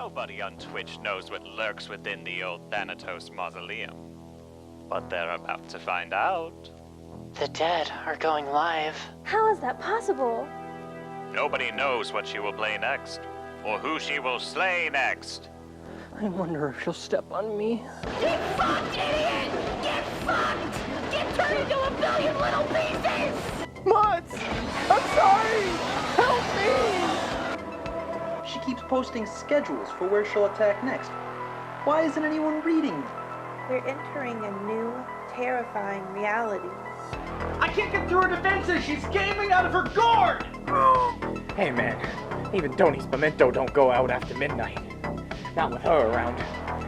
Nobody on Twitch knows what lurks within the old Thanatos mausoleum. But they're about to find out. The dead are going live. How is that possible? Nobody knows what she will play next, or who she will slay next. I wonder if she'll step on me. Get fucked, idiot! Get fucked! Get turned into a billion little pieces! Mutz! I'm sorry! Help me! She keeps posting schedules for where she'll attack next. Why isn't anyone reading them? We're entering a new, terrifying reality. I can't get through her defenses! She's gaming out of her gourd! Hey man, even Tony's pimento don't go out after midnight. Not with her around.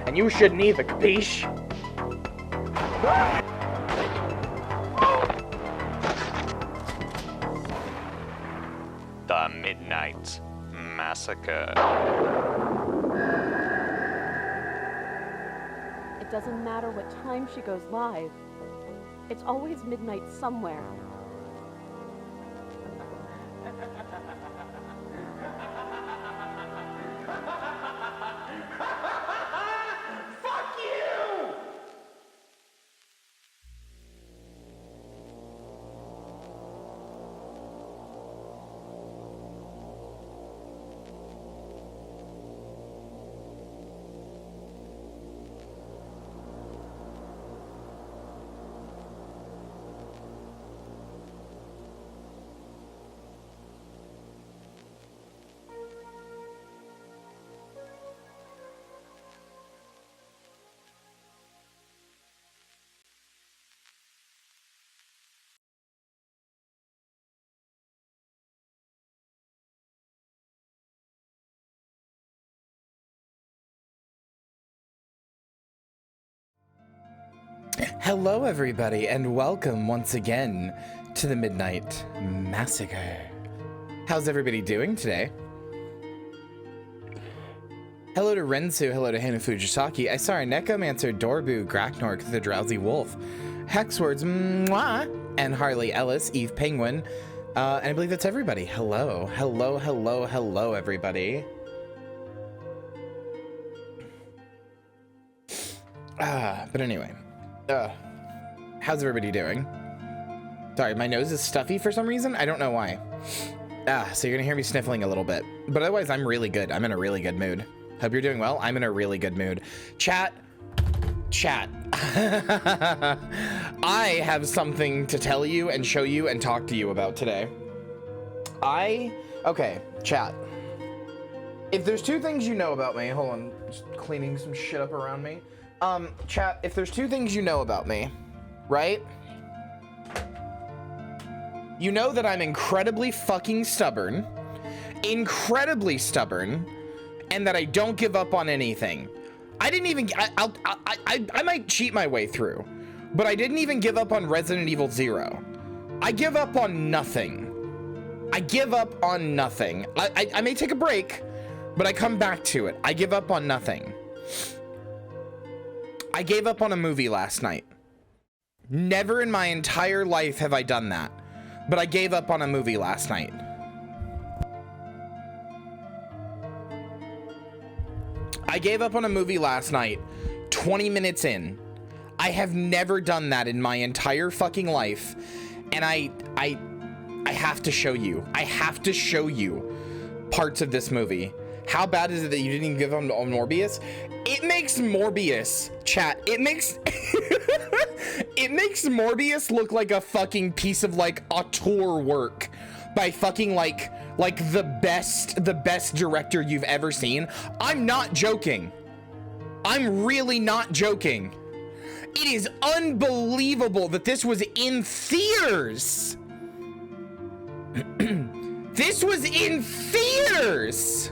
And you shouldn't either, capiche? The Midnight Massacre. It doesn't matter what time she goes live. It's always midnight somewhere. Fuck you! Hello everybody and welcome once again to the Midnight Massacre. How's everybody doing today? Hello to Rensu, hello to Hana Fujisaki, I saw a Necromancer, Dorbu, Graknork, the Drowsy Wolf, Hexwords, Mwah, and Harley Ellis, Eve Penguin, and I believe that's everybody. Hello, hello, hello, hello everybody. But anyway. How's everybody doing? Sorry, my nose is stuffy for some reason. I don't know why. So you're gonna hear me sniffling a little bit. But otherwise, I'm really good. I'm in a really good mood. Hope you're doing well. I'm in a really good mood. Chat. I have something to tell you and show you and talk to you about today. Okay, chat. If there's two things you know about me, hold on, just cleaning some shit up around me. Chat, if there's two things you know about me, right? You know that I'm incredibly fucking stubborn, and that I don't give up on anything. I didn't even, I might cheat my way through, but I didn't even give up on Resident Evil 0. I give up on nothing. I give up on nothing. I may take a break, but I come back to it. I give up on nothing. I gave up on a movie last night. Never in my entire life have I done that, but I gave up on a movie last night. I gave up on a movie last night, 20 minutes in. I have never done that in my entire fucking life, and I have to show you. I have to show you parts of this movie. How bad is it that you didn't even give up on Morbius? It makes Morbius, chat, it makes it makes Morbius look like a fucking piece of like auteur work by fucking like the best director you've ever seen. I'm not joking. I'm really not joking. It is unbelievable that this was in theaters. This was in theaters.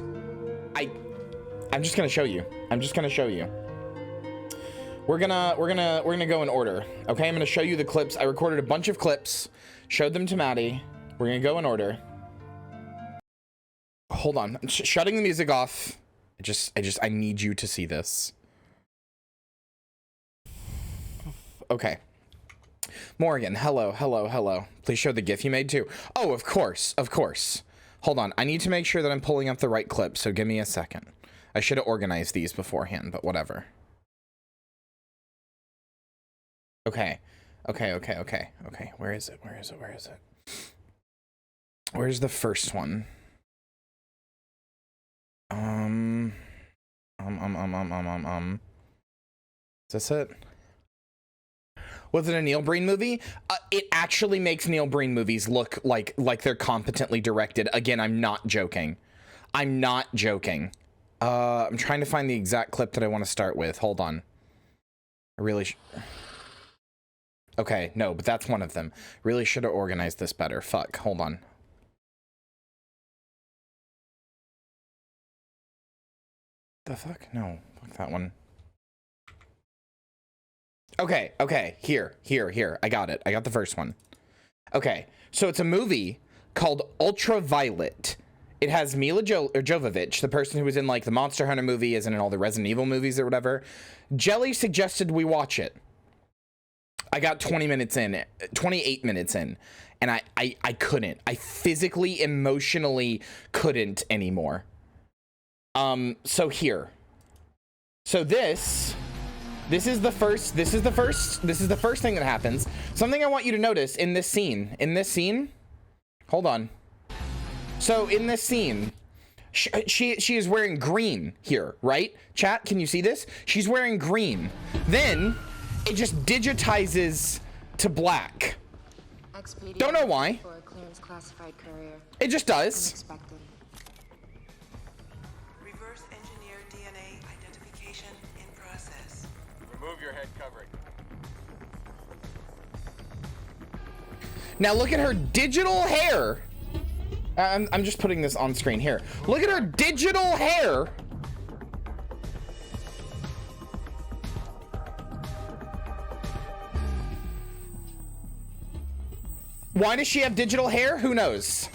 I'm just gonna show you. I'm just gonna show you. We're gonna go in order. Okay, I'm gonna show you the clips. I recorded a bunch of clips, showed them to Maddie. We're gonna go in order. Hold on, I'm shutting the music off. I need you to see this. Okay. Morgan, hello. Please show the GIF you made too. Oh, of course. Hold on, I need to make sure that I'm pulling up the right clip, so give me a second. I should have organized these beforehand, but whatever. Okay. Okay. Where is it? Where's the first one? Is this it? Was it a Neil Breen movie? It actually makes Neil Breen movies look like they're competently directed. Again, I'm not joking. I'm trying to find the exact clip that I want to start with. Hold on. I really okay, no, but that's one of them. Really should have organized this better. Fuck, hold on. The fuck? No, fuck that one. Okay, here. I got it. I got the first one. Okay, so it's a movie called Ultraviolet. It has Mila Jovovich, the person who was in like the Monster Hunter movie, isn't in all the Resident Evil movies or whatever. Jelly suggested we watch it. I got 28 minutes in, and I couldn't. I physically, emotionally couldn't anymore. So here. So this is the first thing that happens. Something I want you to notice in this scene, hold on. So in this scene, she is wearing green here, right? Chat, can you see this? She's wearing green. Then it just digitizes to black. Expedia. Don't know why. For a clearance classified courier. It just does. Unexpected. Reverse engineer DNA identification in process. Remove your head covering. Now look at her digital hair. I'm just putting this on screen here. Look at her digital hair. Why does she have digital hair? Who knows?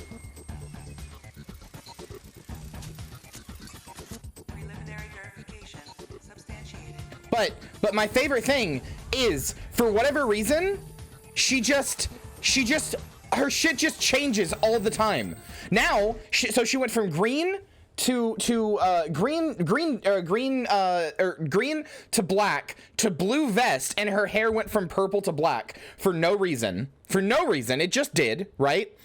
Preliminary verification substantiated. But my favorite thing is, for whatever reason, she just her shit just changes all the time. Now, so she went from green to green to black to blue vest, and her hair went from purple to black for no reason. It just did, right?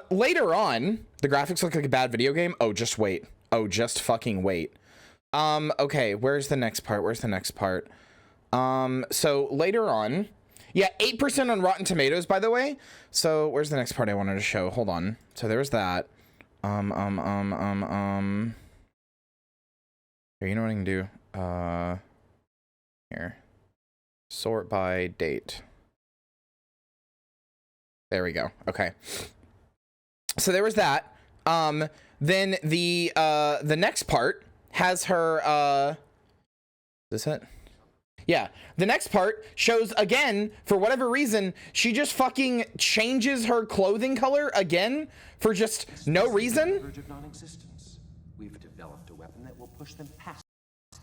Later on, the graphics look like a bad video game. Oh, just wait. Oh, just fucking wait. Okay, where's the next part? So later on, yeah, 8% on Rotten Tomatoes, by the way. So where's the next part I wanted to show? Hold on. So there was that. Here, you know what I can do? Here. Sort by date. There we go. Okay. So there was that. Then the next part has her, is this it? Yeah, the next part shows, again, for whatever reason, she just fucking changes her clothing color again for just no reason. Verge of non-existence. We've developed a weapon that will push them past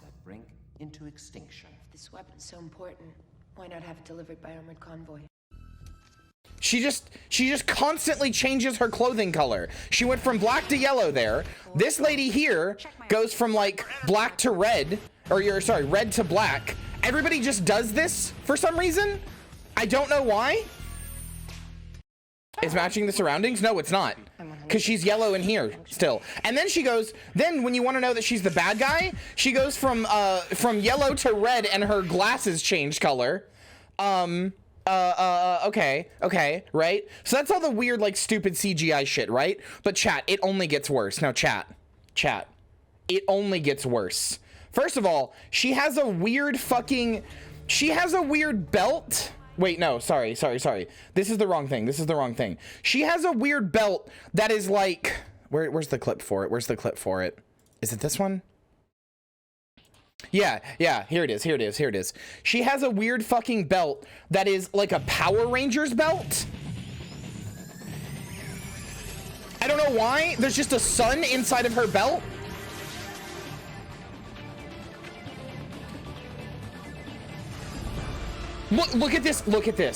that brink into extinction. If this weapon's so important, why not have it delivered by armored convoy? She just constantly changes her clothing color. She went from black to yellow there. This lady here goes from like black to red, red to black. Everybody just does this for some reason. I don't know why. Is matching the surroundings? No, it's not. Because she's yellow in here still. And then she goes, then when you want to know that she's the bad guy, she goes from yellow to red and her glasses change color. Okay, right? So that's all the weird, like, stupid CGI shit, right? But chat, it only gets worse. Now, chat, it only gets worse. First of all, she has a weird belt. Wait, no, sorry. This is the wrong thing. She has a weird belt that is like, where's the clip for it? Is it this one? Yeah, here it is. She has a weird fucking belt that is like a Power Rangers belt. I don't know why. There's just a sun inside of her belt. Look at this. Look at the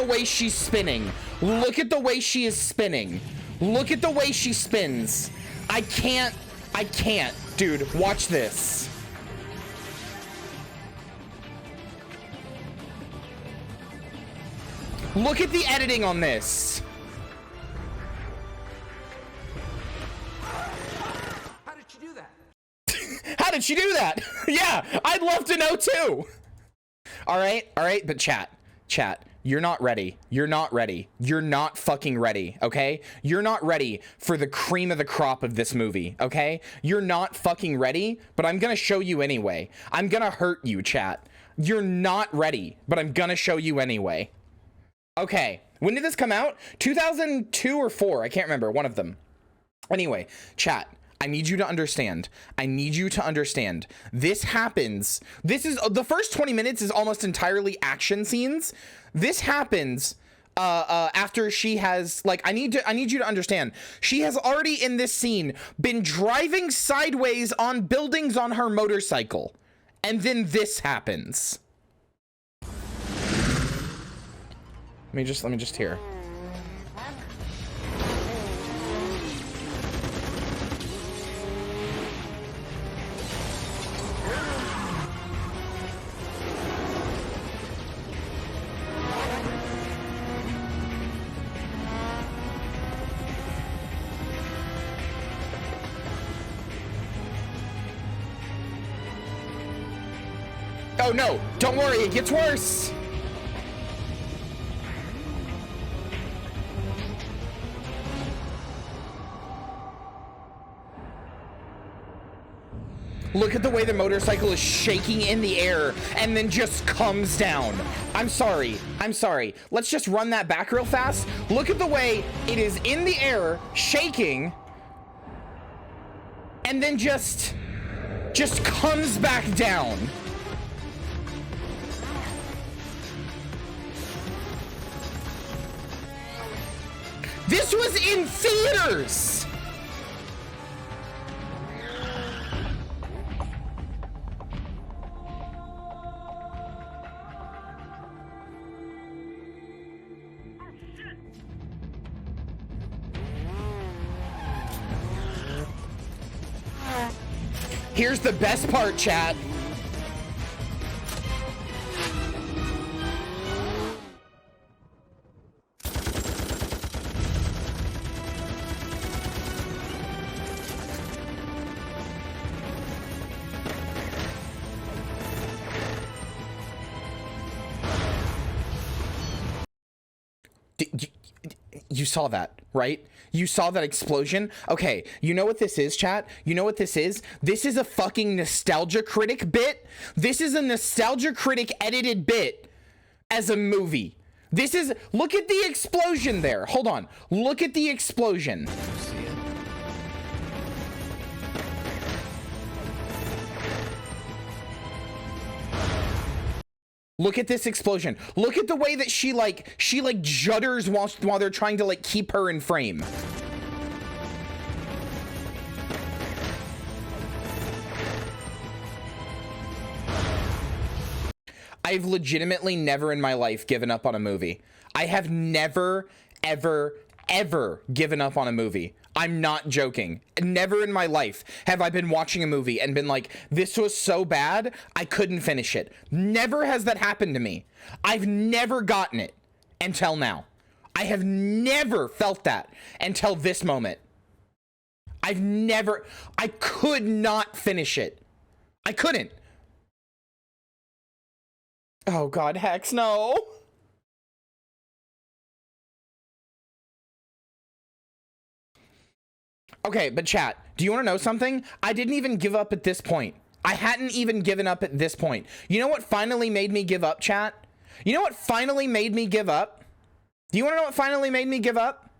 way she's spinning. Look at the way she is spinning. Look at the way she spins. I can't I can't, dude. Watch this. Look at the editing on this. How did she do that? How did she do that? Yeah, I'd love to know too. All right, but chat, you're not ready. You're not ready. You're not fucking ready, okay? You're not ready for the cream of the crop of this movie, okay? You're not fucking ready, but I'm gonna show you anyway. I'm gonna hurt you, chat. You're not ready, but I'm gonna show you anyway. Okay, when did this come out? 2002 or 4, I can't remember, one of them. Anyway, chat, I need you to understand. I need you to understand. This happens. This is the first 20 minutes is almost entirely action scenes. This happens after she has, like, I need you to understand. She has already in this scene been driving sideways on buildings on her motorcycle. And then this happens. Let me just hear. Oh no, don't worry, it gets worse. Look at the way the motorcycle is shaking in the air and then just comes down. I'm sorry. Let's just run that back real fast. Look at the way it is in the air, shaking, and then just comes back down. This was in theaters! Here's the best part, chat. You saw that, right? You saw that explosion? Okay, you know what this is, chat? You know what this is? This is a fucking Nostalgia Critic bit. This is a Nostalgia Critic edited bit as a movie. This is, look at the explosion there. Hold on. Look at the explosion. Look at this explosion. Look at the way that she judders while they're trying to like keep her in frame. I've legitimately never in my life given up on a movie. I have never, ever, ever given up on a movie. I'm not joking. Never in my life have I been watching a movie and been like, this was so bad, I couldn't finish it. Never has that happened to me. I've never gotten it until now. I have never felt that until this moment. I could not finish it. I couldn't. Oh God, Hex, no. Okay, but chat, do you want to know something? I didn't even give up at this point. I hadn't even given up at this point. You know what finally made me give up, chat? You know what finally made me give up? Do you want to know what finally made me give up?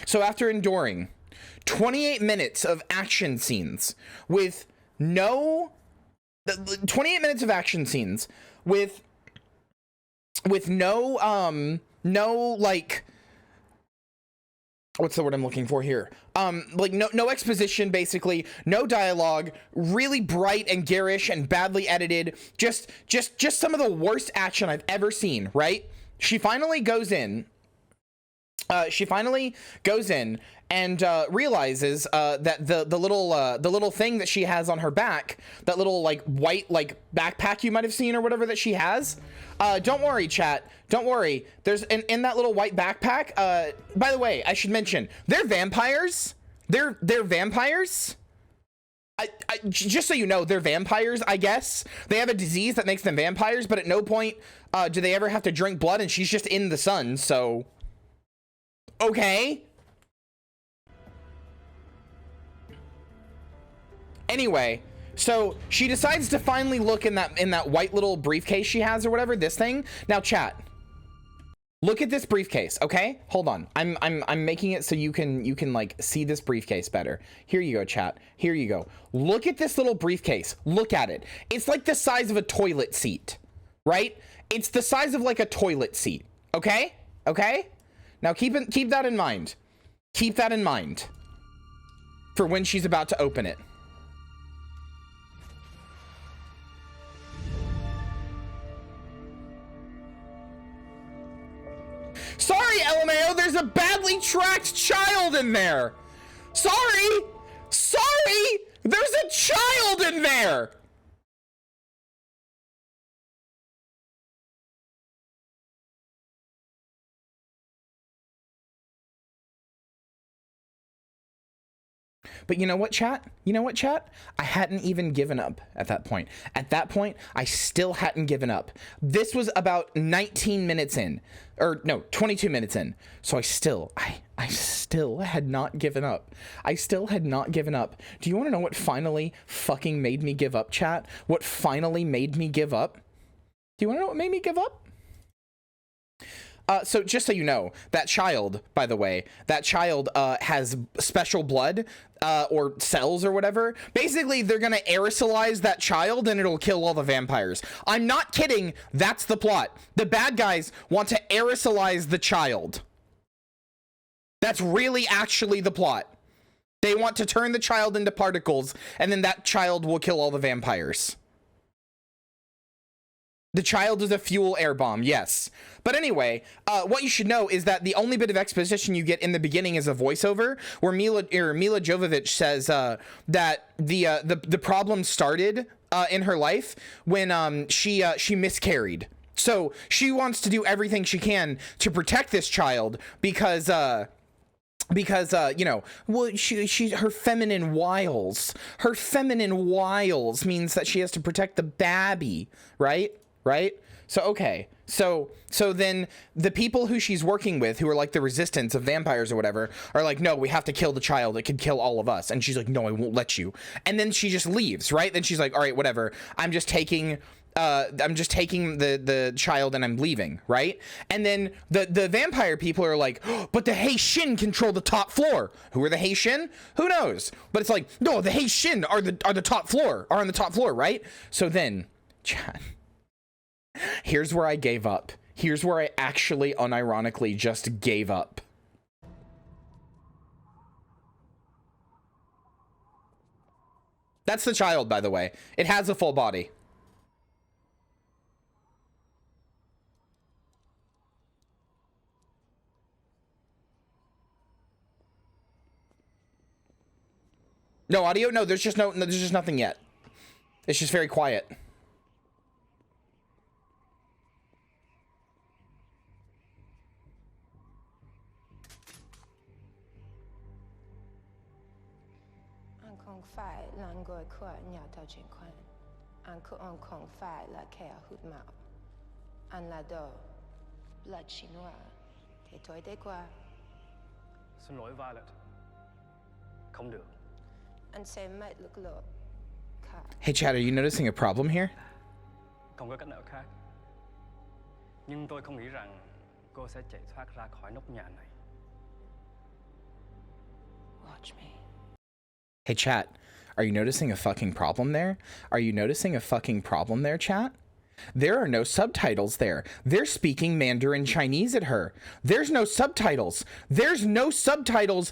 So after enduring 28 minutes of action scenes with no... 28 minutes of action scenes with no, like... What's the word I'm looking for here? Like no exposition, basically, no dialogue, really bright and garish and badly edited, just some of the worst action I've ever seen, right? She finally goes in and realizes that the little thing that she has on her back, that little like white like backpack you might have seen or whatever that she has. Don't worry, chat. Don't worry. There's in that little white backpack. By the way, I should mention they're vampires. They're vampires. Just so you know, they're vampires, I guess. They have a disease that makes them vampires, but at no point do they ever have to drink blood, and she's just in the sun, so... Okay. Anyway, so she decides to finally look in that white little briefcase she has or whatever, this thing. Now, chat. Look at this briefcase, okay? Hold on. I'm making it so you can like see this briefcase better. Here you go, chat. Here you go. Look at this little briefcase. Look at it. It's like the size of a toilet seat, right? It's the size of like a toilet seat, okay? Okay? Now keep that in mind. Keep that in mind for when she's about to open it. Sorry, LMAO, there's a badly tracked child in there. Sorry, there's a child in there. But you know what, chat? You know what, chat? I hadn't even given up at that point. At that point, I still hadn't given up. This was about 19 minutes in. Or, no, 22 minutes in. So I still had not given up. I still had not given up. Do you want to know what finally fucking made me give up, chat? What finally made me give up? Do you want to know what made me give up? So just so you know, that child, by the way, that child has special blood or cells or whatever. Basically, they're going to aerosolize that child and it'll kill all the vampires. I'm not kidding. That's the plot. The bad guys want to aerosolize the child. That's really actually the plot. They want to turn the child into particles and then that child will kill all the vampires. The child is a fuel air bomb, yes. But anyway, what you should know is that the only bit of exposition you get in the beginning is a voiceover where Mila Jovovich says that the problem started in her life when she miscarried. So she wants to do everything she can to protect this child because you know, well, her feminine wiles means that she has to protect the babby, right? So okay, so then the people who she's working with, who are like the resistance of vampires or whatever, are like, no, we have to kill the child. It could kill all of us. And she's like, no, I won't let you. And then she just leaves, right? Then she's like, all right, whatever. I'm just taking the child and I'm leaving, right? And then the vampire people are like, oh, but the Heishin control the top floor. Who are the Heishin? Who knows? But it's like, no, the Heishin are on the top floor, right? So then, chat. Here's where I gave up. Here's where I actually unironically just gave up. That's the child, by the way. It has a full body. No audio? No, there's just nothing yet. It's just very quiet. Hey Chad, are you noticing a problem here? Watch me. Hey chat, are you noticing a fucking problem there? Are you noticing a fucking problem there, chat? There are no subtitles there. They're speaking Mandarin Chinese at her. There's no subtitles. There's no subtitles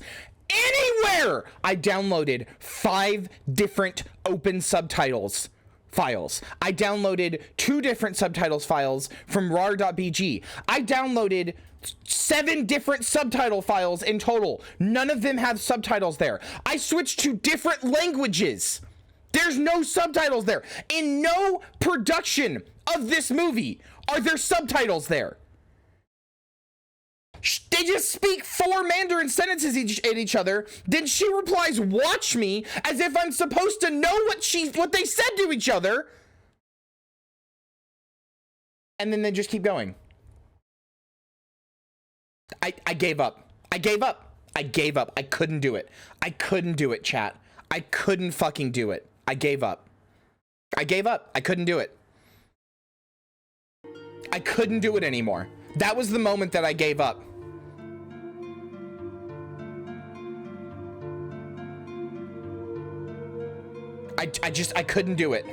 anywhere. I downloaded 5 different open subtitles. files. I downloaded 2 different subtitles files from rar.bg. I downloaded 7 different subtitle files in total. None of them have subtitles there. I switched to different languages. There's no subtitles there. In no production of this movie are there subtitles there. They just speak 4 Mandarin sentences at each other. Then she replies, "Watch me," as if I'm supposed to know what they said to each other. And then they just keep going. I gave up. I gave up. I gave up. I couldn't do it. I couldn't do it, chat. I couldn't fucking do it. I gave up. I gave up. I couldn't do it. I couldn't do it anymore. That was the moment that I gave up. I couldn't do it.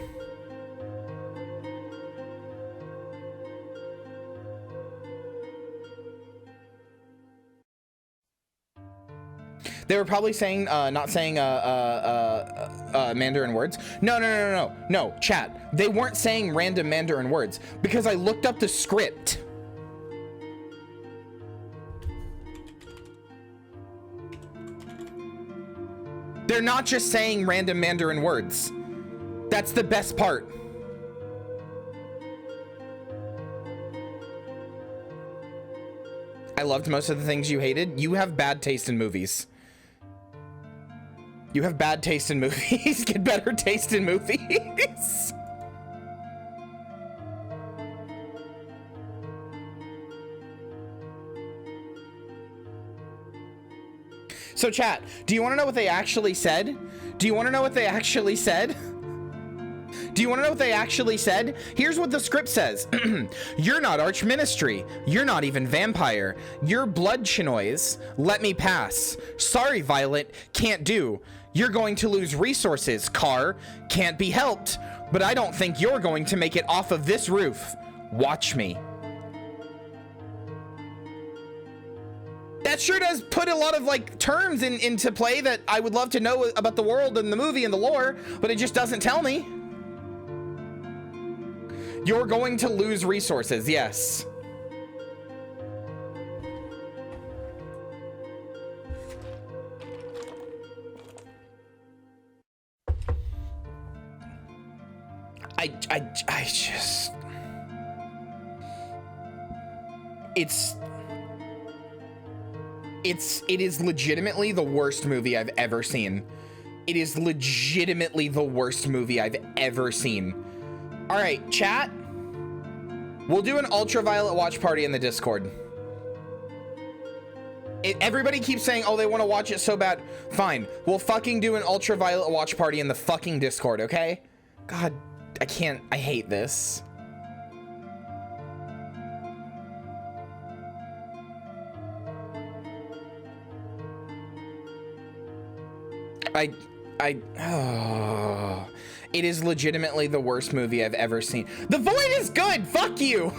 They were probably saying, not saying, Mandarin words. No, chat. They weren't saying random Mandarin words because I looked up the script. They're not just saying random Mandarin words. That's the best part. I loved most of the things you hated. You have bad taste in movies. You have bad taste in movies. Get better taste in movies. So chat, do you want to know what they actually said? Do you want to know what they actually said? Do you want to know what they actually said? Here's what the script says. You're not Archministry. You're not even vampire. You're blood chinois. Let me pass. Sorry, Violet. Can't do. You're going to lose resources, Car. Can't be helped. But I don't think you're going to make it off of this roof. Watch me. That sure does put a lot of like terms into play that I would love to know about the world and the movie and the lore, but it just doesn't tell me. You're going to lose resources, yes. I just... It is legitimately the worst movie I've ever seen. It is legitimately the worst movie I've ever seen. All right, chat. We'll do an ultraviolet watch party in the Discord. Everybody keeps saying, oh, they want to watch it so bad. Fine. We'll fucking do an ultraviolet watch party in the fucking Discord, okay? God, I can't. I hate this. Oh, it is legitimately the worst movie I've ever seen. The Void is good. Fuck you.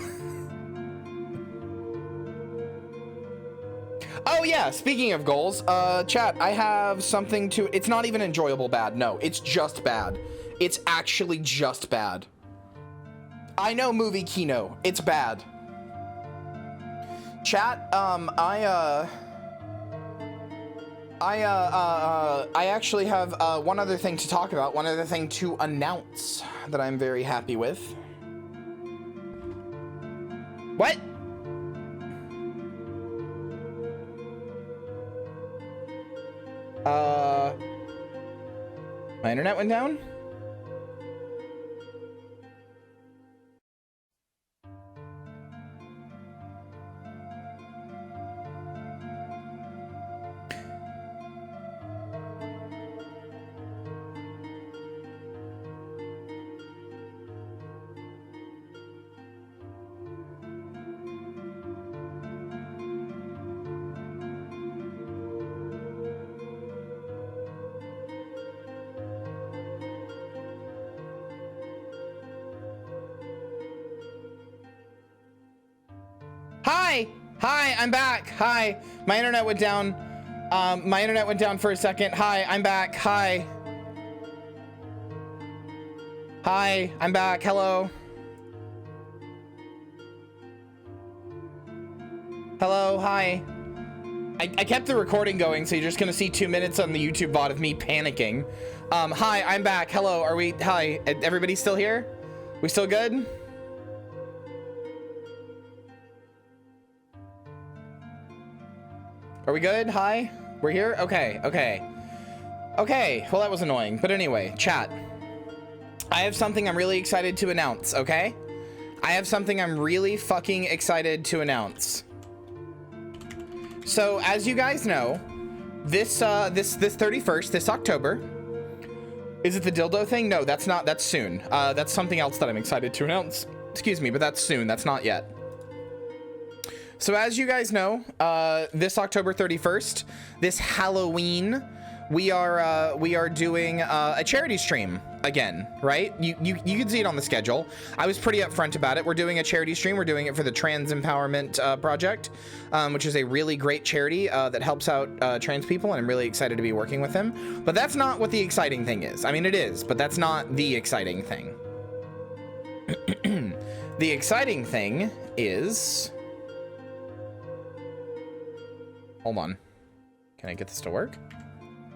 Oh yeah, speaking of goals, chat, I have something to, it's not even enjoyable bad. No, it's just bad. It's actually just bad. I know movie Kino, it's bad. Chat, I actually have one other thing to talk about, one other thing to announce that I'm very happy with. What? My internet went down? Hi, I'm back. Hi, my internet went down. My internet went down for a second. Hi, I'm back. Hi. Hi, I'm back. Hello. Hello, hi. I kept the recording going, so you're just gonna see 2 minutes on the YouTube bot of me panicking. Hi, I'm back. Hello, hi, everybody still here? We still good? Are we good? Hi? We're here? Okay, okay. Okay, well that was annoying. But anyway, chat. I have something I'm really excited to announce, okay? I have something I'm really fucking excited to announce. So, as you guys know, this 31st, this October, is it the dildo thing? No, that's not, that's soon. That's something else that I'm excited to announce. Excuse me, but that's soon, that's not yet. So as you guys know, this October 31st, this Halloween, we are doing a charity stream again, right? You can see it on the schedule. I was pretty upfront about it. We're doing a charity stream. We're doing it for the Trans Empowerment Project, which is a really great charity that helps out trans people, and I'm really excited to be working with them. But that's not what the exciting thing is. I mean, it is, but that's not the exciting thing. The exciting thing is... Hold on. Can I get this to work?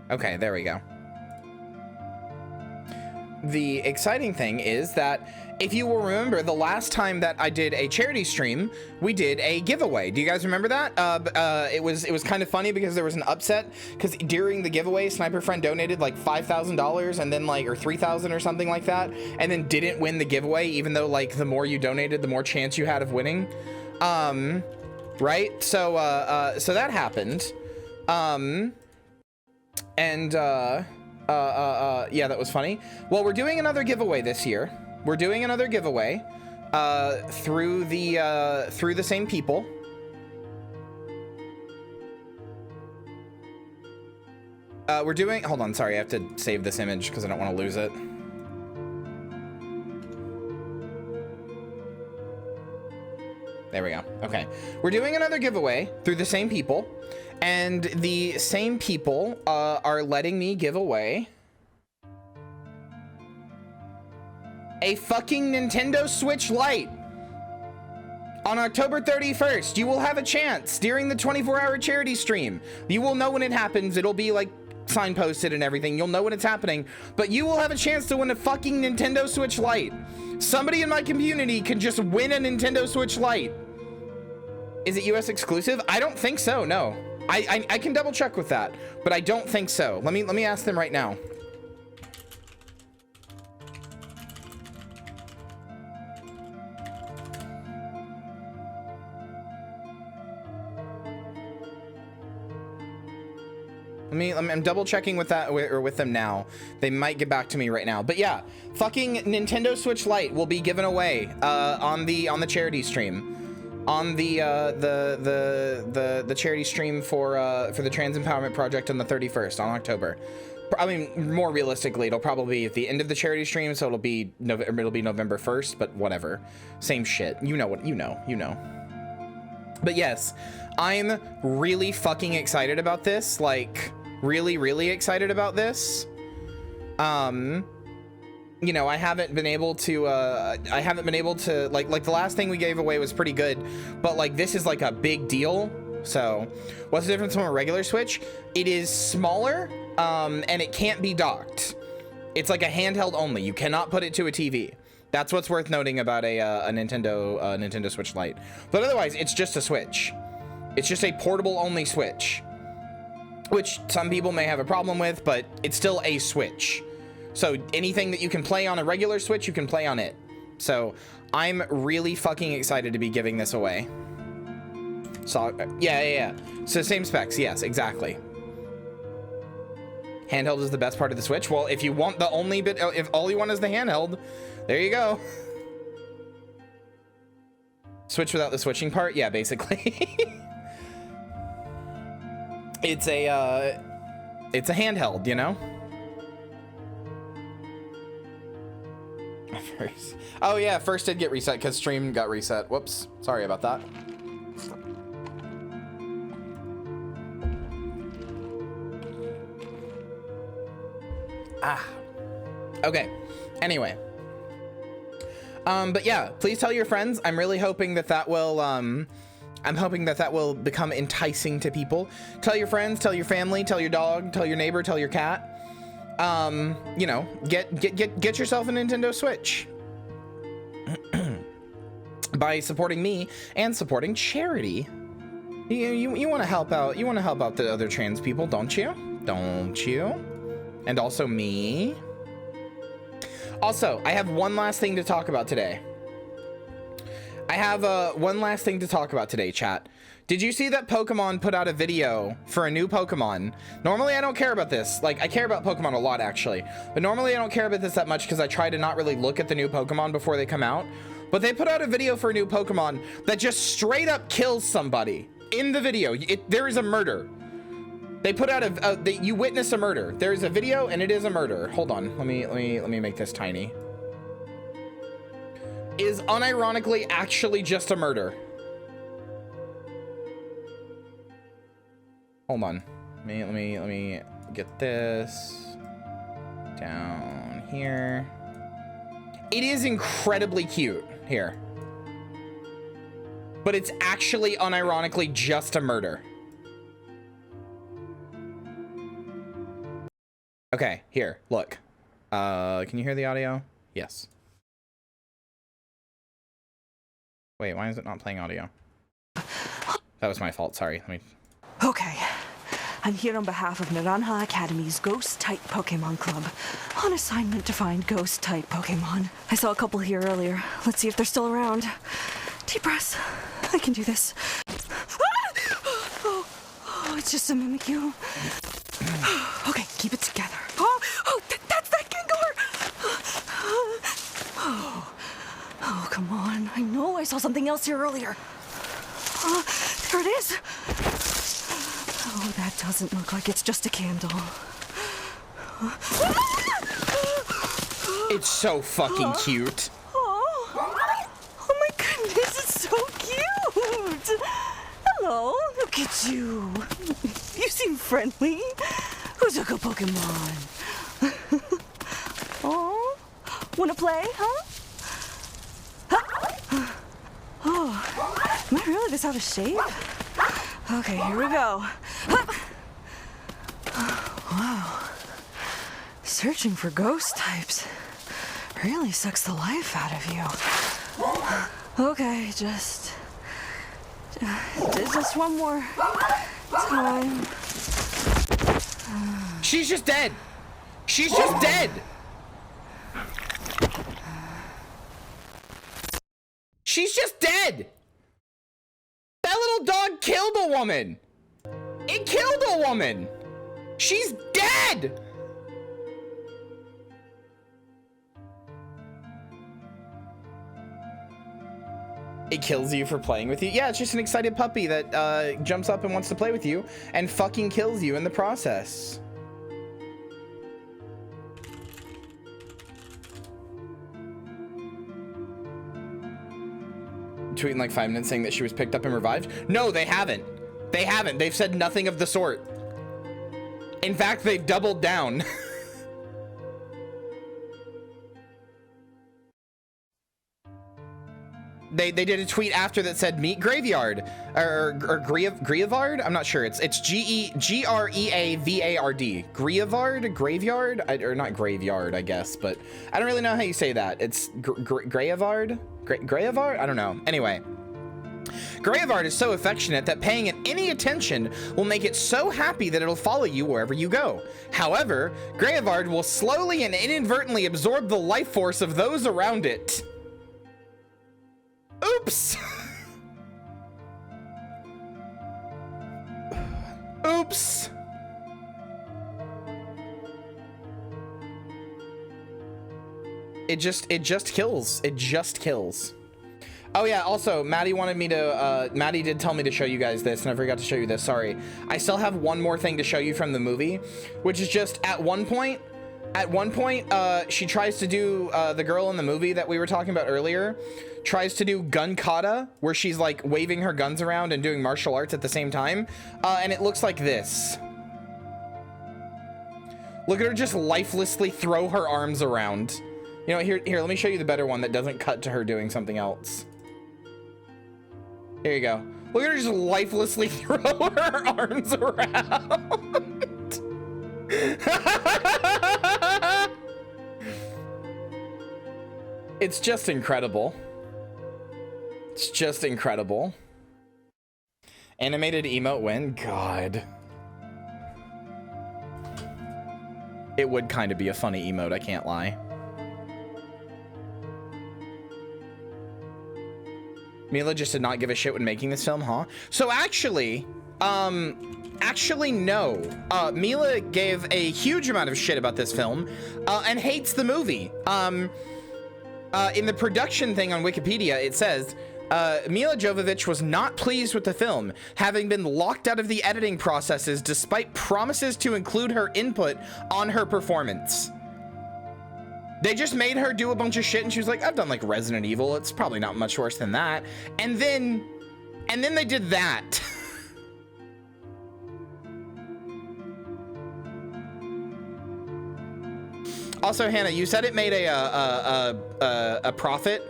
Okay, there we go. The exciting thing is that if you will remember, the last time that I did a charity stream, we did a giveaway. Do you guys remember that? It was kind of funny because there was an upset because during the giveaway, Sniper Friend donated like $5,000 and then like, or $3,000 or something like that, and then didn't win the giveaway, even though like the more you donated, the more chance you had of winning. Right? So that happened. Yeah, that was funny. Well, we're doing another giveaway this year. We're doing another giveaway, through the same people. Hold on, sorry, I have to save this image because I don't want to lose it. There we go. Okay. We're doing another giveaway through the same people, and the same people are letting me give away a fucking Nintendo Switch Lite on October 31st. You will have a chance during the 24-hour charity stream. You will know when it happens. It'll be like signposted and everything. You'll know when it's happening, but you will have a chance to win a fucking Nintendo Switch Lite. Somebody in my community can just win a Nintendo Switch Lite. Is it US exclusive? I don't think so, no. I can double check with that, but I don't think so. Let me ask them right now. I'm double checking with that or with them now. They might get back to me right now. But yeah, fucking Nintendo Switch Lite will be given away on the charity stream. On the charity stream for the Trans Empowerment Project on the 31st on October. I mean, more realistically, it'll probably be at the end of the charity stream, so it'll be November 1st, but whatever. Same shit. You know what you know. But yes, I'm really fucking excited about this. Like, really excited about this. You know, I haven't been able to like the last thing we gave away was pretty good, but like this is like a big deal. So what's the difference from a regular Switch? It is smaller, and it can't be docked. It's like a handheld only. You cannot put it to a TV. That's what's worth noting about a Nintendo Switch Lite. But otherwise, it's just a Switch. It's just a portable only Switch, which some people may have a problem with, but it's still a Switch. So anything that you can play on a regular Switch, you can play on it. So I'm really fucking excited to be giving this away. So yeah. So same specs, yes, exactly. Handheld is the best part of the Switch. Well, if you want the only bit, if all you want is the handheld, there you go. Switch without the switching part? Yeah, basically. It's a handheld, you know? First. Oh yeah, first did get reset because stream got reset. Whoops, sorry about that. Okay, anyway, But yeah, please tell your friends. I'm really hoping that that will, I'm hoping that that will become enticing to people. Tell your friends, tell your family, tell your dog, tell your neighbor, tell your cat. You know, get yourself a Nintendo Switch by supporting me and supporting charity. You want to help out. You want to help out the other trans people, don't you? Don't you? And also me. Also, I have one last thing to talk about today. I have one last thing to talk about today, chat. Did you see that Pokemon put out a video for a new Pokemon? Normally, I don't care about this. Like, I care about Pokemon a lot, actually. But normally, I don't care about this that much because I try to not really look at the new Pokemon before they come out. But they put out a video for a new Pokemon that just straight up kills somebody. In the video, there is a murder. They put out you witness a murder. There is a video and it is a murder. Hold on, let me make this tiny. Is unironically actually just a murder. Hold on, let me get this down here. It is incredibly cute here. But it's actually unironically just a murder. Okay, here, look. Can you hear the audio? Yes. Wait, why is it not playing audio? That was my fault, sorry. Let me... Okay. I'm here on behalf of Naranja Academy's Ghost-type Pokemon Club, on assignment to find Ghost-type Pokemon. I saw a couple here earlier. Let's see if they're still around. Deep breaths. I can do this. Oh, it's just a Mimikyu. Okay, keep it together. That's that Gengar! Oh, come on. I know I saw something else here earlier. There it is. Oh, that doesn't look like it's just a candle. It's so fucking cute. Oh my goodness, it's so cute! Hello, look at you. You seem friendly. Who's a good Pokemon? Oh, wanna play, huh? Oh, am I really this out of shape? Okay, here we go. Wow. Searching for ghost types really sucks the life out of you. Okay, just one more time. She's just dead. She's just dead. She's just dead. That little dog killed a woman. It killed a woman. She's dead. It kills you for playing with you. Yeah, it's just an excited puppy that jumps up and wants to play with you and fucking kills you in the process. Tweeting like 5 minutes saying that she was picked up and revived. No, they haven't. They haven't. They've said nothing of the sort. In fact, they've doubled down. They did a tweet after that said meet Graveyard or Grievard. I'm not sure. It's Greavard. Graveyard or not Graveyard, I guess, but I don't really know how you say that. It's Graveyard. Graveyard. I don't know. Anyway, Graveyard is so affectionate that paying it any attention will make it so happy that it'll follow you wherever you go. However, Graveyard will slowly and inadvertently absorb the life force of those around it. Oops. Oops. It just kills. It just kills. Oh yeah, also, Maddie wanted me to, Maddie did tell me to show you guys this, and I forgot to show you this, sorry. I still have one more thing to show you from the movie, which is just at one point, she tries to do, the girl in the movie that we were talking about earlier, tries to do gun kata, where she's like waving her guns around and doing martial arts at the same time, and it looks like this. Look at her just lifelessly throw her arms around. You know, here, let me show you the better one that doesn't cut to her doing something else. Here you go. Look at her just lifelessly throw her arms around. It's just incredible. It's just incredible. Animated emote win? God. It would kind of be a funny emote, I can't lie. Mila just did not give a shit when making this film, huh? So actually, no. Mila gave a huge amount of shit about this film, and hates the movie. In the production thing on Wikipedia, it says, Mila Jovovich was not pleased with the film, having been locked out of the editing processes despite promises to include her input on her performance. They just made her do a bunch of shit and she was like, I've done like Resident Evil, it's probably not much worse than that. And then they did that. Also, Hannah, you said it made a profit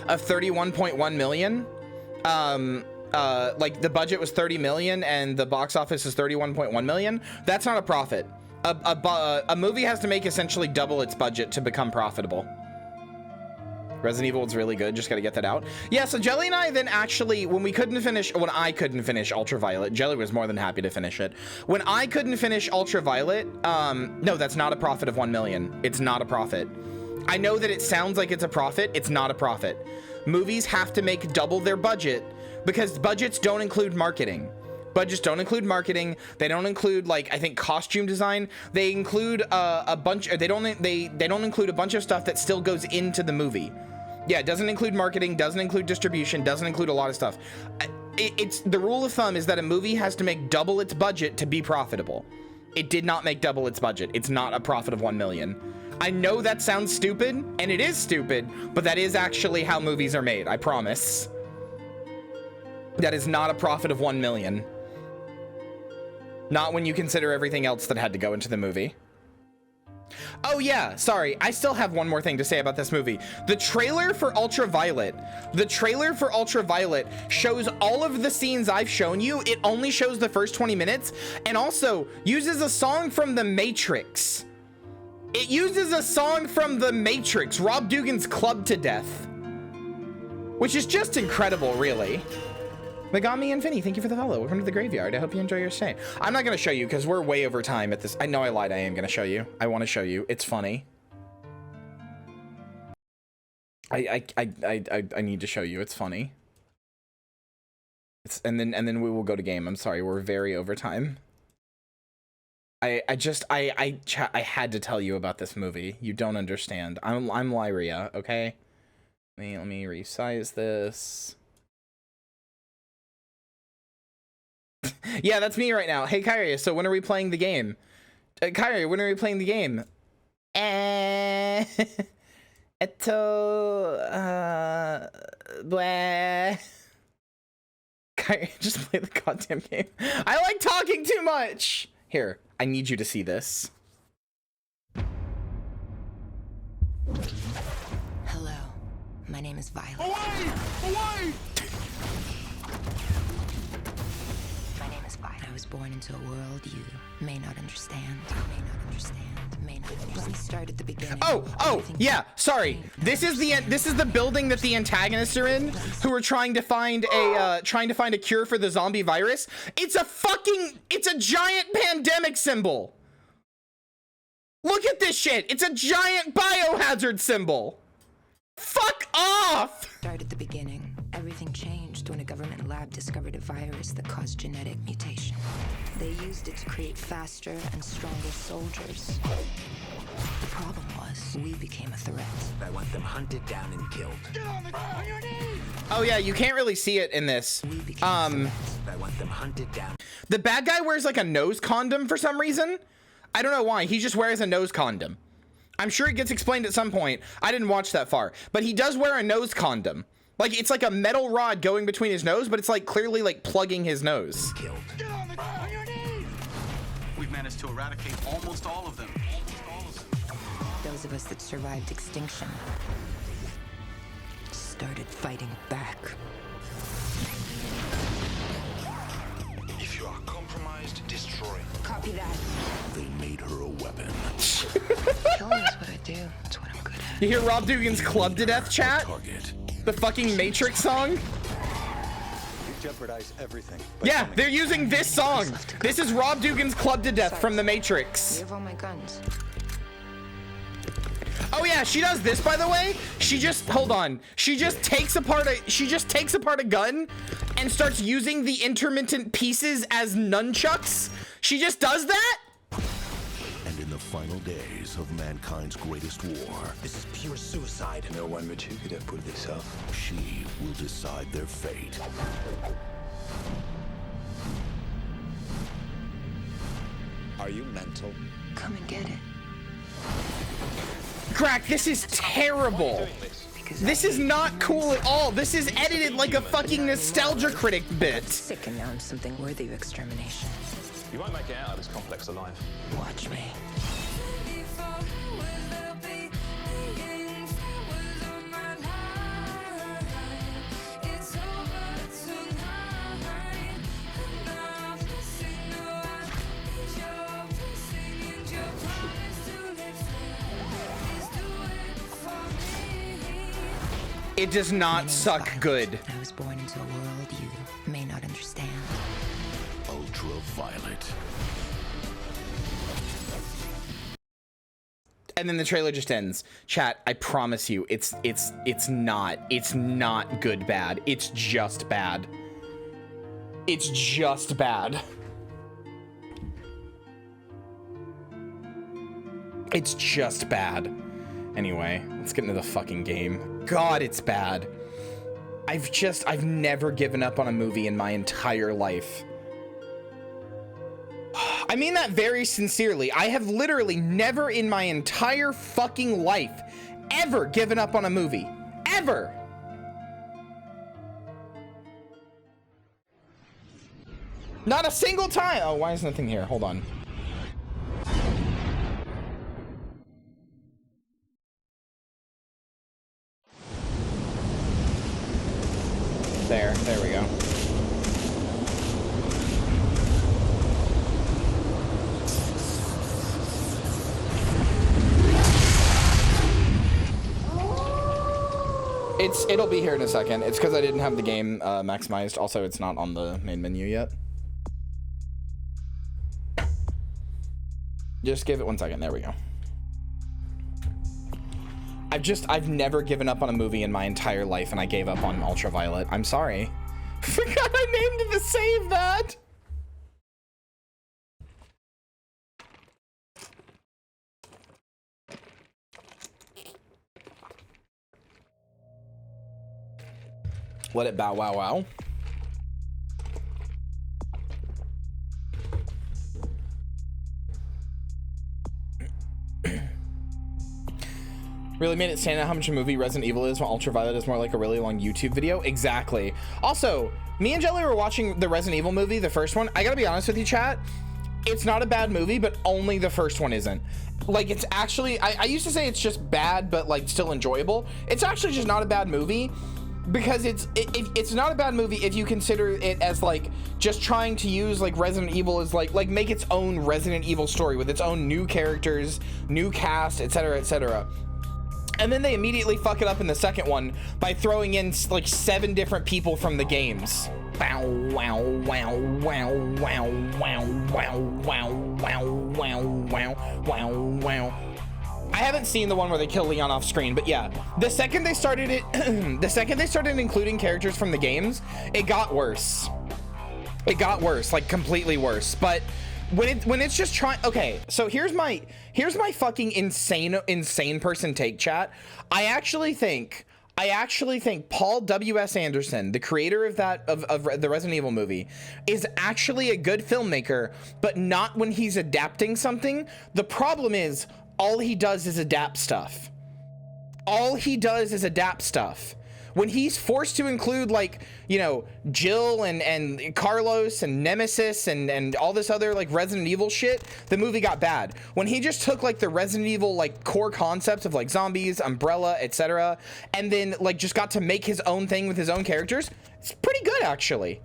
of 31.1 million. Like the budget was 30 million and the box office is 31.1 million. That's not a profit. A movie has to make essentially double its budget to become profitable. Resident Evil was really good, just gotta get that out. Yeah, so Jelly and I then actually, when I couldn't finish Ultraviolet, Jelly was more than happy to finish it. When I couldn't finish Ultraviolet, no, that's not a profit of 1 million. It's not a profit. I know that it sounds like it's a profit, it's not a profit. Movies have to make double their budget because budgets don't include marketing. Budgets don't include marketing. They don't include, like, I think costume design. They include a bunch. They don't include a bunch of stuff that still goes into the movie. Yeah, it doesn't include marketing. Doesn't include distribution. Doesn't include a lot of stuff. It's the rule of thumb is that a movie has to make double its budget to be profitable. It did not make double its budget. It's not a profit of 1 million. I know that sounds stupid, and it is stupid, but that is actually how movies are made. I promise. That is not a profit of 1 million. Not when you consider everything else that had to go into the movie. Oh yeah, sorry, I still have one more thing to say about this movie. The trailer for Ultraviolet shows all of the scenes I've shown you. It only shows the first 20 minutes and also uses a song from The Matrix. It uses a song from The Matrix, Rob Dugan's Club to Death, which is just incredible, really. Megami and Vinny, thank you for the follow. Welcome to the graveyard. I hope you enjoy your stay. I'm not going to show you because we're way over time at this. I know I lied. I am going to show you. I want to show you. It's funny. I need to show you. It's funny. And then we will go to game. I'm sorry. We're very over time. I had to tell you about this movie. You don't understand. I'm Lyria, okay? Let me resize this. Yeah, that's me right now. Hey, Kyria, so when are we playing the game? Kyria, when are we playing the game? Blah. Kyria, just play the goddamn game. I like talking too much. Here, I need you to see this. Hello, my name is Violet. Away! Away! I was born into a world you may not understand, may not understand. Let me start at the beginning. Oh, yeah, sorry. This is the building that the antagonists are in, who are trying to find a cure for the zombie virus. It's a giant pandemic symbol. Look at this shit. It's a giant biohazard symbol. Fuck off! Start at the beginning. Everything changed when a government lab discovered a virus that caused genetic mutation. They used it to create faster and stronger soldiers. The problem was, we became a threat. I want them hunted down and killed. Get on your knees! Oh yeah, you can't really see it in this. I want them hunted down. The bad guy wears like a nose condom for some reason. I don't know why. He just wears a nose condom. I'm sure it gets explained at some point. I didn't watch that far, but he does wear a nose condom. Like, it's like a metal rod going between his nose, but it's like clearly like plugging his nose. Get on your knees! We've managed to eradicate almost all of them. Those of us that survived extinction started fighting back. If you are compromised, destroy. Copy that. They made her a weapon. Killing is what I do. That's what I'm good at. You hear Rob Dugan's Club to Death chat? The fucking Matrix song? You jeopardize everything. Yeah, they're using this song. This is Rob Dugan's Club to Death from The Matrix. You have all my guns. Oh yeah, she does this, by the way. She just, hold on. She just takes apart a gun and starts using the intermittent pieces as nunchucks. She just does that? And in the final days of mankind's greatest war, This is pure suicide. No one but you could have put this off. she will decide their fate. Are you mental? Come and get it. Crack, this is terrible. This is not cool at all. This is edited like a fucking nostalgia critic bit. Sick, and now I'm something worthy of extermination. You won't make it out of this complex alive. Watch me. It does not suck good. I was born into a world you may not understand. Ultraviolet. And then the trailer just ends. Chat, I promise you, it's not good bad. It's just bad. It's just bad. It's just bad. Anyway, let's get into the fucking game. God, it's bad. I've never given up on a movie in my entire life. I mean that very sincerely. I have literally never in my entire fucking life ever given up on a movie. Ever. Not a single time. Oh, why is nothing here? Hold on. There we go. It'll be here in a second. It's because I didn't have the game maximized. Also, it's not on the main menu yet. Just give it 1 second. There we go. I've never given up on a movie in my entire life, and I gave up on Ultraviolet. I'm sorry. Forgot I named the save that. Let it bow wow wow. Really made it stand out how much a movie Resident Evil is when Ultraviolet is more like a really long YouTube video. Exactly. Also, me and Jelly were watching the Resident Evil movie, the first one. I gotta be honest with you, chat. It's not a bad movie, but only the first one isn't. Like, it's actually, I used to say it's just bad, but like still enjoyable. It's actually just not a bad movie because it's not a bad movie if you consider it as like just trying to use like Resident Evil as like make its own Resident Evil story with its own new characters, new cast, etc., etc. And then they immediately fuck it up in the second one by throwing in like 7 different people from the games. Wow, wow, wow, wow, wow, wow, wow, wow, wow, wow, wow, wow, wow. I haven't seen the one where they kill Leon off screen, but yeah, the second they started including characters from the games, it got worse. It got worse, like completely worse. But when it's just trying, okay, so here's my fucking insane person take, chat. I actually think Paul W.S. Anderson, the creator of the Resident Evil movie, is actually a good filmmaker, but not when he's adapting something. The problem is all he does is adapt stuff. All he does is adapt stuff. When he's forced to include, like, you know, Jill and Carlos and Nemesis and all this other, like, Resident Evil shit, the movie got bad. When he just took, like, the Resident Evil, like, core concepts of, like, zombies, Umbrella, etc., and then, like, just got to make his own thing with his own characters, it's pretty good, actually.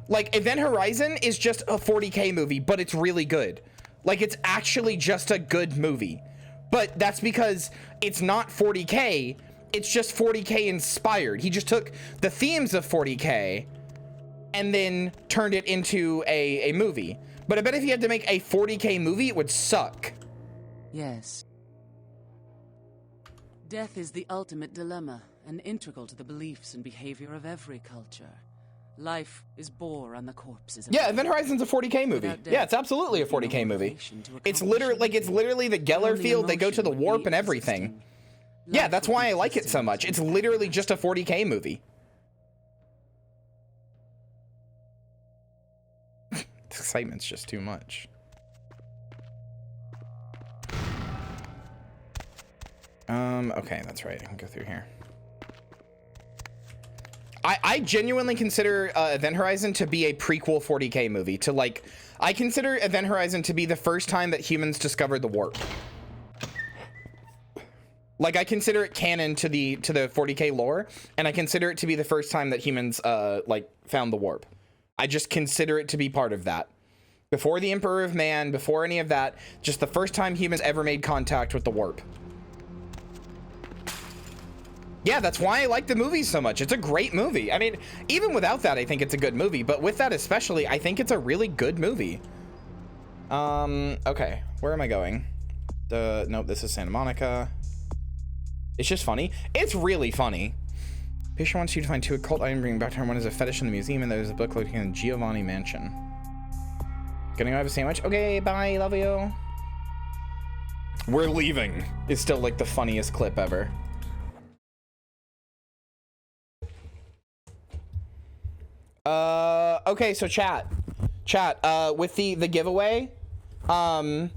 Like, Event Horizon is just a 40K movie, but it's really good. Like, it's actually just a good movie. But that's because it's not 40K, it's just 40K inspired. He just took the themes of 40K and then turned it into a movie. But I bet if he had to make a 40K movie, it would suck. Yes. Death is the ultimate dilemma, and integral to the beliefs and behavior of every culture. Life is bore and the corpses. Yeah, Event Horizon's a 40K movie. Yeah, it's absolutely a 40K movie. It's literally the Geller field. They go to the warp and everything. Yeah, that's why I like it so much. It's literally just a 40K movie. The excitement's just too much. Okay, that's right. I can go through here. I genuinely consider Event Horizon to be a prequel 40K movie. I consider Event Horizon to be the first time that humans discovered the warp. Like, I consider it canon to the 40K lore, and I consider it to be the first time that humans like found the warp. I just consider it to be part of that. Before the Emperor of Man, before any of that, just the first time humans ever made contact with the warp. Yeah, that's why I like the movie so much. It's a great movie. I mean, even without that, I think it's a good movie, but with that especially, I think it's a really good movie. Okay, where am I going? Nope, this is Santa Monica. It's just funny. It's really funny. Patient wants you to find 2 occult items, bringing back to her. One is a fetish in the museum, and there's a book located in Giovanni Mansion. Gonna go have a sandwich? Okay, bye, love you. We're leaving. It's still like the funniest clip ever. Okay, so chat, with the giveaway, the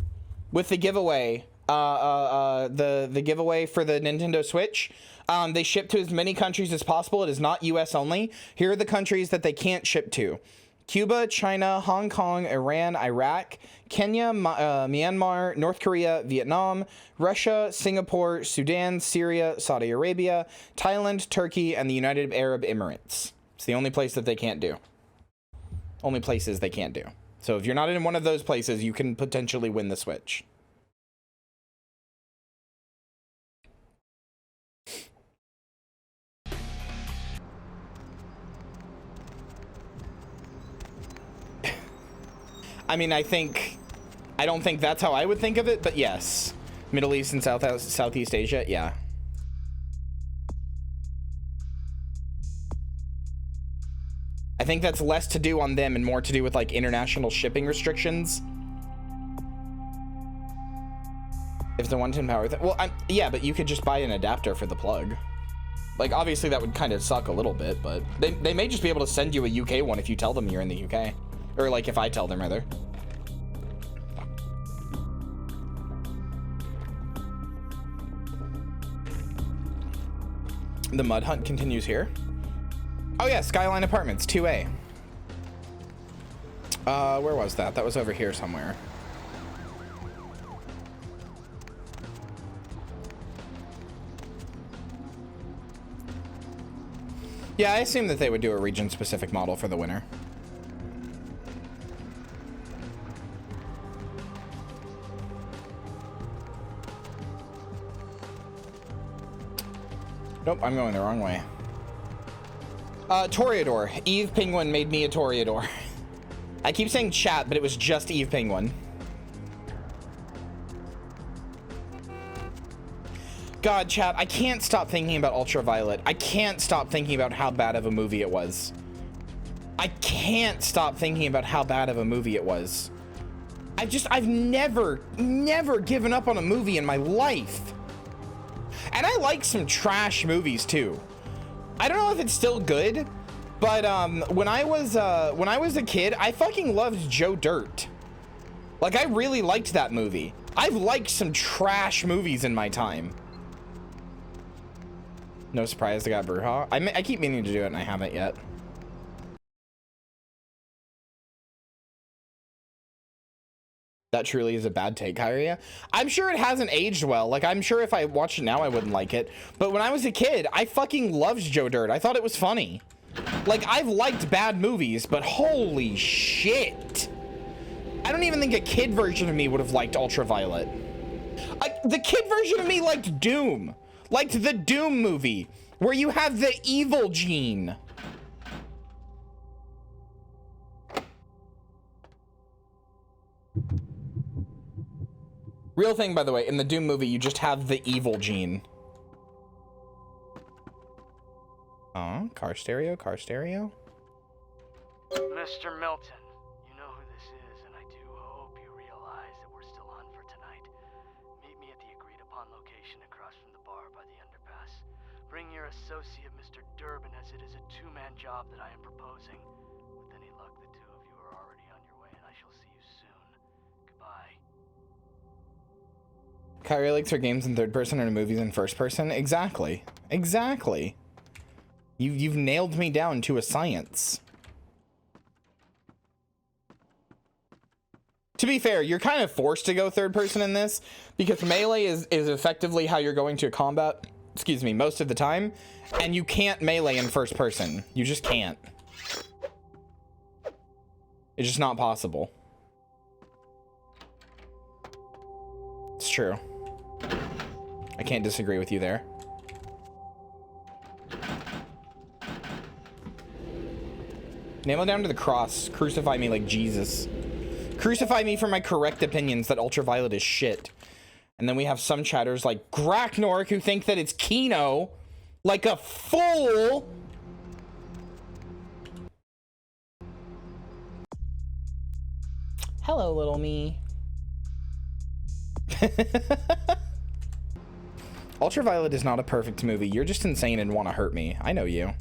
giveaway for the Nintendo Switch, they ship to as many countries as possible. It is not US only. Here are the countries that they can't ship to: Cuba, China, Hong Kong, Iran, Iraq, Kenya, Myanmar, North Korea, Vietnam, Russia, Singapore, Sudan, Syria, Saudi Arabia, Thailand, Turkey, and the United Arab Emirates. It's the only place that they can't do. Only places they can't do. So if you're not in one of those places, you can potentially win the Switch. I mean, I don't think that's how I would think of it, but yes. Middle East and Southeast Asia, yeah. I think that's less to do on them and more to do with like international shipping restrictions. If the 110 power, well, yeah, but you could just buy an adapter for the plug. Like, obviously that would kind of suck a little bit, but they may just be able to send you a UK one if you tell them you're in the UK. Or like if I tell them, rather. The mud hunt continues here. Oh yeah, Skyline Apartments, 2A. Where was that? That was over here somewhere. Yeah, I assume that they would do a region-specific model for the winner. Nope, I'm going the wrong way. Toreador. Eve Penguin made me a Toreador. I keep saying chat, but it was just Eve Penguin. God, chat, I can't stop thinking about Ultraviolet. I can't stop thinking about how bad of a movie it was. I can't stop thinking about how bad of a movie it was. I've never given up on a movie in my life. And I like some trash movies too. I don't know if it's still good, but when I was a kid, I fucking loved Joe Dirt. Like, I really liked that movie. I've liked some trash movies in my time. No surprise I got Bruja. I keep meaning to do it and I haven't yet. That truly is a bad take, Kyria. I'm sure it hasn't aged well. Like, I'm sure if I watched it now, I wouldn't like it. But when I was a kid, I fucking loved Joe Dirt. I thought it was funny. Like, I've liked bad movies, but holy shit. I don't even think a kid version of me would have liked Ultraviolet. The kid version of me liked Doom. Liked the Doom movie, where you have the evil gene. Real thing, by the way, in the Doom movie, you just have the evil gene. Oh, car stereo, car stereo. Mr. Milton, you know who this is, and I do hope you realize that we're still on for tonight. Meet me at the agreed-upon location across from the bar by the underpass. Bring your associate, Mr. Durbin, as it is a two-man job that I am proposing. With any luck, the two of you are already on your way, and I shall see you soon. Goodbye. Kyrie likes her games in third person and her movies in first person. Exactly. Exactly. You've nailed me down to a science. To be fair, you're kind of forced to go third person in this because melee is effectively how you're going to combat, excuse me, most of the time, and you can't melee in first person. You just can't. It's just not possible. It's true. I can't disagree with you there. Nail it down to the cross. Crucify me like Jesus. Crucify me for my correct opinions that Ultraviolet is shit. And then we have some chatters like Graknork who think that it's Kino. Like a fool! Hello, little me. Ultraviolet is not a perfect movie. You're just insane and want to hurt me. I know you.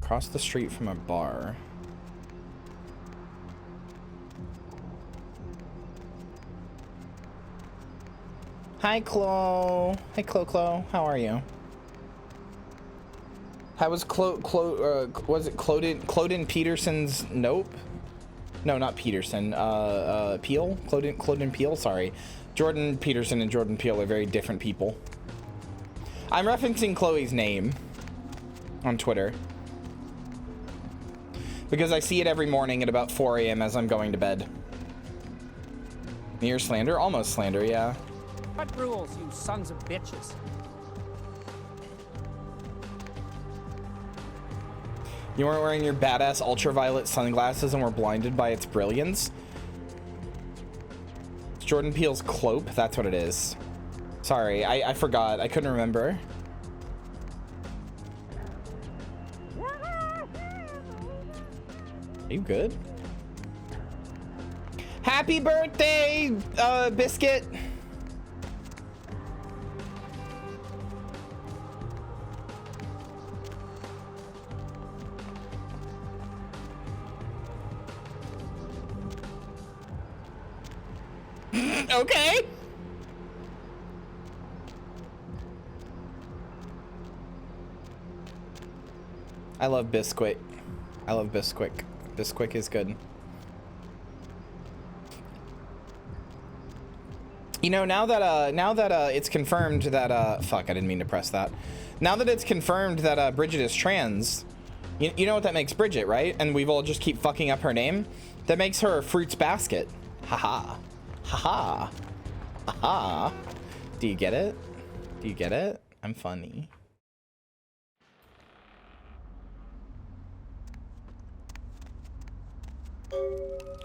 Across the street from a bar. Hi, Chloe. Hey, Chloe. How are you? How was was it Cloden Peterson's Nope? No, not Peterson. Peele? Cloden Peele, sorry. Jordan Peterson and Jordan Peele are very different people. I'm referencing Chloe's name on Twitter because I see it every morning at about 4 a.m. as I'm going to bed. Near slander? Almost slander, yeah. What rules, you sons of bitches? You weren't wearing your badass ultraviolet sunglasses and were blinded by its brilliance? It's Jordan Peele's Clope, that's what it is. Sorry, I forgot. I couldn't remember. Are you good? Happy birthday, Biscuit! Okay. I love Bisquick. I love Bisquick. Bisquick is good. You know, now that it's confirmed that fuck, I didn't mean to press that. Now that it's confirmed that Bridget is trans, you know what that makes Bridget, right? And we've all just keep fucking up her name. That makes her a Fruits Basket. Haha. Haha. Haha. Do you get it? Do you get it? I'm funny.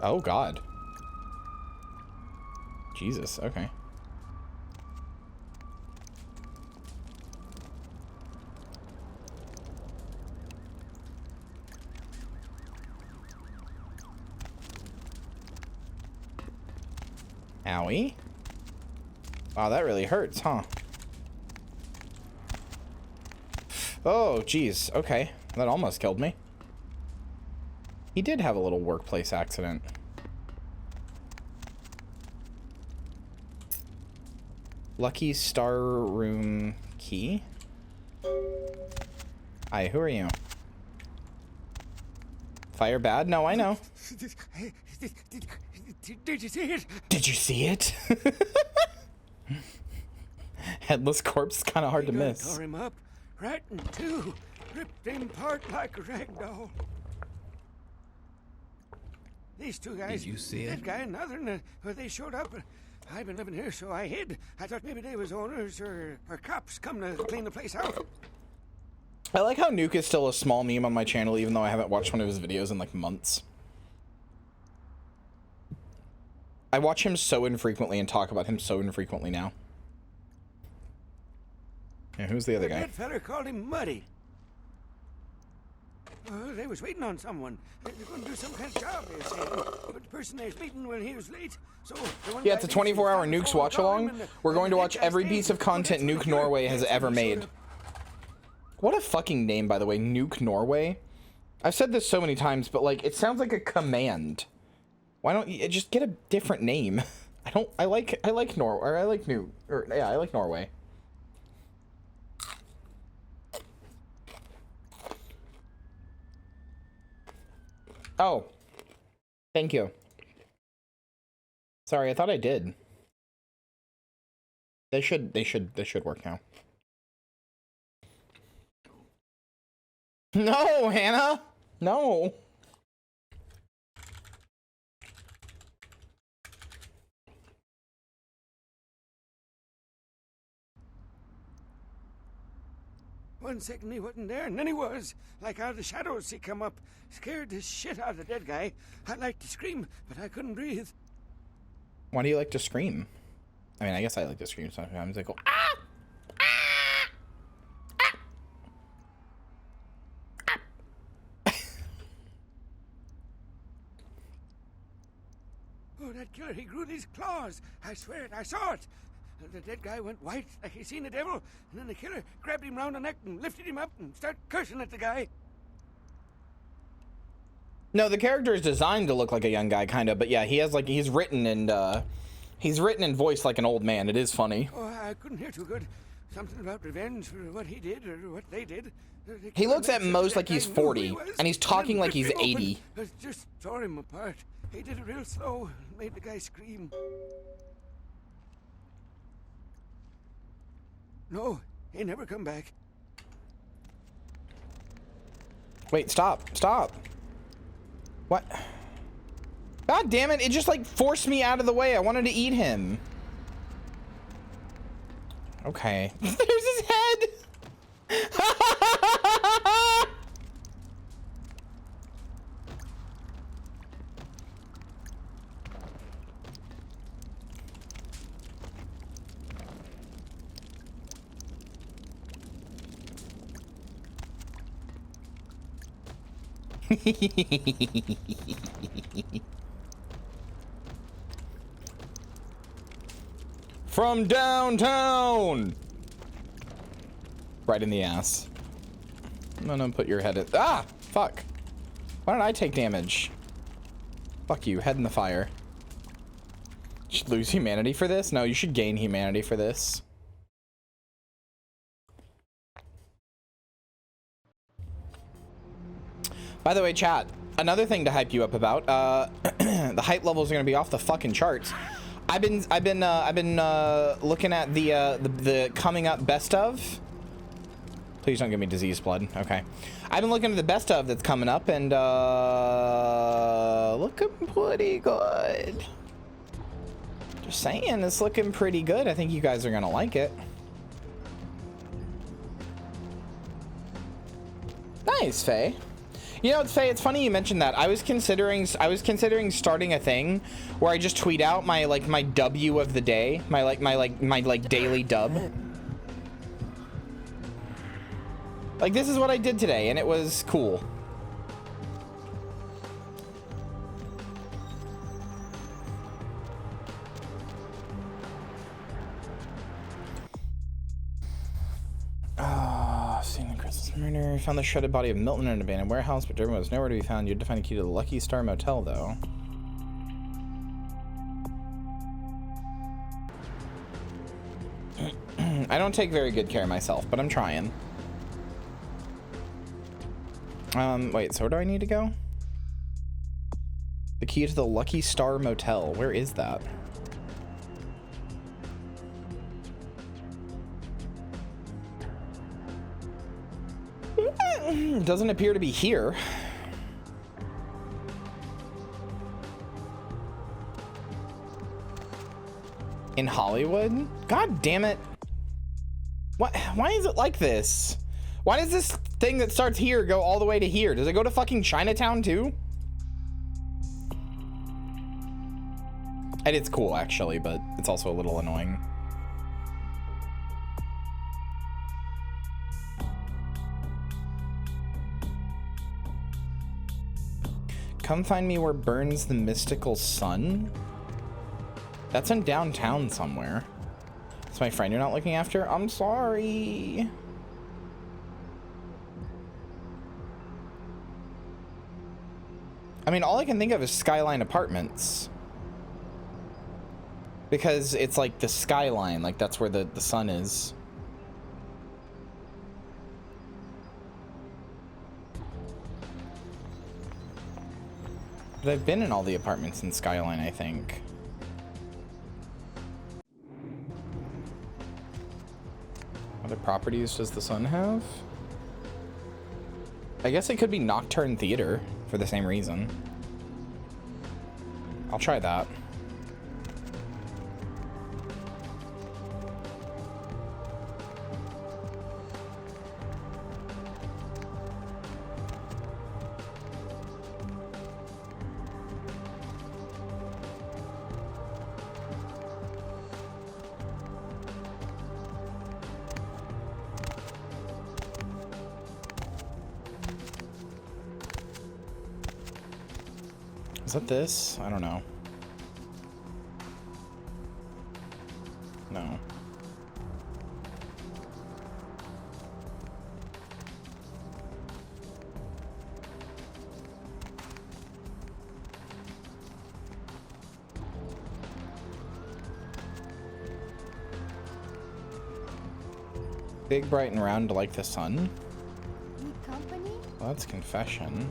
Oh God. Jesus, okay. Owie. Wow, that really hurts, huh? Oh, geez. Okay. That almost killed me. He did have a little workplace accident. Lucky Star Room key? Hi, who are you? Fire bad? No, I know. Did you see it? Did you see it? Headless corpse, kind of hard to miss. Tore him up, right in two, ripped him apart like a rag doll. These two guys, Did you see that it? guy and the other, they showed up. I've been living here, so I hid. I thought maybe they was owners or cops come to clean the place out. I like how Nuke is still a small meme on my channel, even though I haven't watched one of his videos in like months. I watch him so infrequently and talk about him so infrequently now. Yeah, who's the other guy? That fella called him Muddy. They was waiting on someone. They were going to do some kind of job, they said. But the person they was meeting, well, he was late. So yeah, it's a 24-hour Nuke's watch along. We're going to watch every piece of content Nuke Norway has ever made. What a fucking name, by the way, Nuke Norway. I've said this so many times, but like, it sounds like a command. Why don't you just get a different name? I like Norway, or I like I like Norway. Oh, thank you. Sorry, I thought I did. They should work now. No, Hannah, no. One second he wasn't there, and then he was. Like out of the shadows he come up. Scared the shit out of the dead guy. I'd like to scream, but I couldn't breathe. Why do you like to scream? I mean, I guess I like to scream sometimes. I go, ah! Oh, that killer, he grew these claws. I swear it, I saw it. The dead guy went white like he seen the devil, and then the killer grabbed him round the neck and lifted him up and started cursing at the guy. No, the character is designed to look like a young guy, kind of, but yeah, he has like, he's written and voiced like an old man. It is funny. Oh, I couldn't hear too good. Something about revenge for what he did or what they did. He looks at most like he's 40, and he's talking like he's 80. Just tore him apart. He did it real slow and made the guy scream. No, he never come back. Wait, stop. What? God damn it, it just like forced me out of the way. I wanted to eat him. Okay. There's his head! From downtown! Right in the ass. I'm gonna put your head in. Ah! Fuck. Why did I take damage? Fuck you, head in the fire. You should lose humanity for this? No, you should gain humanity for this. By the way, chat, another thing to hype you up about, the hype levels are gonna be off the fucking charts. I've been looking at the coming up best of. Please don't give me disease blood. Okay. I've been looking at the best of that's coming up, and looking pretty good. Just saying, it's looking pretty good. I think you guys are gonna like it. Nice, Faye. You know, Faye, it's funny you mentioned that. I was considering starting a thing where I just tweet out my W of the day, my daily dub. Like, this is what I did today, and it was cool. Seen the Christmas murder. Found the shredded body of Milton in an abandoned warehouse, but Durbin was nowhere to be found. You had to find a key to the Lucky Star Motel, though. I don't take very good care of myself, but I'm trying. Wait, so where do I need to go? The key to the Lucky Star Motel. Where is that? Doesn't appear to be here. In Hollywood? God damn it. What? Why is it like this? Why does this thing that starts here go all the way to here? Does it go to fucking Chinatown too? And it's cool actually, but it's also a little annoying. Come find me where burns the mystical sun? That's in downtown somewhere. It's my friend you're not looking after? I'm sorry. I mean, all I can think of is Skyline Apartments. Because it's like the skyline, like that's where the sun is. But I've been in all the apartments in Skyline, I think. What other properties does the sun have? I guess it could be Nocturne Theater for the same reason. I'll try that. Is that this? I don't know. No. Big, bright, and round like the sun. Need company? Well, that's confession.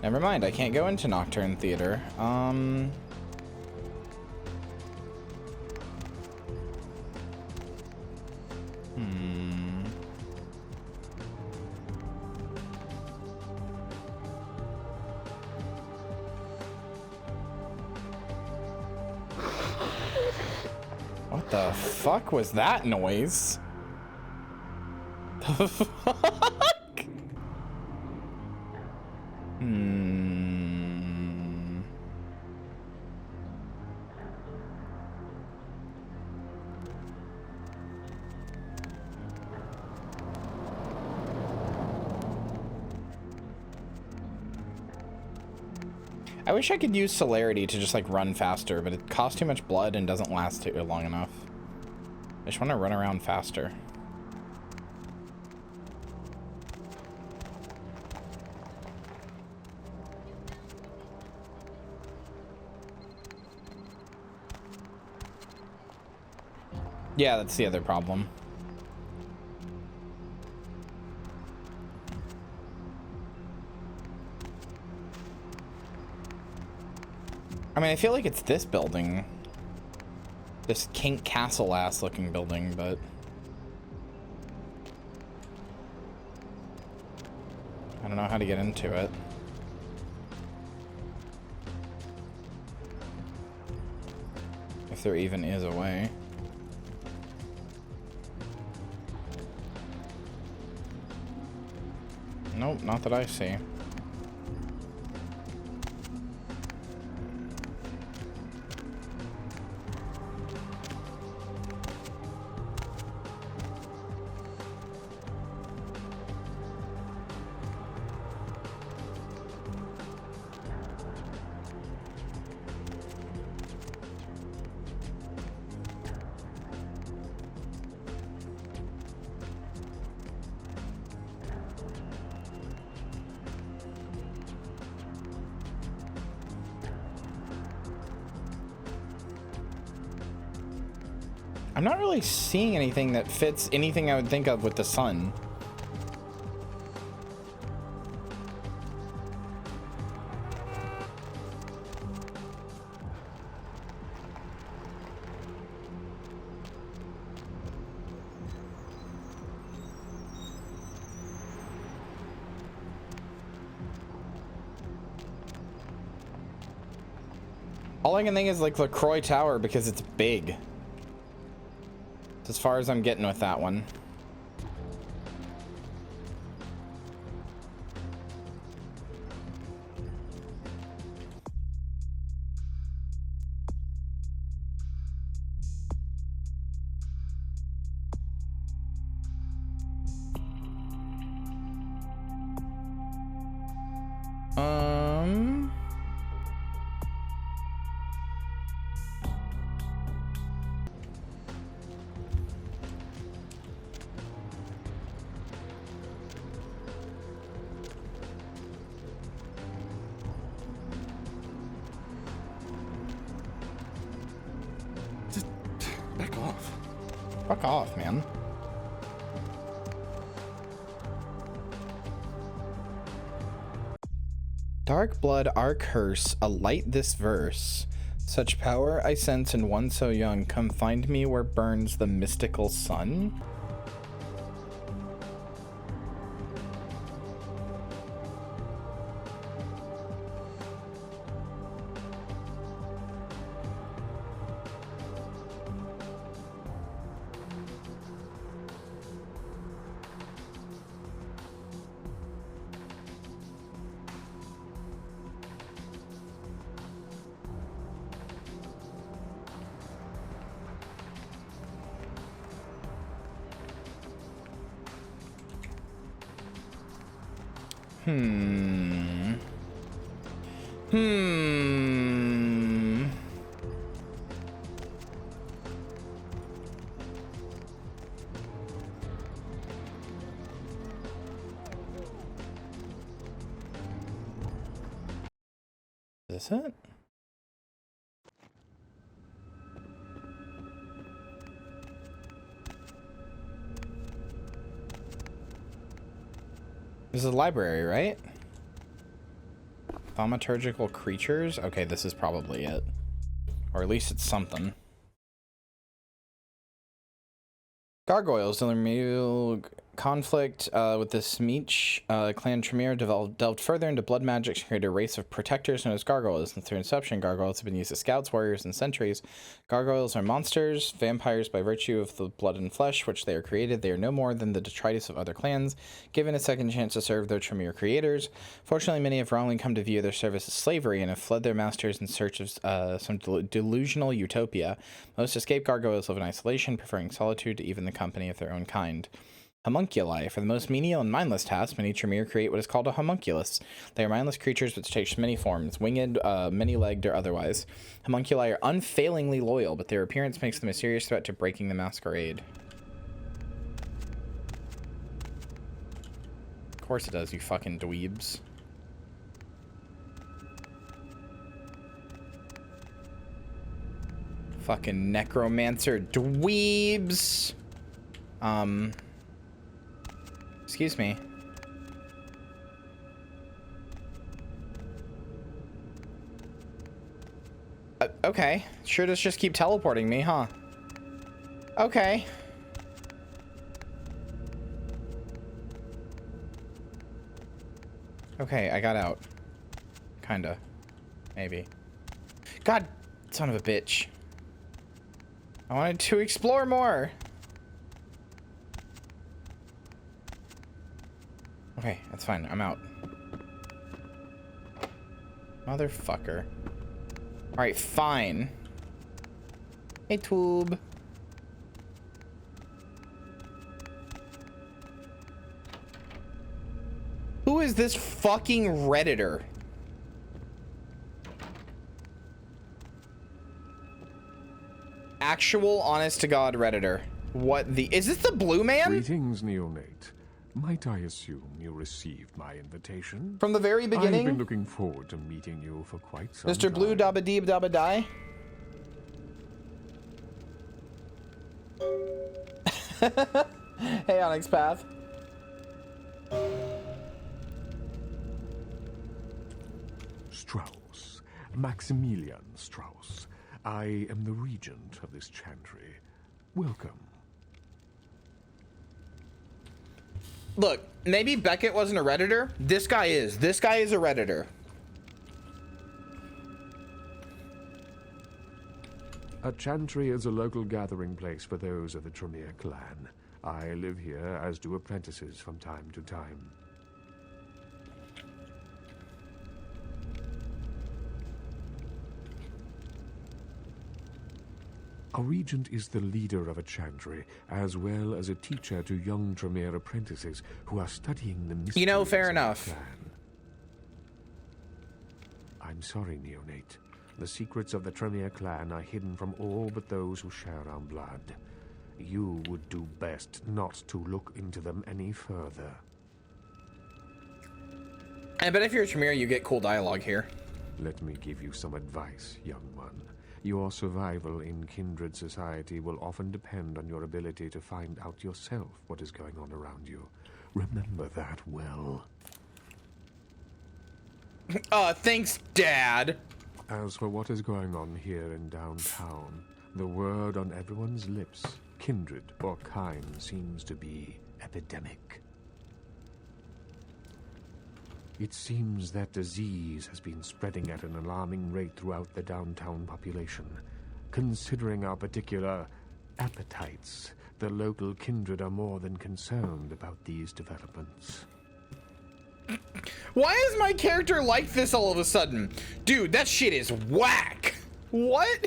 Never mind, I can't go into Nocturne Theater. What the fuck was that noise? The fuck? I wish I could use celerity to just like run faster, but it costs too much blood and doesn't last too long enough. I just want to run around faster. Yeah, that's the other problem. I mean, I feel like it's this building. This Kink Castle ass looking building, but I don't know how to get into it. If there even is a way. Nope, not that I see. I'm not really seeing anything that fits anything I would think of with the sun. All I can think is like LaCroix Tower because it's big. It's as far as I'm getting with that one. Fuck off, man. Dark blood, our curse, alight this verse. Such power I sense in one so young. Come find me where burns the mystical sun. Is this it? This is a library, right? Thaumaturgical creatures? Okay, this is probably it. Or at least it's something. Gargoyles, the remedial conflict with the Smeech clan Tremere delved further into blood magic to create a race of protectors known as gargoyles. And through inception, gargoyles have been used as scouts, warriors, and sentries. Gargoyles are monsters, vampires by virtue of the blood and flesh which they are created. They are no more than the detritus of other clans, given a second chance to serve their Tremere creators. Fortunately, many have wrongly come to view their service as slavery and have fled their masters in search of some delusional utopia. Most escaped gargoyles live in isolation, preferring solitude to even the company of their own kind. Homunculi. For the most menial and mindless tasks, many Tremere create what is called a homunculus. They are mindless creatures which take many forms, winged, many-legged, or otherwise. Homunculi are unfailingly loyal, but their appearance makes them a serious threat to breaking the Masquerade. Of course it does, you fucking dweebs. Fucking necromancer dweebs. Excuse me. Okay. Sure does just keep teleporting me, huh? Okay. Okay, I got out. Kinda. Maybe. God, son of a bitch. I wanted to explore more. Okay, that's fine. I'm out. Motherfucker. Alright, fine. Hey, Tube. Who is this fucking Redditor? Actual honest-to-God Redditor. What the... Is this the blue man? Greetings, neonate. Might I assume you received my invitation? From the very beginning? I've been looking forward to meeting you for quite some Mr. time. Blue Dabba Deeb Dabba Die? Hey, Onyx Path. Strauss. Maximilian Strauss. I am the regent of this chantry. Welcome. Look, maybe Beckett wasn't a Redditor. This guy is. This guy is a Redditor. A chantry is a local gathering place for those of the Tremere clan. I live here, as do apprentices from time to time. A regent is the leader of a chantry, as well as a teacher to young Tremere apprentices who are studying the mysteries You know, fair of the enough. clan. I'm sorry, Neonate. The secrets of the Tremere clan are hidden from all but those who share our blood. You would do best not to look into them any further. I bet if you're a Tremere, you get cool dialogue here. Let me give you some advice, young one. Your survival in kindred society will often depend on your ability to find out yourself what is going on around you. Remember that well. Thanks, Dad. As for what is going on here in downtown, the word on everyone's lips, kindred or kind, seems to be epidemic. It seems that disease has been spreading at an alarming rate throughout the downtown population. Considering our particular appetites, the local kindred are more than concerned about these developments. Why is my character like this all of a sudden? Dude, that shit is whack. What?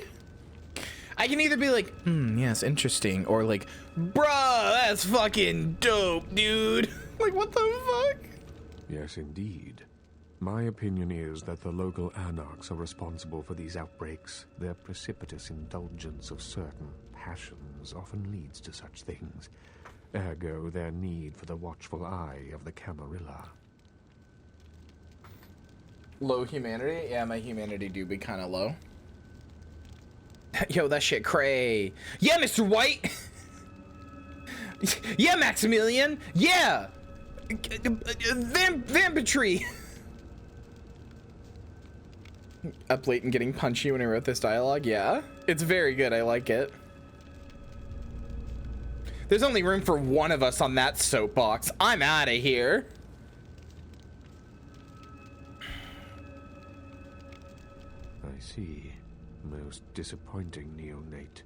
I can either be like, yes, interesting, or like, bruh, that's fucking dope, dude. Like, what the fuck? Yes, indeed. My opinion is that the local anarchs are responsible for these outbreaks. Their precipitous indulgence of certain passions often leads to such things. Ergo, their need for the watchful eye of the Camarilla. Low humanity? Yeah, my humanity do be kind of low. Yo, that shit cray. Yeah, Mr. White. Yeah, Maximilian. Yeah. Vampetry. Up late and getting punchy when I wrote this dialogue. Yeah, it's very good. I like it. There's only room for one of us on that soapbox. I'm out of here. I see. Most disappointing, neonate.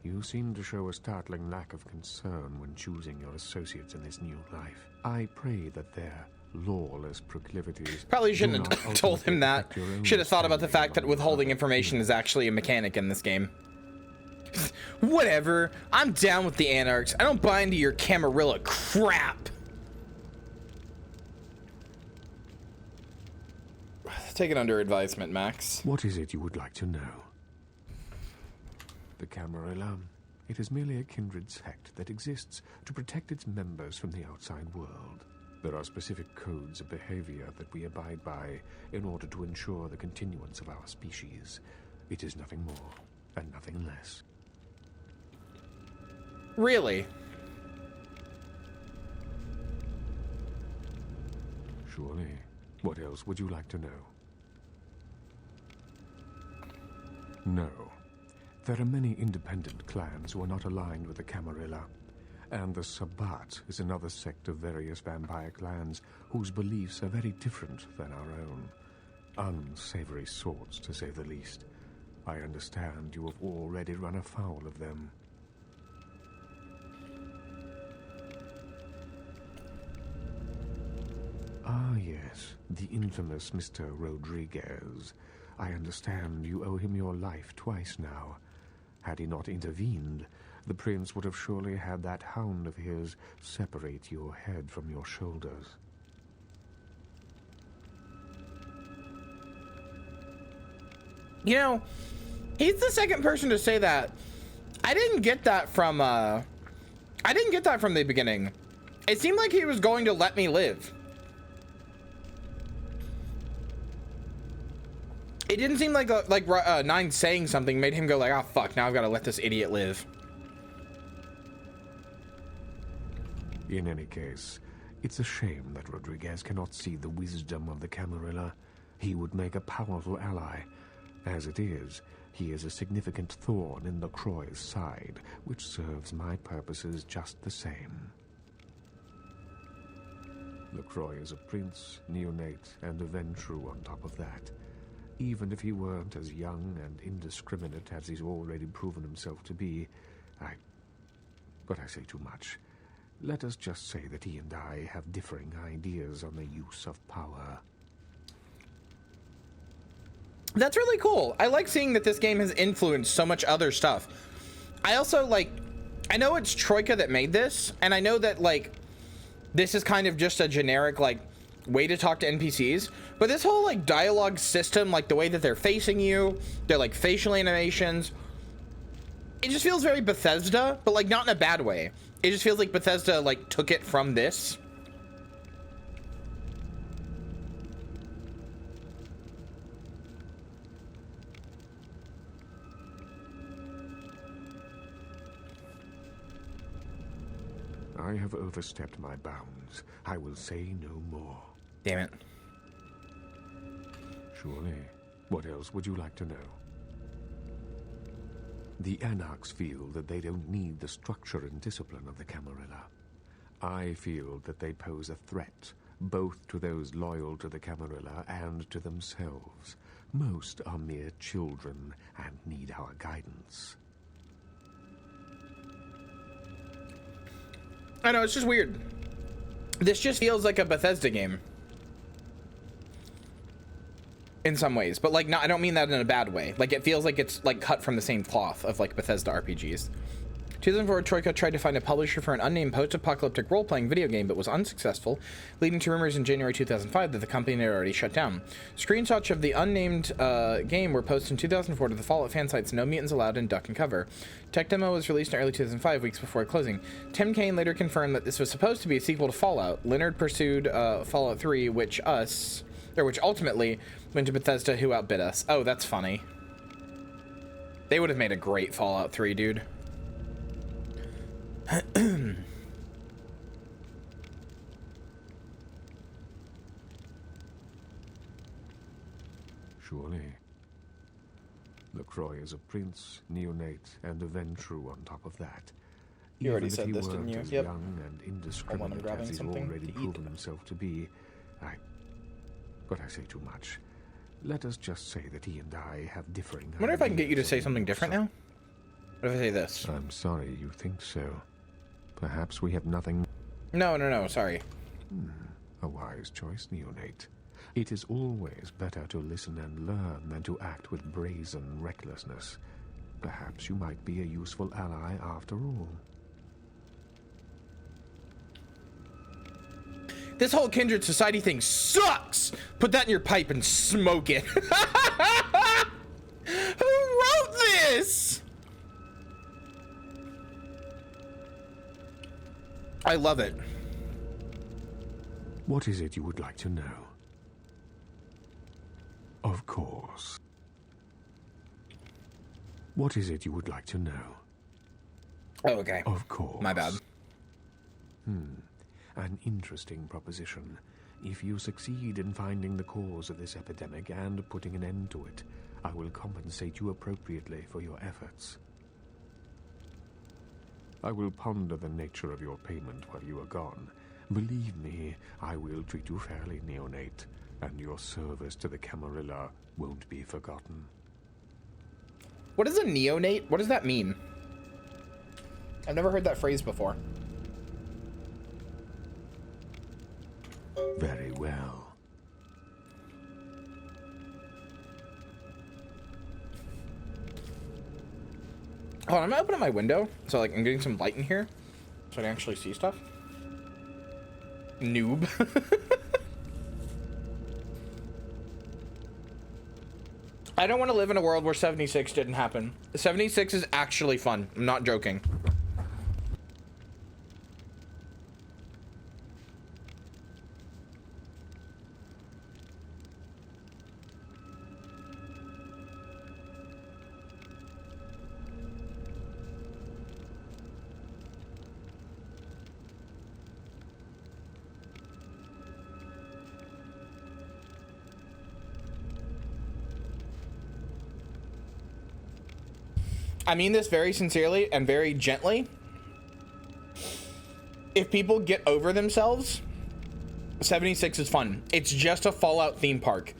You seem to show a startling lack of concern when choosing your associates in this new life. I pray that their lawless proclivities... Probably shouldn't have told him that. Should have thought about the fact that withholding information is actually a mechanic in this game. Whatever. I'm down with the anarchs. I don't buy into your Camarilla crap. Take it under advisement, Max. What is it you would like to know? The Camarilla. It is merely a kindred sect that exists to protect its members from the outside world. There are specific codes of behavior that we abide by in order to ensure the continuance of our species. It is nothing more and nothing less. Really? Surely. What else would you like to know? No. There are many independent clans who are not aligned with the Camarilla, and the Sabbat is another sect of various vampire clans whose beliefs are very different than our own. Unsavory sorts, to say the least. I understand you have already run afoul of them. Ah, yes, the infamous Mr. Rodriguez. I understand you owe him your life twice now. Had he not intervened, the prince would have surely had that hound of his separate your head from your shoulders. You know, he's the second person to say that. I didn't get that from the beginning. It seemed like he was going to let me live. It didn't seem like Nine saying something made him go like, oh fuck, now I've got to let this idiot live. In any case, it's a shame that Rodriguez cannot see the wisdom of the Camarilla. He would make a powerful ally. As it is, he is a significant thorn in the Croy's side, which serves my purposes just the same. LaCroix is a prince, neonate, and a Ventrue on top of that. Even if he weren't as young and indiscriminate as he's already proven himself to be, But I say too much. Let us just say that he and I have differing ideas on the use of power. That's really cool. I like seeing that this game has influenced so much other stuff. I also, like, I know it's Troika that made this, and I know that, like, this is kind of just a generic, like, way to talk to NPCs, but this whole, like, dialogue system, like, the way that they're facing you, their, like, facial animations, it just feels very Bethesda, but, like, not in a bad way. It just feels like Bethesda, like, took it from this. I have overstepped my bounds. I will say no more. Damn it. Surely. What else would you like to know? The Anarchs feel that they don't need the structure and discipline of the Camarilla. I feel that they pose a threat, both to those loyal to the Camarilla and to themselves. Most are mere children and need our guidance. I know, it's just weird. This just feels like a Bethesda game. In some ways, but like, no, I don't mean that in a bad way. Like, it feels like it's like cut from the same cloth of like Bethesda RPGs. 2004, Troika tried to find a publisher for an unnamed post-apocalyptic role-playing video game, but was unsuccessful, leading to rumors in January 2005 that the company had already shut down. Screenshots of the unnamed game were posted in 2004 to the Fallout fan sites No Mutants Allowed and Duck and Cover. Tech demo was released in early 2005, weeks before closing. Tim Kaine later confirmed that this was supposed to be a sequel to Fallout. Leonard pursued Fallout 3, which ultimately went to Bethesda, who outbid us. Oh, that's funny. They would have made a great Fallout 3, dude. Surely. LaCroix is a prince, neonate, and a Ventrue on top of that. You already Even said if this, he didn't you? weren't as Yep. young and indiscriminate as he's already proven himself to be, But I say too much. Let us just say that he and I have differing I wonder if I can get you to say something different now? What if I say this? I'm sorry you think so. Perhaps we have nothing... No, sorry. A wise choice, neonate. It is always better to listen and learn than to act with brazen recklessness. Perhaps you might be a useful ally after all. This whole kindred society thing sucks! Put that in your pipe and smoke it. Who wrote this? I love it. What is it you would like to know? Of course. What is it you would like to know? Oh, okay. Of course. My bad. An interesting proposition. If you succeed in finding the cause of this epidemic and putting an end to it, I will compensate you appropriately for your efforts. I will ponder the nature of your payment while you are gone. Believe me, I will treat you fairly, neonate, and your service to the Camarilla won't be forgotten. What is a neonate? What does that mean? I've never heard that phrase before. Very well. Hold on, I'm gonna open up my window so like I'm getting some light in here so I can actually see stuff. Noob. I don't want to live in a world where 76 didn't happen. 76 is actually fun. I'm not joking. I mean this very sincerely and very gently. If people get over themselves, 76 is fun. It's just a Fallout theme park.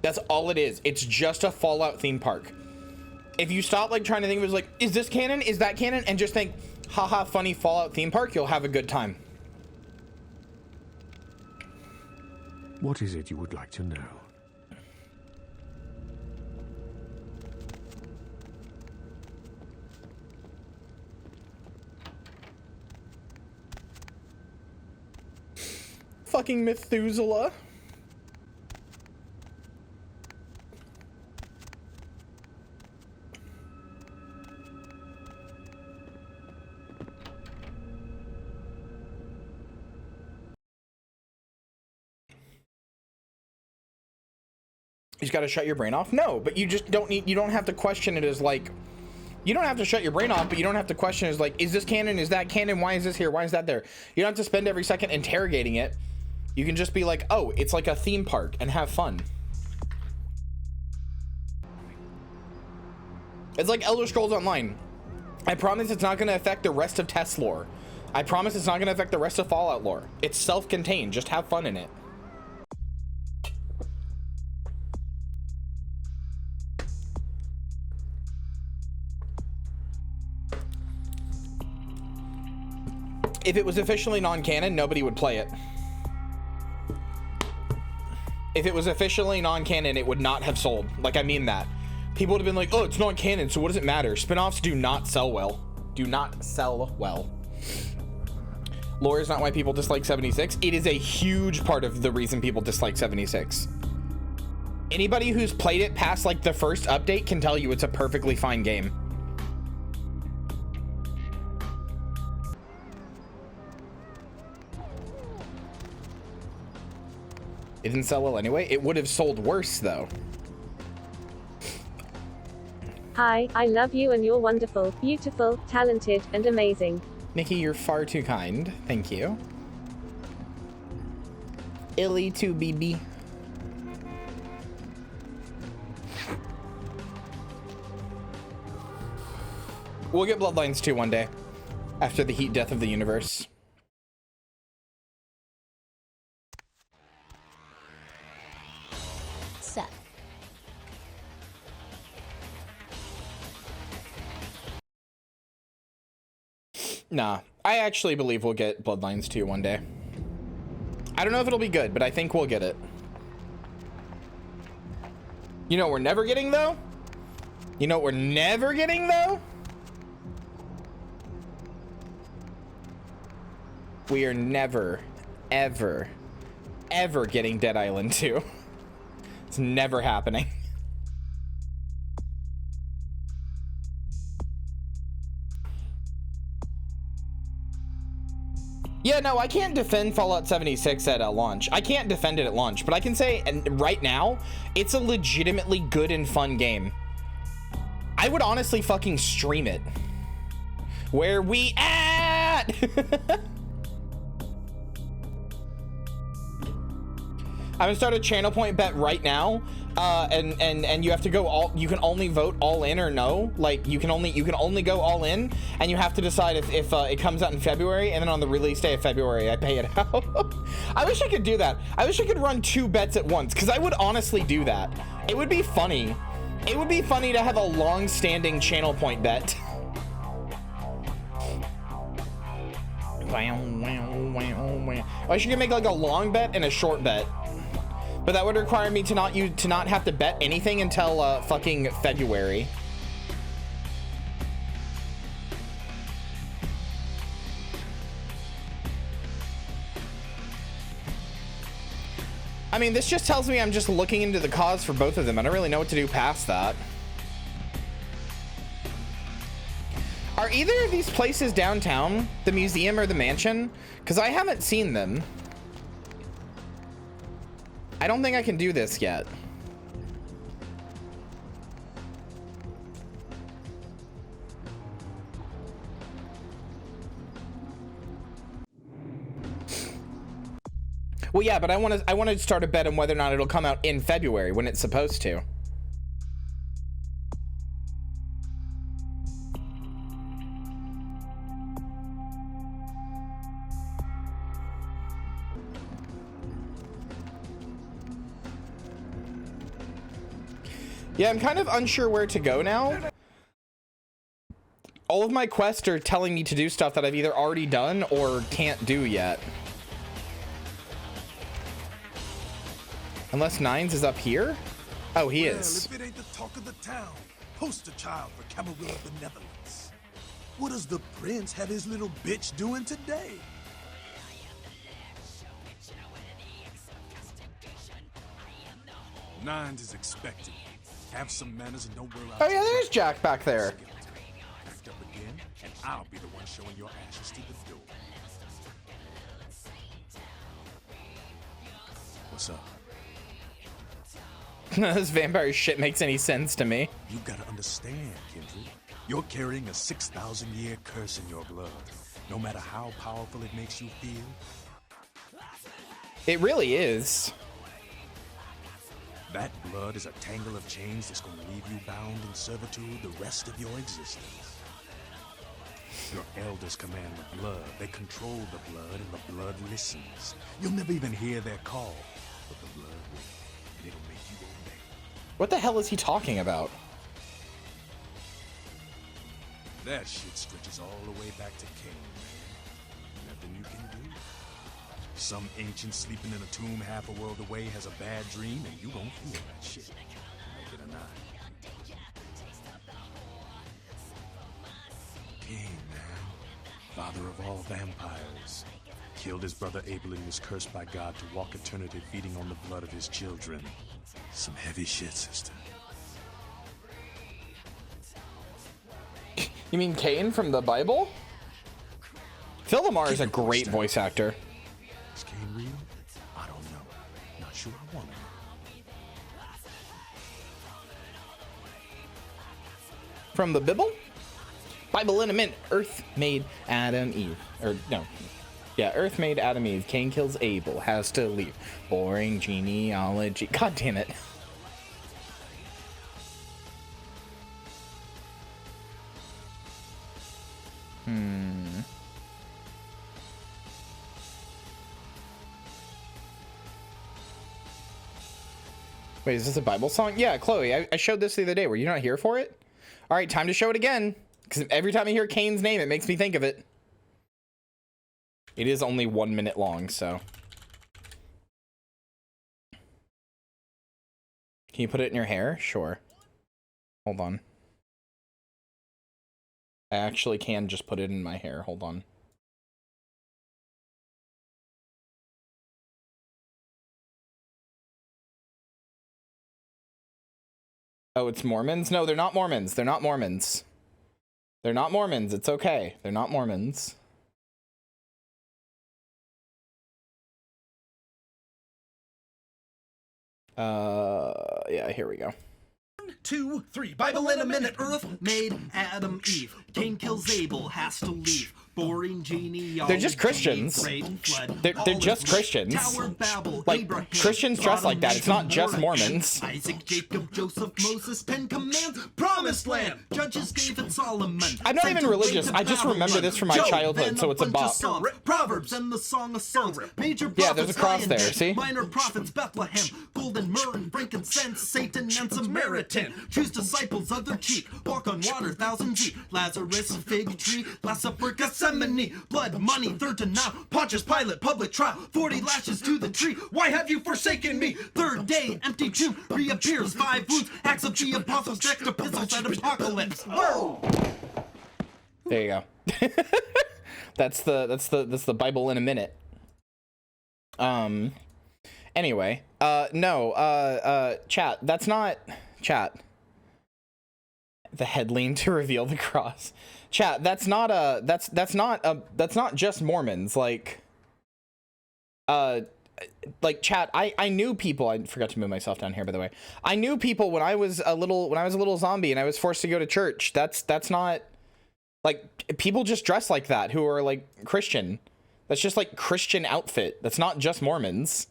That's all it is. It's just a Fallout theme park. If you stop like trying to think of it as like, is this canon? Is that canon? And just think, haha, funny Fallout theme park, you'll have a good time. What is it you would like to know? Fucking Methuselah. You just gotta shut your brain off? No, but you just don't need, you don't have to question it as like, you don't have to shut your brain off, but you don't have to question it as like, is this canon? Is that canon? Why is this here? Why is that there? You don't have to spend every second interrogating it. You can just be like, oh, it's like a theme park and have fun. It's like Elder Scrolls Online. I promise it's not gonna affect the rest of Test lore. I promise it's not gonna affect the rest of Fallout lore. It's self-contained, just have fun in it. If it was officially non-canon, nobody would play it. If it was officially non-canon, it would not have sold. Like, I mean that. People would have been like, oh, it's non-canon, so what does it matter? Spin-offs do not sell well. Do not sell well. Lore is not why people dislike 76. It is a huge part of the reason people dislike 76. Anybody who's played it past, like, the first update can tell you it's a perfectly fine game. It didn't sell well anyway. It would have sold worse, though. Hi, I love you and you're wonderful, beautiful, talented, and amazing. Nikki, you're far too kind. Thank you. Illy too, BB. We'll get Bloodlines 2 one day. After the heat death of the universe. Nah, I actually believe we'll get Bloodlines 2 one day. I don't know if it'll be good, but I think we'll get it. You know what we're never getting, though? You know what we're never getting, though? We are never, ever, ever getting Dead Island 2. It's never happening. Yeah, no, I can't defend Fallout 76 at launch. I can't defend it at launch, but I can say, and right now, it's a legitimately good and fun game. I would honestly fucking stream it. Where we at? I'm gonna start a channel point bet right now, and you have to go all. You can only vote all in or no. Like you can only go all in, and you have to decide if it comes out in February, and then on the release day of February, I pay it out. I wish I could do that. I wish I could run 2 bets at once, because I would honestly do that. It would be funny. It would be funny to have a long-standing channel point bet. I should make like a long bet and a short bet. But that would require me to not have to bet anything until fucking February. I mean, this just tells me I'm just looking into the cause for both of them. I don't really know what to do past that. Are either of these places downtown? The museum or the mansion? Because I haven't seen them. I don't think I can do this yet. Well, yeah, but I want to start a bet on whether or not it'll come out in February when it's supposed to. Yeah, I'm kind of unsure where to go now. All of my quests are telling me to do stuff that I've either already done or can't do yet. Unless Nines is up here? Oh, he is. If it ain't the talk of the town, poster child for Camarilla benevolence. What does the prince have his little bitch doing today? Nines is expected. Have some manners and don't wear out. Oh yeah, there's Jack back there. Act up again, and I'll be the one showing your ashes to the door. What's up? This vampire shit makes any sense to me. You gotta understand, Kindred. You're carrying a 6,000-year curse in your blood. No matter how powerful it makes you feel. It really is. That blood is a tangle of chains that's gonna leave you bound in servitude the rest of your existence. Your elders command the blood. They control the blood, and the blood listens. You'll never even hear their call, but the blood will, and it'll make you obey. What the hell is he talking about? That shit stretches all the way back to Cain, man. Nothing you can do. Some ancient sleeping in a tomb half a world away has a bad dream, and you gon' feel that shit. Make it or not. Cain, man. Father of all vampires. Killed his brother Abel and was cursed by God to walk eternity feeding on the blood of his children. Some heavy shit, sister. You mean Cain from the Bible? Phil Lamar is a great voice actor. Is Cain real? I don't know. Not sure I want to know. From the Bible? Bible in a minute. Earth made Adam Eve. Or no. Yeah, Earth made Adam Eve. Cain kills Abel. Has to leave. Boring genealogy. God damn it. Wait, is this a Bible song? Yeah, Chloe, I showed this the other day. Were you not here for it? All right, time to show it again. Because every time I hear Cain's name, it makes me think of it. It is only 1 minute long, so. Can you put it in your hair? Sure. Hold on. I actually can just put it in my hair. Hold on. Oh, it's Mormons? No, they're not Mormons. They're not Mormons. They're not Mormons. It's okay. They're not Mormons. Yeah, here we go. 1, 2, 3. Bible in a minute. Earth made Adam Eve. Cain kills Abel. Has to leave. Boring genealogy. They're just Christians. They're just Christians. Like, Christians dress like that. It's not just Mormons. Isaac, Jacob, Joseph, Moses, 10 commands. Promised land. Judges, David, Solomon. I'm not even religious. I just remember this from my childhood, so it's a bop. Proverbs and the Song of Songs. Major prophets, yeah, there's a cross there, see? Minor prophets, Bethlehem. Golden myrrh and frankincense. Satan and Samaritan. Choose disciples of the cheek. Walk on water, 1,000 feet. Lazarus, fig tree. Last Supper, Gethsemane. Blood, money, third to now. Pontius Pilate, public trial. 40 lashes to the tree. Why have you forsaken me? Third day, empty tomb. Reappears, 5 wounds. Acts of the apostles, text epistles at apocalypse. Whoa! There you go. That's the Bible in a minute. Anyway, no, chat, that's not chat. The head lean to reveal the cross. Chat, that's not just Mormons. Like chat, I knew people. I forgot to move myself down here, by the way. I knew people when I was a little zombie and I was forced to go to church. That's not like, people just dress like that who are like Christian. That's just like Christian outfit. That's not just Mormons.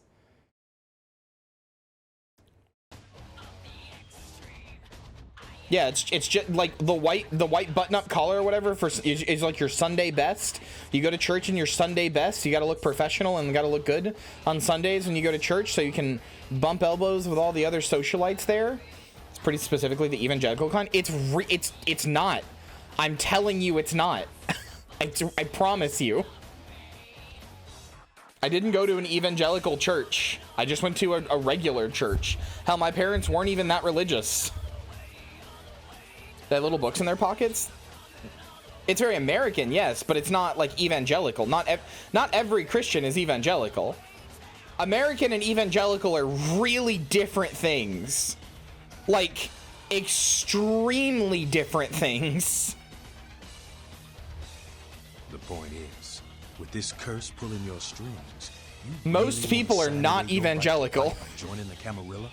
Yeah, it's just like the white button-up collar or whatever is like your Sunday best. You go to church in your Sunday best. You got to look professional and got to look good on Sundays when you go to church, so you can bump elbows with all the other socialites there. pretty specifically the evangelical kind. It's not. I'm telling you, it's not. I promise you. I didn't go to an evangelical church. I just went to a regular church. Hell, my parents weren't even that religious. They had little books in their pockets. It's very American, yes, but it's not like evangelical. Not every Christian is evangelical. American and evangelical are really different things. Like, extremely different things. The point is, with this curse pulling your strings, most people are not evangelical. Joining the Camarilla?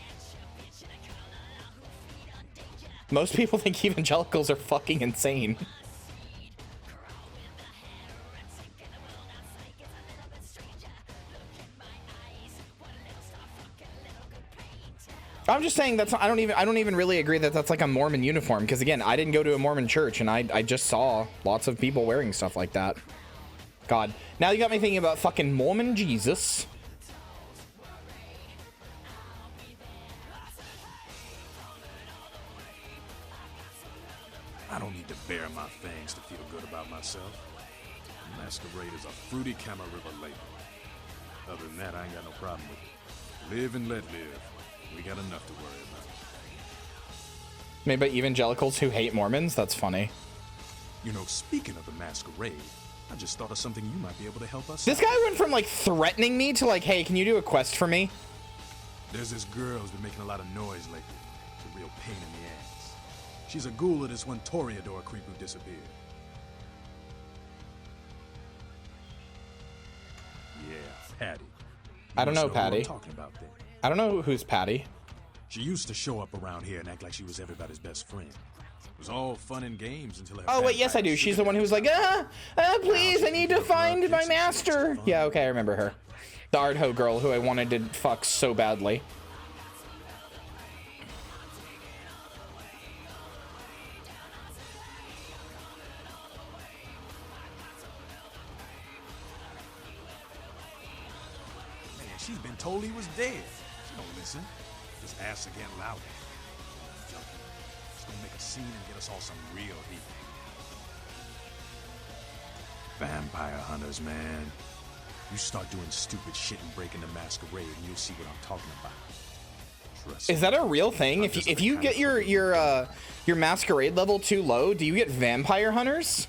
Most people think evangelicals are fucking insane. I'm just saying that's I don't even really agree that that's like a Mormon uniform, because again, I didn't go to a Mormon church and I just saw lots of people wearing stuff like that. God, now you got me thinking about fucking Mormon Jesus. I don't need to bare my fangs to feel good about myself. Masquerade is a fruity Camarilla label. Other than that, I ain't got no problem with it. Live and let live. We got enough to worry about. Made by evangelicals who hate Mormons? That's funny. You know, speaking of the Masquerade, I just thought of something you might be able to help us. This guy went from like threatening me to like, hey, can you do a quest for me? There's this girl who's been making a lot of noise lately. It's a real pain in the ass. She's a ghoul of this one Toreador creep who disappeared. Yeah, Patty. I don't know who I'm Patty. talking about then. I don't know who's Patty. She used to show up around here and act like she was everybody's best friend. It was all fun and games until her Oh wait, yes I do. She's the one who's like, please, I need to find my master. Yeah, okay, I remember her. The Ardho girl who I wanted to fuck so badly. Man, she's been told he was dead. She don't listen. Just ask again louder. Junkie. She's gonna make a scene and get us all some real heat. Vampire hunters, man. You start doing stupid shit and breaking the Masquerade and you'll see what I'm talking about. Trust Is that a real thing? If you get your Masquerade level too low, do you get vampire hunters?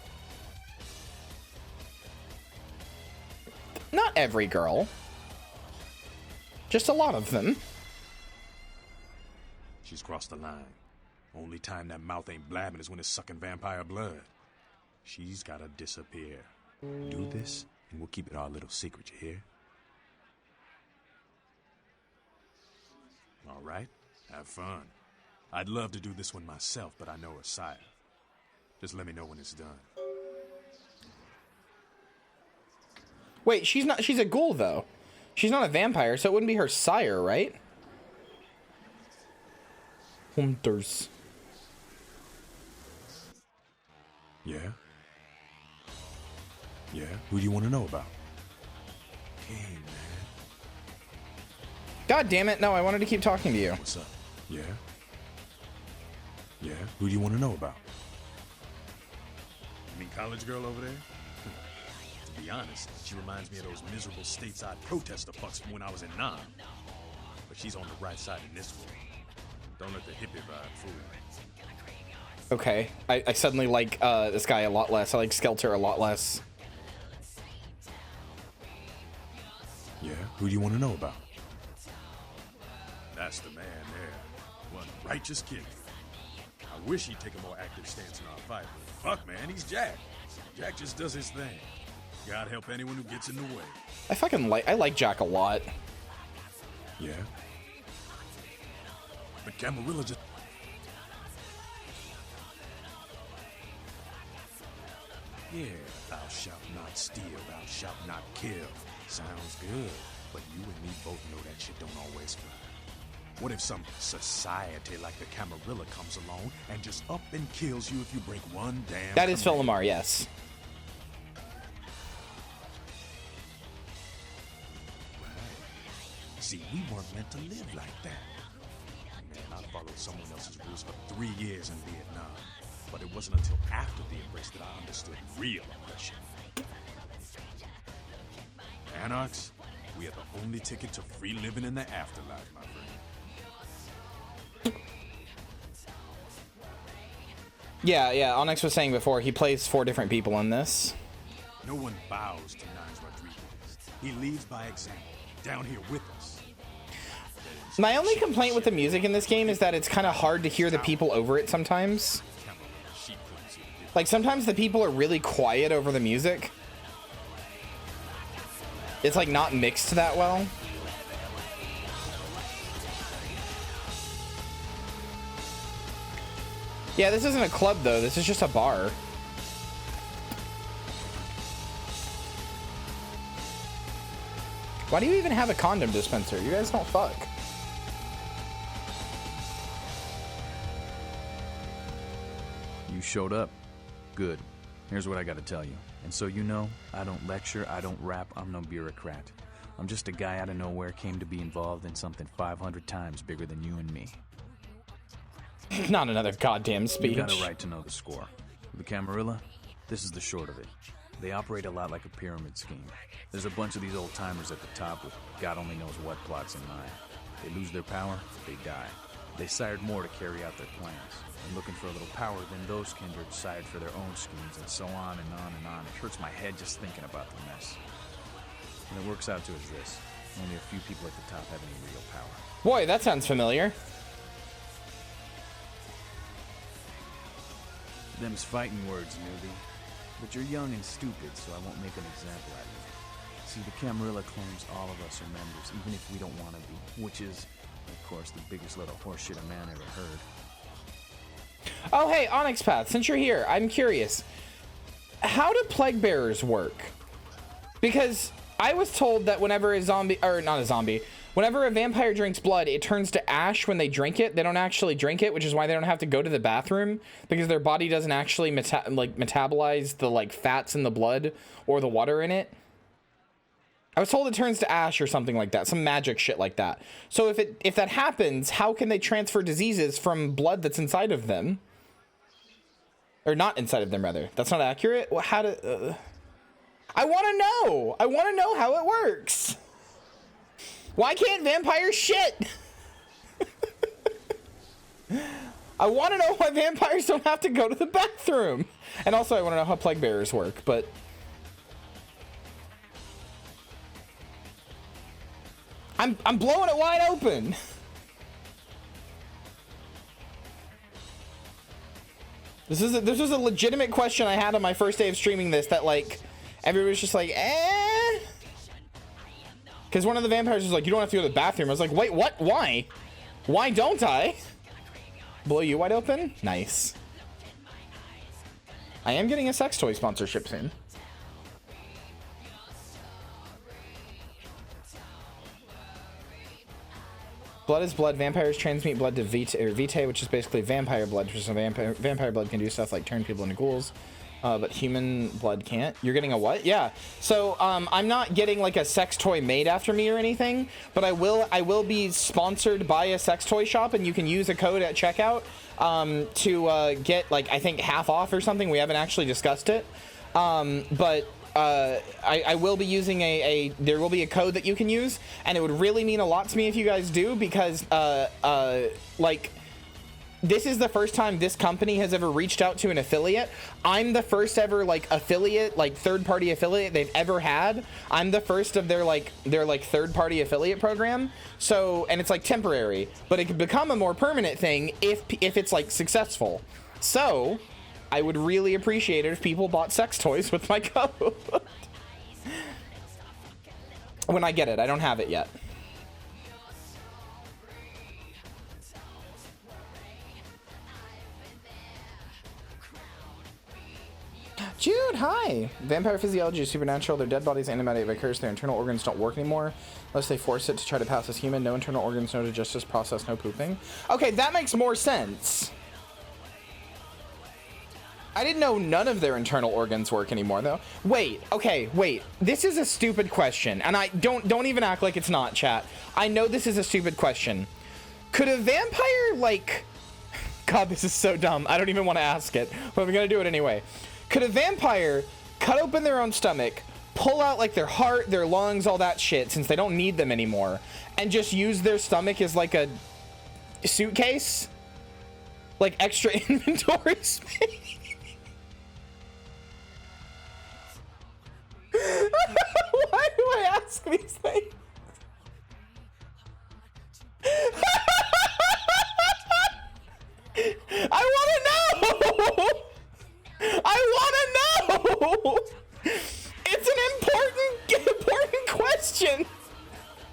Not every girl. Just a lot of them. She's crossed the line. Only time that mouth ain't blabbing is when it's sucking vampire blood. She's gotta disappear. Do this, and we'll keep it our little secret, you hear? All right, have fun. I'd love to do this one myself, but I know her sire. Just let me know when it's done. Wait, she's a ghoul though. She's not a vampire, so it wouldn't be her sire, right? Hunters. Yeah? Yeah? Who do you want to know about? Hey, man. God damn it, no, I wanted to keep talking to you. What's up? Yeah? Yeah? Who do you want to know about? You mean college girl over there? To be honest, she reminds me of those miserable stateside protester fucks from when I was in Nam. But she's on the right side in this one. Don't let the hippie vibe fool you. Okay, I suddenly like this guy a lot less. I like Skelter a lot less. Yeah? Who do you want to know about? That's the man there. One righteous kid. I wish he'd take a more active stance in our fight, but fuck, man, he's Jack. Jack just does his thing. God help anyone who gets in the way. I like Jack a lot. Yeah? But Camarilla just... Yeah, thou shalt not steal, thou shalt not kill. Sounds good, but you and me both know that shit don't always fly. What if some society like the Camarilla comes along and just up and kills you if you break one damn... That is Philomar, yes. Right. See, we weren't meant to live like that. Man, I followed someone else's rules for 3 years in Vietnam. But it wasn't until after the embrace that I understood real oppression. Anarchs, we are the only ticket to free living in the afterlife, my friend. Yeah, Onyx was saying before, he plays 4 different people in this. No one bows to Nines Rodriguez. He leads by example, down here with us. My only complaint with the music in this game is that it's kind of hard to hear the people over it sometimes. Like, sometimes the people are really quiet over the music. It's, like, not mixed that well. Yeah, this isn't a club, though. This is just a bar. Why do you even have a condom dispenser? You guys don't fuck. You showed up. Good. Here's what I gotta tell you. And so you know, I don't lecture, I don't rap, I'm no bureaucrat. I'm just a guy out of nowhere came to be involved in something 500 times bigger than you and me. Not another goddamn speech. You got a right to know the score. The Camarilla, this is the short of it. They operate a lot like a pyramid scheme. There's a bunch of these old-timers at the top with God only knows what plots in mind. They lose their power, they die. They sired more to carry out their plans. And looking for a little power, then those kindred sired for their own schemes, and so on and on and on. It hurts my head just thinking about the mess. And it works out to is this. Only a few people at the top have any real power. Boy, that sounds familiar. Them's fighting words, newbie. But you're young and stupid, so I won't make an example out of you. See, the Camarilla claims all of us are members, even if we don't want to be. Which is, of course, the biggest load of horseshit a man ever heard. Oh, hey, Onyx Path, since you're here, I'm curious. How do plague bearers work? Because I was told that whenever a zombie, or not a zombie, whenever a vampire drinks blood, it turns to ash when they drink it. They don't actually drink it, which is why they don't have to go to the bathroom, because their body doesn't actually metabolize the fats in the blood or the water in it. I was told it turns to ash or something like that, some magic shit like that. So if that happens, how can they transfer diseases from blood that's inside of them? Or not inside of them, rather. That's not accurate? Well, how to... I want to know! I want to know how it works! Why can't vampires shit? I want to know why vampires don't have to go to the bathroom. And also I want to know how plague bearers work, but... I'm blowing it wide open. This was a legitimate question I had on my first day of streaming this, that everybody's just like, eh. Because one of the vampires was like, you don't have to go to the bathroom. I was like, wait, what? Why? Why don't I? Blow you wide open? Nice. I am getting a sex toy sponsorship soon. Blood is blood. Vampires transmute blood to vitae, which is basically vampire blood, which is vampire blood can do stuff like turn people into ghouls. But human blood can't. You're getting a what? Yeah. So I'm not getting a sex toy made after me or anything, but I will be sponsored by a sex toy shop, and you can use a code at checkout to get I think half off or something. We haven't actually discussed it, but I will be using there will be a code that you can use, and it would really mean a lot to me if you guys do, because this is the first time this company has ever reached out to an affiliate. I'm the first ever affiliate, third-party affiliate they've ever had. I'm the first of their third-party affiliate program. So, and it's temporary, but it could become a more permanent thing if it's successful. So, I would really appreciate it if people bought sex toys with my code. When I get it, I don't have it yet. Jude, hi! Vampire physiology is supernatural. Their dead bodies animate by curse. Their internal organs don't work anymore unless they force it to try to pass as human. No internal organs, no digestive process, no pooping. Okay, that makes more sense. I didn't know none of their internal organs work anymore, though. Wait, okay, wait. This is a stupid question, and I don't even act like it's not, chat. I know this is a stupid question. Could a vampire, like... God, this is so dumb. I don't even want to ask it, but I'm gonna do it anyway. Could a vampire cut open their own stomach, pull out like their heart, their lungs, all that shit, since they don't need them anymore, and just use their stomach as like a suitcase? Like extra inventory space? Why do I ask these things? I want to know! I want to know! It's an important question.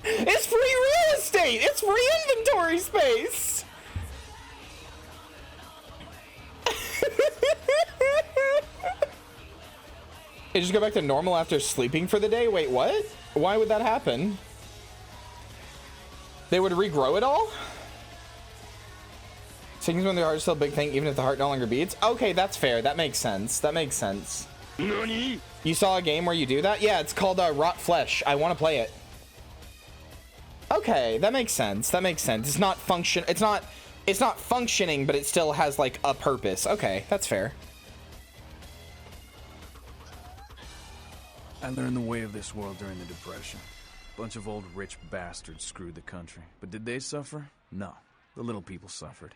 It's free real estate. It's free inventory space. They just go back to normal after sleeping for the day? Wait, what? Why would that happen? They would regrow it all? Things when the heart is still a big thing, even if the heart no longer beats? Okay, that's fair. That makes sense. That makes sense. Nani? You saw a game where you do that? Yeah, it's called Rot Flesh. I want to play it. Okay, that makes sense. That makes sense. It's not it's not functioning, but it still has like a purpose. Okay, that's fair. I learned the way of this world during the Depression. Bunch of old rich bastards screwed the country. But did they suffer? No. The little people suffered.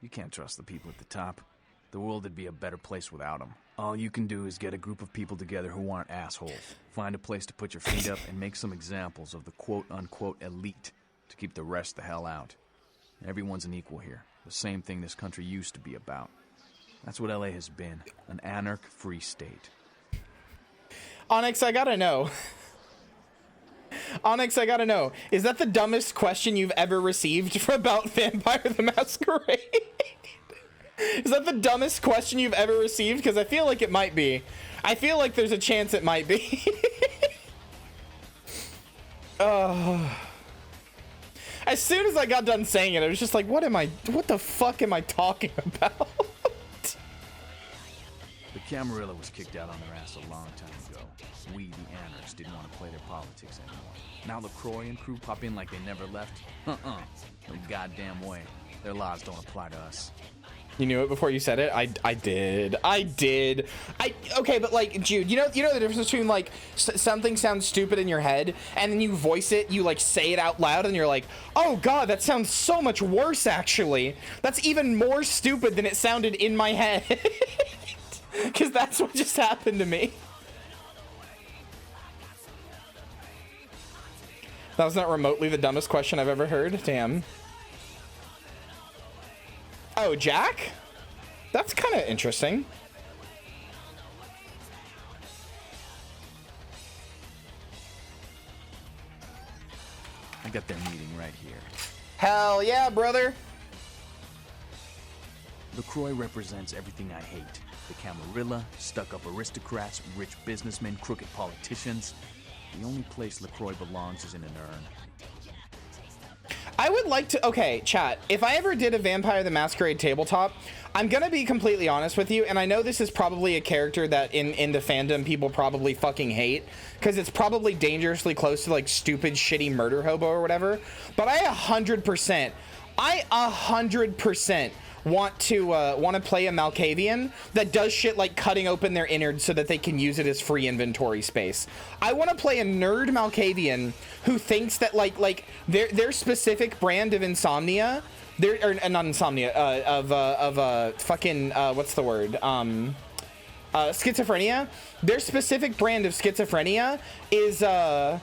You can't trust the people at the top. The world would be a better place without them. All you can do is get a group of people together who aren't assholes. Find a place to put your feet up and make some examples of the quote-unquote elite to keep the rest the hell out. Everyone's an equal here. The same thing this country used to be about. That's what LA has been. An anarch-free state. Onyx, I gotta know. Onyx, I gotta know. Is that the dumbest question you've ever received about Vampire the Masquerade? Is that the dumbest question you've ever received? Because I feel like it might be. I feel like there's a chance it might be. As soon as I got done saying it, I was just like, what the fuck am I talking about? The Camarilla was kicked out on their ass a long time ago. We, the anarchs, didn't want to play their politics anymore. Now LaCroix and crew pop in like they never left? No goddamn way. Their laws don't apply to us. You knew it before you said it? I did. Okay, but like, Jude, you know the difference between like something sounds stupid in your head and then you voice it, you like say it out loud and you're like, oh god, that sounds so much worse actually. That's even more stupid than it sounded in my head. Because that's what just happened to me. That was not remotely the dumbest question I've ever heard. Damn. Oh, Jack? That's kind of interesting. I got their meeting right here. Hell yeah, brother. LaCroix represents everything I hate. The Camarilla, stuck-up aristocrats, rich businessmen, crooked politicians. The only place LaCroix belongs is in an urn. I would like to... Okay, chat. If I ever did a Vampire the Masquerade tabletop, I'm going to be completely honest with you, and I know this is probably a character that in the fandom people probably fucking hate, because it's probably dangerously close to, like, stupid, shitty murder hobo or whatever, but I 100% want to play a Malkavian that does shit like cutting open their innards so that they can use it as free inventory space. I want to play a nerd Malkavian who thinks that like their specific brand of insomnia, not insomnia, what's the word? Schizophrenia. Their specific brand of schizophrenia is I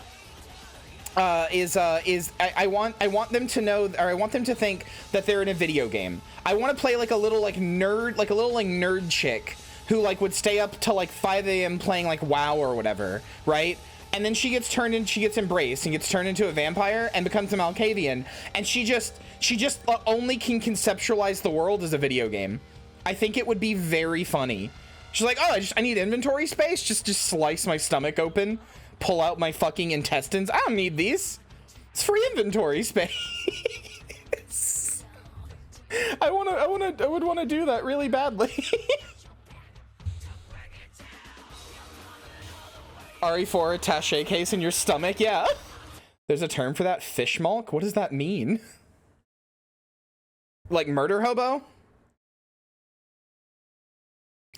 want them to know, or I want them to think that they're in a video game. I want to play like a little nerd chick who like would stay up till like 5 a.m. playing like WoW or whatever, right? And then she gets embraced and gets turned into a vampire and becomes a Malkavian, and she just only can conceptualize the world as a video game. I think it would be very funny. She's like, oh, I need inventory space. Just slice my stomach open, pull out my fucking intestines. I don't need these. It's free inventory space. I would want to do that really badly. RE4 attaché case in your stomach, yeah. There's a term for that, fish milk. What does that mean? Like murder hobo?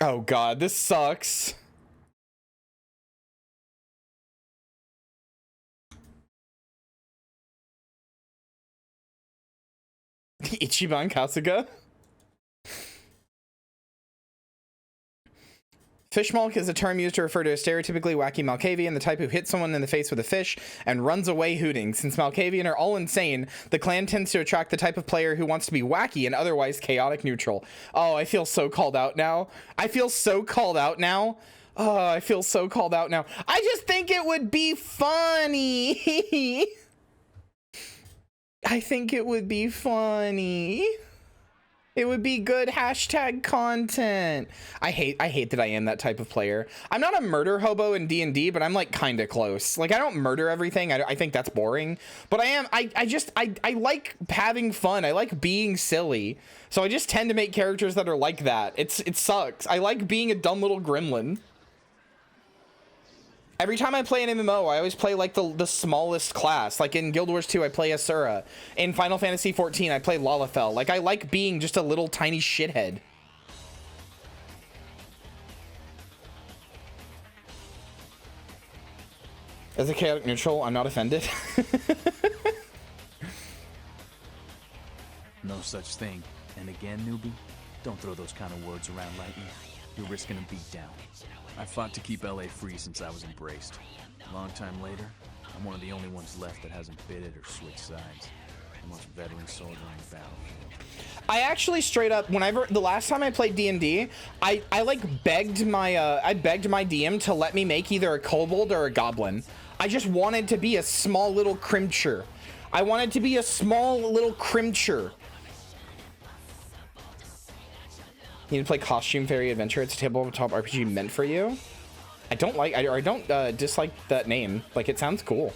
Oh god, this sucks. Ichiban Kasuga? Fishmalk is a term used to refer to a stereotypically wacky Malkavian, the type who hits someone in the face with a fish and runs away hooting. Since Malkavian are all insane, the clan tends to attract the type of player who wants to be wacky and otherwise chaotic neutral. Oh, I feel so called out now. I feel so called out now. Oh, I feel so called out now. I just think it would be funny. I think it would be funny. It would be good hashtag content. I hate that I am that type of player. I'm not a murder hobo in D&D, but I'm like kind of close. Like I don't murder everything. I think that's boring, but I like having fun. I like being silly. So I just tend to make characters that are like that. It sucks. I like being a dumb little gremlin. Every time I play an MMO, I always play like the smallest class. Like in Guild Wars 2, I play Asura. In Final Fantasy 14, I play Lalafell. Like I like being just a little tiny shithead. As a chaotic neutral, I'm not offended. No such thing. And again, newbie, don't throw those kind of words around lightly. You're risking a beatdown. I fought to keep LA free since I was embraced. A long time later, I'm one of the only ones left that hasn't bidded or switched sides. The most veteran soldier on the battlefield. I actually straight up, the last time I played D&D, I like begged my DM to let me make either a kobold or a goblin. I just wanted to be a small little crimcher. I wanted to be a small little crimcher. You need to play Costume Fairy Adventure. It's a tabletop RPG meant for you. I don't dislike that name. Like, it sounds cool.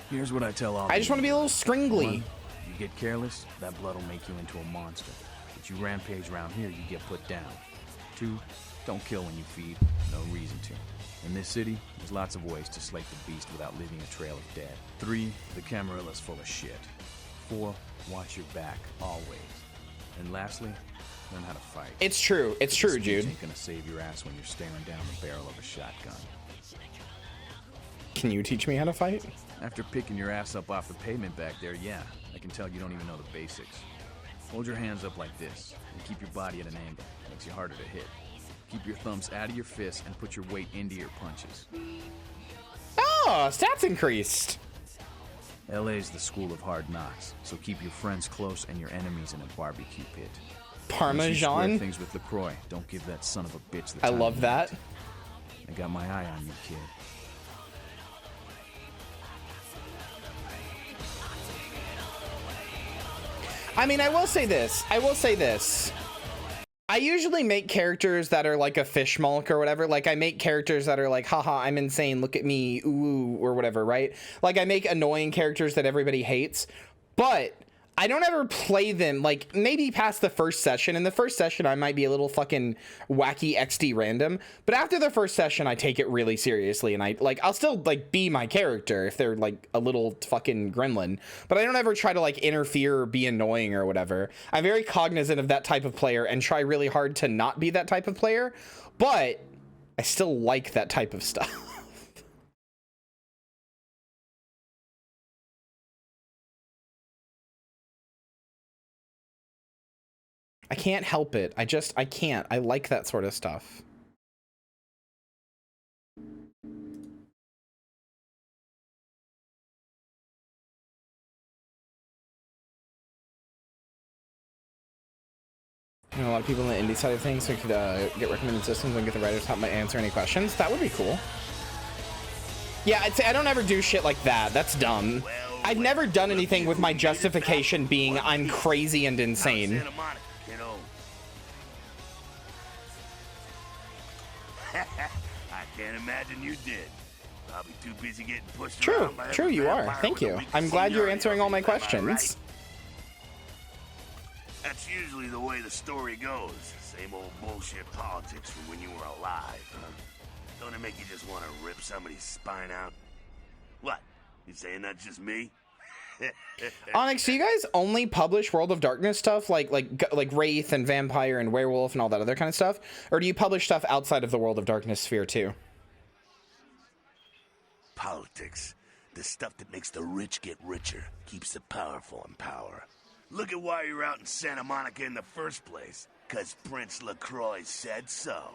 Here's what I tell all. I just want to be a little scringly. One, you get careless, that blood will make you into a monster. But you rampage around here, you get put down. 2, don't kill when you feed. No reason to. In this city, there's lots of ways to slake the beast without leaving a trail of dead. 3, the Camarilla's full of shit. 4, watch your back, always. And lastly, learn how to fight. It's true. It's true, Jude. Ain't gonna save your ass when you're staring down the barrel of a shotgun. Can you teach me how to fight? After picking your ass up off the pavement back there, yeah. I can tell you don't even know the basics. Hold your hands up like this, and keep your body at an angle. Makes you harder to hit. Keep your thumbs out of your fists and put your weight into your punches. Oh, stats increased. LA's the school of hard knocks, so keep your friends close and your enemies in a barbecue pit. Parmesan? Things with LaCroix. Don't give that son of a bitch the I time love that. I got my eye on you, kid. I mean, I will say this. I usually make characters that are like a fishmalk or whatever. Like I make characters that are like, haha, I'm insane, look at me, ooh, or whatever, right? Like I make annoying characters that everybody hates, but I don't ever play them, like maybe past the first session. In the first session, I might be a little fucking wacky XD random, but after the first session, I take it really seriously. And I'll still like be my character if they're like a little fucking gremlin, but I don't ever try to like interfere or be annoying or whatever. I'm very cognizant of that type of player and try really hard to not be that type of player, but I still like that type of stuff. I can't help it. I can't. I like that sort of stuff. You know, a lot of people in the indie side of things who could get recommended systems and get the writers to help answer any questions. That would be cool. Yeah, I'd say I don't ever do shit like that. That's dumb. I've never done anything with my justification being I'm crazy and insane. I can't imagine you did. Probably too busy getting pushed True, around by true, every you are. vampire Thank with a you. weak I'm glad you're seniority answering all my am I right? questions. That's usually the way the story goes. Same old bullshit politics from when you were alive, huh? Don't it make you just want to rip somebody's spine out? What? You saying that's just me? Onyx, do you guys only publish World of Darkness stuff like Wraith and Vampire and Werewolf and all that other kind of stuff? Or do you publish stuff outside of the World of Darkness sphere too? Politics. The stuff that makes the rich get richer, keeps the powerful in power. Look at why you're out in Santa Monica in the first place. 'Cause Prince LaCroix said so.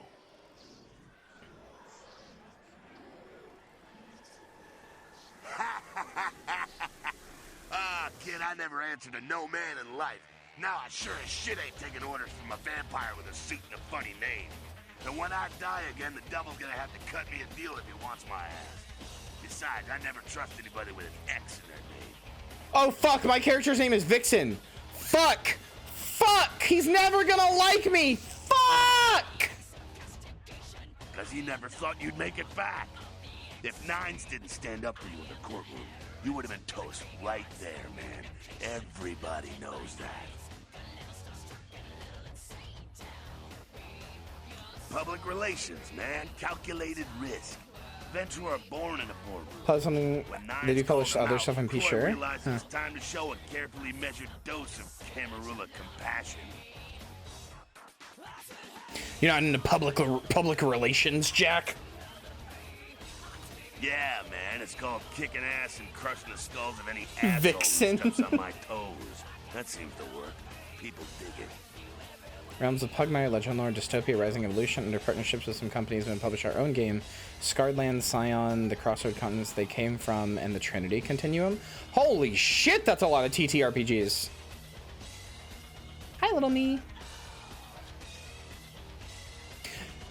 Ah, kid, I never answered to no man in life. Now I sure as shit ain't taking orders from a vampire with a suit and a funny name. And when I die again, the devil's gonna have to cut me a deal if he wants my ass. Besides, I never trust anybody with an X in their name. Oh fuck, my character's name is Vixen. Fuck! Fuck! He's never gonna like me! Fuck! 'Cause he never thought you'd make it back. If Nines didn't stand up for you in the courtroom, you would have been toast right there, man. Everybody knows that. Public relations, man. Calculated risk. Vents who are born in a boardroom. Plus something. Did you publish other stuff in P? Sure. It's time to show a carefully measured dose of Camarilla compassion. You're not into public relations, Jack? Yeah, man. It's called kicking ass and crushing the skulls of any asshole Vixen. who steps on my toes. That seems to work. People dig it. Realms of Pugmire, Legend Lore, Dystopia, Rising Evolution. Under partnerships with some companies, we've published our own game. Scarred Land, Scion, the Crossroad Continents they came from, and the Trinity Continuum. Holy shit, that's a lot of TTRPGs. Hi, little me.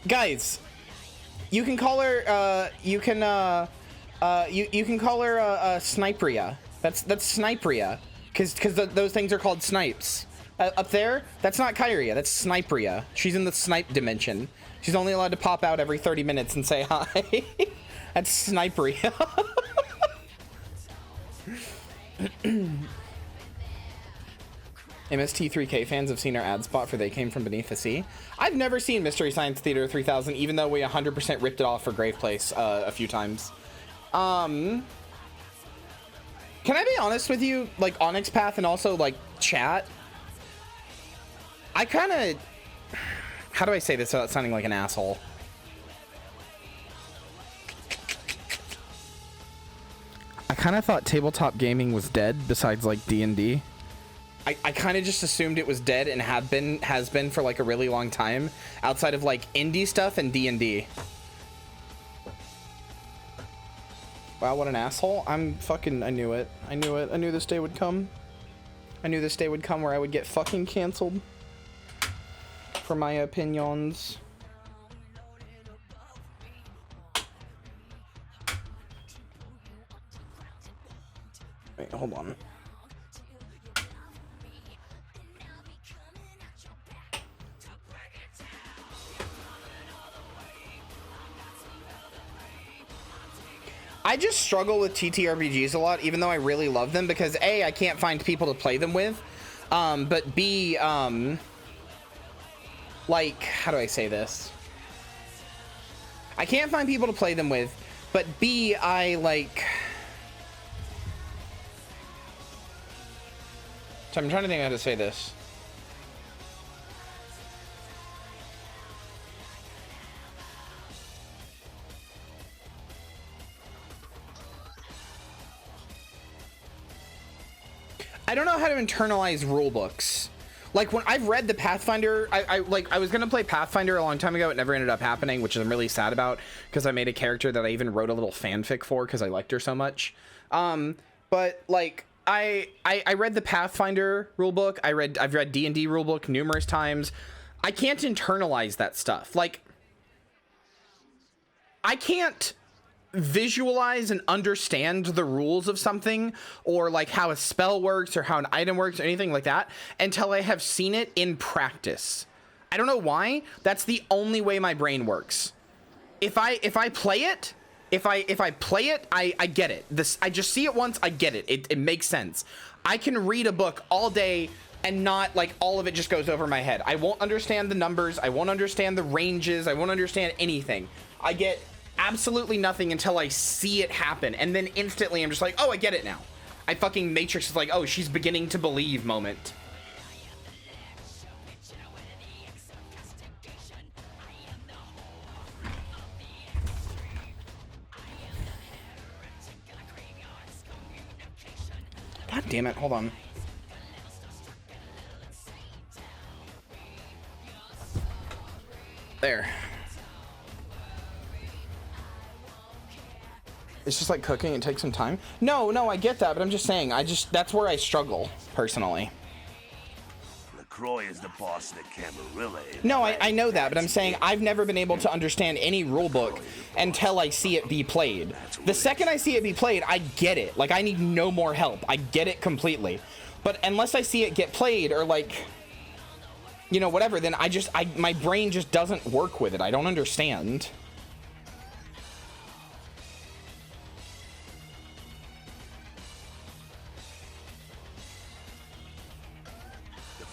Guys, you can call her, you can call her, Sniperia. That's Sniperia. Cause those things are called snipes. Up there, that's not Kyria, that's Sniperia. She's in the snipe dimension. She's only allowed to pop out every 30 minutes and say hi. That's Sniperia. MST3K fans have seen our ad spot for They Came From Beneath the Sea. I've never seen Mystery Science Theater 3000, even though we 100% ripped it off for Grave Place a few times. Can I be honest with you? Like, Onyx Path and also, like, chat? I kind of... How do I say this without sounding like an asshole? I kind of thought tabletop gaming was dead, besides, like, D&D. I kind of just assumed it was dead and has been for, like, a really long time, outside of, like, indie stuff and D&D. Wow, what an asshole. I knew it. I knew this day would come. I knew this day would come where I would get fucking canceled for my opinions. Wait, hold on. I just struggle with TTRPGs a lot, even though I really love them, because A, I can't find people to play them with, but B, like, how do I say this? I can't find people to play them with, but B, I, like... So I'm trying to think how to say this. I don't know how to internalize rule books. Like, when I've read the Pathfinder, I was gonna play Pathfinder a long time ago. It never ended up happening, which I'm really sad about, because I made a character that I even wrote a little fanfic for because I liked her so much. But like, I read the Pathfinder rulebook. I've read D&D rulebook numerous times. I can't internalize that stuff. Like, I can't visualize and understand the rules of something, or like how a spell works or how an item works or anything like that, until I have seen it in practice. I don't know why. That's the only way my brain works. If I play it, I get it. I just see it once, I get it. It makes sense. I can read a book all day and not, like, all of it just goes over my head. I won't understand the numbers. I won't understand the ranges. I won't understand anything. I get absolutely nothing until I see it happen, and then instantly I'm just like, oh, I get it now. I fucking Matrix is like, oh, she's beginning to believe moment. God damn it, hold on. There. It's just like cooking, it takes some time. No, I get that, but I'm just saying, that's where I struggle, personally. LaCroix is the boss of the Camarilla. No, I know that, but I'm saying I've never been able to understand any rulebook until I see it be played. The second I see it be played, I get it. Like, I need no more help. I get it completely. But unless I see it get played, or like, you know, whatever, then my brain just doesn't work with it. I don't understand.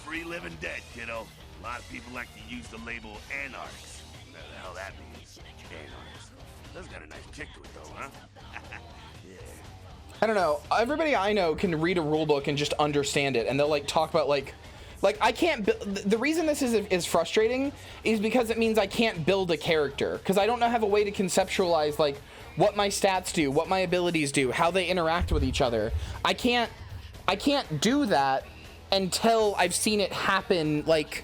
Free living dead, kiddo. A lot of people like to use the label anarchs. Whatever the hell that means. Anarchs. That's got a nice kick to it, though, huh? Yeah. I don't know. Everybody I know can read a rule book and just understand it, and they'll like talk about like I can't. The reason this is frustrating is because it means I can't build a character, because I don't have a way to conceptualize like what my stats do, what my abilities do, how they interact with each other. I can't do that until I've seen it happen, like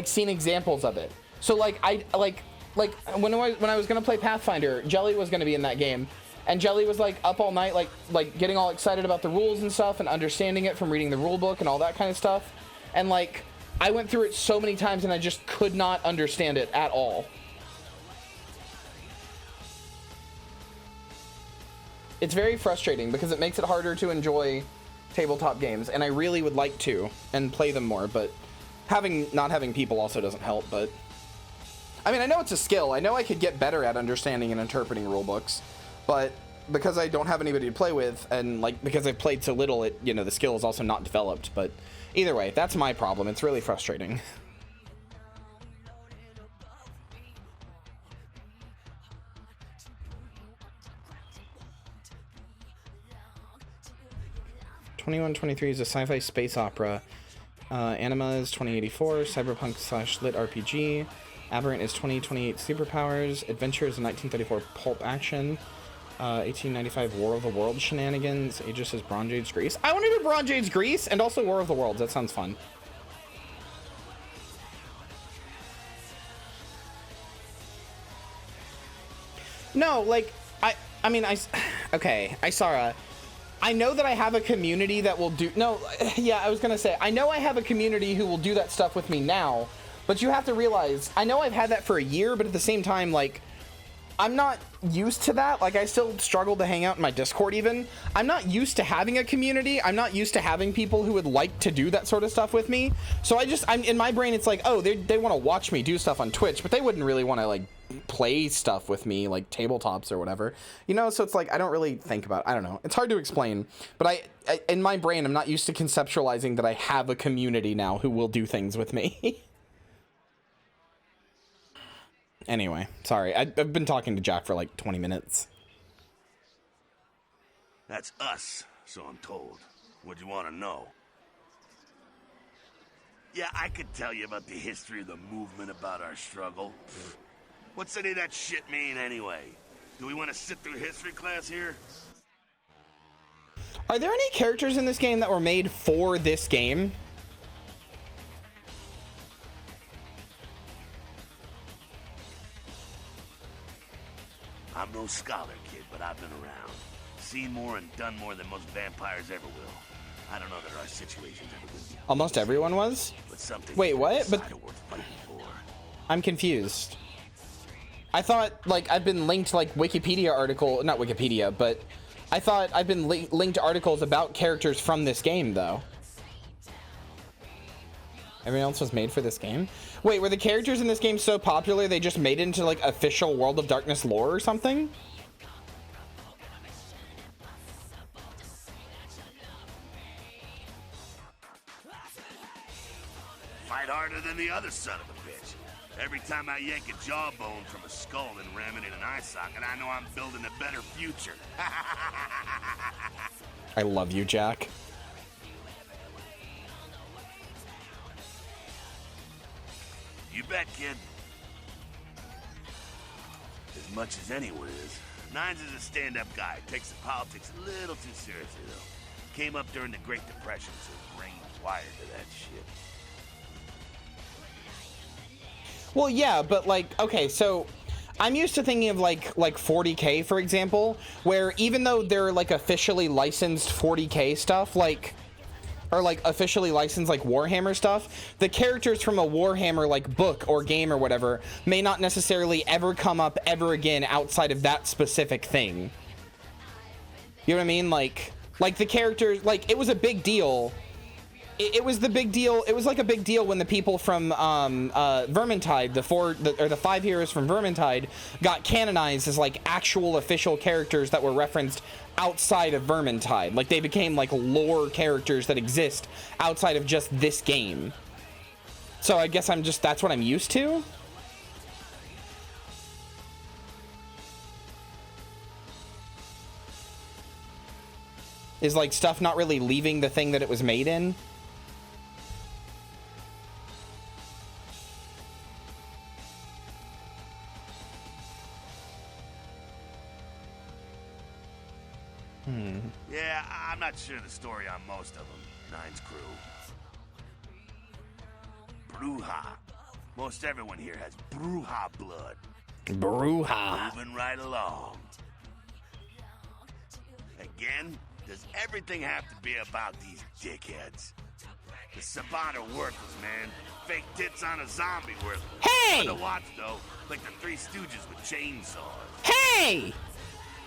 seen examples of it. So like when I was gonna play Pathfinder, Jelly was gonna be in that game, and Jelly was like up all night like getting all excited about the rules and stuff and understanding it from reading the rule book and all that kind of stuff. And like I went through it so many times and I just could not understand it at all. It's very frustrating because it makes it harder to enjoy tabletop games, and I really would like to and play them more, but not having people also doesn't help. But I mean, I know it's a skill. I know I could get better at understanding and interpreting rulebooks, but because I don't have anybody to play with, and like because I've played so little, the skill is also not developed. But either way, that's my problem. It's really frustrating. "2123 is a sci-fi space opera. Anima is 2084, cyberpunk / lit RPG. Aberrant is 2028 superpowers. Adventure is a 1934 pulp action. 1895 War of the Worlds shenanigans. Aegis is Bronze Age Greece." I want to do Bronze Age Greece and also War of the Worlds. That sounds fun. No, like, okay, Isara. I know that I have a community that will do... No, yeah, I was going to say, I know I have a community who will do that stuff with me now, but you have to realize, I know I've had that for a year, but at the same time, like, I'm not used to that. Like, I still struggle to hang out in my Discord even. I'm not used to having a community. I'm not used to having people who would like to do that sort of stuff with me. So I'm in my brain, it's like, oh, they want to watch me do stuff on Twitch, but they wouldn't really want to, like, play stuff with me, like tabletops or whatever, so it's like I don't really think about it. I don't know, it's hard to explain, but I in my brain I'm not used to conceptualizing that I have a community now who will do things with me. Anyway, sorry, I've been talking to Jack for like 20 minutes. That's us, so I'm told. What'd you want to know? Yeah, I could tell you about the history of the movement, about our struggle. What's any of that shit mean, anyway? Do we want to sit through history class here? Are there any characters in this game that were made for this game? I'm no scholar, kid, but I've been around. Seen more and done more than most vampires ever will. I don't know that our situation's ever been... Almost everyone was? Wait, what? But I'm confused. I thought, like, I've been linked, like, Wikipedia article... Not Wikipedia, but... I thought I've been linked articles about characters from this game, though. Everyone else was made for this game? Wait, were the characters in this game so popular they just made it into, like, official World of Darkness lore or something? Fight harder than the other son of a bitch. Every time I yank a jawbone from a skull and ram it in an eye socket, I know I'm building a better future. I love you, Jack. You bet, kid. As much as anyone is. Nines is a stand-up guy. Takes the politics a little too seriously, though. Came up during the Great Depression, so his brain's wired to that shit. Well, yeah, but like, okay, so I'm used to thinking of like 40K, for example, where even though they're like officially licensed 40K stuff, like, or like officially licensed like Warhammer stuff, the characters from a Warhammer like book or game or whatever may not necessarily ever come up ever again outside of that specific thing. You know what I mean? Like the characters, like, it was a big deal. It was the big deal. It was like a big deal when the people from Vermintide, the 5 heroes from Vermintide, got canonized as like actual official characters that were referenced outside of Vermintide. Like, they became like lore characters that exist outside of just this game. So I guess that's what I'm used to. Is like stuff not really leaving the thing that it was made in. Yeah, I'm not sure the story on most of them. Nine's crew. Bruja. Most everyone here has Bruja blood. Bruja. Moving right along. Again, does everything have to be about these dickheads? The Sabbat are worthless, man. Fake tits on a zombie worthless. Hey! Fun to watch, though, like the Three Stooges with chainsaws. Hey!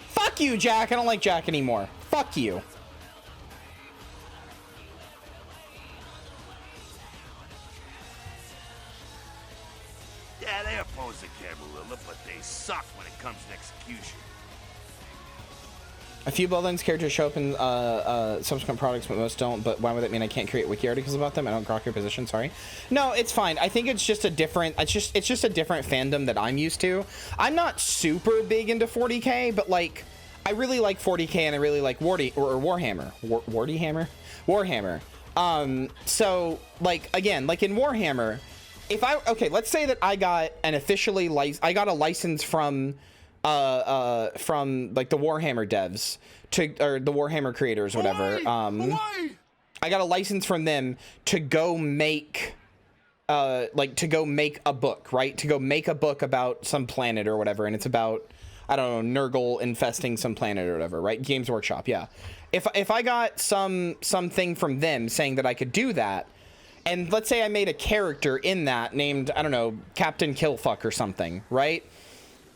Fuck you, Jack. I don't like Jack anymore. Fuck you. Yeah, they oppose the Camarilla, but they suck when it comes to execution. A few Bloodlines characters show up in subsequent products, but most don't. But why would that mean I can't create wiki articles about them? I don't grok your position. Sorry. No, it's fine. I think it's just a different. It's just a different fandom that I'm used to. I'm not super big into 40K, but like, I really like 40K and I really like Warhammer. So like, again, like in Warhammer, let's say that I got a license from like the Warhammer devs or the Warhammer creators, whatever. I got a license from them to go make a book, right? To go make a book about some planet or whatever, and it's about, I don't know, Nurgle infesting some planet or whatever, right? Games Workshop, yeah. If I got something from them saying that I could do that, and let's say I made a character in that named, I don't know, Captain Killfuck or something, right?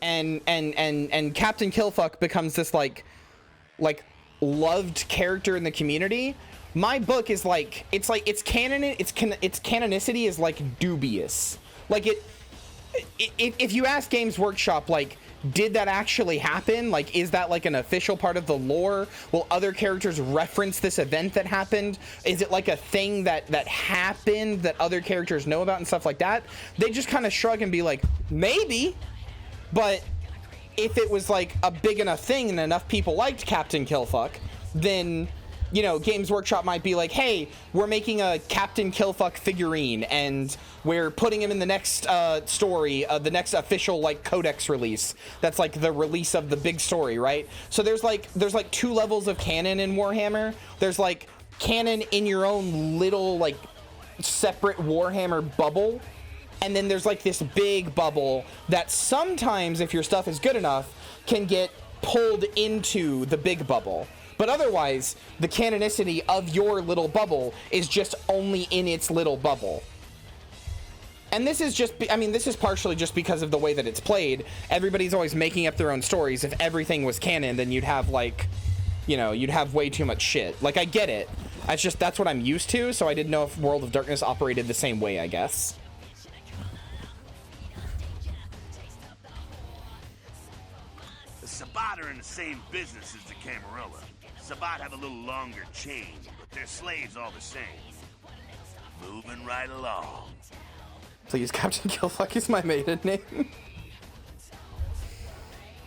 And Captain Killfuck becomes this like loved character in the community. My book is like, its canonicity is like dubious. Like if you ask Games Workshop, like, did that actually happen? Like, is that like an official part of the lore? Will other characters reference this event that happened? Is it like a thing that happened that other characters know about and stuff like that? They just kind of shrug and be like, maybe. But if it was like a big enough thing and enough people liked Captain Killfuck, then, you know, Games Workshop might be like, hey, we're making a Captain Killfuck figurine and we're putting him in the next story, the next official like codex release. That's like the release of the big story, right? So there's like 2 levels of canon in Warhammer. There's like canon in your own little like separate Warhammer bubble. And then there's like this big bubble that sometimes, if your stuff is good enough, can get pulled into the big bubble. But otherwise, the canonicity of your little bubble is just only in its little bubble. And this is just, I mean, this is partially just because of the way that it's played. Everybody's always making up their own stories. If everything was canon, then you'd have like, you know, you'd have way too much shit. Like, I get it. That's what I'm used to, so I didn't know if World of Darkness operated the same way, I guess. The Sabbat are in the same business as the Camarilla. Sabbat have a little longer chain, but they're slaves all the same. Moving right along. Please, Captain Killfuck is my maiden name.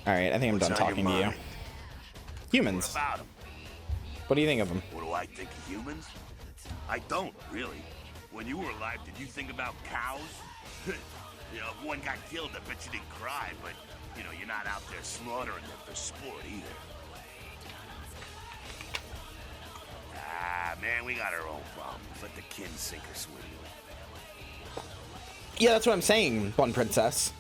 Alright, I think I'm done talking to you. Humans. What about them? What do you think of them? What do I think of humans? I don't, really. When you were alive, did you think about cows? You know, if one got killed, I bet you didn't cry, but, you know, you're not out there slaughtering them for sport either. Ah, man, we got our own problems. Let the kin sink or swim. Yeah, that's what I'm saying, One Princess.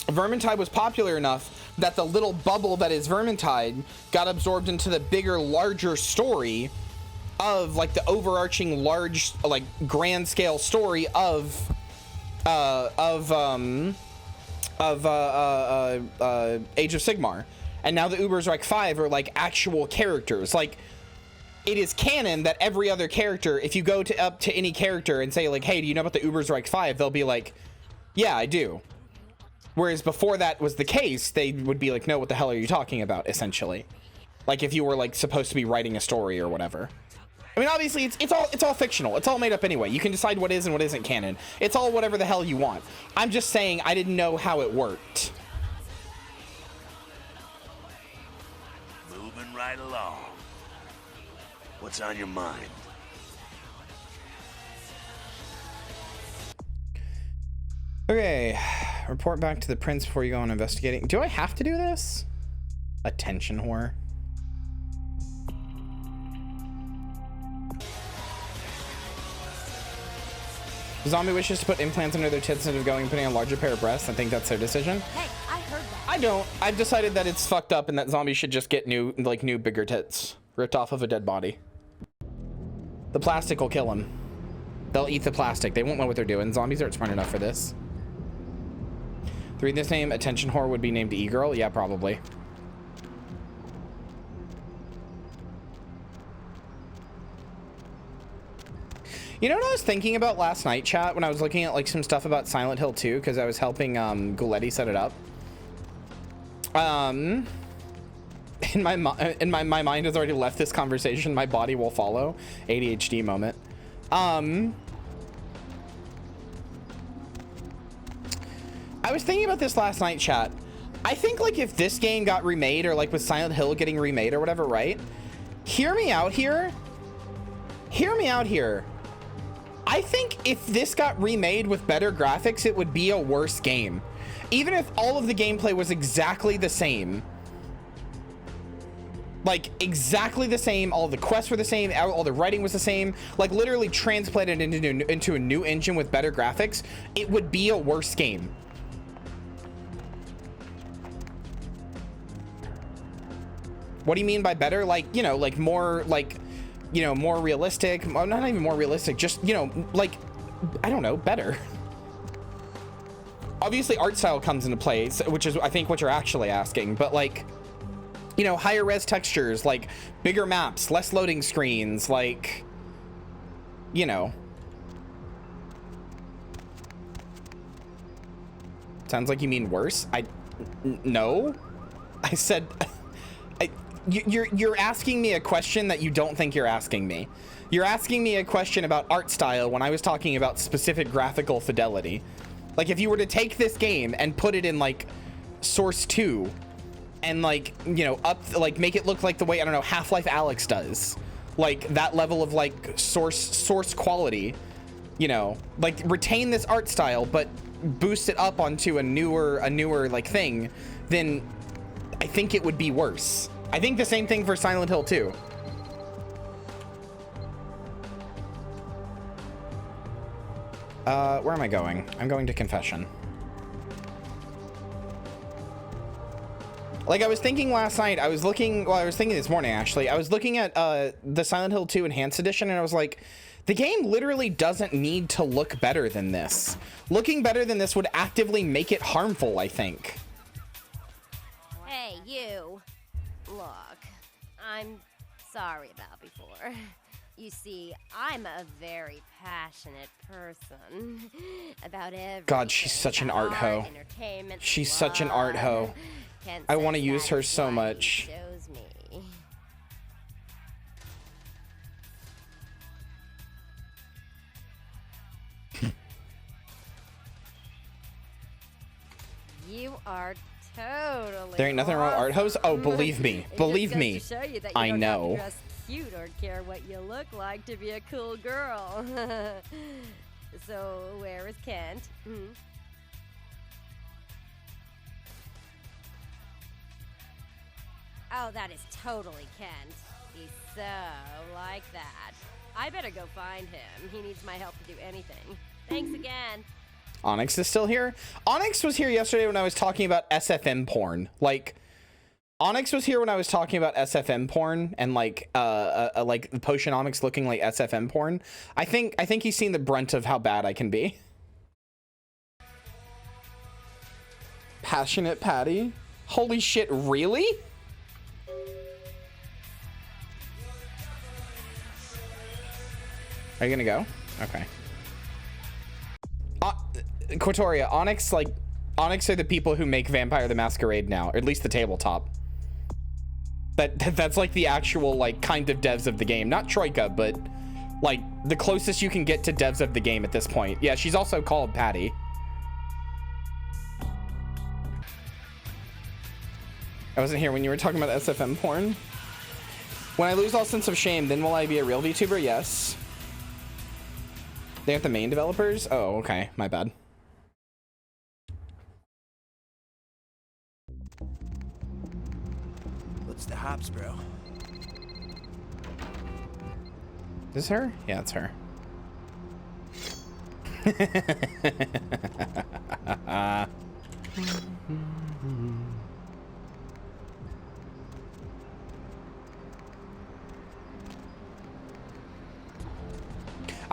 Vermintide was popular enough that the little bubble that is Vermintide got absorbed into the bigger, larger story of, like, the overarching, large, like, grand scale story of Age of Sigmar. And now the Uberzreich 5 are, like, actual characters. Like, it is canon that every other character, if you go up to any character and say, like, hey, do you know about the Uberzreich 5? They'll be like, yeah, I do. Whereas before that was the case, they would be like, no, what the hell are you talking about, essentially? Like, if you were, like, supposed to be writing a story or whatever. I mean, obviously, it's all fictional. It's all made up anyway. You can decide what is and what isn't canon. It's all whatever the hell you want. I'm just saying I didn't know how it worked. Moving right along. What's on your mind? Okay, report back to the prince before you go on investigating. Do I have to do this? Attention whore. Zombie wishes to put implants under their tits instead of going and putting a larger pair of breasts. I think that's their decision. Hey, I heard that. I don't. I've decided that it's fucked up and that zombies should just get new, bigger tits ripped off of a dead body. The plastic will kill them. They'll eat the plastic. They won't know what they're doing. Zombies aren't smart enough for this. To read this name, Attention Whore would be named E-Girl? Yeah, probably. You know what I was thinking about last night, chat, when I was looking at, like, some stuff about Silent Hill 2, because I was helping Guletti set it up. In my mind has already left this conversation. My body will follow. ADHD moment. I was thinking about this last night, chat. I think, like, if this game got remade, or, like, with Silent Hill getting remade or whatever, right? Hear me out here. Hear me out here. I think if this got remade with better graphics, it would be a worse game. Even if all of the gameplay was exactly the same. Like, exactly the same, all the quests were the same, all the writing was the same, like, literally transplanted into a new engine with better graphics, it would be a worse game. What do you mean by better? Like, you know, like, more, like, you know, more realistic, well, not even more realistic, just, you know, like, I don't know, better. Obviously, art style comes into play, which is, I think, what you're actually asking, but, like, you know, higher res textures, like bigger maps, less loading screens, like, you know. Sounds like you mean worse. No. I said, you're asking me a question that you don't think you're asking me. You're asking me a question about art style when I was talking about specific graphical fidelity. Like, if you were to take this game and put it in, like, Source 2, and, like, you know, make it look like the way, I don't know, Half-Life Alyx does, like, that level of, like, source quality, you know, like, retain this art style but boost it up onto a newer like thing, then I think it would be worse. I think the same thing for Silent Hill 2. Where am I going? I'm going to confession. Like, I was thinking last night, I was thinking this morning, actually, I was looking at the Silent Hill 2 Enhanced Edition, and I was like, the game literally doesn't need to look better than this. Looking better than this would actively make it harmful, I think. Hey, you. Look, I'm sorry about before. You see, I'm a very passionate person about everything. God, she's such an art hoe. She's such an art hoe. I want to use her so much. You are totally. There ain't nothing wrong with art hoes. Oh, believe me. Believe me. Just goes to show you that you I don't know. Have to dress cute or care what you look like to be a cool girl. So where is Kent? Oh, that is totally Kent. He's so like that. I better go find him. He needs my help to do anything. Thanks again. Onyx is still here. Onyx was here yesterday when I was talking about SFM porn. Like, Onyx was here when I was talking about SFM porn and like Potionomics looking like SFM porn. I think he's seen the brunt of how bad I can be. Passionate Patty. Holy shit, really? Are you gonna go? Okay. Quatoria, Onyx are the people who make Vampire the Masquerade now, or at least the tabletop. That's like the actual like kind of devs of the game, not Troika, but like the closest you can get to devs of the game at this point. Yeah, she's also called Patty. I wasn't here when you were talking about SFM porn. When I lose all sense of shame, then will I be a real VTuber? Yes. They aren't the main developers? Oh, okay. My bad. What's the hops, bro? Is this her? Yeah, it's her.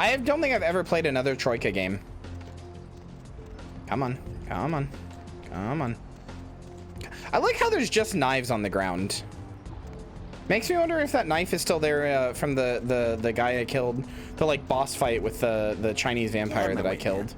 I don't think I've ever played another Troika game. Come on. Come on. Come on. I like how there's just knives on the ground. Makes me wonder if that knife is still there from the guy I killed. The like boss fight with the Chinese vampire that I killed.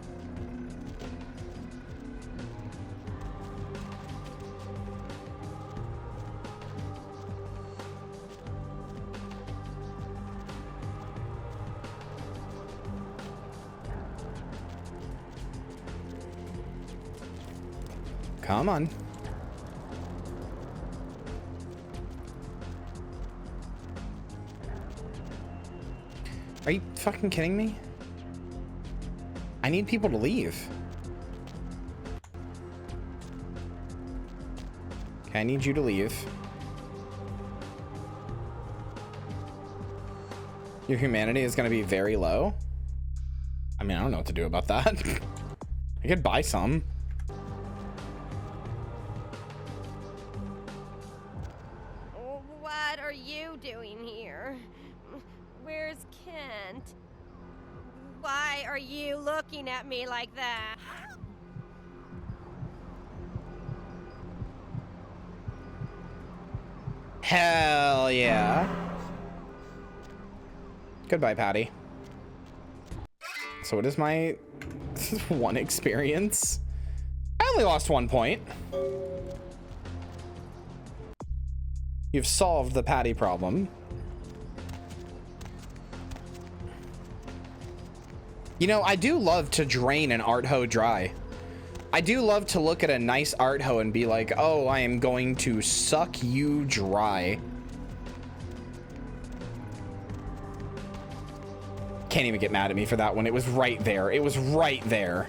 Come on. Are you fucking kidding me? I need people to leave. Okay, I need you to leave. Your humanity is going to be very low. I mean, I don't know what to do about that. I could buy some. What are you doing here? Where's Kent? Why are you looking at me like that? Hell yeah. Goodbye, Patty. So what is my one experience? I only lost 1 point. You've solved the Patty problem. You know, I do love to drain an art hoe dry. I do love to look at a nice art hoe and be like, oh, I am going to suck you dry. Can't even get mad at me for that one. It was right there. It was right there.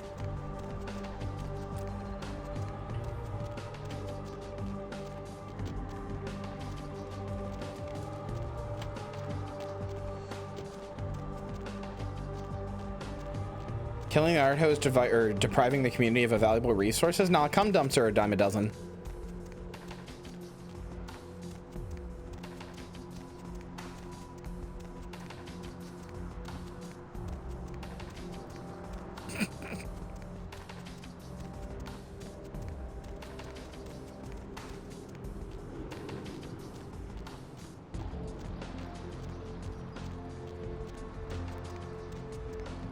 Killing the art hoe is depriving the community of a valuable resources? Nah, cum dumps are a dime a dozen.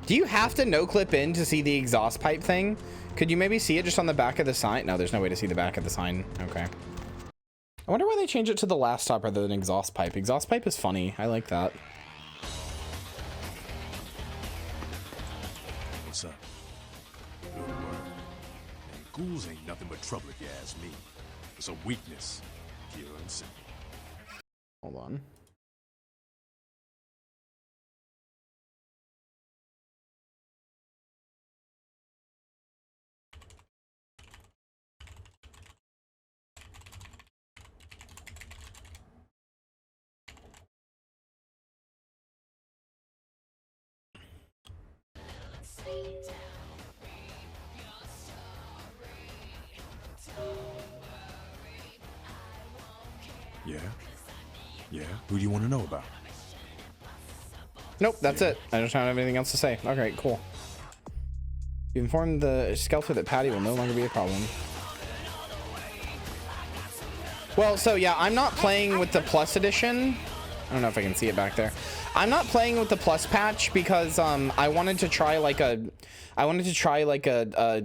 Do you have to no clip in to see the exhaust pipe thing? Could you maybe see it just on the back of the sign? No, there's no way to see the back of the sign. Okay. I wonder why they changed it to the last stop rather than exhaust pipe. Exhaust pipe is funny. I like that. What's up? Good work. Ghouls ain't nothing but trouble if you ask me. It's a weakness, pure and simple. Hold on. Yeah? Yeah? Who do you want to know about? Nope, that's it. I don't have anything else to say. Okay, cool. You informed the Skeletor that Patty will no longer be a problem. Well, so yeah, I'm not playing with the Plus edition. I don't know if I can see it back there. I'm not playing with the Plus patch because I wanted to try like a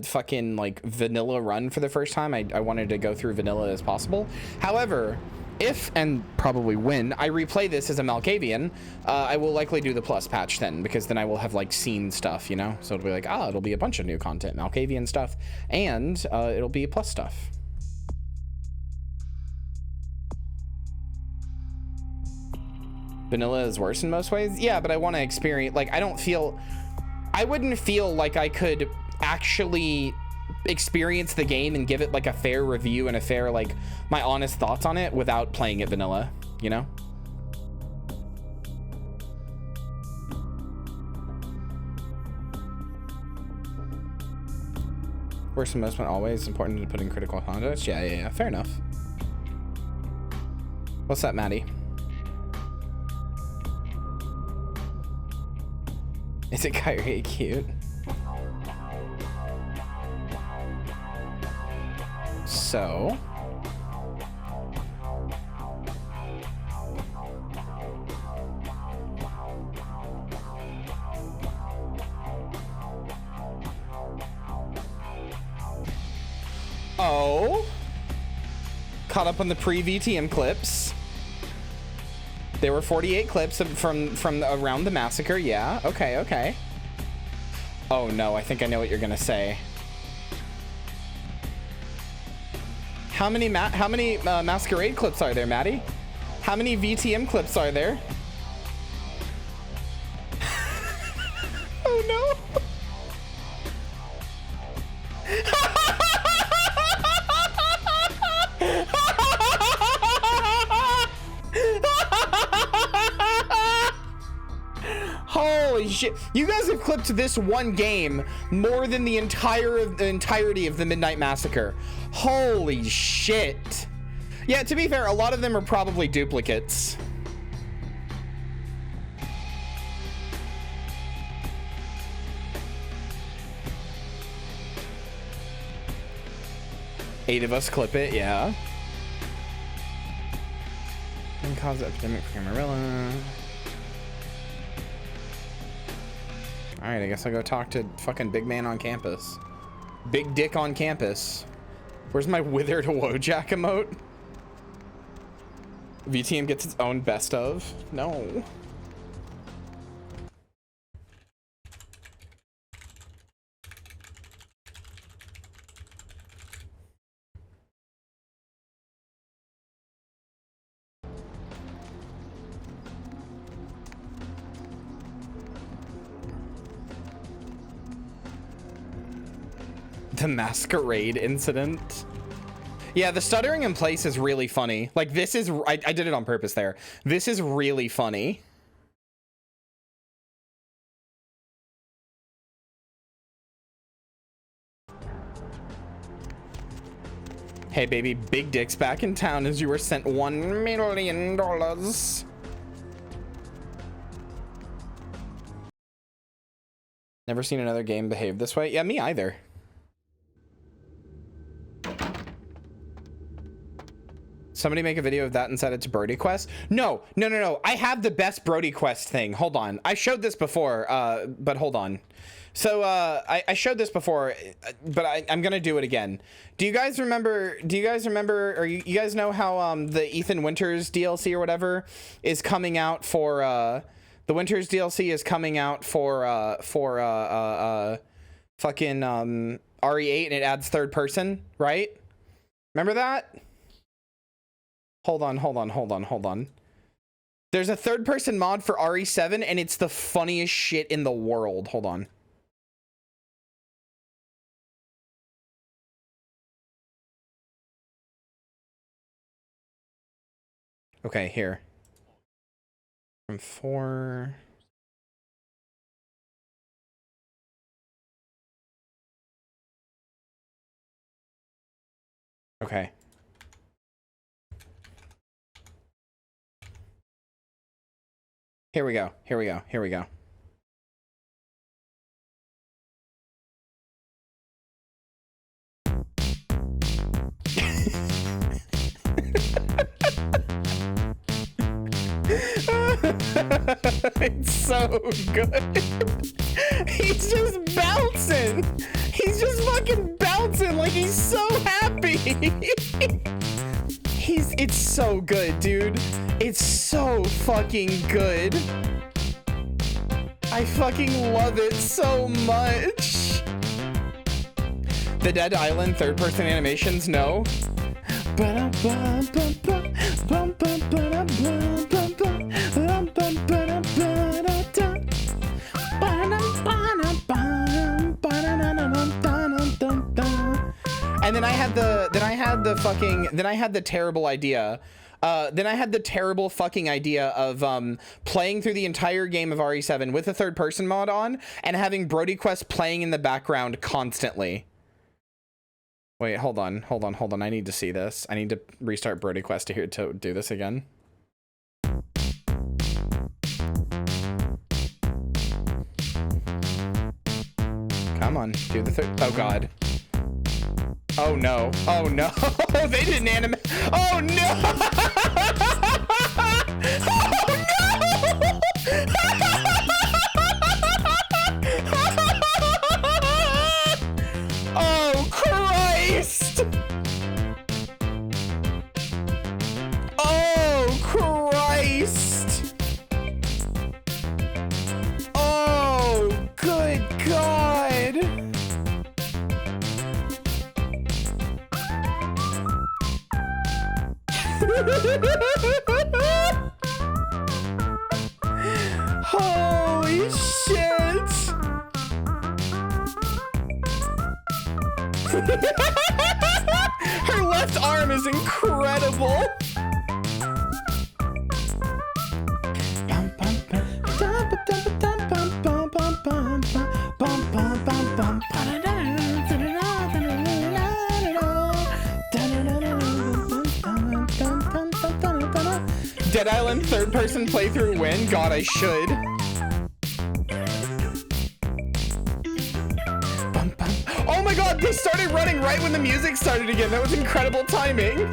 fucking like vanilla run for the first time. I wanted to go through vanilla as possible. However, if and probably when I replay this as a Malkavian, I will likely do the Plus patch then, because then I will have like seen stuff, you know. So it'll be like, it'll be a bunch of new content, Malkavian stuff, and it'll be Plus stuff. Vanilla is worse in most ways. Yeah, but I want to experience, like, I wouldn't feel like I could actually experience the game and give it like a fair review and a fair, like, my honest thoughts on it without playing it vanilla, you know? Worst and most, but always important to put in critical context. Yeah, fair enough. What's that, Maddie? Is it Kyrie cute? So caught up on the pre-VTM clips. There were 48 clips from around the massacre. Yeah, okay. Oh no, I think I know what you're gonna say. How many Masquerade clips are there, Maddie? How many VTM clips are there? Oh no. Holy shit. You guys have clipped this one game more than the entirety of the Midnight Massacre. Holy shit. Yeah, to be fair, a lot of them are probably duplicates. Eight of us clip it, yeah. And cause epidemic for Camarilla. Alright, I guess I'll go talk to fucking big man on campus. Big dick on campus. Where's my wither to Wojak emote? VTM gets its own best of? No. The Masquerade incident. Yeah, the stuttering in place is really funny. Like, this is, I did it on purpose there. This is really funny. Hey baby, Big Dick's back in town as you were sent $1 million. Never seen another game behave this way. Yeah, me either. Somebody make a video of that and set it to Brody Quest. No. I have the best Brody Quest thing. Hold on. I showed this before, but hold on. So I showed this before, but I'm gonna do it again. Do you guys remember? Or you guys know how the Ethan Winters DLC or whatever is coming out for? The Winters DLC is coming out for fucking RE8 and it adds third person, right? Remember that? Hold on. There's a third person mod for RE7 and it's the funniest shit in the world. Hold on. Okay, here. From 4. Okay. Here we go. It's so good. He's just bouncing. He's just fucking bouncing like he's so happy. It's so good, dude. It's so fucking good. I fucking love it so much. The Dead Island third-person animations, no. And then I had the terrible idea. Then I had the terrible fucking idea of playing through the entire game of RE7 with a third person mod on and having Brody Quest playing in the background constantly. Wait, hold on. I need to see this. I need to restart Brody Quest to do this again. Come on, do the third. Oh god. Oh no. They didn't animate. Oh no. Oh Christ. Oh Christ. Oh good God. Holy shit. Her left arm is incredible. Dead Island third person playthrough win? God, I should. Oh my god, they started running right when the music started again. That was incredible timing.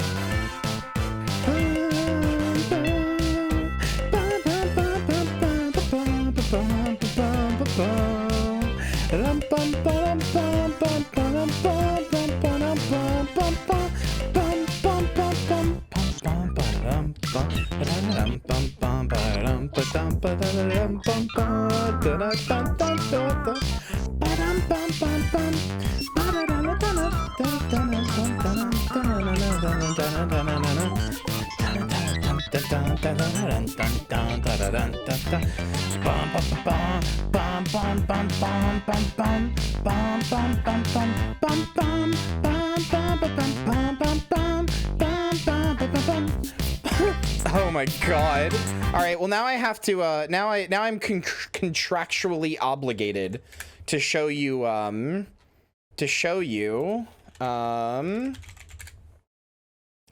Oh my god. All right, well now I have to now I'm contractually obligated to show you I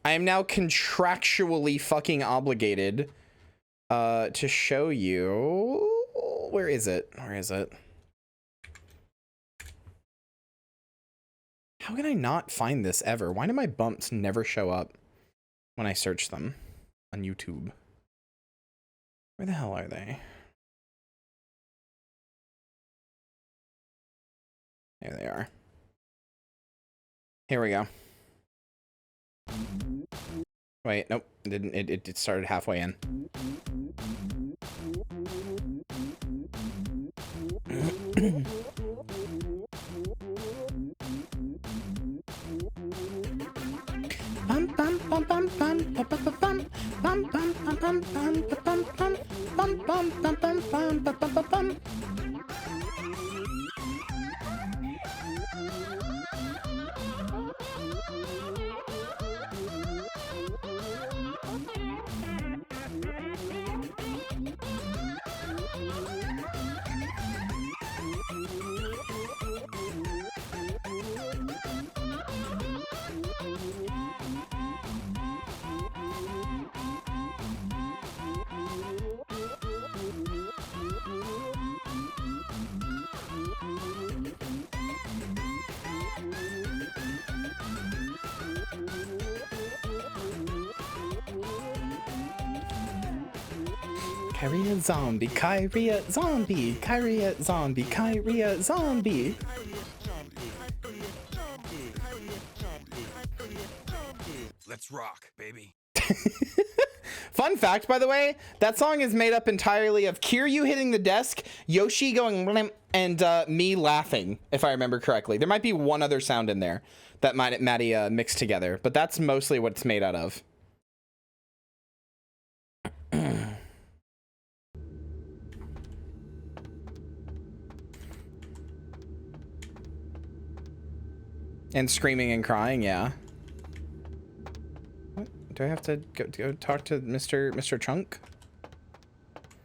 am now contractually fucking obligated to show you. Where is it? How can I not find this ever? Why do my bumps never show up when I search them on YouTube? Where the hell are they? There they are. Here we go. Wait, nope, it didn't. It started halfway in. Kyria zombie, Kyria zombie, Kyria zombie, Kyria zombie. Let's rock, baby. Fun fact, by the way, that song is made up entirely of Kiryu hitting the desk, Yoshi going blimp, and me laughing, if I remember correctly. There might be one other sound in there that Maddie mixed together, but that's mostly what it's made out of. And screaming and crying, yeah. What? Do I have to go talk to Mr. Chunk?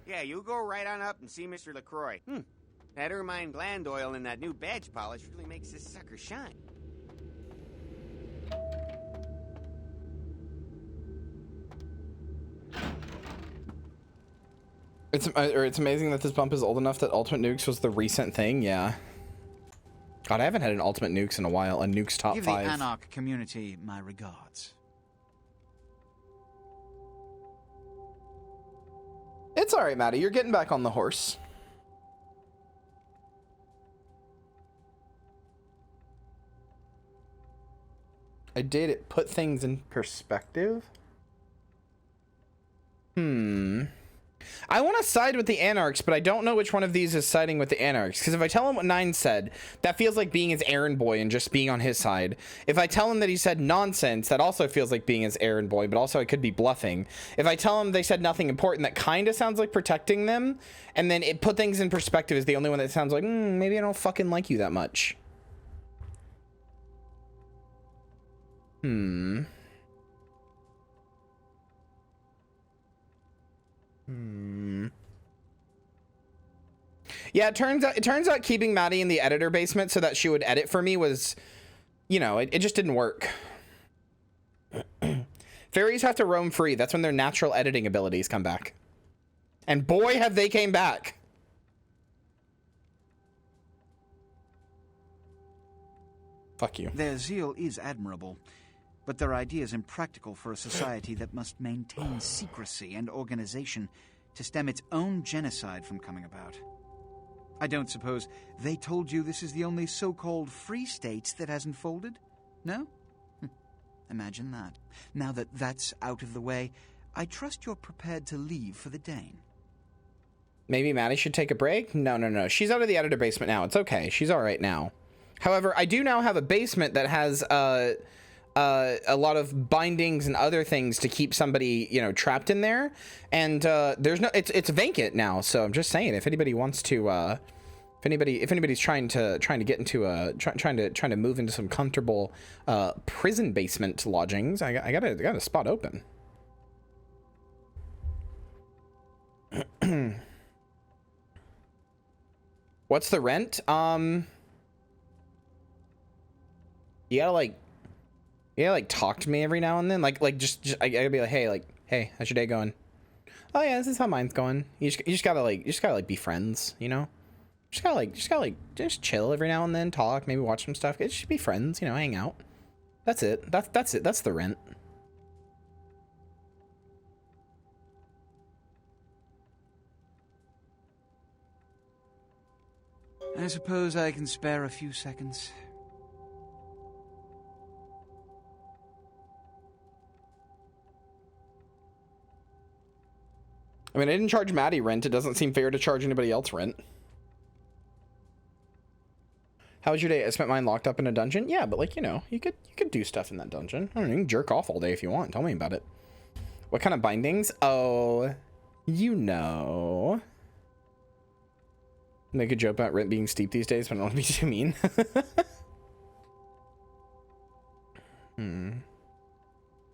Yeah, you go right on up and see Mr. LaCroix. That ermine gland oil in that new badge polish really makes this sucker shine. It's amazing that this bump is old enough that Ultimate Nukes was the recent thing, yeah. God, I haven't had an Ultimate Nukes in a while. A Nukes top 5. Give the Anarch community my regards. It's alright, Maddie. You're getting back on the horse. I did it. Put things in perspective. I want to side with the Anarchs, but I don't know which one of these is siding with the Anarchs. Because if I tell him what 9 said, that feels like being his errand boy and just being on his side. If I tell him that he said nonsense, that also feels like being his errand boy, but also I could be bluffing. If I tell him they said nothing important, that kind of sounds like protecting them. And then it put things in perspective is the only one that sounds like, maybe I don't fucking like you that much. Yeah, it turns out keeping Maddie in the editor basement so that she would edit for me was, you know, it just didn't work. Fairies have to roam free. That's when their natural editing abilities come back. And boy, have they came back. Fuck you. Their zeal is admirable, but their ideas impractical for a society that must maintain secrecy and organization to stem its own genocide from coming about. I don't suppose they told you this is the only so-called free states that hasn't folded? No? Imagine that. Now that that's out of the way, I trust you're prepared to leave for the Dane. Maybe Maddie should take a break? No. She's out of the editor basement now. It's okay. She's all right now. However, I do now have a basement that has a lot of bindings and other things to keep somebody, you know, trapped in there. And there's no, it's vacant now. So I'm just saying, if anybody wants to, if anybody's trying to get into trying to move into some comfortable prison basement lodgings, I got a spot open. What's the rent? You gotta like talk to me every now and then. Like just I gotta be like, hey, how's your day going? Oh yeah, this is how mine's going. You just gotta be friends, you know? Just gotta chill every now and then, talk, maybe watch some stuff. It should be friends, you know, hang out. That's it. That's it. That's the rent. I suppose I can spare a few seconds. I mean, I didn't charge Maddie rent. It doesn't seem fair to charge anybody else rent. How was your day? I spent mine locked up in a dungeon. Yeah, but like, you know, you could do stuff in that dungeon. I don't know, you can jerk off all day if you want. Tell me about it. What kind of bindings? Oh, you know. Make a joke about rent being steep these days, but I don't want to be too mean.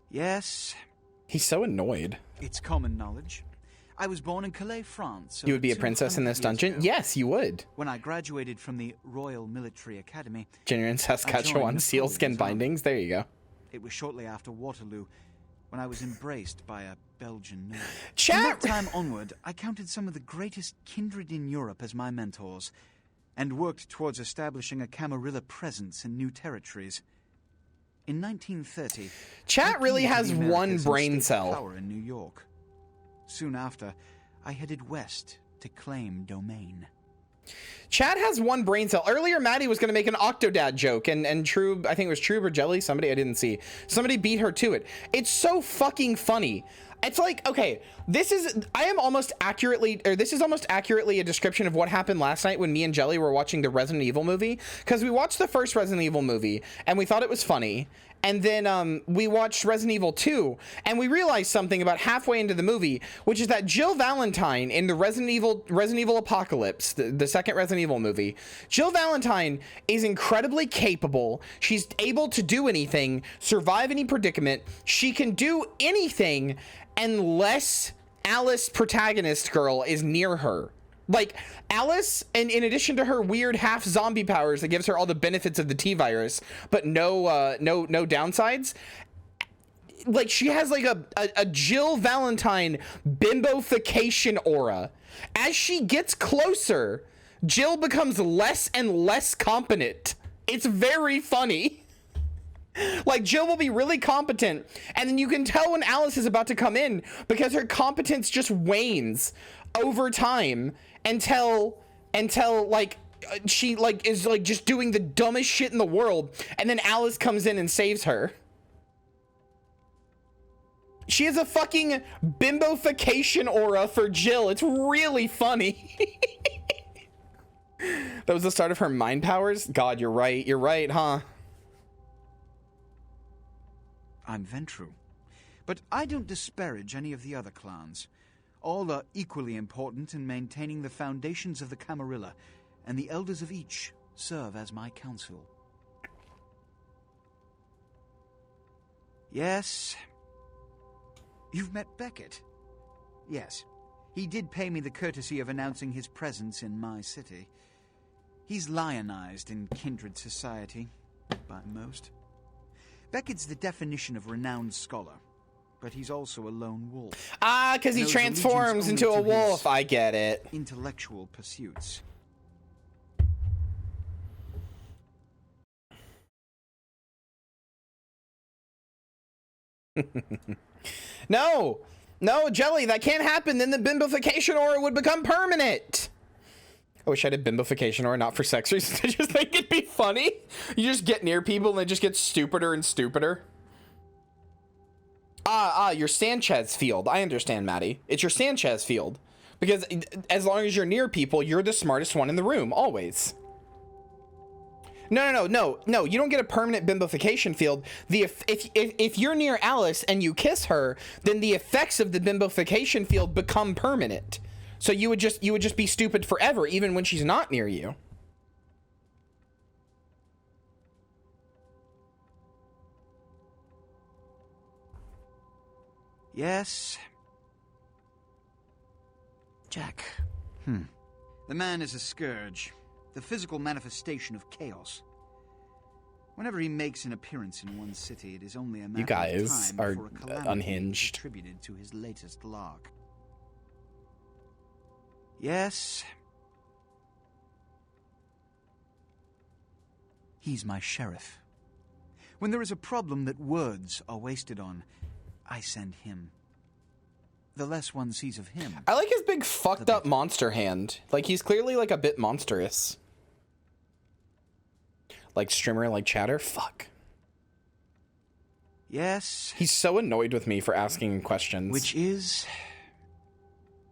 Yes. He's so annoyed. It's common knowledge. I was born in Calais, France. You would be a princess in this dungeon? Yes, you would. When I graduated from the Royal Military Academy. Genuine Saskatchewan sealskin bindings. There you go. It was shortly after Waterloo when I was embraced by a Belgian nurse. Chat. From that time onward, I counted some of the greatest kindred in Europe as my mentors and worked towards establishing a Camarilla presence in new territories. In 1930, Chat really has one brain cell. Power in New York. Soon after, I headed west to claim domain. Chad has one brain cell. Earlier, Maddie was going to make an Octodad joke, and Troob, I think it was Troob or Jelly, somebody I didn't see. Somebody beat her to it. It's so fucking funny. It's like, okay, this is almost accurately a description of what happened last night when me and Jelly were watching the Resident Evil movie. Because we watched the first Resident Evil movie, and we thought it was funny. And then we watched Resident Evil 2, and we realized something about halfway into the movie, which is that Jill Valentine in the Resident Evil Apocalypse, the second Resident Evil movie, Jill Valentine is incredibly capable. She's able to do anything, survive any predicament. She can do anything unless Alice, protagonist girl, is near her. Like, Alice, and in addition to her weird half zombie powers that gives her all the benefits of the T-virus, but no downsides, like, she has like a Jill Valentine bimbofication aura. As she gets closer, Jill becomes less and less competent. It's very funny. Like, Jill will be really competent, and then you can tell when Alice is about to come in because her competence just wanes over time until like she like is like just doing the dumbest shit in the world, and then Alice comes in and saves her. She has a fucking bimbofication aura for Jill. It's really funny. That was the start of her mind powers. God, you're right, huh? I'm Ventru, but I don't disparage any of the other clans. All are equally important in maintaining the foundations of the Camarilla, and the elders of each serve as my council. Yes. You've met Beckett? Yes. He did pay me the courtesy of announcing his presence in my city. He's lionized in kindred society, by most. Beckett's the definition of renowned scholar, but he's also a lone wolf. Ah, because he transforms into a wolf. I get it. Intellectual pursuits. No, Jelly, that can't happen. Then the bimbofication aura would become permanent. I wish I had a bimbofication aura, not for sex reasons. I just think it'd be funny. You just get near people and they just get stupider and stupider. Your Sanchez field. I understand, Maddie. It's your Sanchez field. Because as long as you're near people, you're the smartest one in the room, always. No, you don't get a permanent bimbofication field. If you're near Alice and you kiss her, then the effects of the bimbofication field become permanent. So you would just be stupid forever, even when she's not near you. Yes. Jack. The man is a scourge, the physical manifestation of chaos. Whenever he makes an appearance in one city, it is only a matter you guys of time are before a calamity unhinged. is attributed to his latest lark. Yes. He's my sheriff. When there is a problem that words are wasted on, I send him. The less one sees of him. I like his big fucked up monster hand. Like, he's clearly like a bit monstrous. Like Strimmer, like Chatter. Fuck. Yes. He's so annoyed with me for asking questions. Which is...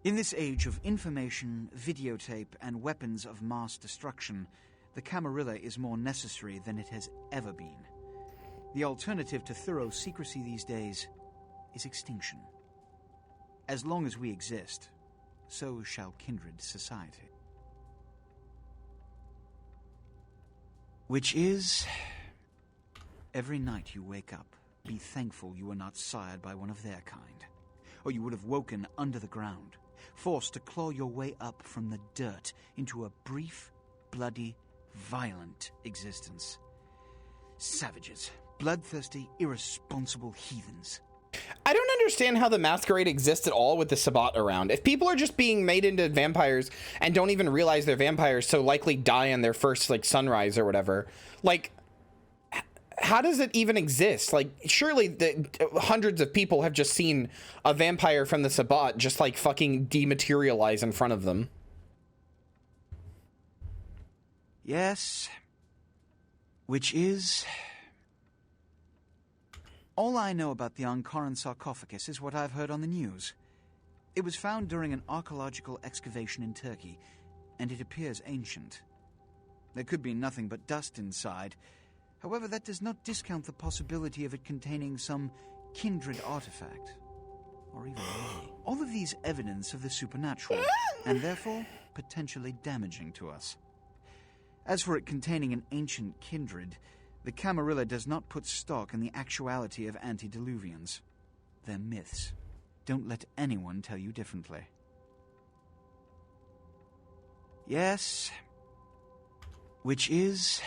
In this age of information, videotape, and weapons of mass destruction, the Camarilla is more necessary than it has ever been. The alternative to thorough secrecy these days is extinction. As long as we exist, so shall kindred society. Which is, every night you wake up, be thankful you were not sired by one of their kind, or you would have woken under the ground, forced to claw your way up from the dirt into a brief, bloody, violent existence. Savages, bloodthirsty, irresponsible heathens. I don't understand how the Masquerade exists at all with the Sabbat around. If people are just being made into vampires and don't even realize they're vampires, so likely die on their first, like, sunrise or whatever, like, how does it even exist? Like, surely hundreds of people have just seen a vampire from the Sabbat just, like, fucking dematerialize in front of them. Yes. Which is... All I know about the Ankaran sarcophagus is what I've heard on the news. It was found during an archaeological excavation in Turkey, and it appears ancient. There could be nothing but dust inside. However, that does not discount the possibility of it containing some kindred artifact. Or even more. All of these evidence of the supernatural, and therefore potentially damaging to us. As for it containing an ancient kindred, the Camarilla does not put stock in the actuality of antediluvians. They're myths. Don't let anyone tell you differently. Yes. Which is...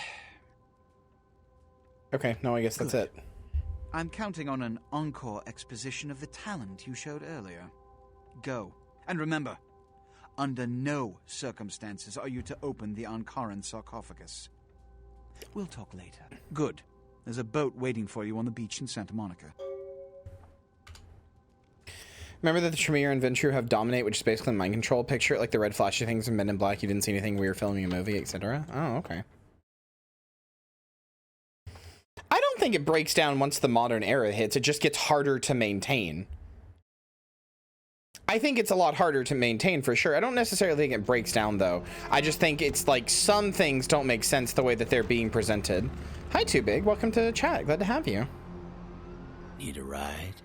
Okay, no, I guess that's it. I'm counting on an encore exposition of the talent you showed earlier. Go. And remember, under no circumstances are you to open the Ankaran sarcophagus. We'll talk later. Good. There's a boat waiting for you on the beach in Santa Monica. Remember that the Tremere and Ventrue have Dominate, which is basically mind control. Picture it like the red flashy things in Men in Black. You didn't see anything. We were filming a movie, etc. Oh, okay. I don't think it breaks down once the modern era hits. It just gets harder to maintain. I think it's a lot harder to maintain for sure. I don't necessarily think it breaks down though. I just think it's like some things don't make sense the way that they're being presented. Hi, Too Big. Welcome to the chat. Glad to have you. Need a ride?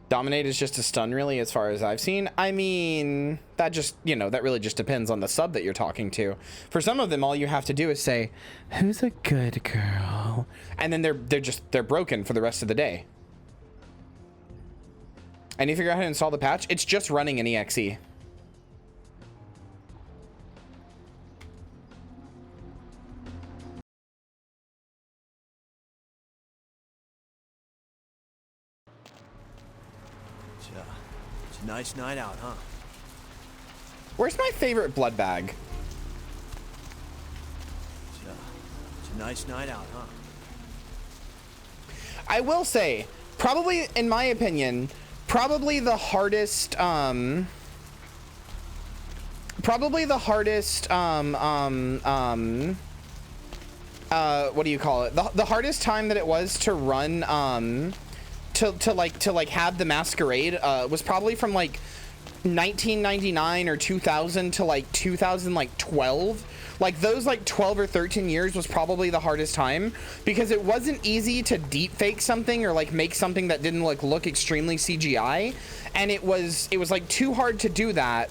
Dominate is just a stun, really, as far as I've seen. I mean, that just, you know, that really just depends on the sub that you're talking to. For some of them, all you have to do is say, "Who's a good girl?" And then they're broken for the rest of the day. And you figure out how to install the patch, it's just running an exe. It's a nice night out, huh? Where's my favorite blood bag? It's a nice night out, huh? I will say, probably, in my opinion, probably the hardest, what do you call it? The hardest time that it was to run, to have the Masquerade, was probably from like 1999 or 2000 to like 2012. Like those like 12 or 13 years was probably the hardest time because it wasn't easy to deep fake something or like make something that didn't like look extremely CGI, and it was like too hard to do that.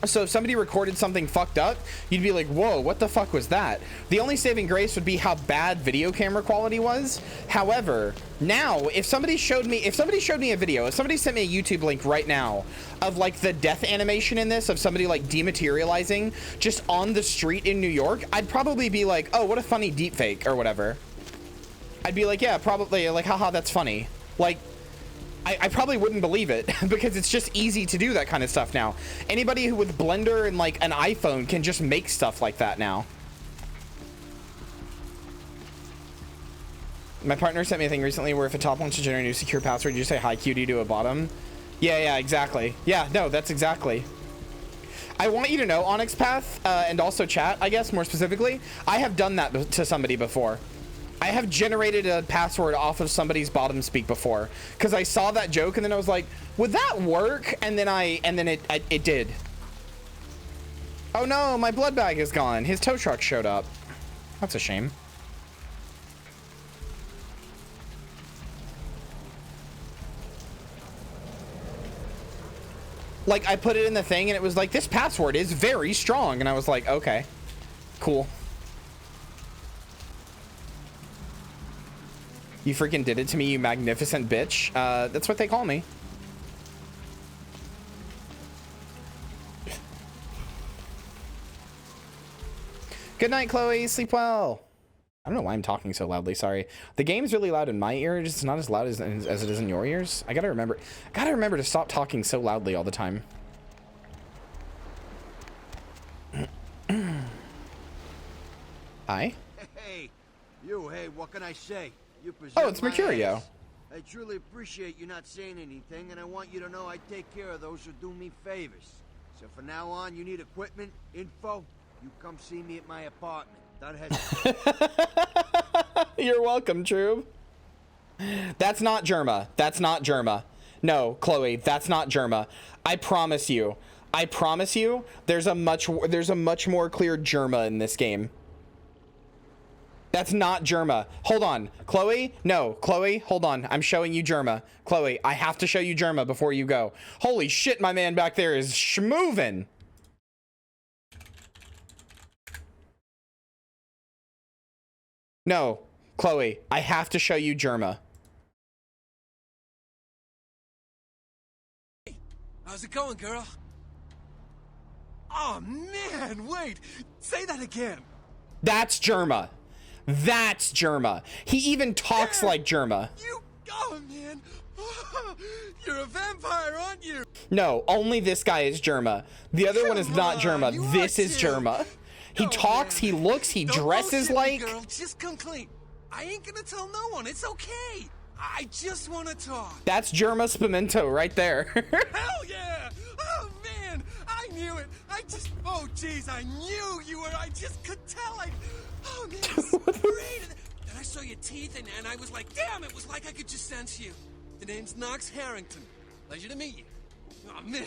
So if somebody recorded something fucked up, you'd be like, whoa, what the fuck was that? The only saving grace would be how bad video camera quality was. However, now if somebody showed me a video, if somebody sent me a YouTube link right now of like the death animation in this, of somebody like dematerializing just on the street in New York, I'd probably be like, oh, what a funny deepfake or whatever. I'd be like, yeah, probably, like, haha, that's funny. Like, I probably wouldn't believe it because it's just easy to do that kind of stuff now. Anybody who with Blender and like an iPhone can just make stuff like that now. My partner sent me a thing recently where if a top wants to generate a new secure password, you just say hi QD to a bottom. Yeah, exactly. Yeah, no, that's exactly. I want you to know, Onyx Path, and also chat, I guess, more specifically, I have done that to somebody before. I have generated a password off of somebody's bottom speak before because I saw that joke and then I was like, would that work? And then it did. Oh no, my blood bag is gone. His tow truck showed up. That's a shame. Like, I put it in the thing and it was like, this password is very strong. And I was like, okay, cool. You freaking did it to me, you magnificent bitch. That's what they call me. Good night, Chloe. Sleep well. I don't know why I'm talking so loudly. Sorry. The game's really loud in my ears. It's not as loud as it is in your ears. I gotta remember to stop talking so loudly all the time. Hi. Hey, you. Hey, what can I say? You Oh, it's Mercurio. ass. I truly appreciate you not saying anything, and I want you to know I take care of those who do me favors. So from now on, you need equipment, info, you come see me at my apartment. Don't hesitate. You're welcome, Trube. That's not Germa. That's not Germa. No, Chloe, that's not Germa. I promise you. I promise you. There's a much more clear Germa in this game. That's not Germa. Hold on, Chloe. No, Chloe. Hold on. I'm showing you Germa. Chloe, I have to show you Germa before you go. Holy shit, my man back there is schmovin'. No, Chloe, I have to show you Germa. How's it going, girl? Oh, man, wait. Say that again. That's Germa. That's Germa. He even talks like Germa. Oh, man. You're a vampire, aren't you? No, only this guy is Germa. The other one is not Germa. This is Germa. He talks, he looks, he dresses like... Girl, just come clean. I ain't gonna tell no one. It's okay. I just want to talk. That's Germa Spimento right there. Hell yeah! Oh, man! I knew it! Oh, jeez, I knew you were... I just could tell. Oh, man, it's great! And I saw your teeth, and I was like, damn, it was like I could just sense you. The name's Knox Harrington. Pleasure to meet you. Oh, man.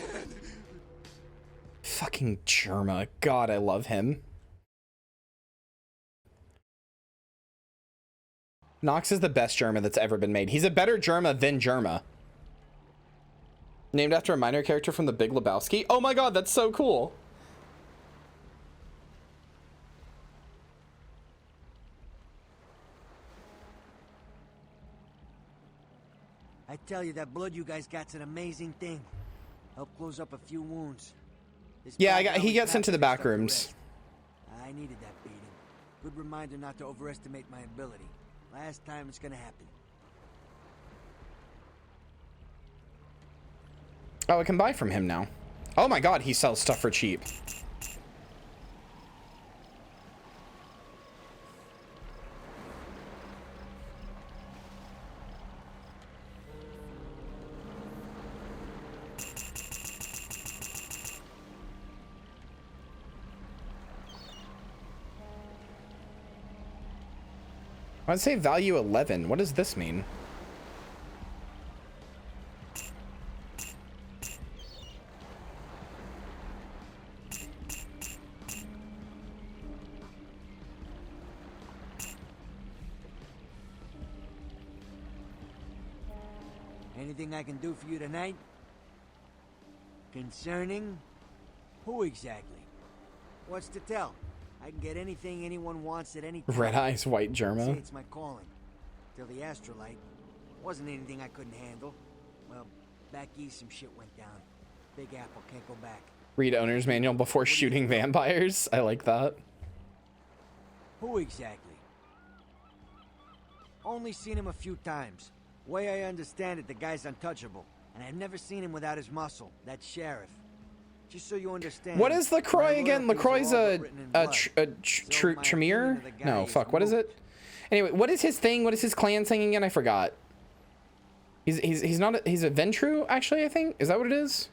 Fucking Germa. God, I love him. Knox is the best Germa that's ever been made. He's a better Germa than Germa. Named after a minor character from The Big Lebowski. Oh my god, that's so cool. I tell you, that blood you guys got's an amazing thing. Help close up a few wounds. Yeah, he gets into the back rooms. I needed that beating. Good reminder not to overestimate my ability. Last time it's gonna happen. Oh, I can buy from him now. Oh my god, he sells stuff for cheap. I'd say value 11. What does this mean? Anything I can do for you tonight? Concerning? Who exactly? What's to tell? I can get anything anyone wants at any time. Red Eyes White Germa. Say it's my calling. Till the Astrolite. Wasn't anything I couldn't handle. Well, back east some shit went down. Big Apple can't go back. Read owner's manual before shooting vampires. I like that. Who exactly? Only seen him a few times. Way I understand it, the guy's untouchable. And I've never seen him without his muscle. That sheriff. Just so you understand. What is LaCroix again? LaCroix's a Tremere? No, fuck. What is it? Anyway, what is his thing? What is his clan thing again? I forgot. He's not. He's a Ventru, actually. I think is that what it is.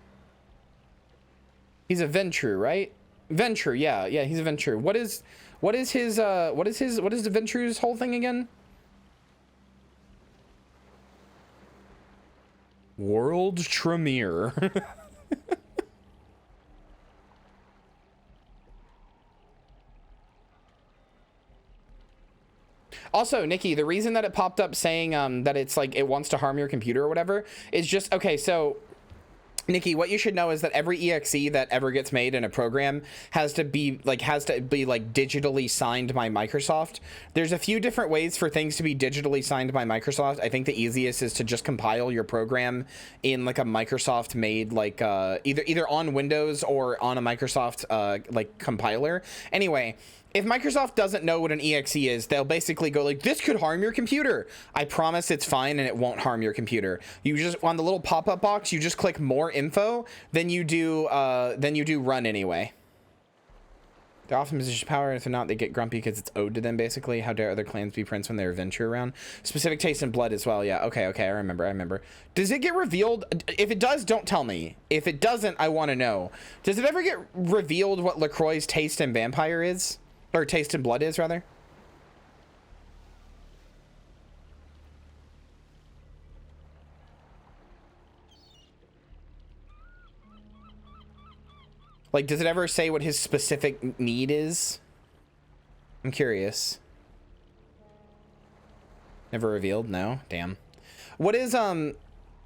He's a Ventru, right? Ventru, yeah, he's a Ventru. What is the Ventru's whole thing again? World Tremere. Also, Nikki, the reason that it popped up saying that it's like it wants to harm your computer or whatever is just, okay, so Nikki, what you should know is that every EXE that ever gets made in a program has to be like digitally signed by Microsoft. There's a few different ways for things to be digitally signed by Microsoft. I think the easiest is to just compile your program in like a Microsoft made like either on Windows or on a Microsoft like compiler. Anyway, if Microsoft doesn't know what an EXE is, they'll basically go like, this could harm your computer. I promise it's fine and it won't harm your computer. You just, on the little pop-up box, you just click more info, then you do run anyway. They're often position power, and if they're not, they get grumpy because it's owed to them, basically. How dare other clans be prince when they're venture around? Specific taste in blood as well, yeah. Okay, I remember. Does it get revealed? If it does, don't tell me. If it doesn't, I want to know. Does it ever get revealed what LaCroix's taste in vampire is? Or taste in blood is, rather? Like, does it ever say what his specific need is? I'm curious. Never revealed? No? Damn. What is,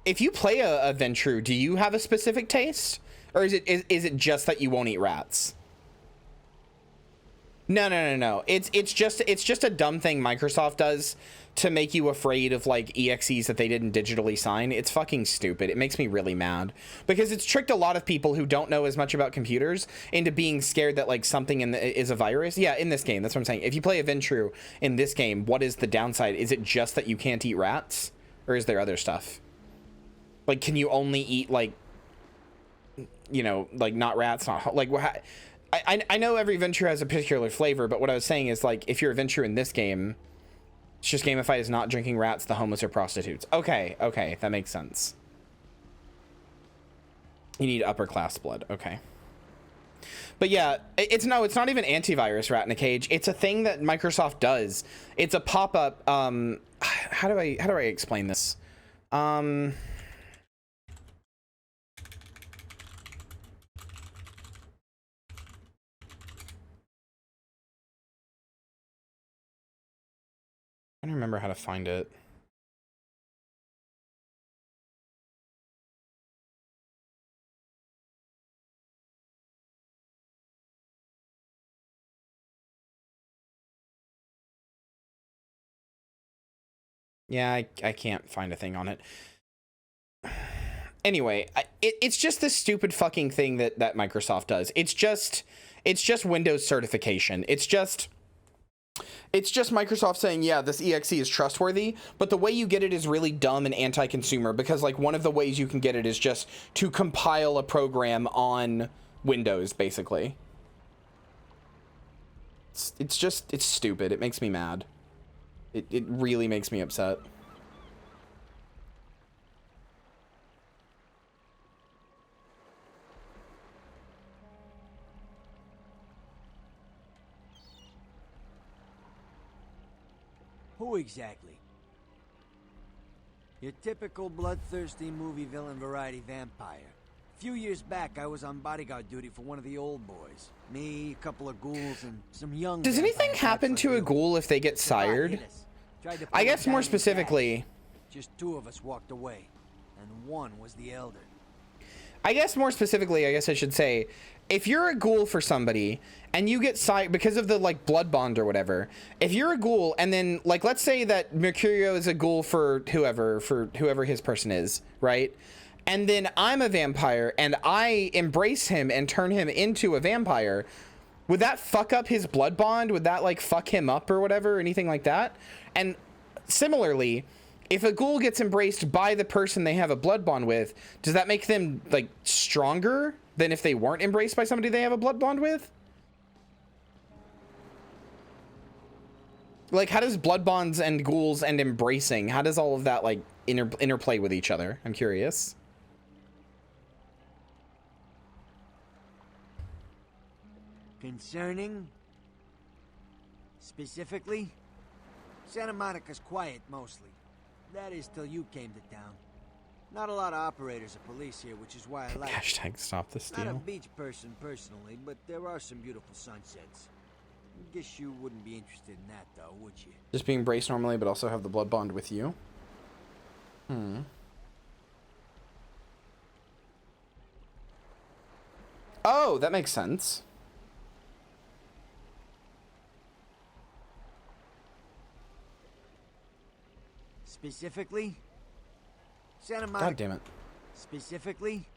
if you play a Ventrue, do you have a specific taste? Or is it just that you won't eat rats? No. It's just a dumb thing Microsoft does to make you afraid of like EXEs that they didn't digitally sign. It's fucking stupid. It makes me really mad because it's tricked a lot of people who don't know as much about computers into being scared that like something is a virus. Yeah, in this game, that's what I'm saying. If you play a Ventrue in this game, what is the downside? Is it just that you can't eat rats, or is there other stuff? Like, can you only eat like, you know, like not rats, not like what? I know every Ventrue has a particular flavor, but what I was saying is, like, if you're a Ventrue in this game, it's just gamified as not drinking rats, the homeless, or prostitutes. Okay, that makes sense. You need upper class blood. Okay. But yeah, it's not even antivirus rat in a cage. It's a thing that Microsoft does. It's a pop-up. How do I explain this? I don't remember how to find it. Yeah, I can't find a thing on it. Anyway, it's just this stupid fucking thing that Microsoft does. It's just Windows certification. It's just Microsoft saying, yeah, this EXE is trustworthy, but the way you get it is really dumb and anti-consumer, because like one of the ways you can get it is just to compile a program on Windows, basically. It's stupid. It makes me mad. It really makes me upset. Who exactly? Your typical bloodthirsty movie villain variety vampire. A few years back, I was on bodyguard duty for one of the old boys. Me, a couple of ghouls, and some young... Does anything happen to a ghoul if they get sired? I guess more specifically... Just two of us walked away, and one was the elder. I guess more specifically, I guess I should say, if you're a ghoul for somebody and you get sired because of the like blood bond or whatever, if you're a ghoul and then like let's say that Mercurio is a ghoul for whoever his person is, right? And then I'm a vampire and I embrace him and turn him into a vampire, would that fuck up his blood bond? Would that like fuck him up or whatever, or anything like that? And similarly, if a ghoul gets embraced by the person they have a blood bond with, does that make them like stronger than if they weren't embraced by somebody they have a blood bond with? Like, how does blood bonds and ghouls and embracing, how does all of that like interplay with each other? I'm curious. Concerning? Specifically? Santa Monica's quiet mostly. That is till you came to town. Not a lot of operators or police here, which is why I like # stop the steal. Not a beach person personally, but there are some beautiful sunsets. Guess you wouldn't be interested in that, though, would you? Just being braced normally, but also have the blood bond with you. Oh, that makes sense. Specifically? Santa Monica. God damn it. Specifically?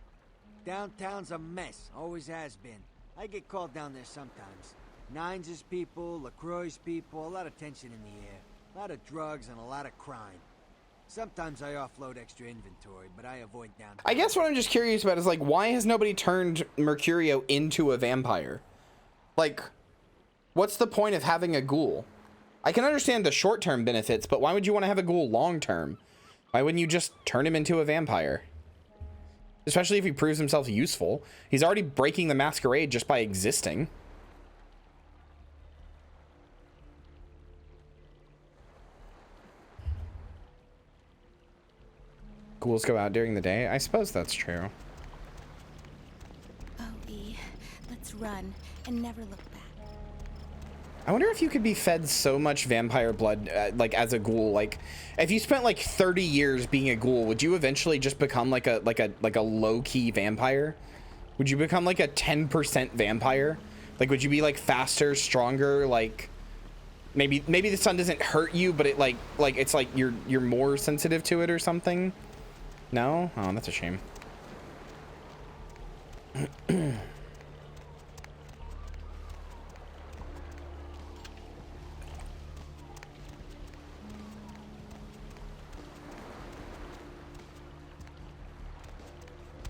Downtown's a mess. Always has been. I get called down there sometimes. Nines' people, LaCroix's people, a lot of tension in the air. A lot of drugs and a lot of crime. Sometimes I offload extra inventory, but I avoid downtown. I guess what I'm just curious about is, like, why has nobody turned Mercurio into a vampire? Like, what's the point of having a ghoul? I can understand the short-term benefits, but why would you want to have a ghoul long-term? Why wouldn't you just turn him into a vampire? Especially if he proves himself useful. He's already breaking the Masquerade just by existing. Ghouls go out during the day? I suppose that's true. Oh, E, let's run and never look back. I wonder if you could be fed so much vampire blood, like as a ghoul. Like, if you spent like 30 years being a ghoul, would you eventually just become like a low-key vampire? Would you become like a 10% vampire? Like, would you be like faster, stronger? Like, maybe the sun doesn't hurt you, but it like it's like you're more sensitive to it or something. No? Oh, that's a shame.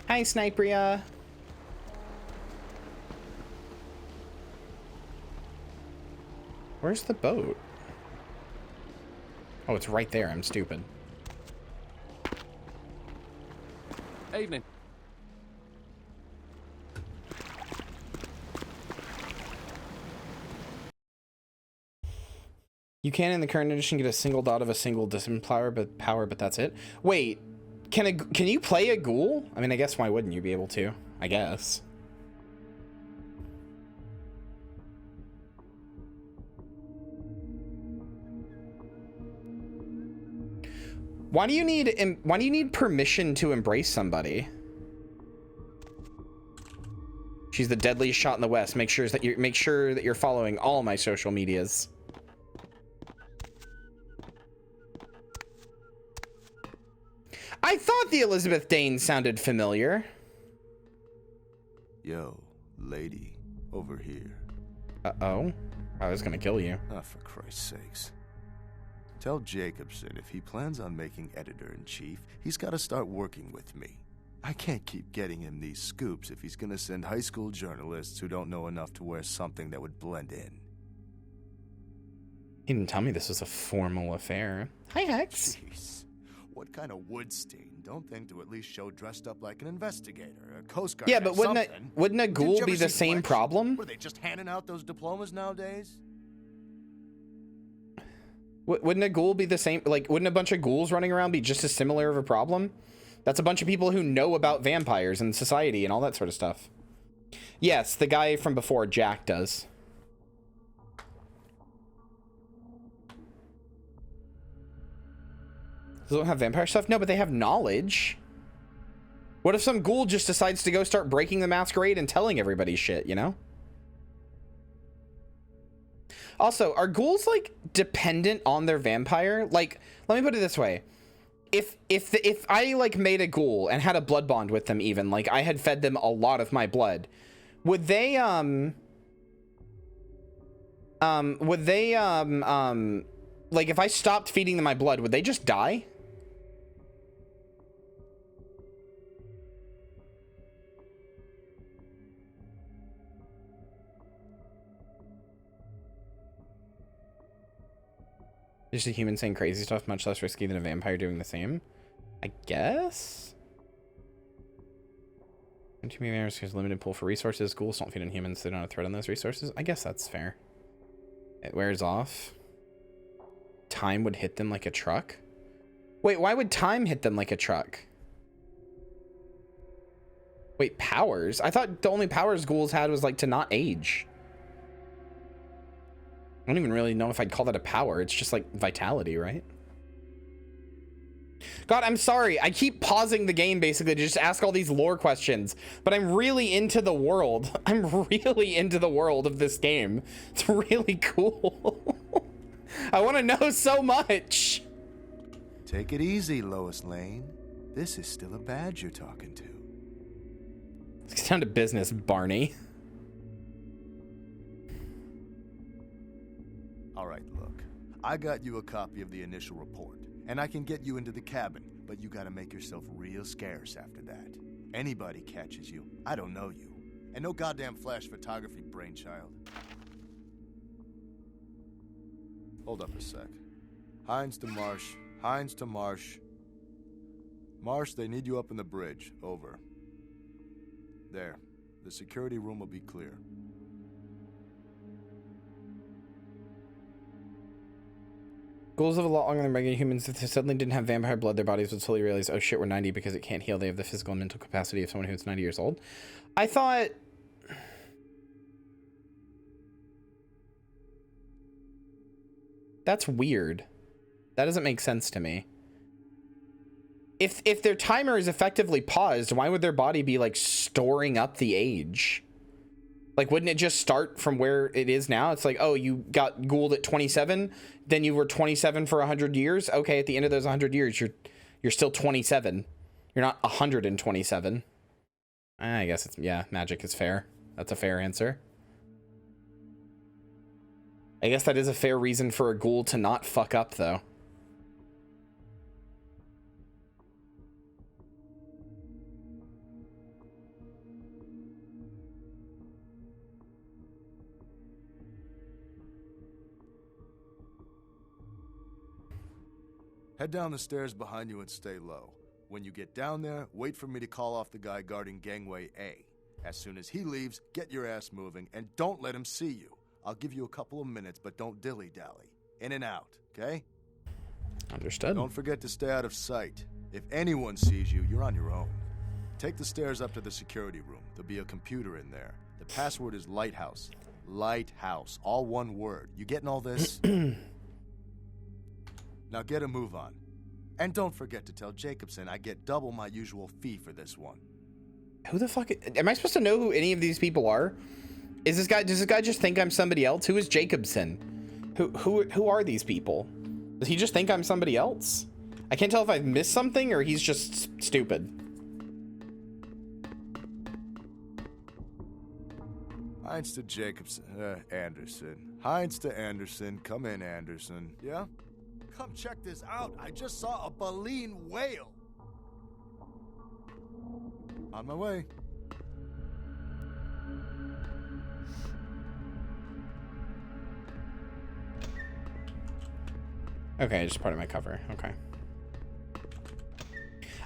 Hi, Sniperia. Where's the boat? Oh, it's right there. I'm stupid. Evening. You can in the current edition get a single dot of a single discipline power, but that's it. Wait, can you play a ghoul? I mean, I guess why wouldn't you be able to? I guess. Why do you need permission to embrace somebody? She's the deadliest shot in the West. Make sure that you're following all my social medias. I thought the Elizabeth Dane sounded familiar. Yo, lady, over here. Uh-oh. I was gonna kill you. Ah, for Christ's sakes. Tell Jacobson if he plans on making editor-in-chief, he's got to start working with me. I can't keep getting him these scoops if he's gonna send high school journalists who don't know enough to wear something that would blend in. He didn't tell me this was a formal affair. Hi, Hex. Jeez. What kind of Woodstein don't think to at least show dressed up like an investigator, a Coast Guard? Yeah, but wouldn't a ghoul be the same problem? Were they just handing out those diplomas nowadays? Wouldn't a ghoul be the same? Like, wouldn't a bunch of ghouls running around be just as similar of a problem? That's a bunch of people who know about vampires and society and all that sort of stuff. Yes, the guy from before, Jack, does. They don't have vampire stuff? No, but they have knowledge. What if some ghoul just decides to go start breaking the Masquerade and telling everybody shit, you know? Also, are ghouls, like, dependent on their vampire? Like, let me put it this way. If I, like, made a ghoul and had a blood bond with them even, like, I had fed them a lot of my blood, would they, like, if I stopped feeding them my blood, would they just die? Just a human saying crazy stuff, much less risky than a vampire doing the same. I guess? Too many vampires has limited pool for resources. Ghouls don't feed on humans, so they don't have a threat on those resources. I guess that's fair. It wears off. Time would hit them like a truck? Wait, why would time hit them like a truck? Wait, powers? I thought the only powers ghouls had was, like, to not age. don't even really know if I'd call that a power. It's just like vitality, right? God, I'm sorry. I keep pausing the game basically to just ask all these lore questions, but I'm really into the world. I'm really into the world of this game. It's really cool. I want to know so much. Take it easy, Lois Lane. This is still a badge you're talking to. Let's get down to business, Barney. All right, look. I got you a copy of the initial report, and I can get you into the cabin, but you gotta make yourself real scarce after that. Anybody catches you, I don't know you. And no goddamn flash photography, brainchild. Hold up a sec. Hines to Marsh. Hines to Marsh. Marsh, they need you up in the bridge. Over. There. The security room will be clear. Ghouls live a lot longer than regular humans. If they suddenly didn't have vampire blood, their bodies would slowly realize, oh shit, we're 90 because it can't heal. They have the physical and mental capacity of someone who's 90 years old. I thought... That's weird. That doesn't make sense to me. If their timer is effectively paused, why would their body be like storing up the age? Like, wouldn't it just start from where it is now? It's like, oh, you got ghouled at 27, then you were 27 for 100 years. Okay, at the end of those 100 years, you're still 27. You're not 127. I guess it's, yeah, magic is fair. That's a fair answer. I guess that is a fair reason for a ghoul to not fuck up, though. Head down the stairs behind you and stay low. When you get down there, wait for me to call off the guy guarding gangway A. As soon as he leaves, get your ass moving and don't let him see you. I'll give you a couple of minutes, but don't dilly-dally. In and out, okay? Understood. Don't forget to stay out of sight. If anyone sees you, you're on your own. Take the stairs up to the security room. There'll be a computer in there. The password is Lighthouse. Lighthouse. All one word. You getting all this? Now get a move on. And don't forget to tell Jacobson I get double my usual fee for this one. Who the fuck? Am I supposed to know who any of these people are? Is this guy? Does this guy just think I'm somebody else? Who is Jacobson? Who are these people? Does he just think I'm somebody else? I can't tell if I've missed something or he's just stupid. Hines to Jacobson. Anderson. Hines to Anderson. Come in, Anderson. Yeah? Come check this out. I just saw a baleen whale. On my way. Okay, just part of my cover. Okay.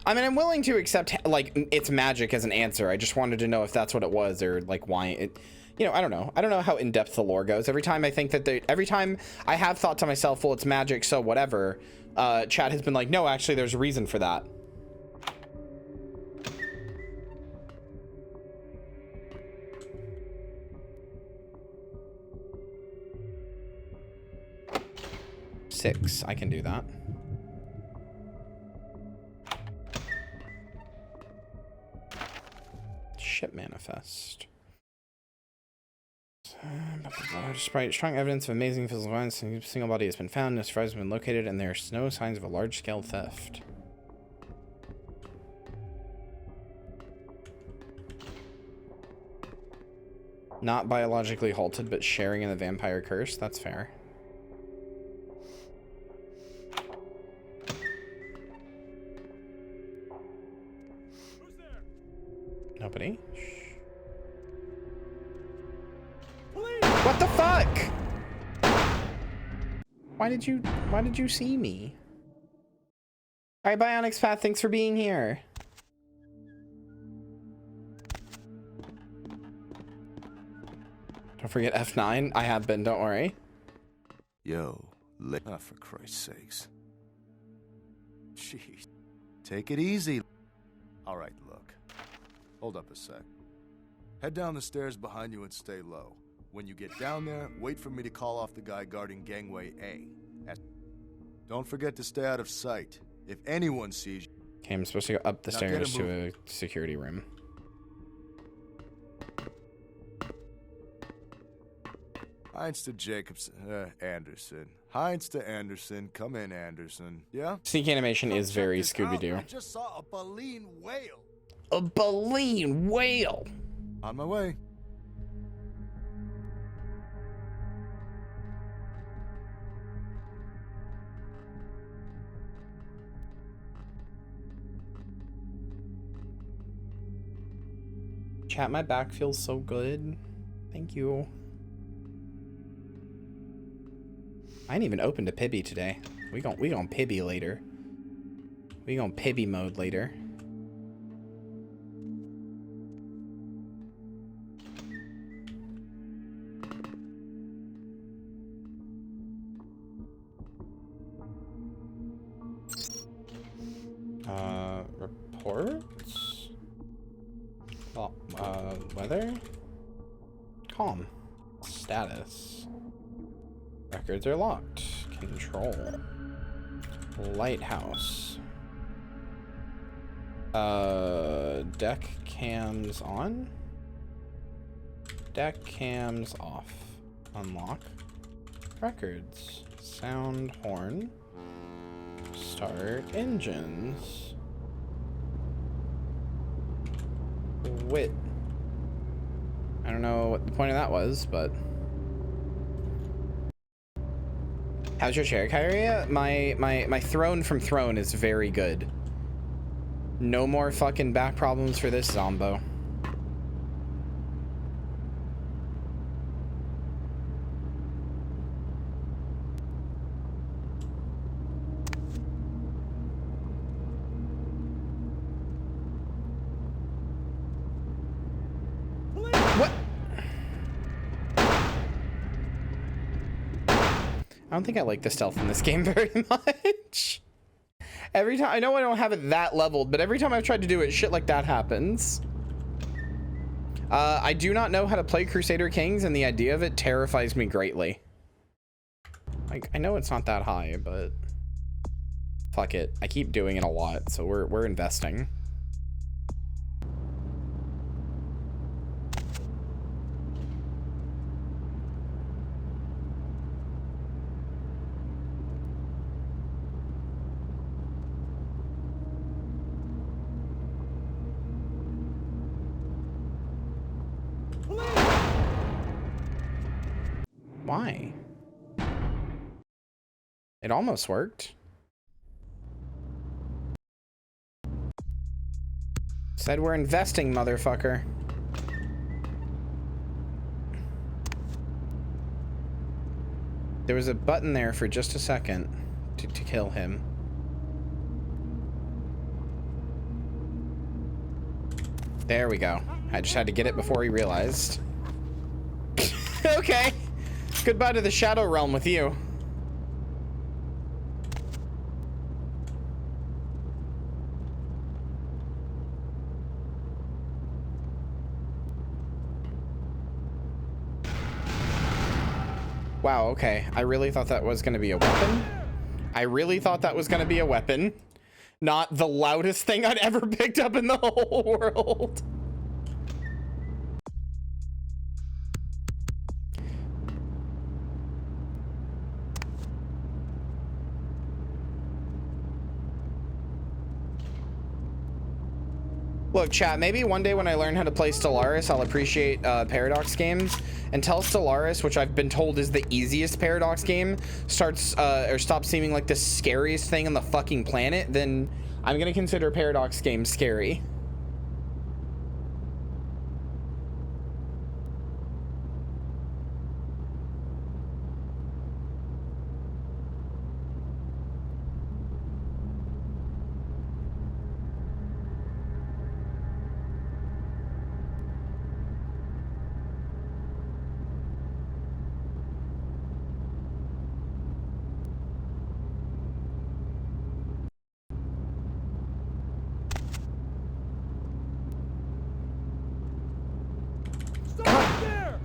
I mean, I'm willing to accept, like, it's magic as an answer. I just wanted to know if that's what it was or, like, why it... You know, I don't know. I don't know how in-depth the lore goes. Every time I think that every time I have thought to myself, well, it's magic, so whatever, chat has been like, no, actually, there's a reason for that. Six, I can do that. Ship manifest. Despite strong evidence of amazing physical violence, a single body has been found, no survivors have been located, and there's no signs of a large-scale theft. Not biologically halted, but sharing in the vampire curse. That's fair. Nobody. What the fuck? Why did you see me? Alright, Bionics Path, thanks for being here. Don't forget F9. I have been, don't worry. Yo, for Christ's sakes. Jeez. Take it easy. Alright, look. Hold up a sec. Head down the stairs behind you and stay low. When you get down there, wait for me to call off the guy guarding Gangway A. Don't forget to stay out of sight. If anyone sees you... Okay, I'm supposed to go up the stairs to a security room. Heinz to Anderson. Heinz to Anderson. Come in, Anderson. Yeah? Sneak animation is very Scooby-Doo. I just saw a baleen whale. A baleen whale! On my way. Chat, my back feels so good. Thank you. I ain't even opened a Pibby today. We gon' Pibby later. We gon' Pibby mode later. Reports? Weather? Calm. Status. Records are locked. Control. Lighthouse. Deck cams on? Deck cams off. Unlock. Records. Sound horn. Start engines. Wit. I don't know what the point of that was, but... How's your chair, Kyria? My throne from Throne is very good. No more fucking back problems for this Zombo. I don't think I like the stealth in this game very much. Every time, I know I don't have it that leveled, but every time I've tried to do it, shit like that happens. I do not know how to play Crusader Kings, and the idea of it terrifies me greatly. Like, I know it's not that high, but fuck it. I keep doing it a lot, so we're investing. Why? It almost worked. Said we're investing, motherfucker. There was a button there for just a second to kill him. There we go. I just had to get it before he realized. Okay. Goodbye to the Shadow Realm with you. Wow, okay. I really thought that was going to be a weapon. I really thought that was going to be a weapon. Not the loudest thing I'd ever picked up in the whole world. Look, chat, maybe one day when I learn how to play Stellaris, I'll appreciate Paradox games. Until Stellaris, which I've been told is the easiest Paradox game, starts or stops seeming like the scariest thing on the fucking planet, then I'm gonna consider Paradox games scary.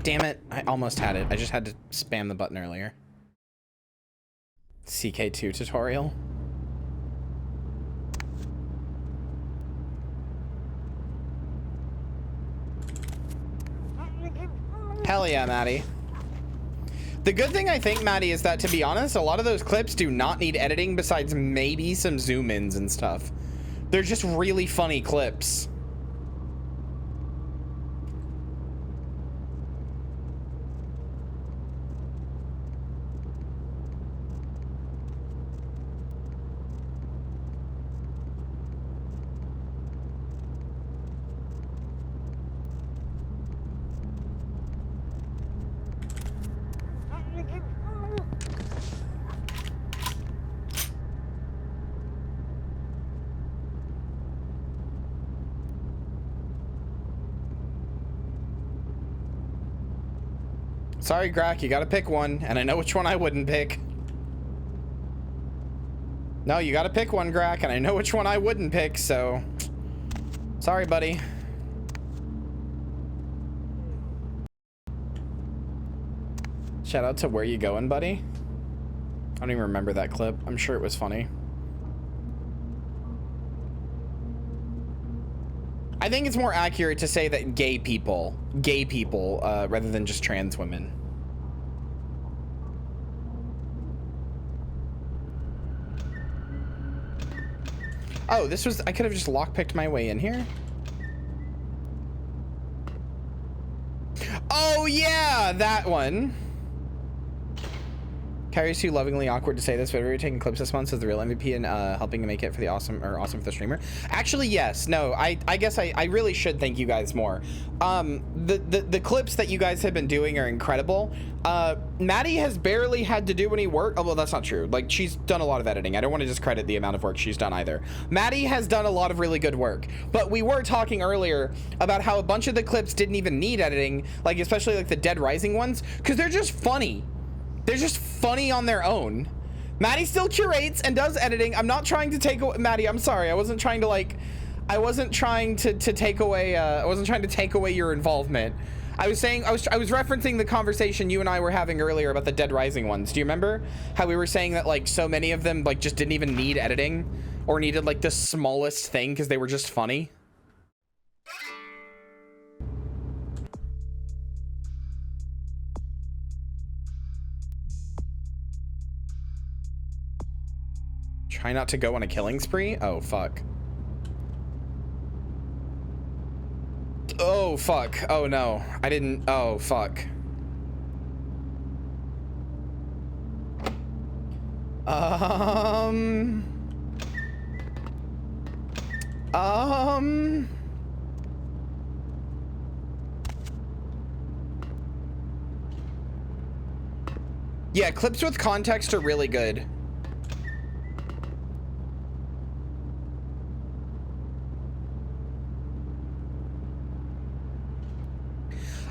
Damn it. I almost had it. I just had to spam the button earlier. CK2 tutorial. Hell yeah, Maddie. The good thing, I think, Maddie, is that, to be honest, a lot of those clips do not need editing besides maybe some zoom-ins and stuff. They're just really funny clips. Sorry, Grak, you gotta pick one, and I know which one I wouldn't pick. No, you gotta pick one, Grak, and I know which one I wouldn't pick, so... Sorry, buddy. Shout out to Where You Going, Buddy? I don't even remember that clip. I'm sure it was funny. I think it's more accurate to say that gay people, rather than just trans women. Oh, this was, I could have just lockpicked my way in here. Oh yeah, that one. Kyrie's too lovingly awkward to say this, but we're taking clips this month as the real MVP and helping to make it for the awesome for the streamer. Actually, yes. No, I guess I really should thank you guys more. The clips that you guys have been doing are incredible. Maddie has barely had to do any work. Oh, well, that's not true. Like, she's done a lot of editing. I don't want to discredit the amount of work she's done either. Maddie has done a lot of really good work, but we were talking earlier about how a bunch of the clips didn't even need editing, like especially like the Dead Rising ones, because they're just funny. They're just funny on their own. Maddie still curates and does editing. I'm not trying to take away, Maddie, I'm sorry. I wasn't trying to take away, I wasn't trying to take away your involvement. I was saying, I was referencing the conversation you and I were having earlier about the Dead Rising ones. Do you remember how we were saying that like so many of them like just didn't even need editing or needed like the smallest thing because they were just funny? Try not to go on a killing spree? Oh, fuck. Oh, fuck. Oh, no. I didn't... Oh, fuck. Yeah, clips with context are really good.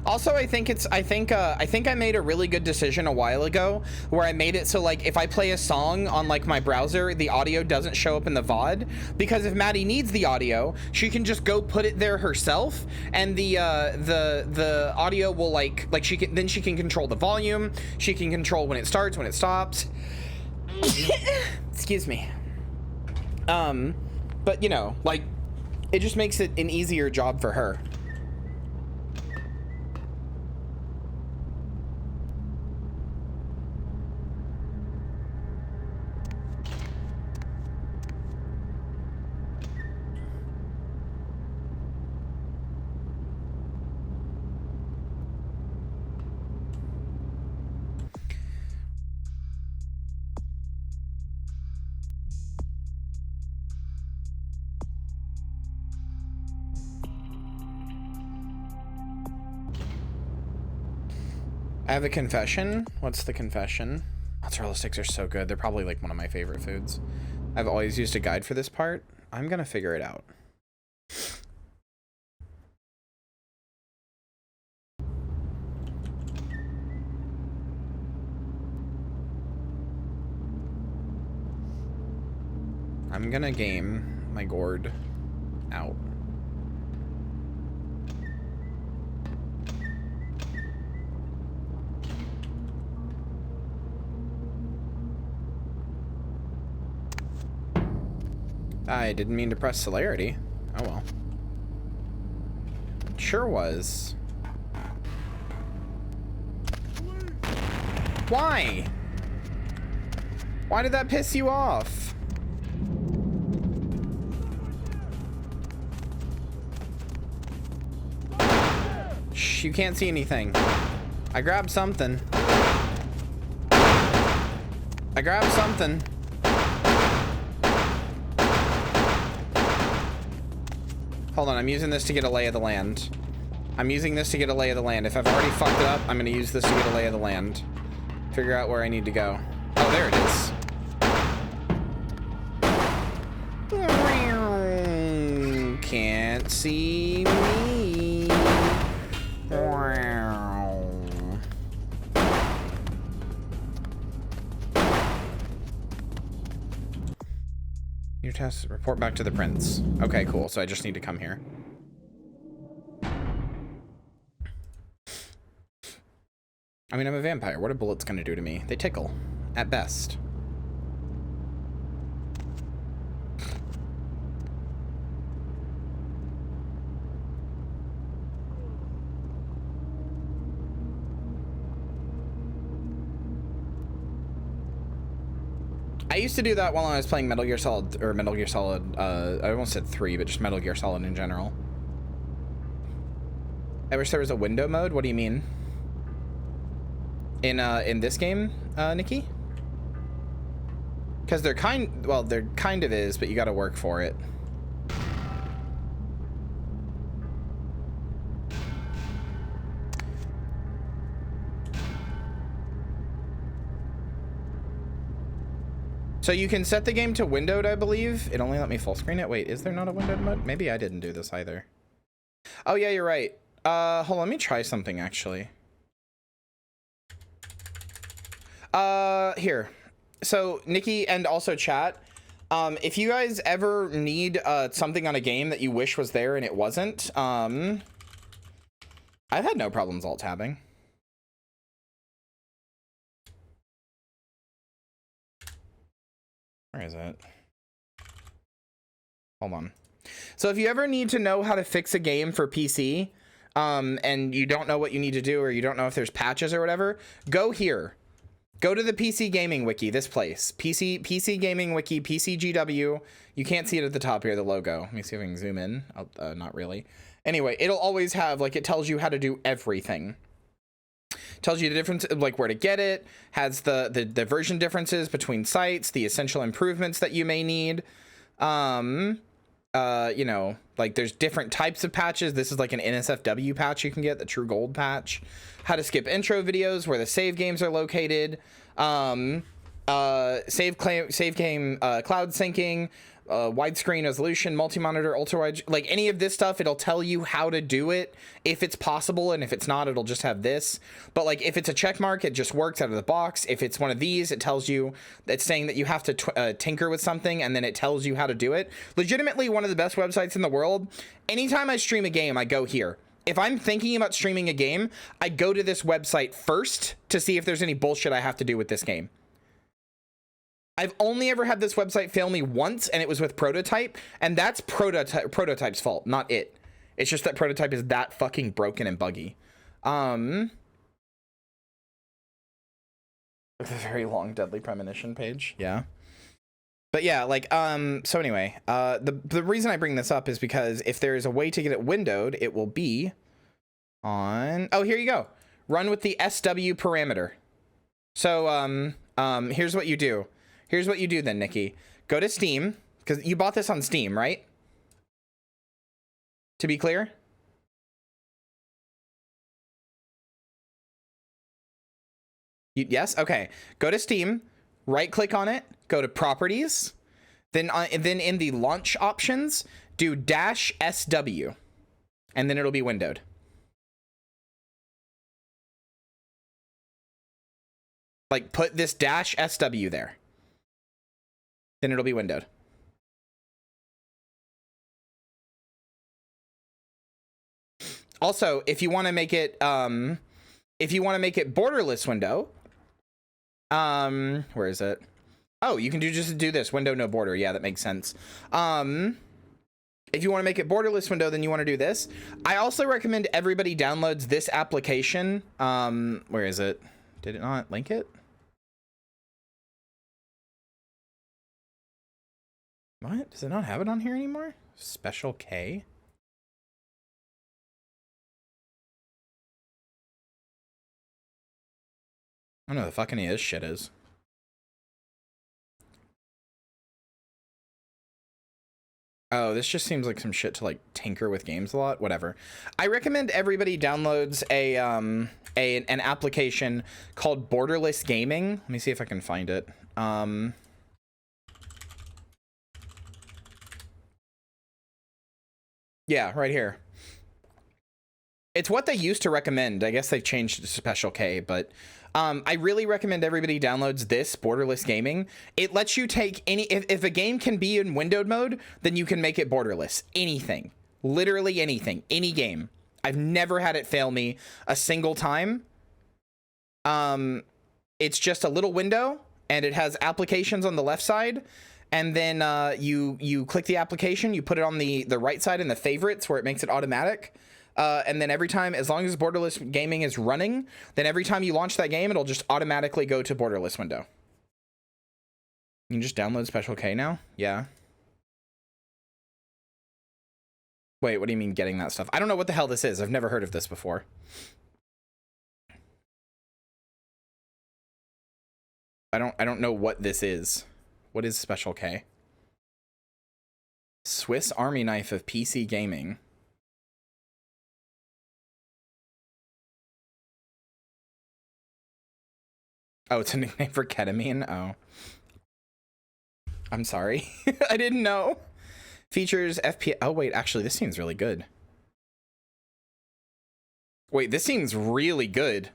Also, I think I made a really good decision a while ago where I made it so like if I play a song on like my browser, the audio doesn't show up in the VOD, because if Maddie needs the audio, she can just go put it there herself, and the audio will like she can control the volume, she can control when it starts, when it stops. Excuse me. But you know, like it just makes it an easier job for her. I have a confession. What's the confession? Mozzarella sticks are so good. They're probably like one of my favorite foods. I've always used a guide for this part. I'm gonna figure it out. I'm gonna game my gourd out. I didn't mean to press celerity. Oh well. Sure was. Why? Why did that piss you off? Shh, you can't see anything. I grabbed something. I grabbed something. Hold on, I'm using this to get a lay of the land. I'm using this to get a lay of the land. If I've already fucked it up, I'm gonna use this to get a lay of the land. Figure out where I need to go. Oh, there it is. Can't see me. Your test, report back to the prince. Okay, cool. So I just need to come here. I mean, I'm a vampire. What are bullets gonna do to me? They tickle, at best. I used to do that while I was playing Metal Gear Solid, or Metal Gear Solid, I almost said 3, but just Metal Gear Solid in general. I wish there was a window mode. What do you mean? In this game, Nikki? Because there kind of is, but you gotta work for it. So you can set the game to windowed, I believe. It only let me full screen it. Wait, is there not a windowed mode? Maybe I didn't do this either. Oh yeah, you're right. Hold on, let me try something actually. Here. So Nikki and also chat, if you guys ever need something on a game that you wish was there and it wasn't, I've had no problems alt tabbing. Where is it? Hold on. So if you ever need to know how to fix a game for PC, and you don't know what you need to do, or you don't know if there's patches or whatever, go here. Go to the PC Gaming Wiki, this place. PC Gaming Wiki, PCGW. You can't see it at the top here, the logo. Let me see if I can zoom in. Not really. Anyway, it'll always have, like, it tells you how to do everything. Tells you the difference, like where to get it, has the version differences between sites, the essential improvements that you may need. You know, like there's different types of patches. This is like an NSFW patch you can get, the True Gold patch. How to skip intro videos, where the save games are located. Save game cloud syncing, widescreen resolution, multi-monitor, ultra-wide, like any of this stuff, it'll tell you how to do it if it's possible, and if it's not, it'll just have this. But like if it's a check mark, it just works out of the box. If it's one of these, it tells you, it's saying that you have to tinker with something, and then it tells you how to do it. Legitimately one of the best websites in the world. Anytime I stream a game, I go here. If I'm thinking about streaming a game, I go to this website first to see if there's any bullshit I have to do with this game. I've only ever had this website fail me once, and it was with Prototype, and that's Prototype's fault, not it. It's just that Prototype is that fucking broken and buggy. A very long Deadly Premonition page, yeah. But yeah, like, so anyway, the reason I bring this up is because if there is a way to get it windowed, it will be on, oh, here you go. Run with the SW parameter. So, here's what you do. Here's what you do then, Nikki. Go to Steam, because you bought this on Steam, right? To be clear? Yes? Okay. Go to Steam, right-click on it, go to Properties, then in the Launch options, do -SW, and then it'll be windowed. Like, put this -SW there. Then it'll be windowed. Also, if you want to make it borderless window, where is it? Oh, you can just do this. Window, no border. Yeah, that makes sense. If you want to make it borderless window, then you want to do this. I also recommend everybody downloads this application. Where is it? Did it not link it? What? Does it not have it on here anymore? Special K? I don't know the fuck any of this shit is. Oh, this just seems like some shit to like tinker with games a lot. Whatever. I recommend everybody downloads an application called Borderless Gaming. Let me see if I can find it. Yeah, right here. It's what they used to recommend. I guess they've changed to Special K, but I really recommend everybody downloads this Borderless Gaming. It lets you take any, if a game can be in windowed mode, then you can make it borderless. Anything, literally anything, any game. I've never had it fail me a single time. It's just a little window and it has applications on the left side. And then you click the application, you put it on the right side in the favorites where it makes it automatic. And then every time, as long as Borderless Gaming is running, then every time you launch that game, it'll just automatically go to Borderless window. You can just download Special K now? Yeah. Wait, what do you mean getting that stuff? I don't know what the hell this is. I've never heard of this before. I don't know what this is. What is Special K? Swiss Army knife of PC gaming. Oh, it's a nickname for ketamine? Oh. I'm sorry. I didn't know. Features FPS. Oh, wait, actually, this seems really good. Wait, this seems really good.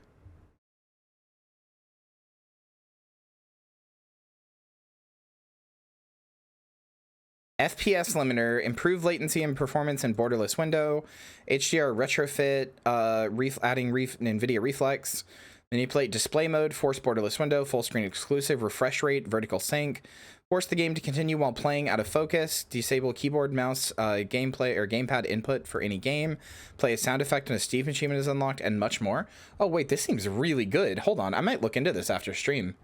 FPS limiter, improved latency and performance in borderless window, HDR retrofit, adding NVIDIA reflex, manipulate display mode, force borderless window, full screen exclusive, refresh rate, vertical sync, force the game to continue while playing out of focus, disable keyboard, mouse, gameplay or gamepad input for any game, play a sound effect when a Steve achievement is unlocked, and much more. Oh wait, this seems really good. Hold on, I might look into this after stream.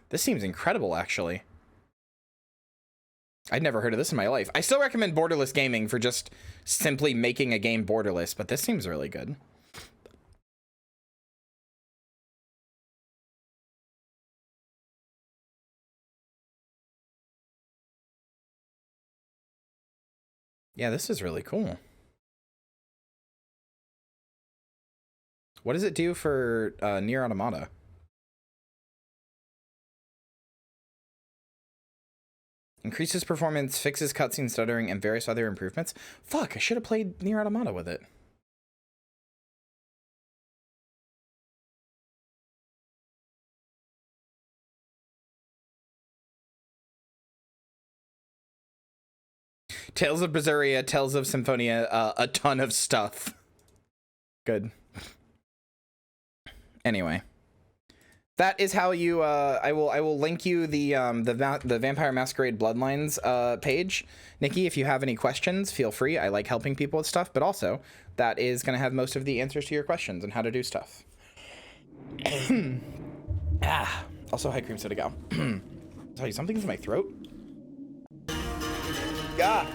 This seems incredible, actually. I'd never heard of this in my life. I still recommend Borderless Gaming for just simply making a game borderless, but this seems really good. Yeah, this is really cool. What does it do for Nier Automata? Increases performance, fixes cutscene stuttering, and various other improvements. Fuck, I should have played Nier Automata with it. Tales of Berseria, Tales of Symphonia, a ton of stuff. Good. Anyway. That is how you, I will link you the Vampire Masquerade Bloodlines page. Nikki, if you have any questions, feel free. I like helping people with stuff, but also that is going to have most of the answers to your questions and how to do stuff. Also, hi, Cream Soda Gal. Tell you, something's in my throat. Yeah.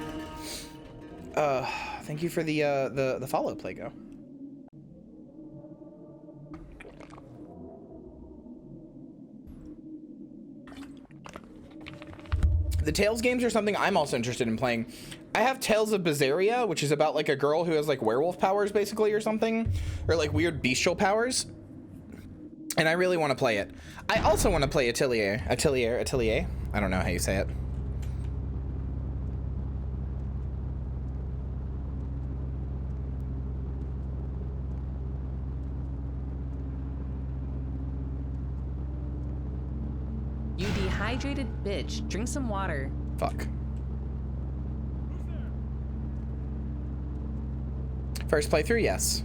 Thank you for the follow, Plago. The Tales games are something I'm also interested in playing. I have Tales of Berseria, which is about like a girl who has like werewolf powers basically or something, or like weird bestial powers. And I really want to play it. I also want to play Atelier. I don't know how you say it. You dehydrated bitch. Drink some water. Fuck. First playthrough, yes.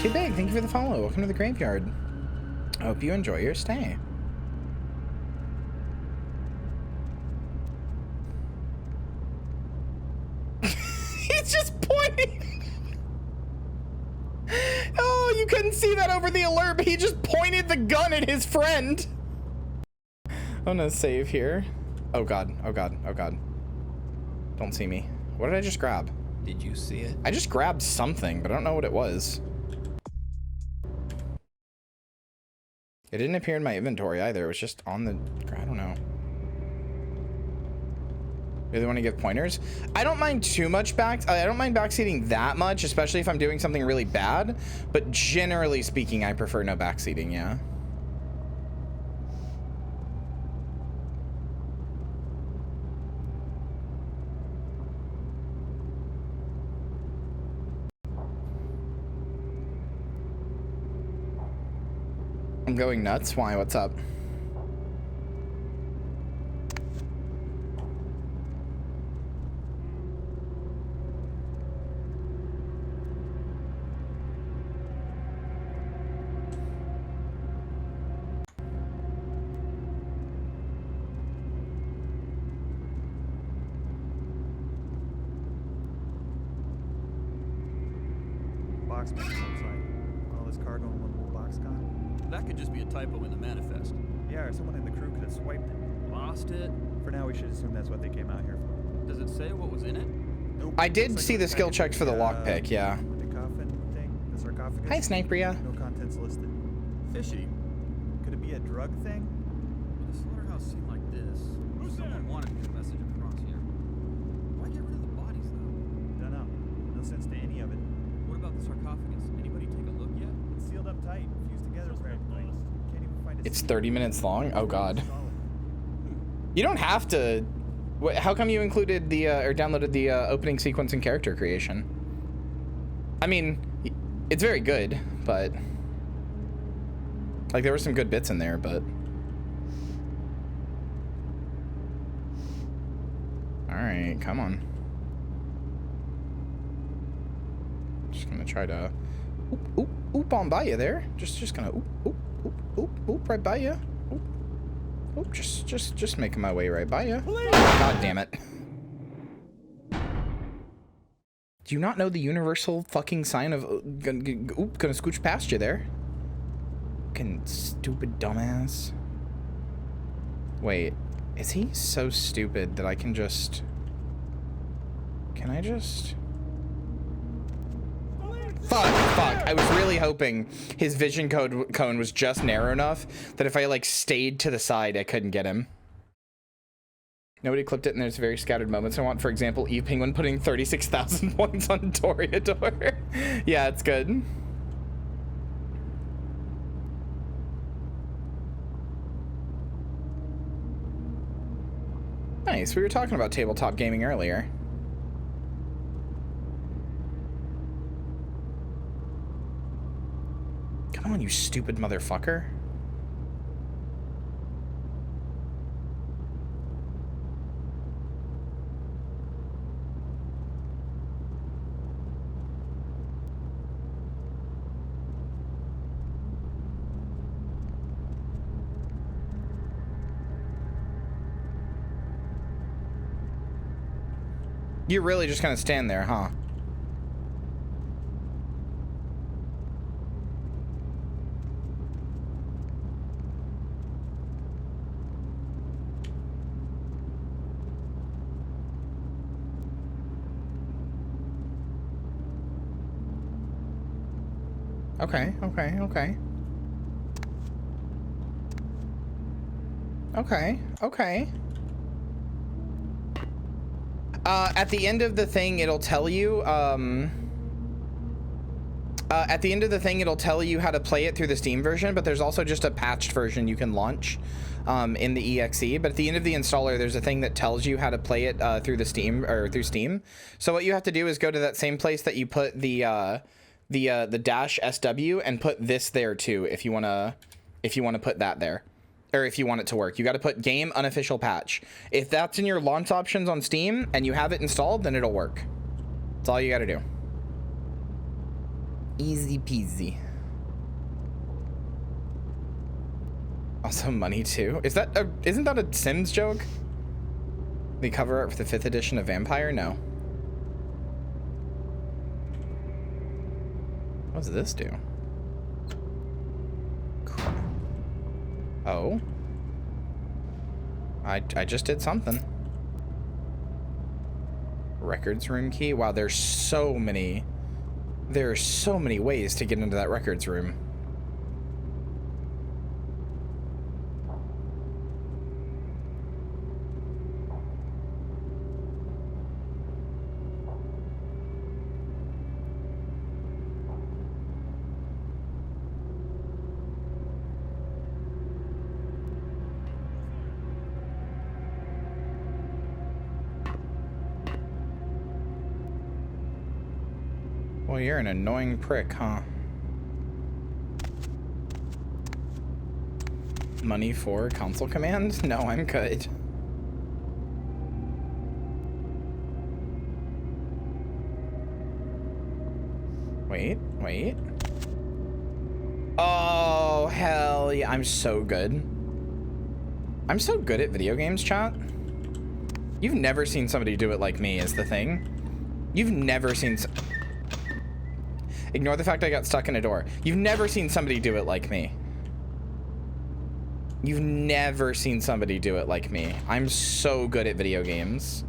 Too big. Thank you for the follow. Welcome to the graveyard. I hope you enjoy your stay. He's just pointing. Oh, you couldn't see that over the alert, but he just pointed the gun at his friend. I'm gonna save here. Oh god, oh god, oh god. Don't see me. What did I just grab? Did you see it? I just grabbed something, but I don't know what it was. It didn't appear in my inventory either. It was just on the... I don't know. Really want to give pointers? I don't mind too much I don't mind backseating that much, especially if I'm doing something really bad. But generally speaking, I prefer no backseating, yeah. I'm going nuts. Why? What's up? Box man, looks like. All this cargo in one little box gone. That could just be a typo in the manifest. Yeah, or someone in the crew could have swiped it. Lost it? For now, we should assume that's what they came out here for. Does it say what was in it? Nope. I did see the skill checks for the lockpick, yeah. The coffin thing, the sarcophagus. Hi, Sniperia. No contents listed. Fishy. Could it be a drug thing? With a slaughterhouse scene like this, someone wanted to get a message across here. Why get rid of the bodies, though? Dunno. No sense to any of it. What about the sarcophagus? Anybody take a look yet? It's sealed up tight, fused together practically. Can't even find a It's 30 minutes long? Oh god. You don't have to... How come you included the, or downloaded the opening sequence and character creation? I mean, it's very good, but... Like, there were some good bits in there, but... Alright, come on. Just gonna try to... Oop on by you there. Just gonna oop right by you. Oop, just making my way right by you. God damn it. Do you not know the universal fucking sign of gonna scooch past you there? Fucking stupid dumbass. Wait, is he so stupid that I can just... Can I just... Fuck. I was really hoping his vision cone was just narrow enough that if I, like, stayed to the side, I couldn't get him. Nobody clipped it, and there's very scattered moments I want. For example, Eve Penguin putting 36,000 points on Toreador. Yeah, it's good. Nice. We were talking about tabletop gaming earlier. Come on, you stupid motherfucker. You're really just gonna stand there, huh? Okay. At the end of the thing, it'll tell you, at the end of the thing, it'll tell you how to play it through the Steam version, but there's also just a patched version you can launch, in the EXE. But at the end of the installer, there's a thing that tells you how to play it, through the Steam, or through Steam. So what you have to do is go to that same place that you put the dash SW and put this there too, if you wanna put that there. Or if you want it to work, you got to put game unofficial patch. If that's in your launch options on Steam and you have it installed, then it'll work. That's all you got to do. Easy peasy. Also money too. Isn't that a Sims joke? The cover art for the 5th edition of Vampire? No. What does this do? Oh. I just did something. Records room key. Wow, there are so many ways to get into that records room. Well, you're an annoying prick, huh? Money for console command? No, I'm good. Wait. Oh, hell yeah. I'm so good. I'm so good at video games, chat. You've never seen somebody do it like me, is the thing. You've never seen... Ignore the fact I got stuck in a door. You've never seen somebody do it like me. You've never seen somebody do it like me. I'm so good at video games.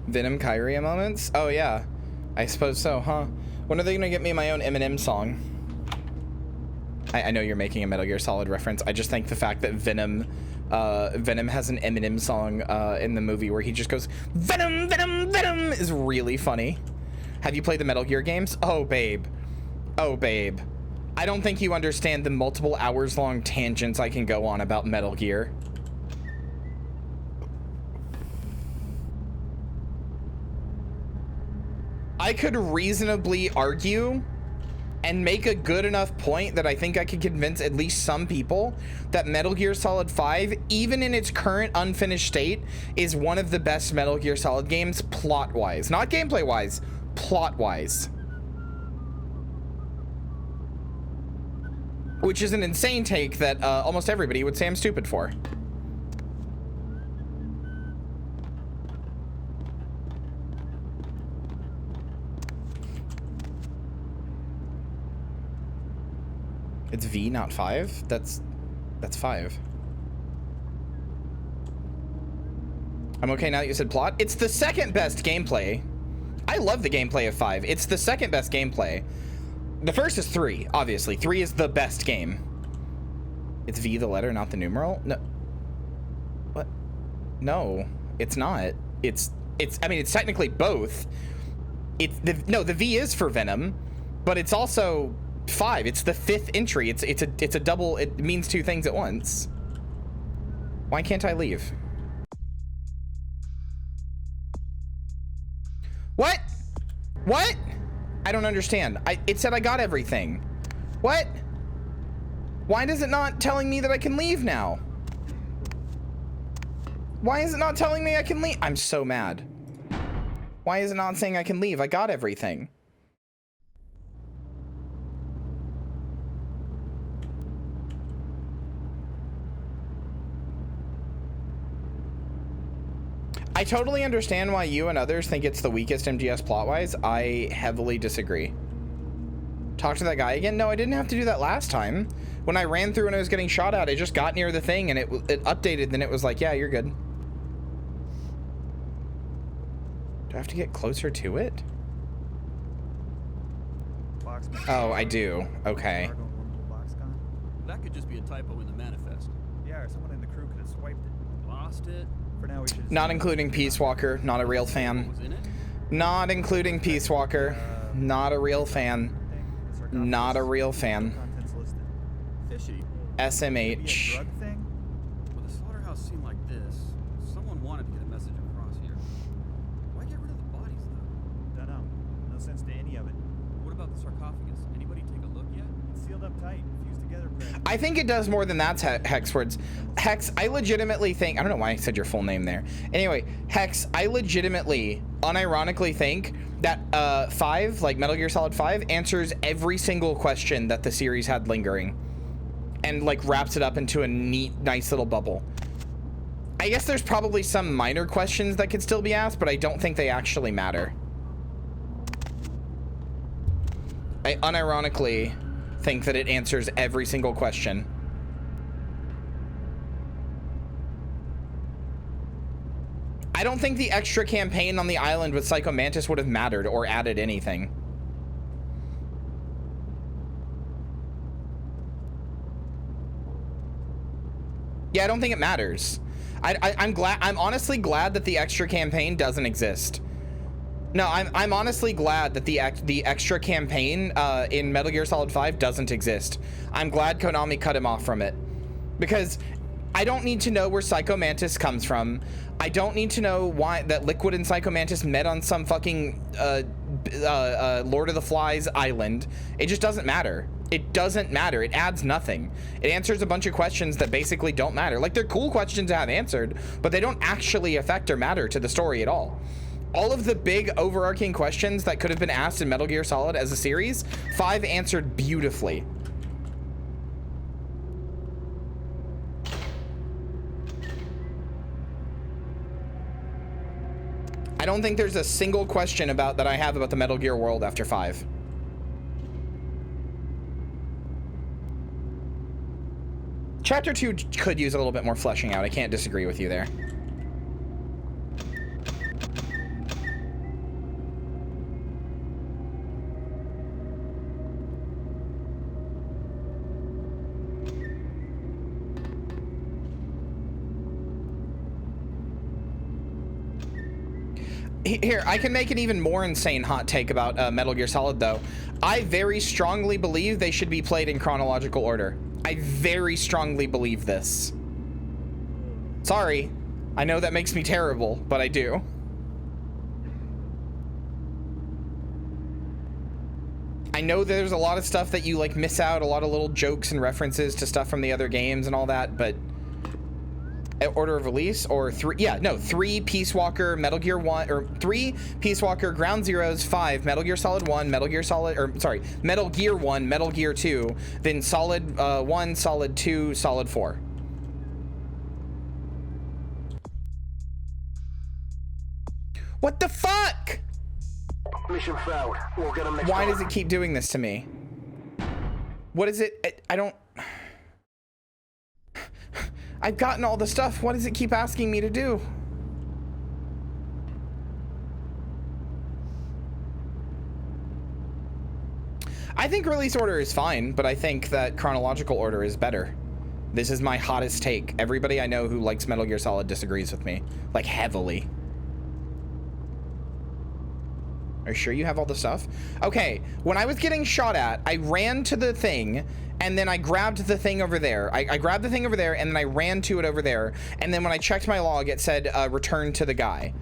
Venom Kyria moments? Oh yeah, I suppose so, huh? When are they gonna get me my own Eminem song? I know you're making a Metal Gear Solid reference. I just think the fact that Venom has an Eminem song in the movie where he just goes, Venom, Venom, Venom, is really funny. Have you played the Metal Gear games? Oh, babe. Oh, babe. I don't think you understand the multiple hours-long tangents I can go on about Metal Gear. I could reasonably argue and make a good enough point that I think I could convince at least some people that Metal Gear Solid 5, even in its current unfinished state, is one of the best Metal Gear Solid games plot-wise. Not gameplay-wise, plot-wise. Which is an insane take that almost everybody would say I'm stupid for. It's V, not 5? That's 5. I'm okay now that you said plot. It's the second best gameplay. I love the gameplay of 5. It's the second best gameplay. The first is 3, obviously. 3 is the best game. It's V, the letter, not the numeral? No. What? No, it's not. I mean, it's technically both. No, the V is for Venom, but it's also 5. It's the 5th entry. It's a double. It means 2 things at once. Why can't I leave? What? What? I don't understand. It said I got everything. What? Why is it not telling me that I can leave now? Why is it not telling me I can leave? I'm so mad. Why is it not saying I can leave? I got everything. I totally understand why you and others think it's the weakest MGS plot-wise. I heavily disagree. Talk to that guy again? No, I didn't have to do that last time. When I ran through and I was getting shot at, I just got near the thing and it updated, then it was like, yeah, you're good. Do I have to get closer to it? Oh, I do. Okay. That could just be a typo in the manifest. Yeah, or someone in the crew could have swiped it. Lost it. For now, we should. Not including Peace Walker. Not a real fan. Not including Peace Walker. Not a real fan. Not a real fan. Fishy. SMH. With a slaughterhouse scene like this, someone wanted to get a message across here. Why get rid of the bodies, though? Dunno. No sense to any of it. What about the sarcophagus? Anybody take a look yet? It's sealed up tight. Refused to I think it does more than that's Hex words. Hex, I legitimately think, I don't know why I said your full name there. Anyway, Hex, I legitimately, unironically think that 5, like Metal Gear Solid 5, answers every single question that the series had lingering. And like wraps it up into a neat, nice little bubble. I guess there's probably some minor questions that could still be asked, but I don't think they actually matter. I unironically think that it answers every single question. I don't think the extra campaign on the island with Psycho Mantis would have mattered or added anything. Yeah, I don't think it matters. I'm honestly glad that the extra campaign doesn't exist. No, I'm honestly glad that the extra campaign in Metal Gear Solid 5 doesn't exist. I'm glad Konami cut him off from it. Because I don't need to know where Psycho Mantis comes from. I don't need to know why that Liquid and Psycho Mantis met on some fucking Lord of the Flies island. It just doesn't matter. It doesn't matter. It adds nothing. It answers a bunch of questions that basically don't matter. Like, they're cool questions to have answered, but they don't actually affect or matter to the story at all. All of the big overarching questions that could have been asked in Metal Gear Solid as a series, 5 answered beautifully. I don't think there's a single question that I have about the Metal Gear world after 5. Chapter 2 could use a little bit more fleshing out. I can't disagree with you there. Here, I can make an even more insane hot take about Metal Gear Solid, though. I very strongly believe they should be played in chronological order. I very strongly believe this. Sorry. I know that makes me terrible, but I do. I know there's a lot of stuff that you like miss out, a lot of little jokes and references to stuff from the other games and all that, but order of release or 3 Peace Walker, Metal Gear 1, or 3 Peace Walker, Ground Zeroes, 5 Metal Gear Solid 1, Metal Gear 1, Metal Gear 2, then Solid 1, Solid 2, Solid 4. What the fuck? Mission failed. We'll get 'em next Why time. does it keep doing this to me? What is it? I don't... I've gotten all the stuff. What does it keep asking me to do? I think release order is fine, but I think that chronological order is better. This is my hottest take. Everybody I know who likes Metal Gear Solid disagrees with me, like heavily. Are you sure you have all the stuff? Okay, when I was getting shot at, I ran to the thing, and then I grabbed the thing over there. I grabbed the thing over there, and then I ran to it over there, and then when I checked my log, it said, return to the guy.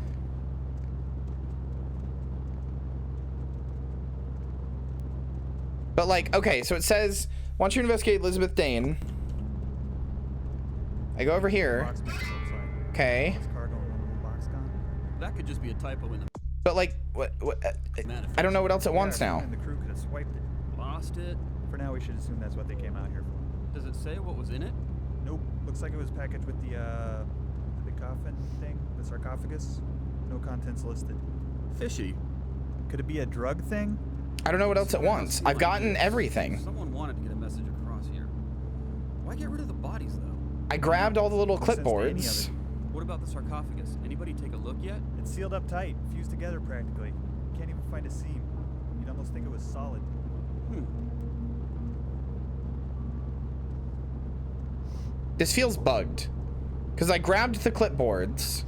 But like, okay, so it says, want you to investigate Elizabeth Dane. I go over here. Okay. That could just be a typo in the... But like, what I don't know what else it wants now. The crew could have swiped it. Lost it. For now, we should assume that's what they came out here for. Does it say what was in it? Nope. Looks like it was packaged with the coffin thing, the sarcophagus. No contents listed. Fishy. Could it be a drug thing? I don't know what else it wants. I've gotten everything. Someone wanted to get a message across here. Why get rid of the bodies, though? I grabbed all the little clipboards. What about the sarcophagus? Anybody take a look yet? It's sealed up tight, fused together practically. Can't even find a seam. You'd almost think it was solid. This feels bugged. Because I grabbed the clipboards.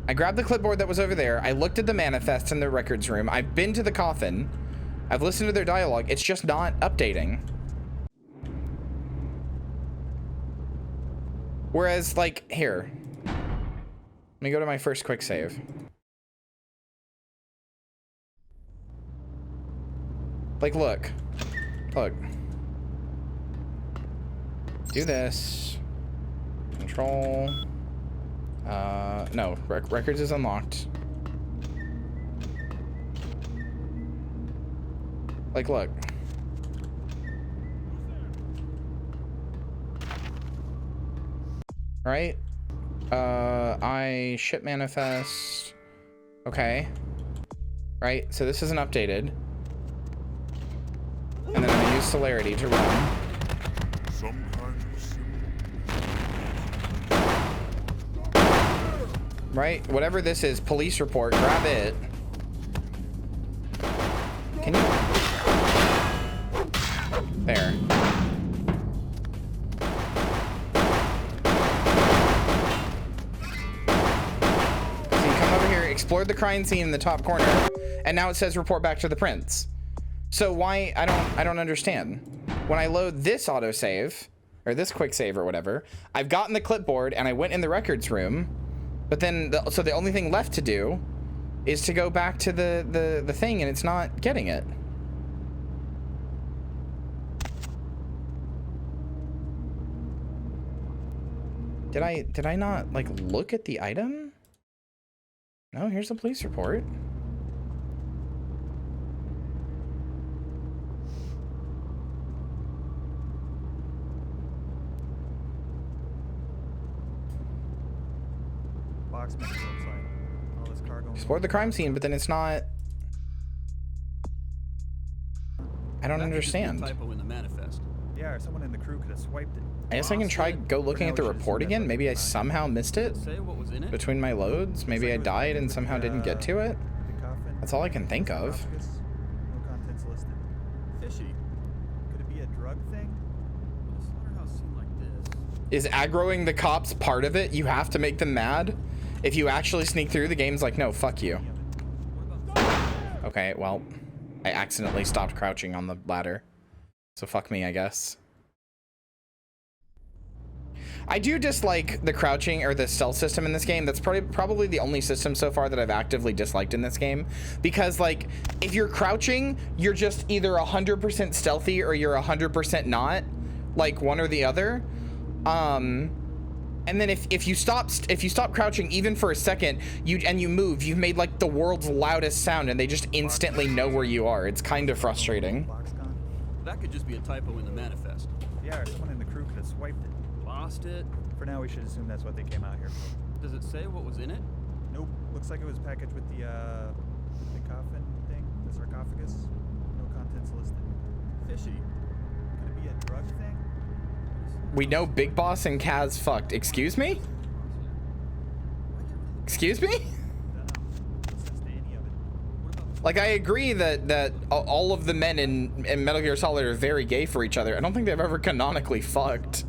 I grabbed the clipboard that was over there. I looked at the manifests in the records room. I've been to the coffin. I've listened to their dialogue. It's just not updating. Whereas, like, here. Let me go to my first quick save. Like, look. Look. Do this. Control. No. Records is unlocked. Like, look. Right? I ship manifest. Okay. Right? So this isn't updated. And then I'm gonna use celerity to run. Some kind of Right? Whatever this is, police report, grab it. Can you? There. So you come over here, explore the crime scene in the top corner, and now it says report back to the prince. So why? I don't understand. When I load this autosave, or this quick save or whatever, I've gotten the clipboard and I went in the records room, but then so the only thing left to do is to go back to the thing, and it's not getting it. Did I not like look at the item? No, here's the police report. Box menu looks like all this cargo. Explore the crime scene, but then it's not. I don't understand. Typo in the manifest. Yeah, or someone in the crew could have swiped it. I guess I can try go looking at the report again. Maybe I somehow missed it between my loads. Maybe I died and somehow didn't get to it. That's all I can think of. No contents listed. Fishy. Could it be a drug thing? A slaughterhouse seemed like this. Is aggroing the cops part of it? You have to make them mad? If you actually sneak through, the game's like, no, fuck you. Okay, well, I accidentally stopped crouching on the ladder. So fuck me, I guess. I do dislike the crouching or the stealth system in this game. That's probably the only system so far that I've actively disliked in this game. Because, like, if you're crouching, you're just either 100% stealthy or you're 100% not. Like, one or the other. And then if you stop crouching even for a second, you move, you've made like the world's loudest sound, and they just instantly know where you are. It's kind of frustrating. That could just be a typo in the manifest. Yeah, or someone in the crew could have swiped it. Lost it. For now, we should assume that's what they came out here for. Does it say what was in it? Nope. Looks like it was packaged with the coffin thing, the sarcophagus. No contents listed. Fishy. Could it be a drug thing? We know Big Boss and Kaz fucked. Excuse me? Excuse me? Like, I agree that all of the men in Metal Gear Solid are very gay for each other. I don't think they've ever canonically fucked.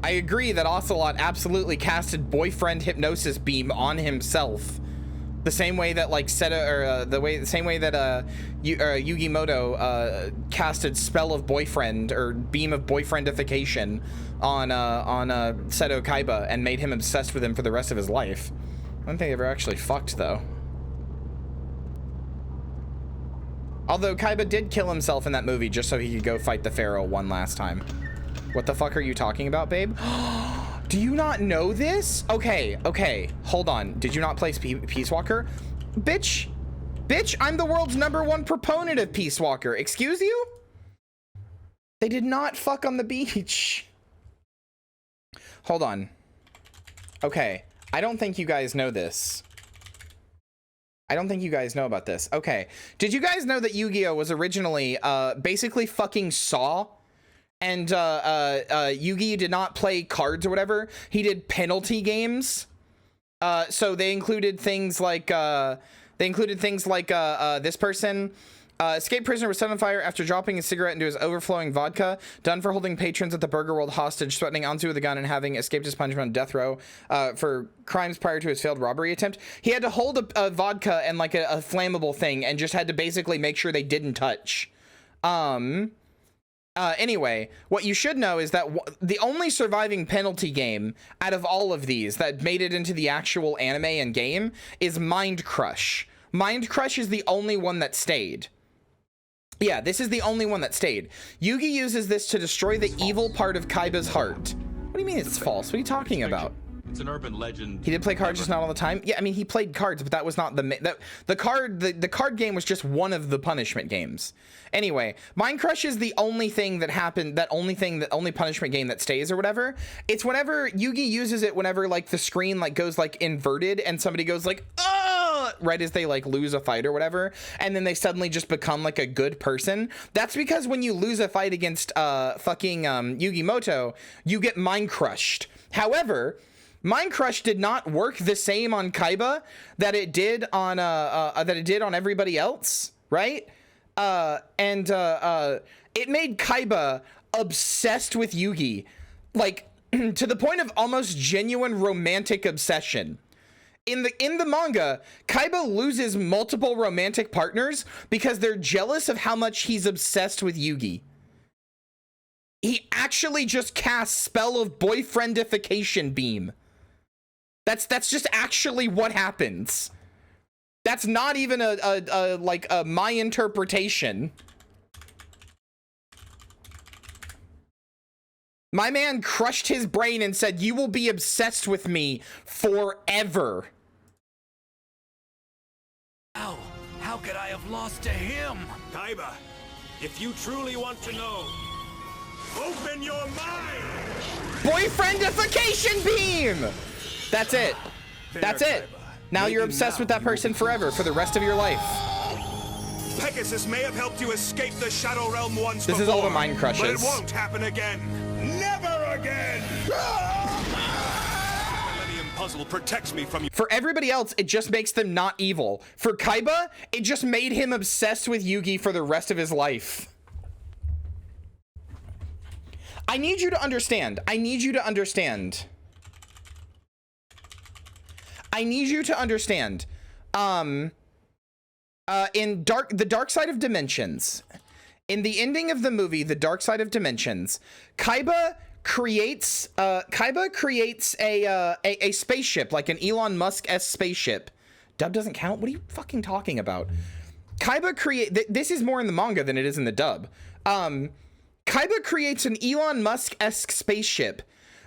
I agree that Ocelot absolutely casted boyfriend hypnosis beam on himself. The same way that like Seta, or the same way that Yugimoto casted spell of boyfriend or beam of boyfriendification on Seto Kaiba and made him obsessed with him for the rest of his life. I don't think they ever actually fucked though. Although Kaiba did kill himself in that movie just so he could go fight the Pharaoh one last time. What the fuck are you talking about, babe? Do you not know this? Okay, hold on. Did you not play Peace Walker? Bitch, I'm the world's #1 proponent of Peace Walker. Excuse you? They did not fuck on the beach. Hold on. Okay, I don't think you guys know this. I don't think you guys know about this. Okay, did you guys know that Yu-Gi-Oh was originally basically fucking Saw? And Yugi did not play cards or whatever. He did penalty games. So they included things like this person. Escaped prisoner was set on fire after dropping a cigarette into his overflowing vodka. Done for holding patrons at the Burger World hostage, threatening Anzu with a gun, and having escaped his punishment on death row for crimes prior to his failed robbery attempt. He had to hold a vodka and like a flammable thing, and just had to basically make sure they didn't touch. Anyway, what you should know is that the only surviving penalty game out of all of these that made it into the actual anime and game is Mind Crush. Mind Crush is the only one that stayed. Yeah, this is the only one that stayed. Yugi uses this to destroy the evil part of Kaiba's heart. What do you mean it's false? What are you talking about? It's an urban legend. He did play cards, just not all the time. Yeah, I mean, he played cards, but that was not the card game was just one of the punishment games. Anyway, Mind Crush is the only thing that happened, that only punishment game that stays or whatever. It's whenever Yugi uses it whenever like the screen like goes like inverted and somebody goes like, oh, right as they like lose a fight or whatever, and then they suddenly just become like a good person. That's because when you lose a fight against fucking Yugimoto, you get Mind Crushed. However, Mind Crush did not work the same on Kaiba that it did on everybody else, right? It made Kaiba obsessed with Yugi, like to the point of almost genuine romantic obsession. In the manga, Kaiba loses multiple romantic partners because they're jealous of how much he's obsessed with Yugi. He actually just casts spell of boyfriendification beam. That's just actually what happens. That's not even a my interpretation. My man crushed his brain and said, "You will be obsessed with me forever." How could I have lost to him? Kaiba, if you truly want to know, open your mind! Boyfriendification beam! That's it. That's it. Now you're obsessed with that person forever, for the rest of your life. Pegasus may have helped you escape the Shadow Realm once before. This is all the Mind Crushes. But it won't happen again. Never again! The Millennium Puzzle protects me from you. For everybody else, it just makes them not evil. For Kaiba, it just made him obsessed with Yugi for the rest of his life. I need you to understand. I need you to understand. In The Dark Side of Dimensions, in the ending of the movie The Dark Side of Dimensions, Kaiba creates a spaceship, like an Elon Musk-esque spaceship. Dub doesn't count? What are you fucking talking about? Kaiba this is more in the manga than it is in the dub. Kaiba creates an Elon Musk-esque spaceship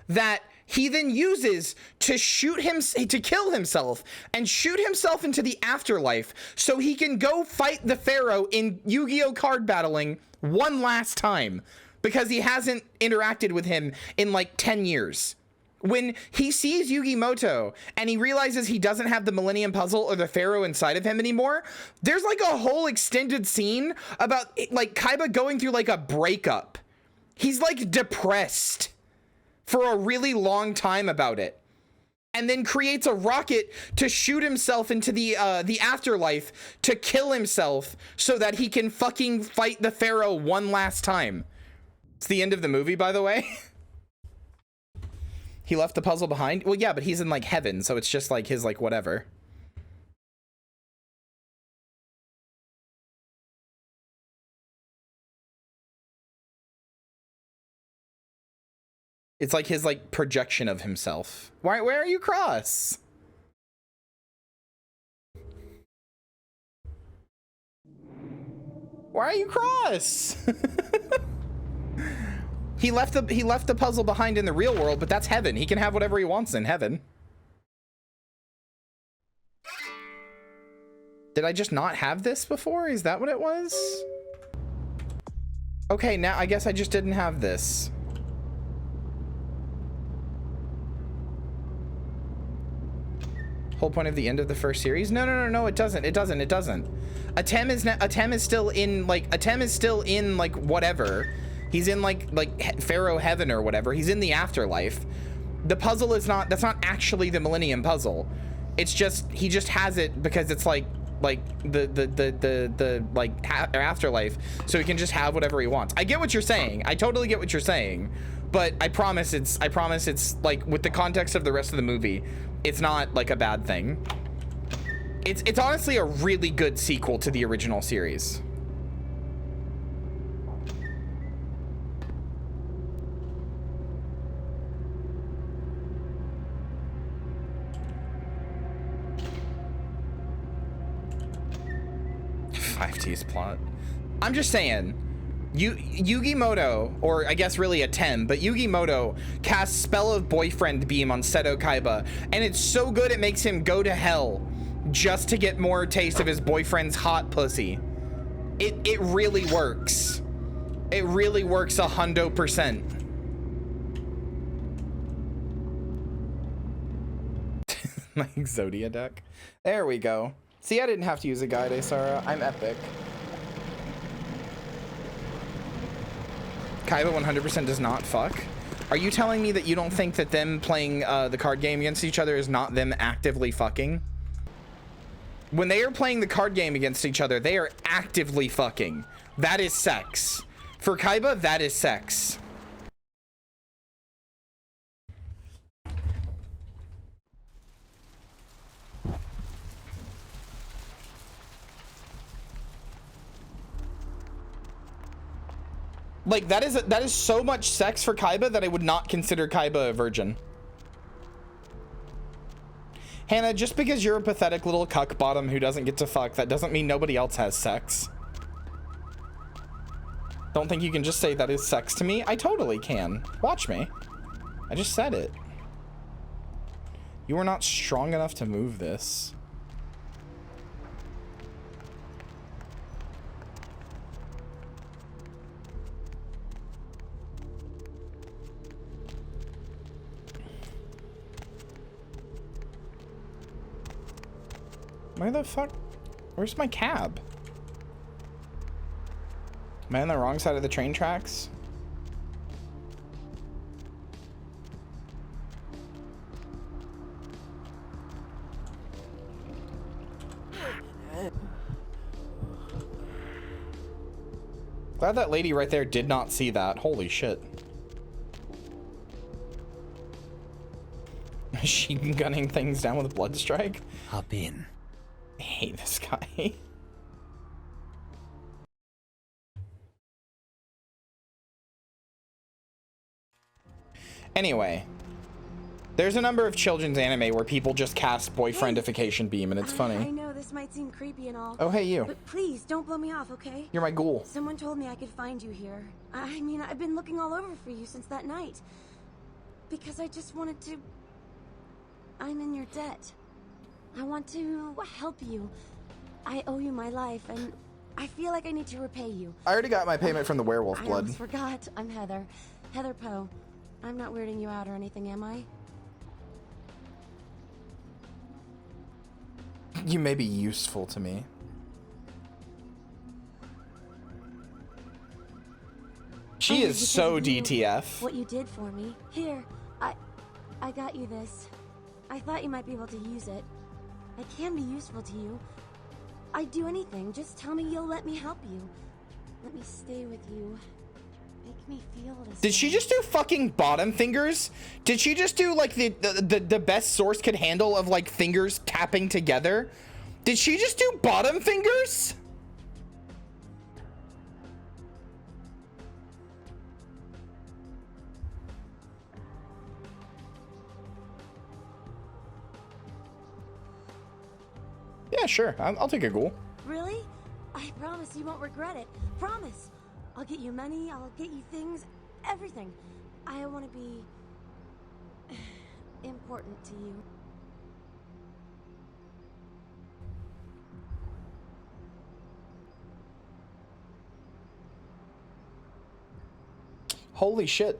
that he then uses to kill himself and shoot himself into the afterlife so he can go fight the Pharaoh in Yu-Gi-Oh! Card battling one last time because he hasn't interacted with him in like 10 years. When he sees Yugimoto and he realizes he doesn't have the Millennium Puzzle or the Pharaoh inside of him anymore, there's like a whole extended scene about like Kaiba going through like a breakup. He's like depressed for a really long time about it, and then creates a rocket to shoot himself into the afterlife to kill himself so that he can fucking fight the Pharaoh one last time. It's the end of the movie, by the way. He left the puzzle behind. Well, yeah, but he's in like heaven, so it's just like his like whatever. It's like his like projection of himself. Why are you cross? Why are you cross? He left the puzzle behind in the real world, but that's heaven. He can have whatever he wants in heaven. Did I just not have this before? Is that what it was? Okay, now I guess I just didn't have this. Whole point of the end of the first series? No, it doesn't. Atem is still in like whatever. He's in like Pharaoh heaven or whatever. He's in the afterlife. The puzzle is not, that's not actually the Millennium Puzzle. It's just, he just has it because it's like the afterlife, so he can just have whatever he wants. I get what you're saying. I totally get what you're saying, but I promise it's like with the context of the rest of the movie, it's not like a bad thing. It's honestly a really good sequel to the original series. 5T's plot. I'm just saying, Yugimoto, or I guess really a Tem, but Yugimoto casts Spell of Boyfriend Beam on Seto Kaiba, and it's so good it makes him go to hell just to get more taste of his boyfriend's hot pussy. It really works. It really works 100%. My Exodia deck. There we go. See, I didn't have to use a guide, Asara. I'm epic. Kaiba 100% does not fuck. Are you telling me that you don't think that them playing the card game against each other is not them actively fucking? When they are playing the card game against each other, they are actively fucking. That is sex. For Kaiba, that is sex. Like, that is so much sex for Kaiba that I would not consider Kaiba a virgin. Hannah, just because you're a pathetic little cuck bottom who doesn't get to fuck, that doesn't mean nobody else has sex. Don't think you can just say that is sex to me. I totally can. Watch me. I just said it. You are not strong enough to move this. Where the fuck? Where's my cab? Am I on the wrong side of the train tracks? Glad that lady right there did not see that. Holy shit. Machine gunning things down with a blood strike. Hop in. I hate this guy. Anyway, there's a number of children's anime where people just cast boyfriendification beam, and it's funny. I know this might seem creepy and all. Oh, hey, you. But please, don't blow me off, okay? You're my ghoul. Someone told me I could find you here. I mean, I've been looking all over for you since that night. Because I just wanted to... I'm in your debt. I want to help you. I owe you my life, and I feel like I need to repay you. I already got my payment from the werewolf blood. I almost forgot. I'm Heather. Heather Poe. I'm not weirding you out or anything, am I? You may be useful to me. She is so DTF. What you did for me. Here, I got you this. I thought you might be able to use it. I can be useful to you. I'd do anything. Just tell me you'll let me help you. Let me stay with you. Make me feel this. Did she just do fucking bottom fingers? Did she just do like the best source could handle of like fingers tapping together? Did she just do bottom fingers? Yeah, sure. I'll take a ghoul. Really? I promise you won't regret it. Promise. I'll get you money, I'll get you things, everything. I want to be important to you. Holy shit.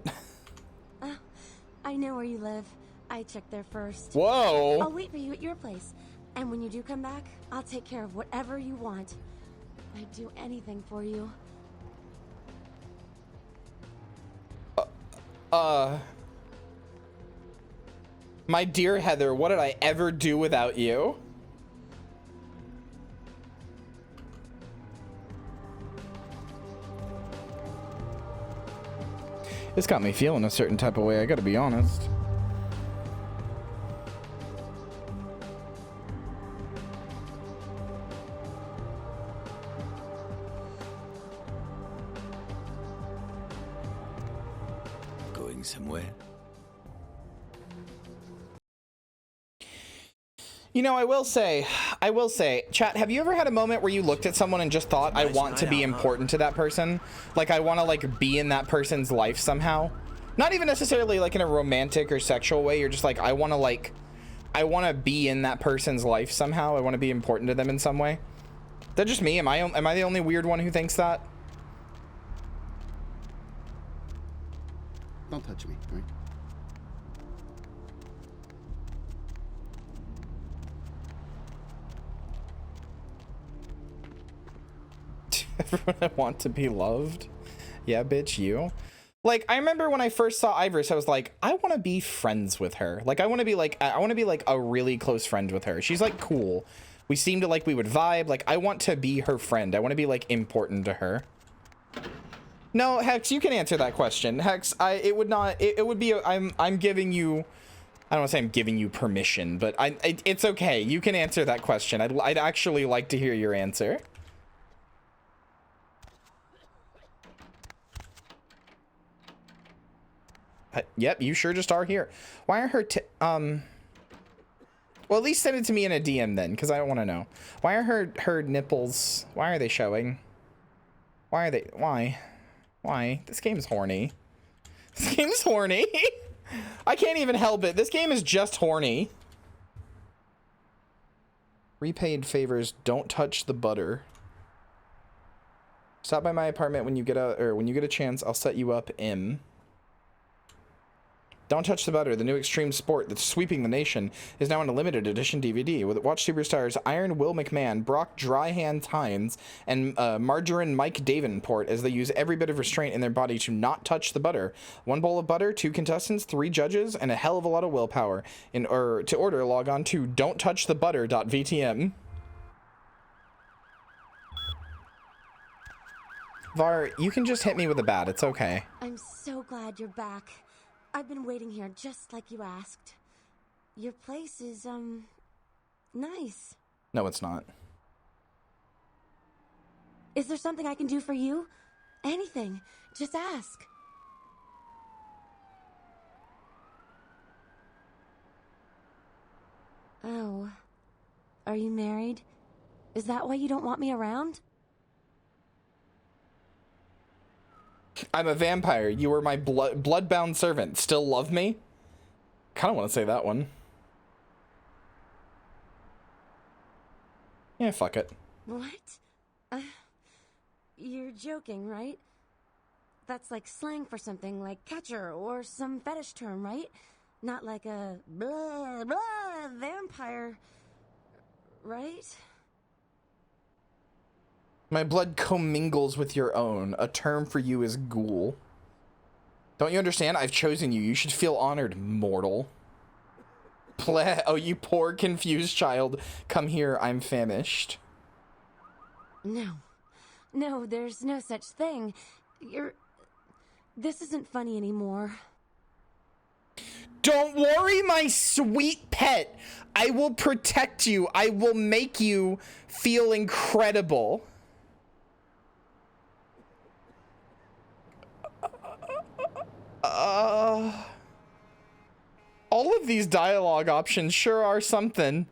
I know where you live. I checked there first. Whoa. I'll wait for you at your place. And when you do come back, I'll take care of whatever you want. I'd do anything for you. My dear Heather, what did I ever do without you? This got me feeling a certain type of way, I gotta be honest. Going somewhere? You know, I will say, I will say, chat, have you ever had a moment where you looked at someone and just thought, I want to be important to that person? Like, I want to, like, be in that person's life somehow? Not even necessarily, like, in a romantic or sexual way. You're just like, I want to be in that person's life somehow. I want to be important to them in some way. Is that just me? Am I the only weird one who thinks that? Don't touch me, all right? Everyone I want to be loved. Yeah, bitch, you. Like, I remember when I first saw Iris, I was like, I want to be friends with her. Like, I want to be like a really close friend with her. She's like cool. We seem to like we would vibe. Like, I want to be her friend. I want to be like important to her. No, Hex, you can answer that question. Hex, it would be I'm giving you, I don't want to say I'm giving you permission, but it's okay. You can answer that question. I'd actually like to hear your answer. Yep, you sure just are here. Why are her well, at least send it to me in a DM then, because I don't want to know. Why are her nipples, why are they showing? Why? This game's horny. This game's horny. I can't even help it. This game is just horny. Repaid favors, don't touch the butter. Stop by my apartment when you get a chance. I'll set you up, Don't Touch the Butter, the new extreme sport that's sweeping the nation, is now in a limited edition DVD. With watch superstars Iron Will McMahon, Brock Dryhands Hines, and Margarine Mike Davenport as they use every bit of restraint in their body to not touch the butter. 1 bowl of butter, 2 contestants, 3 judges, and a hell of a lot of willpower. To order, log on to don'ttouchthebutter.vtm. Var, you can just hit me with a bat. It's okay. I'm so glad you're back. I've been waiting here just like you asked. Your place is, nice. No, it's not. Is there something I can do for you? Anything. Just ask. Oh. Are you married? Is that why you don't want me around? I'm a vampire. You were my bloodbound servant. Still love me? Kind of want to say that one. Yeah, fuck it. What? You're joking, right? That's like slang for something like catcher or some fetish term, right? Not like a blah, blah, vampire, right? My blood commingles with your own. A term for you is ghoul. Don't you understand? I've chosen you. You should feel honored, mortal. Oh, you poor confused child. Come here, I'm famished. No. No, there's no such thing. This isn't funny anymore. Don't worry, my sweet pet. I will protect you. I will make you feel incredible. All of these dialogue options sure are something.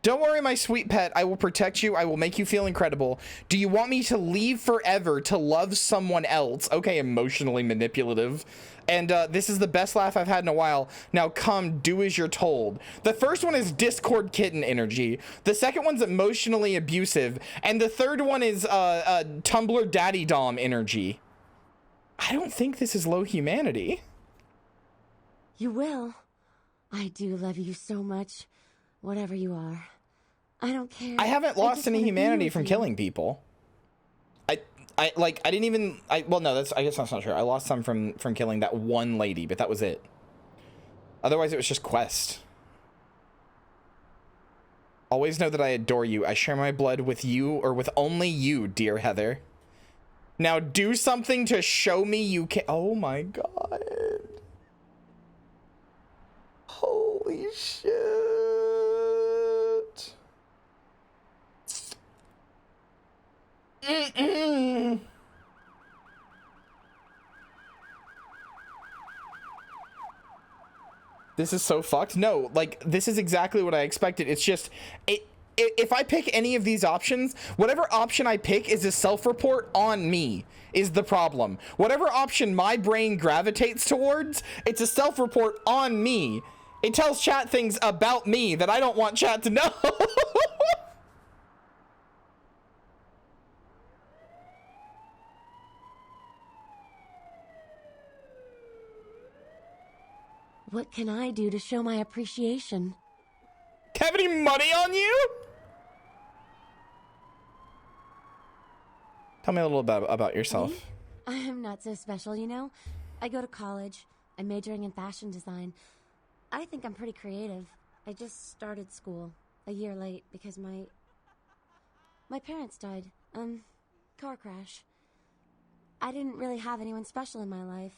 Don't worry, my sweet pet. I will protect you. I will make you feel incredible. Do you want me to leave forever to love someone else? Okay, emotionally manipulative. And this is the best laugh I've had in a while. Now come, do as you're told. The first one is Discord kitten energy. The second one's emotionally abusive. And the third one is Tumblr daddy dom energy. I don't think this is low humanity. You will. I do love you so much. Whatever you are. I don't care. I haven't lost any humanity from killing people. Well, no, I guess that's not true. I lost some from killing that one lady, but that was it. Otherwise, it was just quest. Always know that I adore you. I share my blood with you, or with only you, dear Heather. Now do something to show me you can. Oh my god. Holy shit. This is so fucked. No, like, this is exactly what I expected. It's just, if I pick any of these options, whatever option I pick is a self-report on me is the problem. Whatever option my brain gravitates towards, it's a self-report on me. It tells chat things about me that I don't want chat to know. What can I do to show my appreciation? Have any money on you? Tell me a little bit about yourself. Me? I am not so special, you know? I go to college. I'm majoring in fashion design. I think I'm pretty creative. I just started school a year late because my parents died. Car crash. I didn't really have anyone special in my life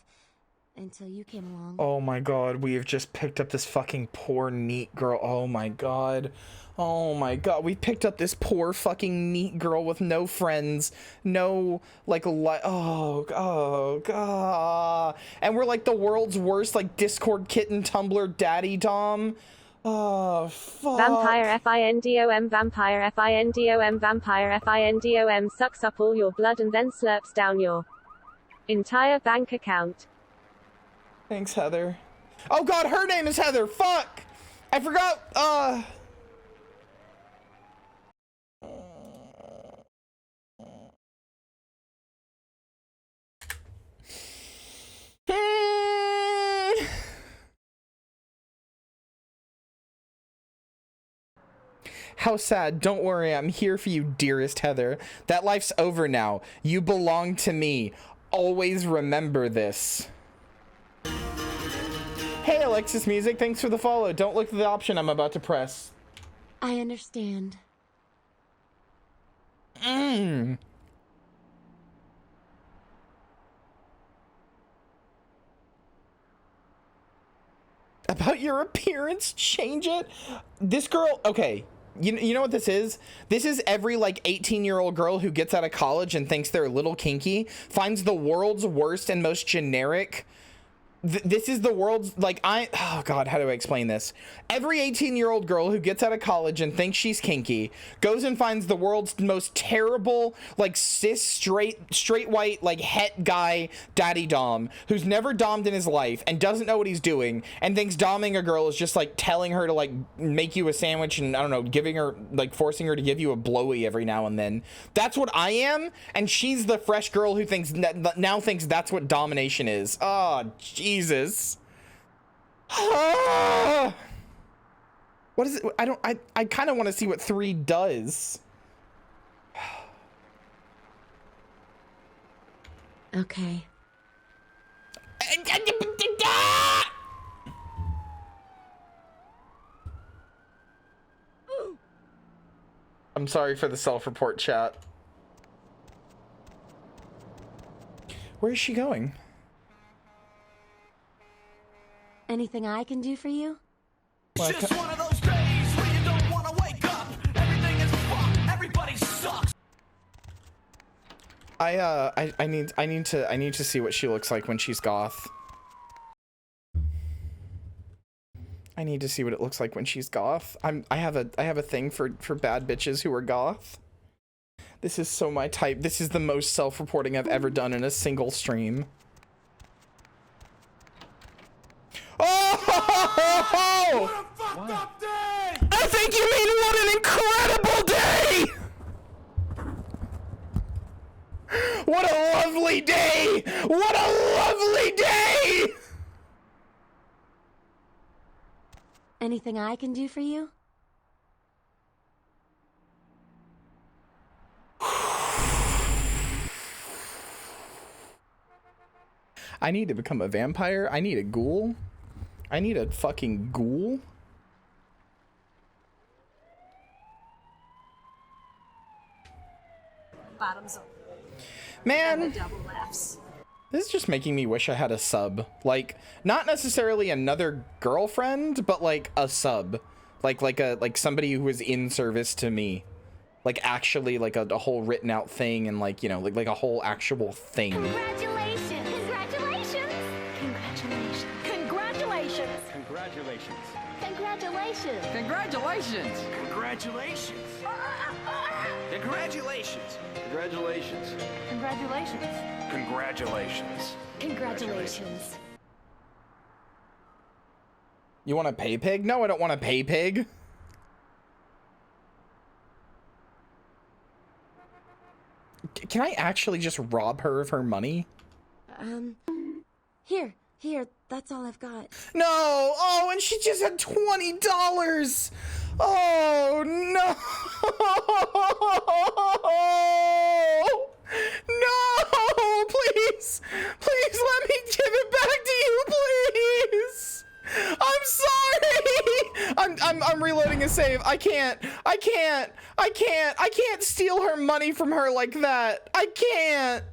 until you came along. Oh my god, we have just picked up this fucking poor neat girl. Oh my god. Oh my god, we picked up this poor fucking neat girl with no friends, no oh god. And we're like the world's worst like Discord kitten Tumblr daddy dom. Oh fuck. Vampire FINDOM, vampire FINDOM, vampire FINDOM sucks up all your blood and then slurps down your entire bank account. Thanks, Heather. Oh god, her name is Heather. Fuck. I forgot. How sad. Don't worry, I'm here for you, dearest Heather. That life's over now. You belong to me. Always remember this. Hey, Alexis Music, thanks for the follow. Don't look at the option I'm about to press. I understand. About your appearance, change it. This girl, okay. You know what this is? This is every like 18-year-old girl who gets out of college and thinks they're a little kinky, finds the world's worst and most generic. This is the world's like oh god, how do I explain this? Every 18-year-old girl who gets out of college and thinks she's kinky goes and finds the world's most terrible like cis straight white like het guy daddy dom who's never dommed in his life and doesn't know what he's doing and thinks domming a girl is just like telling her to like make you a sandwich and I don't know, giving her like forcing her to give you a blowy every now and then. That's what I am, and she's the fresh girl who thinks now thinks that's what domination is. Oh Jesus. What is it? I kind of want to see what 3 does. Okay. I'm sorry for the self-report chat. Where is she going? Anything I can do for you? Just one of those days where you don't want to wake up. Everything is fucked. Everybody sucks. I need to see what she looks like when she's goth. I need to see what it looks like when she's goth. I have a thing for bad bitches who are goth. This is so my type. This is the most self-reporting I've ever done in a single stream. Oh! What a fucked up day! I think you mean what an incredible day! What a lovely day! What a lovely day! Anything I can do for you? I need to become a vampire. I need a ghoul. I need a fucking ghoul. Bottoms up. Man, Double laughs. this is just making me wish I had a sub. Like, not necessarily another girlfriend, but like a sub. Like somebody who was in service to me. Like actually like a whole written out thing and like, you know, like a whole actual thing. Congratulations! Congratulations! Congratulations! Congratulations! Congratulations. Congratulations. Congratulations. Congratulations. Congratulations. Congratulations. Congratulations. Congratulations. Congratulations. Congratulations. You want a pay pig? No, I don't want a pay pig. Can I actually just rob her of her money? Here, that's all I've got. No! Oh, and she just had $20! Oh, no! No! Please! Please let me give it back to you, please! I'm sorry! I'm reloading a save. I can't steal her money from her like that. I can't!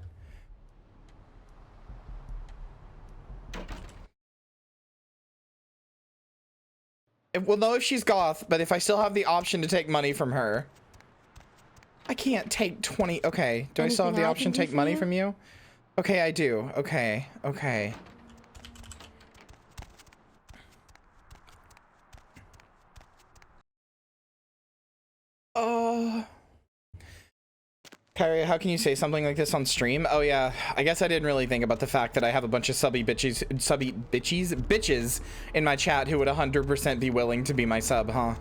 We'll know if she's goth, but if I still have the option to take money from her. I can't take 20. Okay. Do I still have the option to take money from you? Okay, I do. Okay. Okay. Oh. Kyria, how can you say something like this on stream? Oh yeah, I guess I didn't really think about the fact that I have a bunch of bitches in my chat who would 100% be willing to be my sub, huh?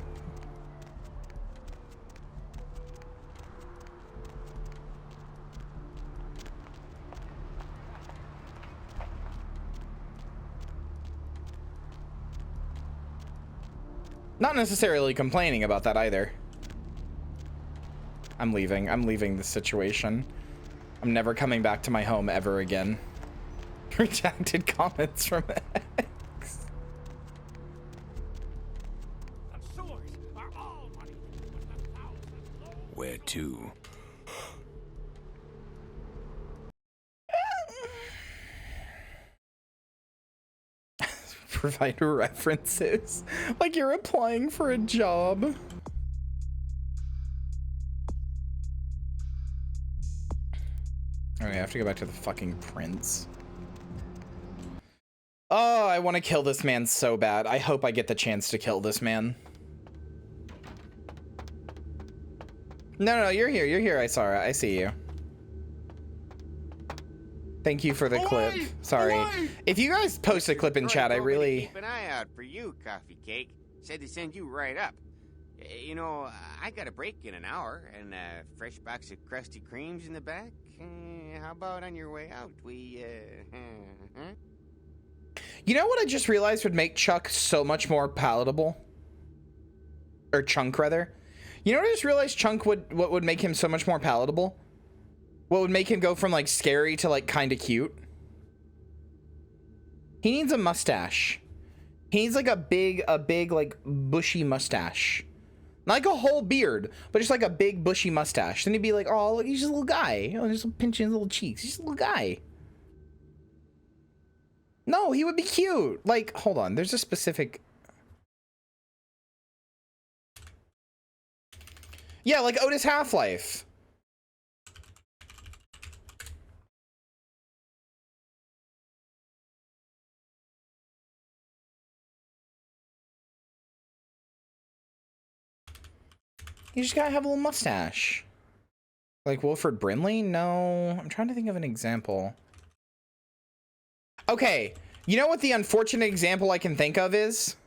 Not necessarily complaining about that either. I'm leaving this situation. I'm never coming back to my home ever again. Redacted comments from X. Where to? Provide references. Like you're applying for a job. Okay, I have to go back to the fucking prince. Oh, I want to kill this man so bad. I hope I get the chance to kill this man. No, you're here. You're here, Isara. I see you. Thank you for the clip. Sorry. If you guys post a clip in chat, I really... Keep an eye out for you, Coffee Cake. Said to send you right up. You know, I got a break in an hour, and a fresh box of Krusty Kremes in the back. How about on your way out, we, You know what I just realized would make Chuck so much more palatable? Or Chunk, rather. You know what I just realized what would make him so much more palatable? What would make him go from, like, scary to, like, kind of cute? He needs a mustache. He needs, like, a big, like, bushy mustache. Not like a whole beard, but just like a big bushy mustache. Then he'd be like, oh, look, he's just a little guy. You know, just pinching his little cheeks. He's just a little guy. No, he would be cute. Like, hold on. There's a specific... Yeah, like Otis Half-Life. You just gotta have a little mustache. Like Wilford Brimley? No. I'm trying to think of an example. Okay. You know what the unfortunate example I can think of is?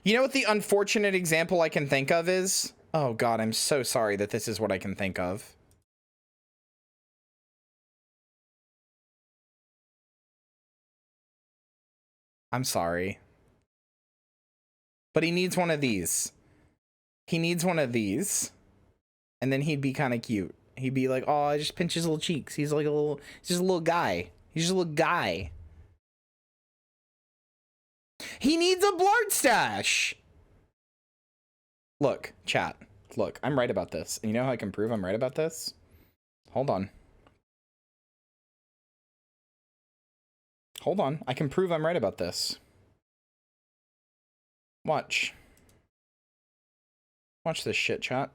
You know what the unfortunate example I can think of is? Oh god, I'm so sorry that this is what I can think of. I'm sorry. But he needs one of these. He needs one of these. And then he'd be kind of cute. He'd be like, oh, I just pinch his little cheeks. He's like he's just a little guy. He's just a little guy. He needs a blart stash. Look, chat. Look, I'm right about this. And you know how I can prove I'm right about this? Hold on. Hold on. I can prove I'm right about this. Watch. Watch this shit, chat.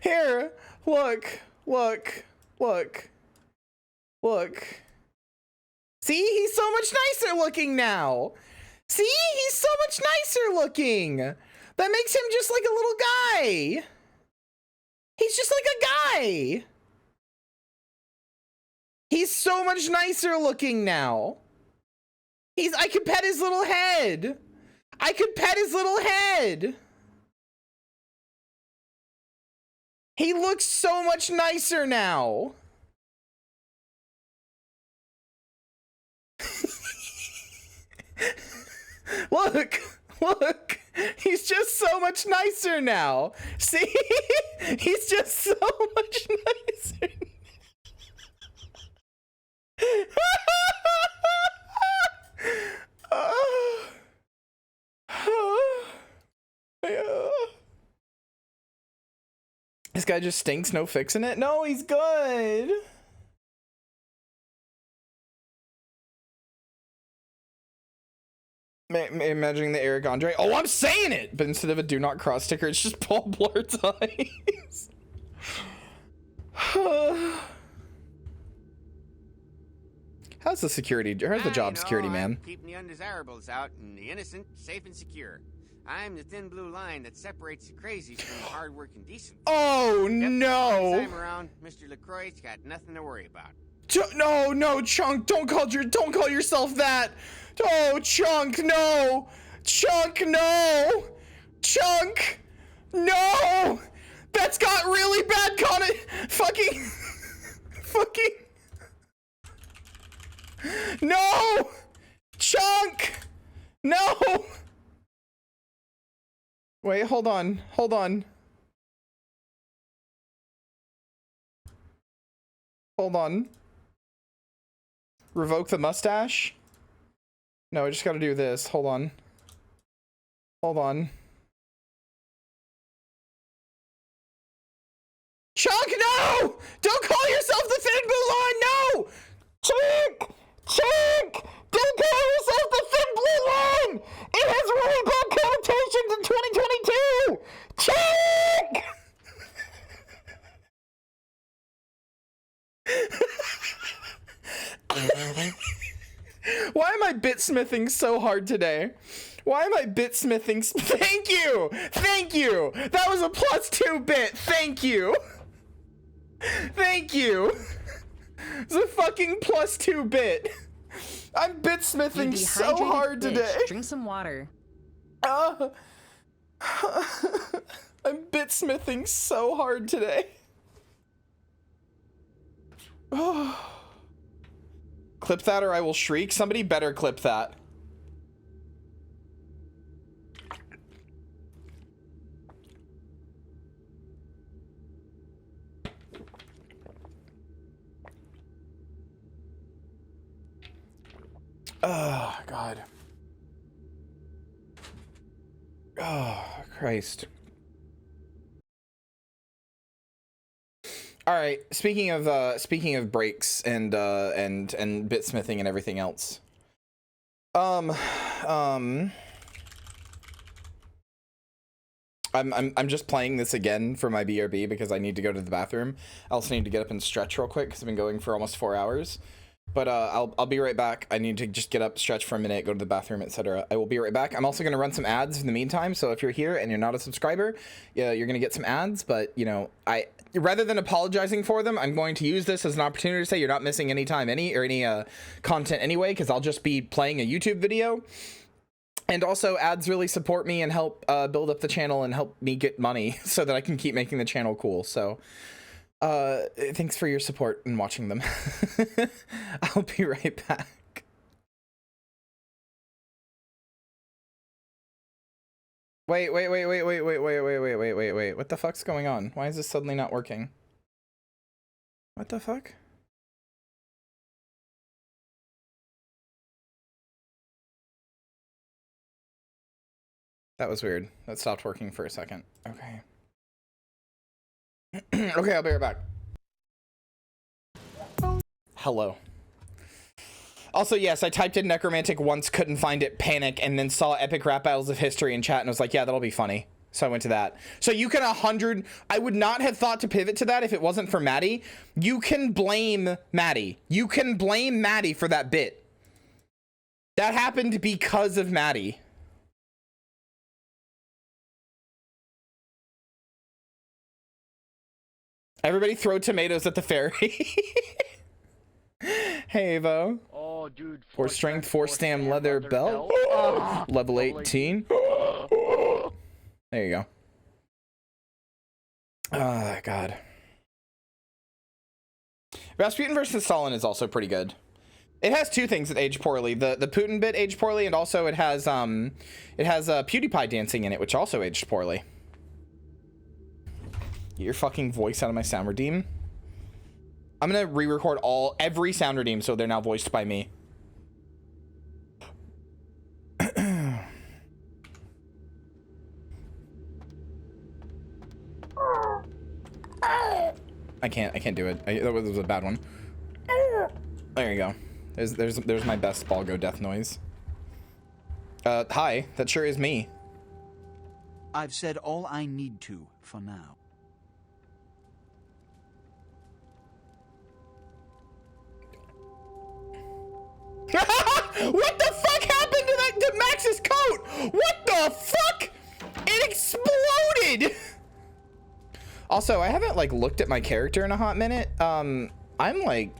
Here, look. See, he's so much nicer looking now. See, he's so much nicer looking. That makes him just like a little guy. He's just like a guy. He's so much nicer looking now. I could pet his little head. I could pet his little head. He looks so much nicer now. Look, he's just so much nicer now. See, he's just so much nicer. This guy just stinks, no fixing it? No, he's good. Imagining the Eric Andre. Oh, I'm saying it! But instead of a do not cross sticker, it's just Paul Blurt's eyes. How's the security? How's the job security, man? Keeping the undesirables out and the innocent safe and secure. I'm the thin blue line that separates the crazies from the hard-working decent. Oh, no! This time around, Mr. LaCroix's got nothing to worry about. No, Chunk, don't call yourself that. Oh, Chunk, no. Chunk, no. Chunk, no. That's got really bad fucking. No. Chunk, no. Wait, hold on. Hold on. Revoke the mustache? No, I just gotta do this. Hold on. Chunk, no! Don't call yourself the Thin Blue Line, no! Chunk! Don't call yourself the Thin Blue Line! It has really bad connotations in 2022! Chunk! Why am I bitsmithing so hard today? Thank you! That was a +2 bit. Thank you. It's a fucking +2 bit. I'm bitsmithing so hard today. Drink some water. I'm bitsmithing so hard today. Clip that or I will shriek. Somebody better clip that. Oh, God. Oh, Christ. All right. Speaking of breaks and bitsmithing and everything else. I'm just playing this again for my BRB because I need to go to the bathroom. I also need to get up and stretch real quick because I've been going for almost 4 hours. But I'll be right back. I need to just get up, stretch for a minute, go to the bathroom, etc. I will be right back. I'm also going to run some ads in the meantime. So if you're here and you're not a subscriber, yeah, you're going to get some ads. But you know, rather than apologizing for them, I'm going to use this as an opportunity to say you're not missing any time, any content anyway, because I'll just be playing a YouTube video. And also ads really support me and help build up the channel and help me get money so that I can keep making the channel cool. So thanks for your support and watching them. I'll be right back. Wait. What the fuck's going on? Why is this suddenly not working? What the fuck? That was weird. That stopped working for a second. Okay. Okay, I'll be right back. Hello. Also, yes, I typed in necromantic once, couldn't find it, panic, and then saw epic rap battles of history in chat and was like, yeah, that'll be funny. So I went to that. So you can 100. I would not have thought to pivot to that if it wasn't for Maddie. You can blame Maddie. You can blame Maddie for that bit. That happened because of Maddie. Everybody throw tomatoes at the fairy. Hey, Evo. Oh, dude. 4 strength, 4 stam leather belt. Level 18. There you go. Oh, God. Rasputin versus Stalin is also pretty good. It has 2 things that age poorly. The Putin bit aged poorly, and also it has PewDiePie dancing in it, which also aged poorly. Get your fucking voice out of my sound redeem. I'm gonna re-record every sound redeem so they're now voiced by me. I can't do it. That was a bad one. There you go. There's my best Balgo death noise. Hi, that sure is me. I've said all I need to for now. What the fuck happened to Max's coat? What the fuck? It exploded. Also, I haven't like looked at my character in a hot minute. I'm like,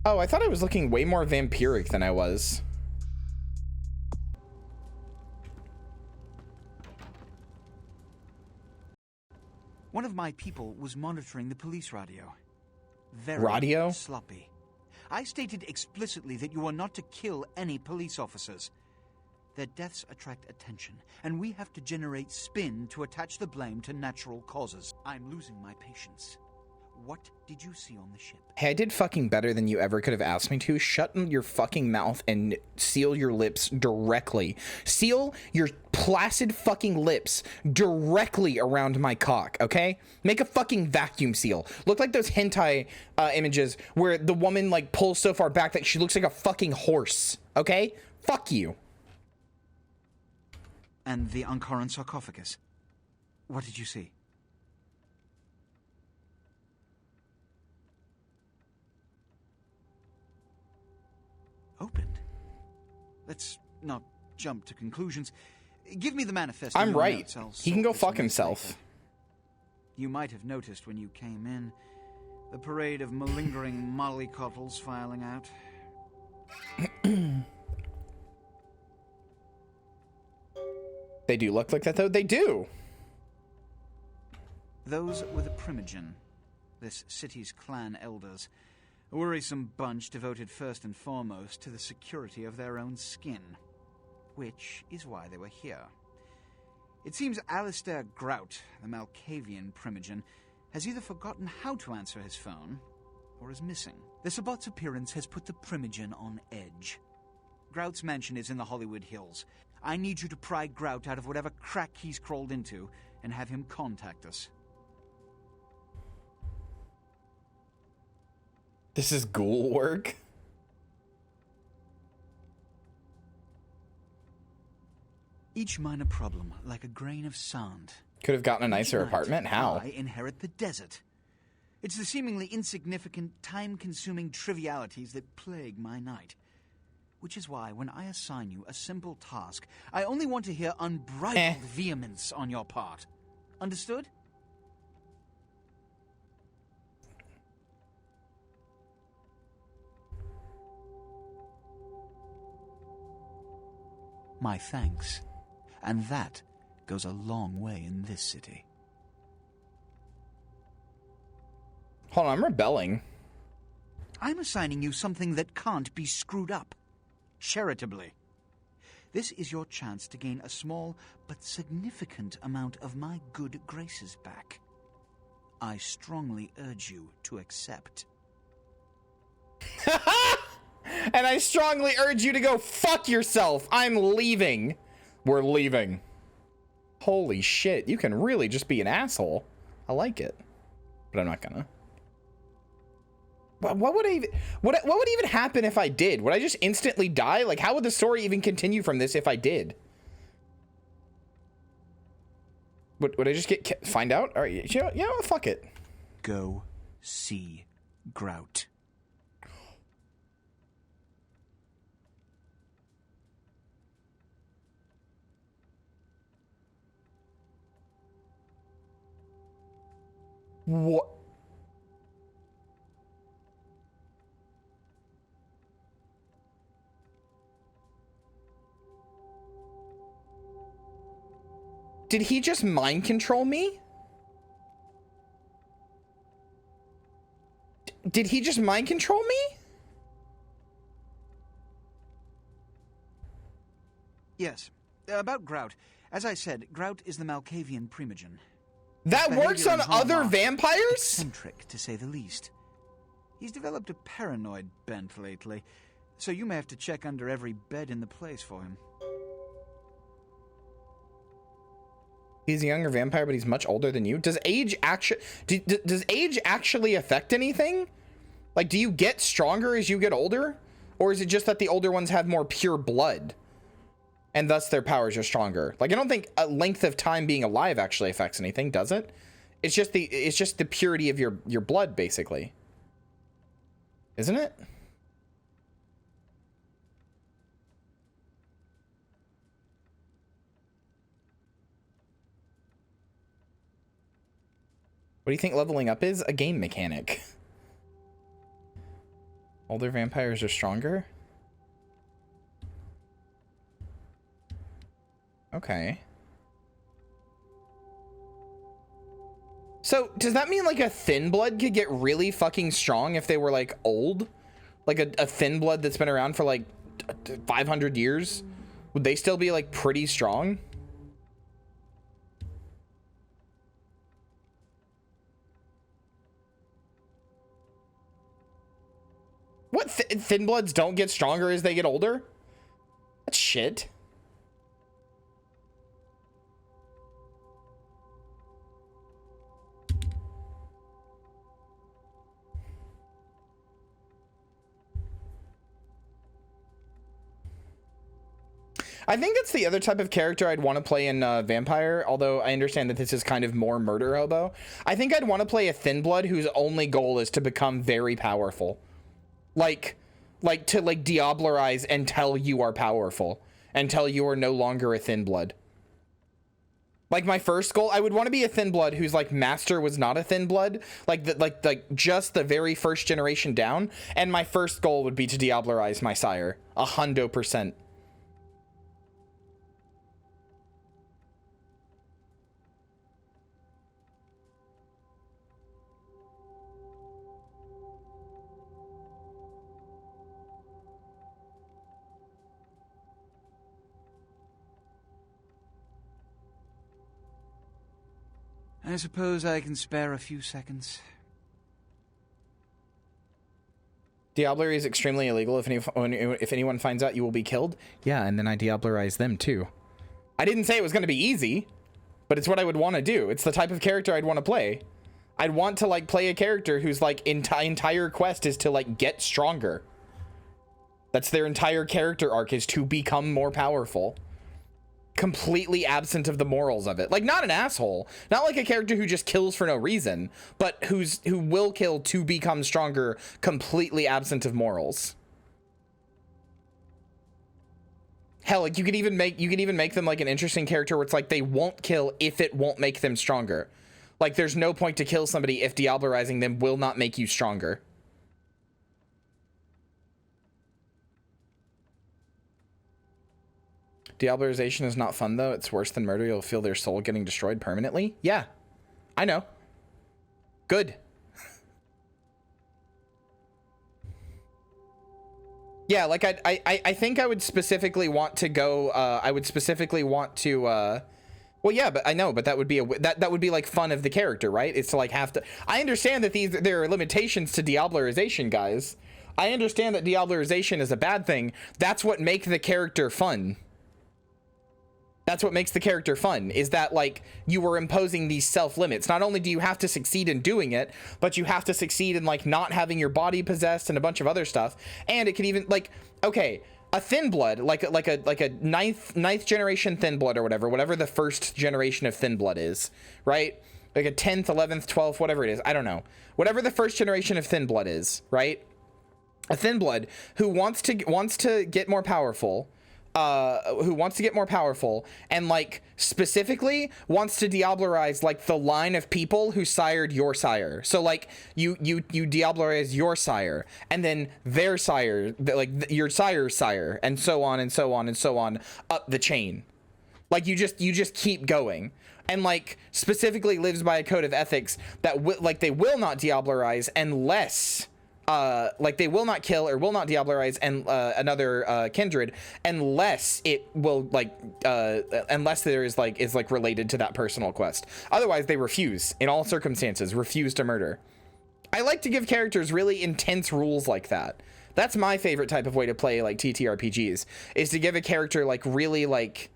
oh, I thought I was looking way more vampiric than I was. One of my people was monitoring the police radio. Very radio? Sloppy. I stated explicitly that you are not to kill any police officers. Their deaths attract attention, and we have to generate spin to attach the blame to natural causes. I'm losing my patience. What did you see on the ship? Hey, I did fucking better than you ever could have asked me to. Shut your fucking mouth and seal your lips directly. Seal your placid fucking lips directly around my cock, okay? Make a fucking vacuum seal. Look like those hentai images where the woman like pulls so far back that she looks like a fucking horse, okay? Fuck you. And the Ankaran sarcophagus. What did you see? Opened. Let's not jump to conclusions. Give me the manifest. I'm right. He can go fuck himself. Later. You might have noticed when you came in the parade of malingering mollycoddles filing out. They do look like that, though. They do. Those were the Primogen, this city's clan elders. A worrisome bunch devoted first and foremost to the security of their own skin, which is why they were here. It seems Alistair Grout, the Malkavian Primogen, has either forgotten how to answer his phone or is missing. The Sabot's appearance has put the Primogen on edge. Grout's mansion is in the Hollywood Hills. I need you to pry Grout out of whatever crack he's crawled into and have him contact us. This is ghoul work. Each minor problem, like a grain of sand. Could have gotten a nicer apartment. How? I inherit the desert. It's the seemingly insignificant, time-consuming trivialities that plague my night. Which is why, when I assign you a simple task, I only want to hear unbridled vehemence on your part. Understood? My thanks. And that goes a long way in this city. Hold on, I'm rebelling. I'm assigning you something that can't be screwed up. Charitably. This is your chance to gain a small but significant amount of my good graces back. I strongly urge you to accept. And I strongly urge you to go fuck yourself. I'm leaving. We're leaving. Holy shit, you can really just be an asshole. I like it. But I'm not gonna. What would even happen if I did? Would I just instantly die? Like, how would the story even continue from this if I did? Would I just find out? All right, you know what? Fuck it. Go see Grout. What? Did he just mind control me? Did he just mind control me? Yes. About Grout. As I said, Grout is the Malkavian primogen. That works on other vampires? Eccentric, to say the least. He's developed a paranoid bent lately, so you may have to check under every bed in the place for him. He's a younger vampire, but he's much older than you. Does age does age actually affect anything? Like, do you get stronger as you get older? Or is it just that the older ones have more pure blood, and thus their powers are stronger? Like, I don't think a length of time being alive actually affects anything, does it? It's just the purity of your blood, basically. Isn't it? What do you think leveling up is? A game mechanic. Older vampires are stronger? Okay. So, does that mean like a thin blood could get really fucking strong if they were like old? Like a thin blood that's been around for like 500 years? Would they still be like pretty strong? What, thin bloods don't get stronger as they get older? That's shit. I think that's the other type of character I'd want to play in Vampire, although I understand that this is kind of more murder hobo. I think I'd want to play a thin blood whose only goal is to become very powerful. Like to like Diablerize until you are powerful, until you are no longer a thin blood. Like my first goal, I would want to be a thin blood whose like master was not a thin blood, like just the very first generation down. And my first goal would be to Diablerize my sire, 100%. I suppose I can spare a few seconds. Diablerie is extremely illegal. If anyone finds out, you will be killed. Yeah, and then I Diablerize them too. I didn't say it was going to be easy, but it's what I would want to do. It's the type of character I'd want to play. I'd want to like play a character whose like entire quest is to like get stronger. That's their entire character arc, is to become more powerful. Completely absent of the morals of it. Like, not an asshole, not like a character who just kills for no reason, but who will kill to become stronger, completely absent of morals. Hell, like you could even make them like an interesting character where it's like they won't kill if it won't make them stronger. Like there's no point to kill somebody if Diablerizing them will not make you stronger. Diablerization is not fun, though. It's worse than murder. You'll feel their soul getting destroyed permanently. Yeah, I know. Good. Yeah, like I think I would specifically want to go. I would specifically want to. Well, yeah, but I know, but that would be that would be like fun of the character, right? It's to like have to. I understand that there are limitations to Diablerization, guys. I understand that Diablerization is a bad thing. That's what makes the character fun. That's what makes the character fun, is that like you were imposing these self-limits. Not only do you have to succeed in doing it, but you have to succeed in like not having your body possessed and a bunch of other stuff. And it could even like, okay, a thin blood, like a ninth generation thin blood or whatever the first generation of thin blood is, right? Like a 10th, 11th, 12th, whatever it is, I don't know. Whatever the first generation of thin blood is, right? A thin blood who wants to get more powerful, and like specifically wants to diablerize like the line of people who sired your sire. So like you diablerize your sire, and then their sire, like your sire's sire, and so on and so on and so on up the chain. Like you just keep going. And like specifically lives by a code of ethics that they will not diablerize unless like they will not kill or will not diablerize and another kindred unless it will like unless there is like related to that personal quest. Otherwise they refuse in all circumstances, refuse to murder. I like to give characters really intense rules like that. That's my favorite type of way to play like TTRPGs, is to give a character like really like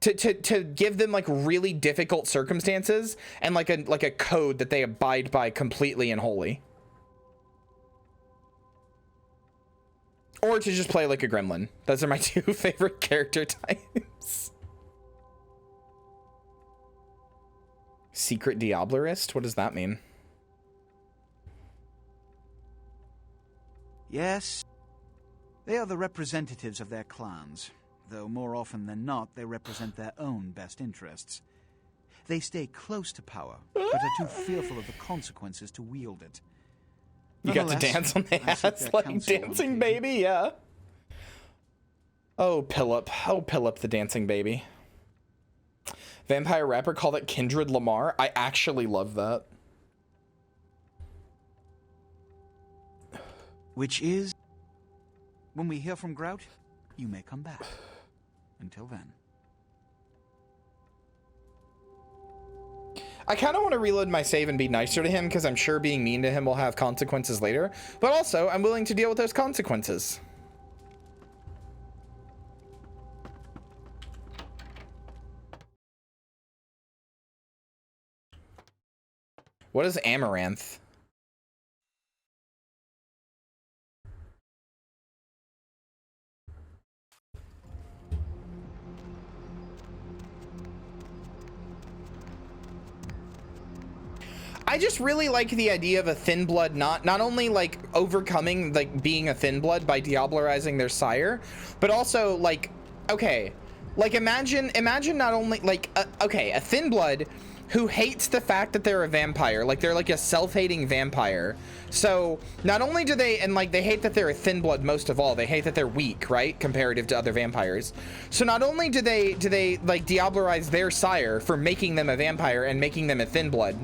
to give them like really difficult circumstances and like a code that they abide by completely and wholly. Or to just play like a gremlin. Those are my two favorite character types. Secret Diablerist? What does that mean? Yes, they are the representatives of their clans, though more often than not they represent their own best interests. They stay close to power, but are too fearful of the consequences to wield it. You got to dance on the ass like dancing baby, yeah. Oh, Pillip. Oh, Pillip the dancing baby. Vampire rapper called it Kindred Lamar. I actually love that. Which is, when we hear from Grout, you may come back. Until then. I kind of want to reload my save and be nicer to him, because I'm sure being mean to him will have consequences later. But also, I'm willing to deal with those consequences. What is Amaranth? I just really like the idea of a thin blood not only like overcoming like being a thin blood by diablerizing their sire, but also like, okay, like imagine not only like okay, a thin blood who hates the fact that they're a vampire, like they're like a self-hating vampire. So not only do they, and like they hate that they're a thin blood most of all, they hate that they're weak, right, comparative to other vampires. So not only do they like diablerize their sire for making them a vampire and making them a thin blood,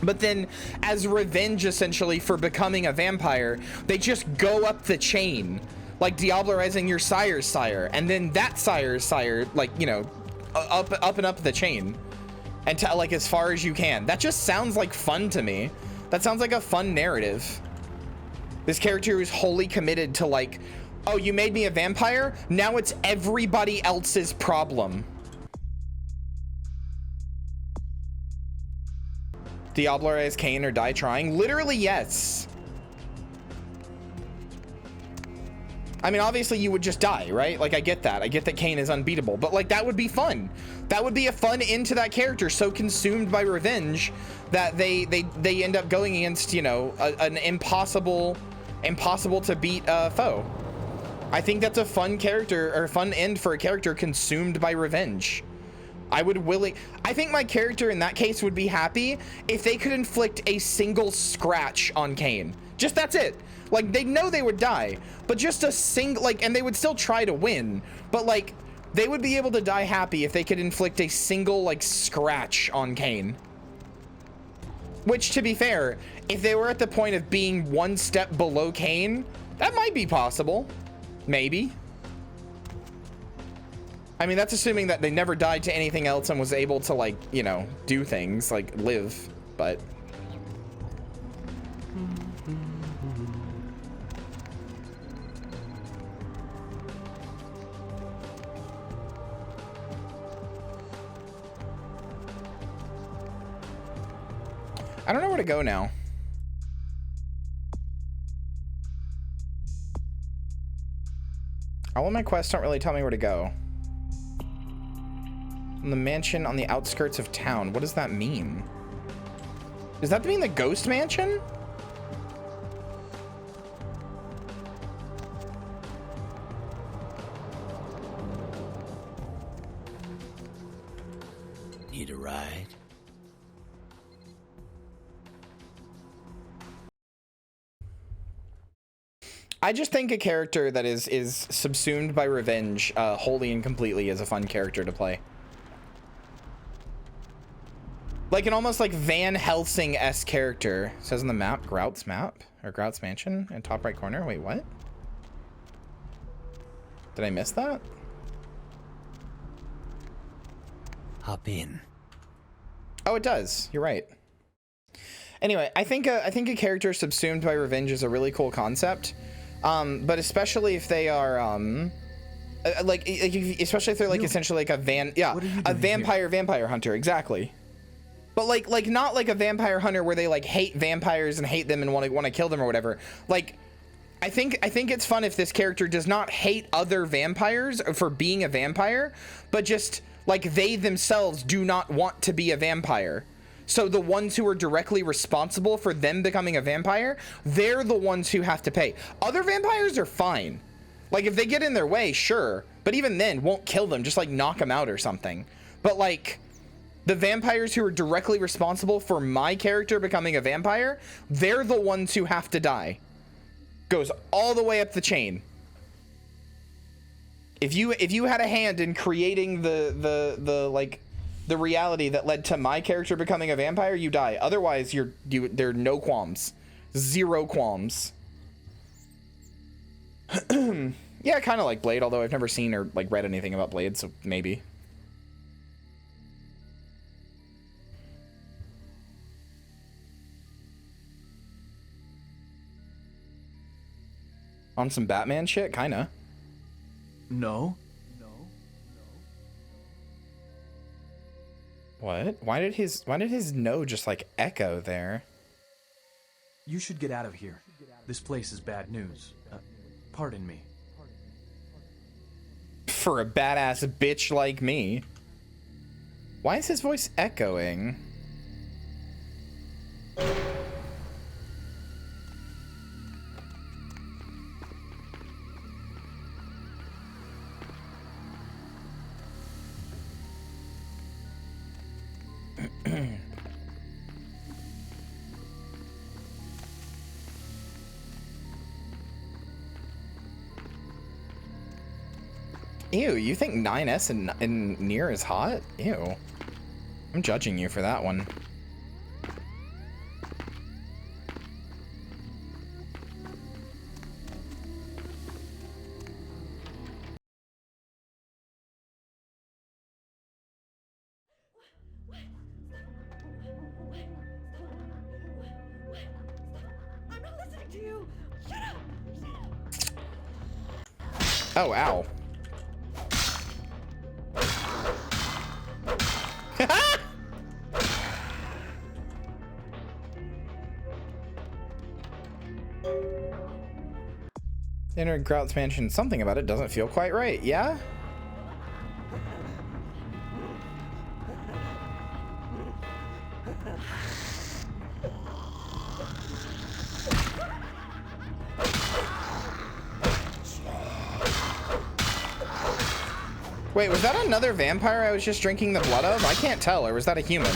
but then as revenge essentially for becoming a vampire, they just go up the chain, like diablerizing your sire's sire, and then that sire's sire, like, you know, up and up the chain, and to like as far as you can. That just sounds like fun to me. That sounds like a fun narrative. This character who's wholly committed to like, oh, you made me a vampire? Now it's everybody else's problem. Diablerize Kane or die trying? Literally, yes. I mean, obviously you would just die, right? Like, I get that. I get that Kane is unbeatable, but like, that would be fun. That would be a fun end to that character, so consumed by revenge that they end up going against, you know, an impossible to beat foe. I think that's a fun character, or fun end for a character consumed by revenge. I think my character in that case would be happy if they could inflict a single scratch on Kane. Just that's it. Like, they know they would die, but just a single, like, and they would still try to win, but like, they would be able to die happy if they could inflict a single, like, scratch on Kane. Which, to be fair, if they were at the point of being one step below Kane, that might be possible. Maybe. I mean, that's assuming that they never died to anything else and was able to, like, you know, do things, like, live, but... I don't know where to go now. All of my quests don't really tell me where to go. The mansion on the outskirts of town. What does that mean? Does that mean the ghost mansion? Need a ride? I just think a character that is subsumed by revenge wholly and completely is a fun character to play. Like an almost like Van Helsing-esque character. It says on the map, Grout's map, or Grout's mansion in top right corner. Wait, what? Did I miss that? Hop in. Oh, it does. You're right. Anyway, I think a character subsumed by revenge is a really cool concept. But especially if they are especially if they're like essentially like a vampire hunter, exactly. But like not like a vampire hunter where they like hate vampires and hate them and want to kill them or whatever. Like I think it's fun if this character does not hate other vampires for being a vampire, but just like they themselves do not want to be a vampire. So the ones who are directly responsible for them becoming a vampire, they're the ones who have to pay. Other vampires are fine. Like if they get in their way, sure. But even then, won't kill them, just like knock them out or something. But like the vampires who are directly responsible for my character becoming a vampire, they're the ones who have to die. Goes all the way up the chain. If you had a hand in creating the reality that led to my character becoming a vampire, you die. Otherwise, there are no qualms. Zero qualms. Yeah, kind of like Blade, although I've never seen or like read anything about Blade, so maybe. On some Batman shit, kinda. No. What? Why did his no just like echo there? You should get out of here. This place is bad news. Pardon me. For a badass bitch like me. Why is his voice echoing? Ew, you think 9S in Nier is hot? Ew. I'm judging you for that one. I'm not listening to you. Shut up. Oh, ow. Entering Grout's mansion, something about it doesn't feel quite right, yeah? Wait, was that another vampire I was just drinking the blood of? I can't tell, or was that a human?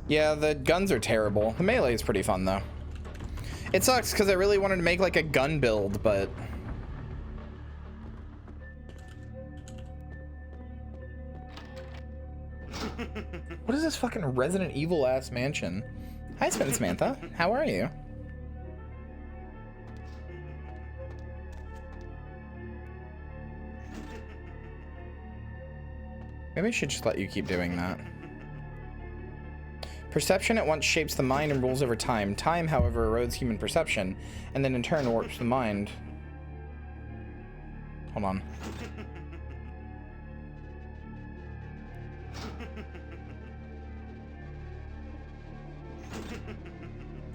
Yeah, the guns are terrible. The melee is pretty fun, though. It sucks, because I really wanted to make, like, a gun build, but... What is this fucking Resident Evil-ass mansion? Hi, Samantha. How are you? Maybe I should just let you keep doing that. Perception at once shapes the mind and rules over time. Time, however, erodes human perception, and then in turn warps the mind. Hold on.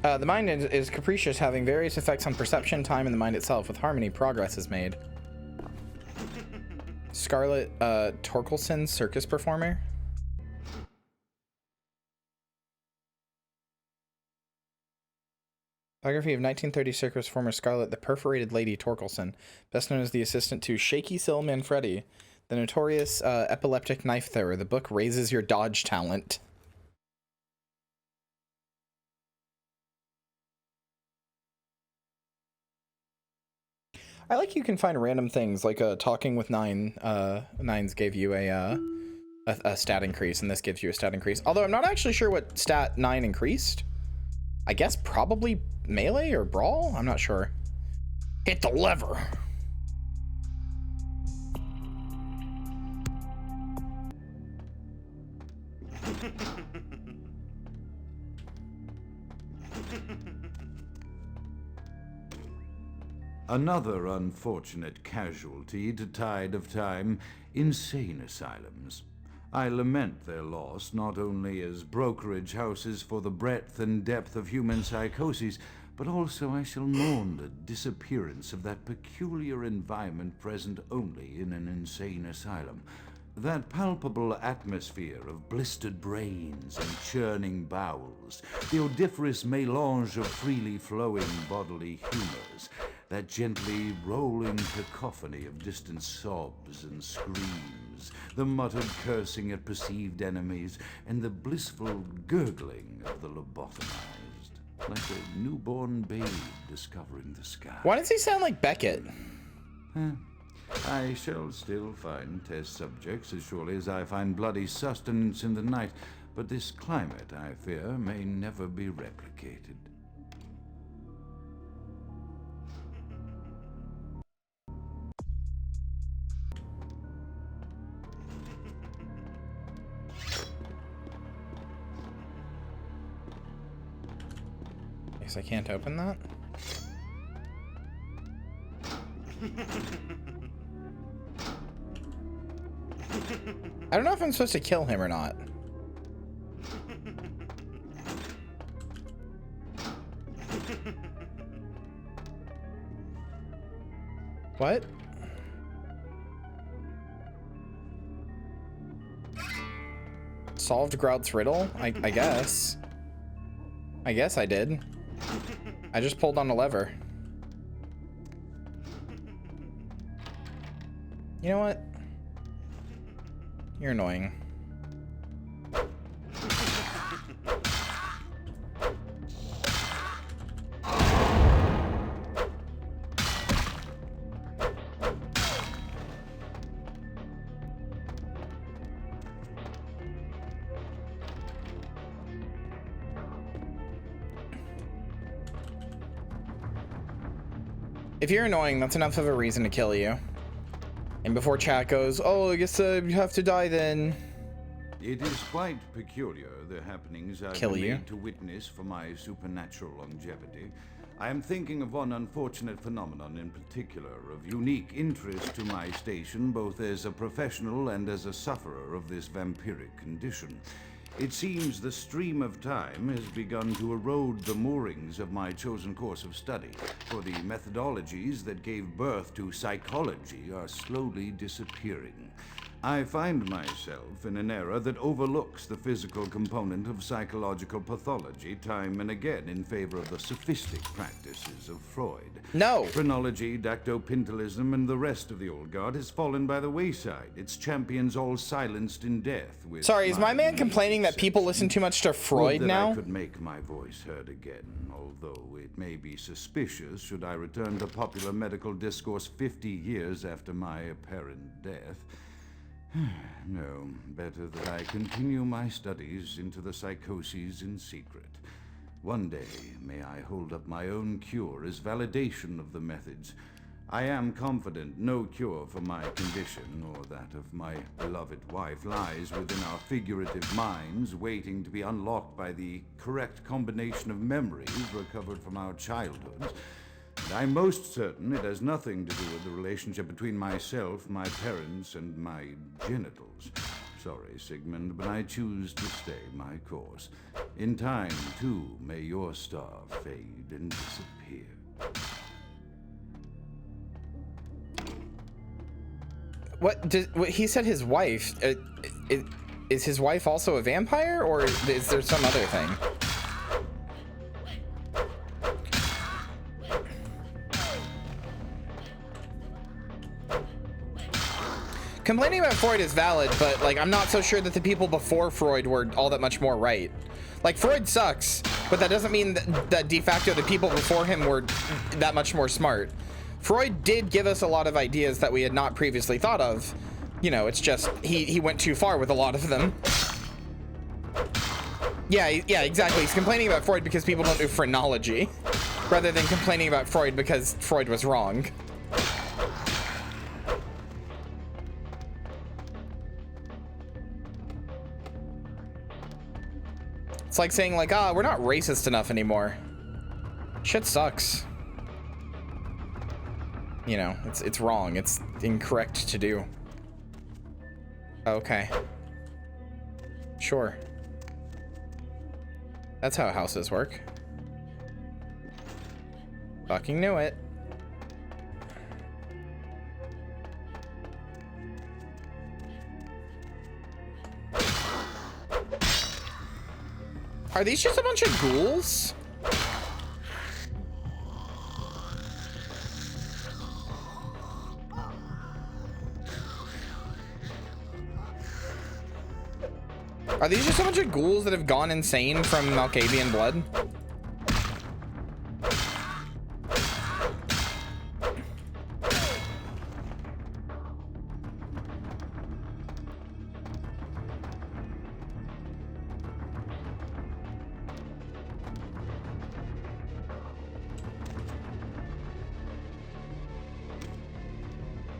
The mind is capricious, having various effects on perception, time, and the mind itself. With harmony, progress is made. Scarlett Torkelson, circus performer. Biography of 1930 circus performer Scarlett the Perforated Lady Torkelson, best known as the assistant to Shaky Sill Manfredi, the notorious epileptic knife thrower. The book raises your dodge talent. I like you can find random things, like talking with Nines gave you a stat increase, and this gives you a stat increase. Although I'm not actually sure what stat 9 increased. I guess probably melee or brawl? I'm not sure. Hit the lever. Another unfortunate casualty to tide of time, insane asylums. I lament their loss not only as brokerage houses for the breadth and depth of human psychoses, but also I shall mourn the disappearance of that peculiar environment present only in an insane asylum. That palpable atmosphere of blistered brains and churning bowels, the odoriferous melange of freely flowing bodily humors, that gently rolling cacophony of distant sobs and screams, the muttered cursing at perceived enemies, and the blissful gurgling of the lobotomized, like a newborn babe discovering the sky. Why does he sound like Beckett? I shall still find test subjects as surely as I find bloody sustenance in the night, but this climate, I fear, may never be replicated. Guess I can't open that? I don't know if I'm supposed to kill him or not. What? Solved Grout's riddle? I guess. I guess I did. I just pulled on a lever. You know what? You're annoying. If you're annoying, that's enough of a reason to kill you. And before chat goes, oh, I guess you have to die then. It is quite peculiar, the happenings I've been made to witness for my supernatural longevity. I am thinking of one unfortunate phenomenon in particular, of unique interest to my station, both as a professional and as a sufferer of this vampiric condition. It seems the stream of time has begun to erode the moorings of my chosen course of study, for the methodologies that gave birth to psychology are slowly disappearing. I find myself in an era that overlooks the physical component of psychological pathology time and again in favor of the sophistic practices of Freud. No! Phrenology, dactopintilism, and the rest of the old guard has fallen by the wayside, its champions all silenced in death. With Sorry, is my man complaining that people listen too much to Freud now? I could make my voice heard again, although it may be suspicious should I return to popular medical discourse 50 years after my apparent death. No, better that I continue my studies into the psychoses in secret. One day, may I hold up my own cure as validation of the methods. I am confident no cure for my condition, or that of my beloved wife, lies within our figurative minds, waiting to be unlocked by the correct combination of memories recovered from our childhoods. And I'm most certain it has nothing to do with the relationship between myself, my parents, and my genitals. Sorry, Sigmund, but I choose to stay my course. In time, too, may your star fade and disappear. What he said his wife, is his wife also a vampire, or is there some other thing? Complaining about Freud is valid, but like I'm not so sure that the people before Freud were all that much more right. Like Freud sucks, but that doesn't mean that de facto the people before him were that much more smart. Freud did give us a lot of ideas that we had not previously thought of. You know, it's just he went too far with a lot of them. Yeah, exactly. He's complaining about Freud because people don't do phrenology, rather than complaining about Freud because Freud was wrong. It's like saying like, we're not racist enough anymore. Shit sucks. You know, it's wrong. It's incorrect to do. Okay. Sure. That's how houses work. Fucking knew it. Are these just a bunch of ghouls? Are these just a bunch of ghouls that have gone insane from Malkavian blood?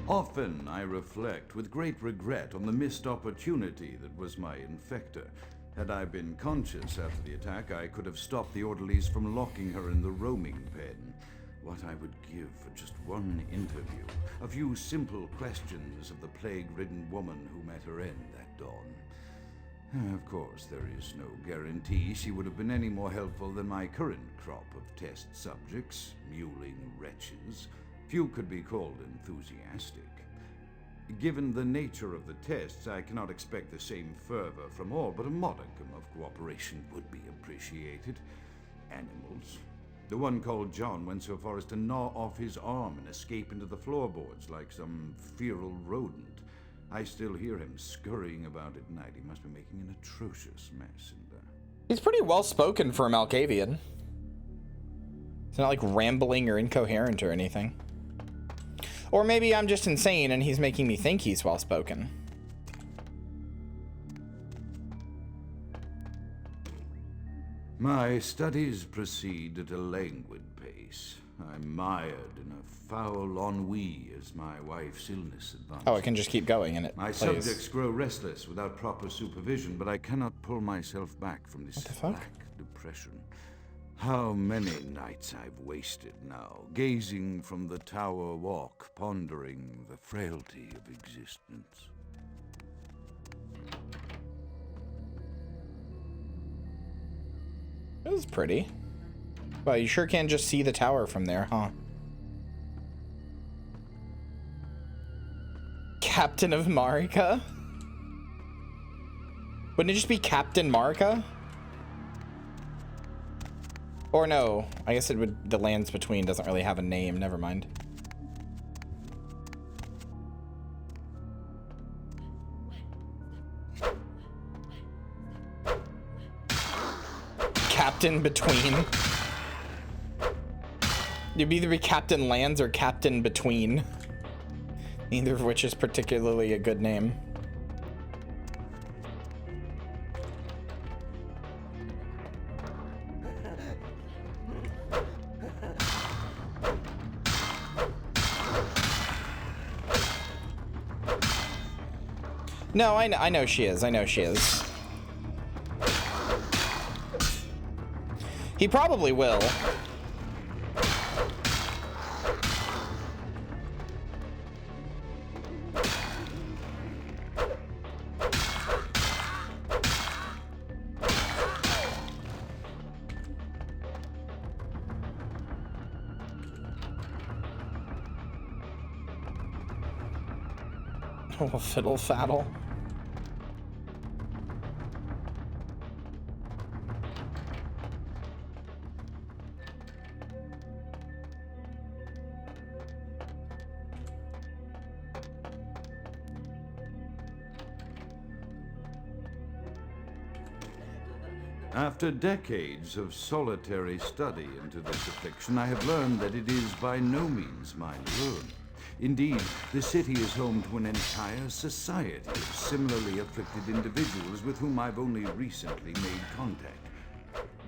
Often I reflect with great regret on the missed opportunity that was my infector. Had I been conscious after the attack, I could have stopped the orderlies from locking her in the roaming pen. What I would give for just one interview, a few simple questions of the plague-ridden woman who met her end that dawn. Of course, there is no guarantee she would have been any more helpful than my current crop of test subjects, mewling wretches. Few could be called enthusiastic. Given the nature of the tests, I cannot expect the same fervor from all, but a modicum of cooperation would be appreciated. Animals. The one called John went so far as to gnaw off his arm and escape into the floorboards like some feral rodent. I still hear him scurrying about at night. He must be making an atrocious mess in there. He's pretty well spoken for a Malkavian. It's not like rambling or incoherent or anything. Or maybe I'm just insane and he's making me think he's well spoken. My studies proceed at a languid pace. I'm mired in a foul ennui as my wife's illness advances. Oh, I can just keep going in it. My subjects grow restless without proper supervision, but I cannot pull myself back from this black depression. How many nights I've wasted now, gazing from the tower walk, pondering the frailty of existence. It was pretty. Well, you sure can just see the tower from there, huh? Captain of Marika? Wouldn't it just be Captain Marika? Or no, I guess it would, the lands between doesn't really have a name, never mind. Captain Between. You'd either be Captain Lands or Captain Between. Neither of which is particularly a good name. No, I know she is. I know she is. He probably will. Oh, fiddle faddle. After decades of solitary study into this affliction, I have learned that it is by no means mine alone. Indeed, the city is home to an entire society of similarly afflicted individuals with whom I've only recently made contact.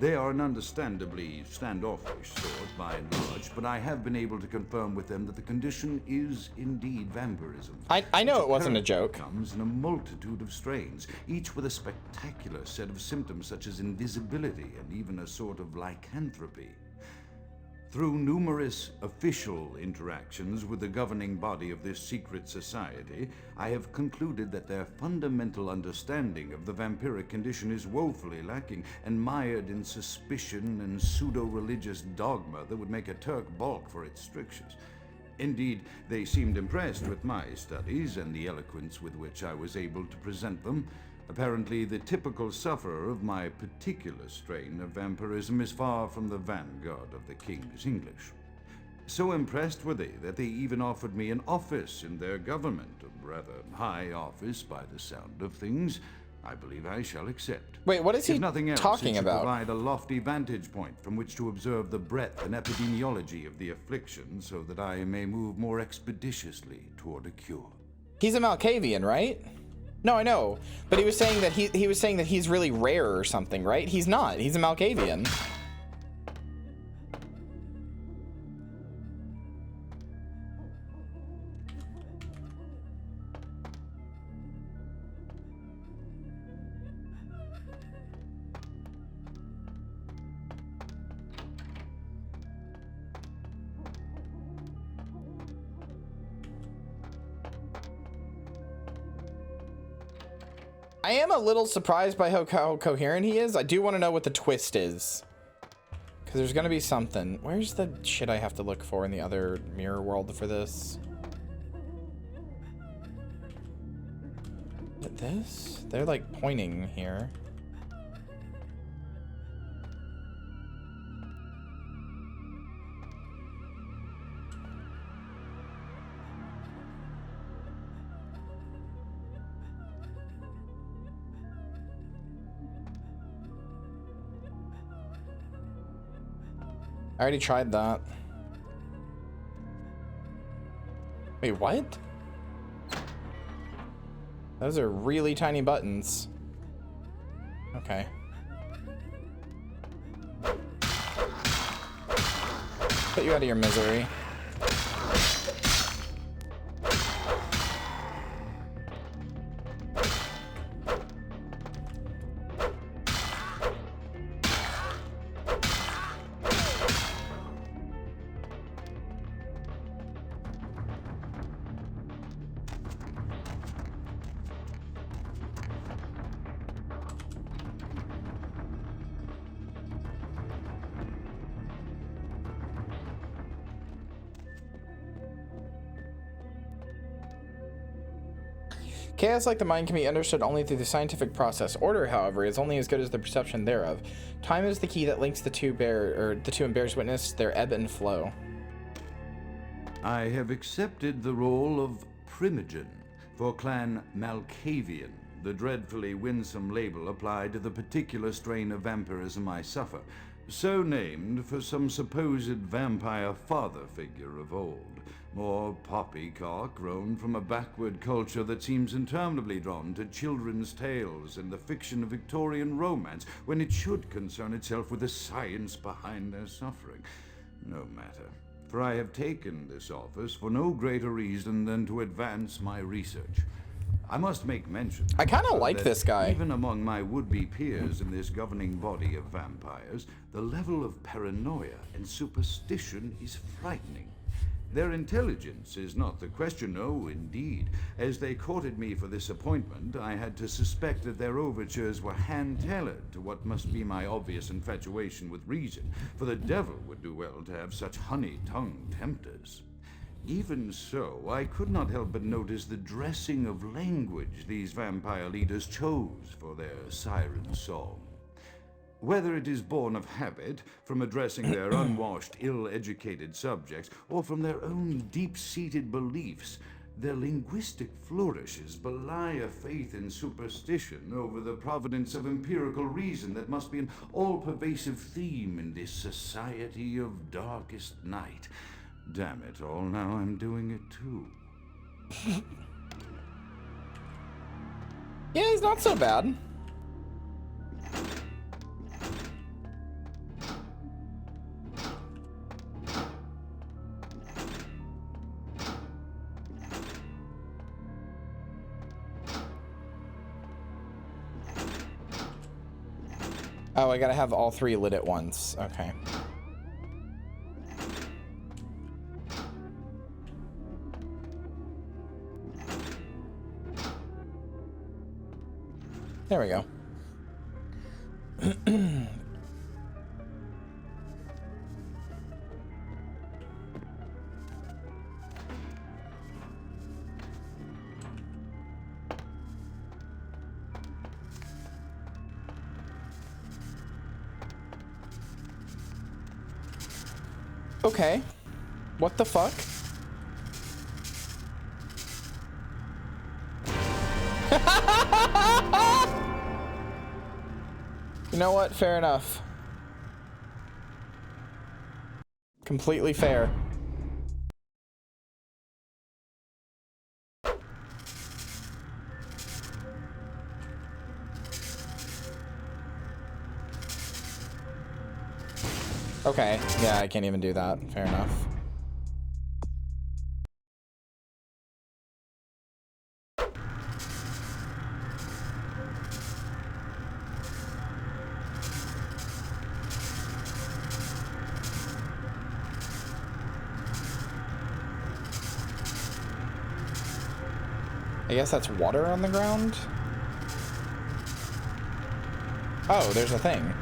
They are an understandably standoffish sort by and large, but I have been able to confirm with them that the condition is indeed vampirism. I know it wasn't a joke. Comes in a multitude of strains, each with a spectacular set of symptoms such as invisibility and even a sort of lycanthropy. Through numerous official interactions with the governing body of this secret society, I have concluded that their fundamental understanding of the vampiric condition is woefully lacking and mired in suspicion and pseudo-religious dogma that would make a Turk balk for its strictures. Indeed, they seemed impressed with my studies and the eloquence with which I was able to present them. Apparently, the typical sufferer of my particular strain of vampirism is far from the vanguard of the King's English. So impressed were they that they even offered me an office in their government, a rather high office by the sound of things. I believe I shall accept. Wait, what is he If nothing else, talking it should about? provide a lofty vantage point from which to observe the breadth and epidemiology of the affliction so that I may move more expeditiously toward a cure. He's a Malkavian, right? No, I know, but he was saying that he was saying that he's really rare or something, right? He's not. He's a Malkavian. I am a little surprised by how coherent he is. I do want to know what the twist is. Because there's going to be something. Where's the shit I have to look for in the other mirror world for this? This? They're like pointing here. I already tried that. Wait, what? Those are really tiny buttons. Okay. Put you out of your misery. Chaos, like the mind, can be understood only through the scientific process. Order, however, is only as good as the perception thereof. Time is the key that links the two and bears witness their ebb and flow. I have accepted the role of Primogen for Clan Malkavian, the dreadfully winsome label applied to the particular strain of vampirism I suffer, so named for some supposed vampire father figure of old. More poppycock grown from a backward culture that seems interminably drawn to children's tales and the fiction of Victorian romance when it should concern itself with the science behind their suffering. No matter, for I have taken this office for no greater reason than to advance my research. I must make mention. I kind of like that this guy. Even among my would-be peers in this governing body of vampires, the level of paranoia and superstition is frightening. Their intelligence is not the question, no, indeed. As they courted me for this appointment, I had to suspect that their overtures were hand-tailored to what must be my obvious infatuation with reason, for the devil would do well to have such honey-tongued tempters. Even so, I could not help but notice the dressing of language these vampire leaders chose for their siren song. Whether it is born of habit, from addressing their unwashed, ill-educated subjects, or from their own deep-seated beliefs, their linguistic flourishes belie a faith in superstition over the providence of empirical reason that must be an all-pervasive theme in this society of darkest night. Damn it all, now I'm doing it too. Yeah, he's not so bad. Oh, I gotta have all three lit at once. Okay. There we go. Okay. What the fuck? You know what? Fair enough. Completely fair. Okay, yeah, I can't even do that. Fair enough. I guess that's water on the ground? Oh, there's a thing.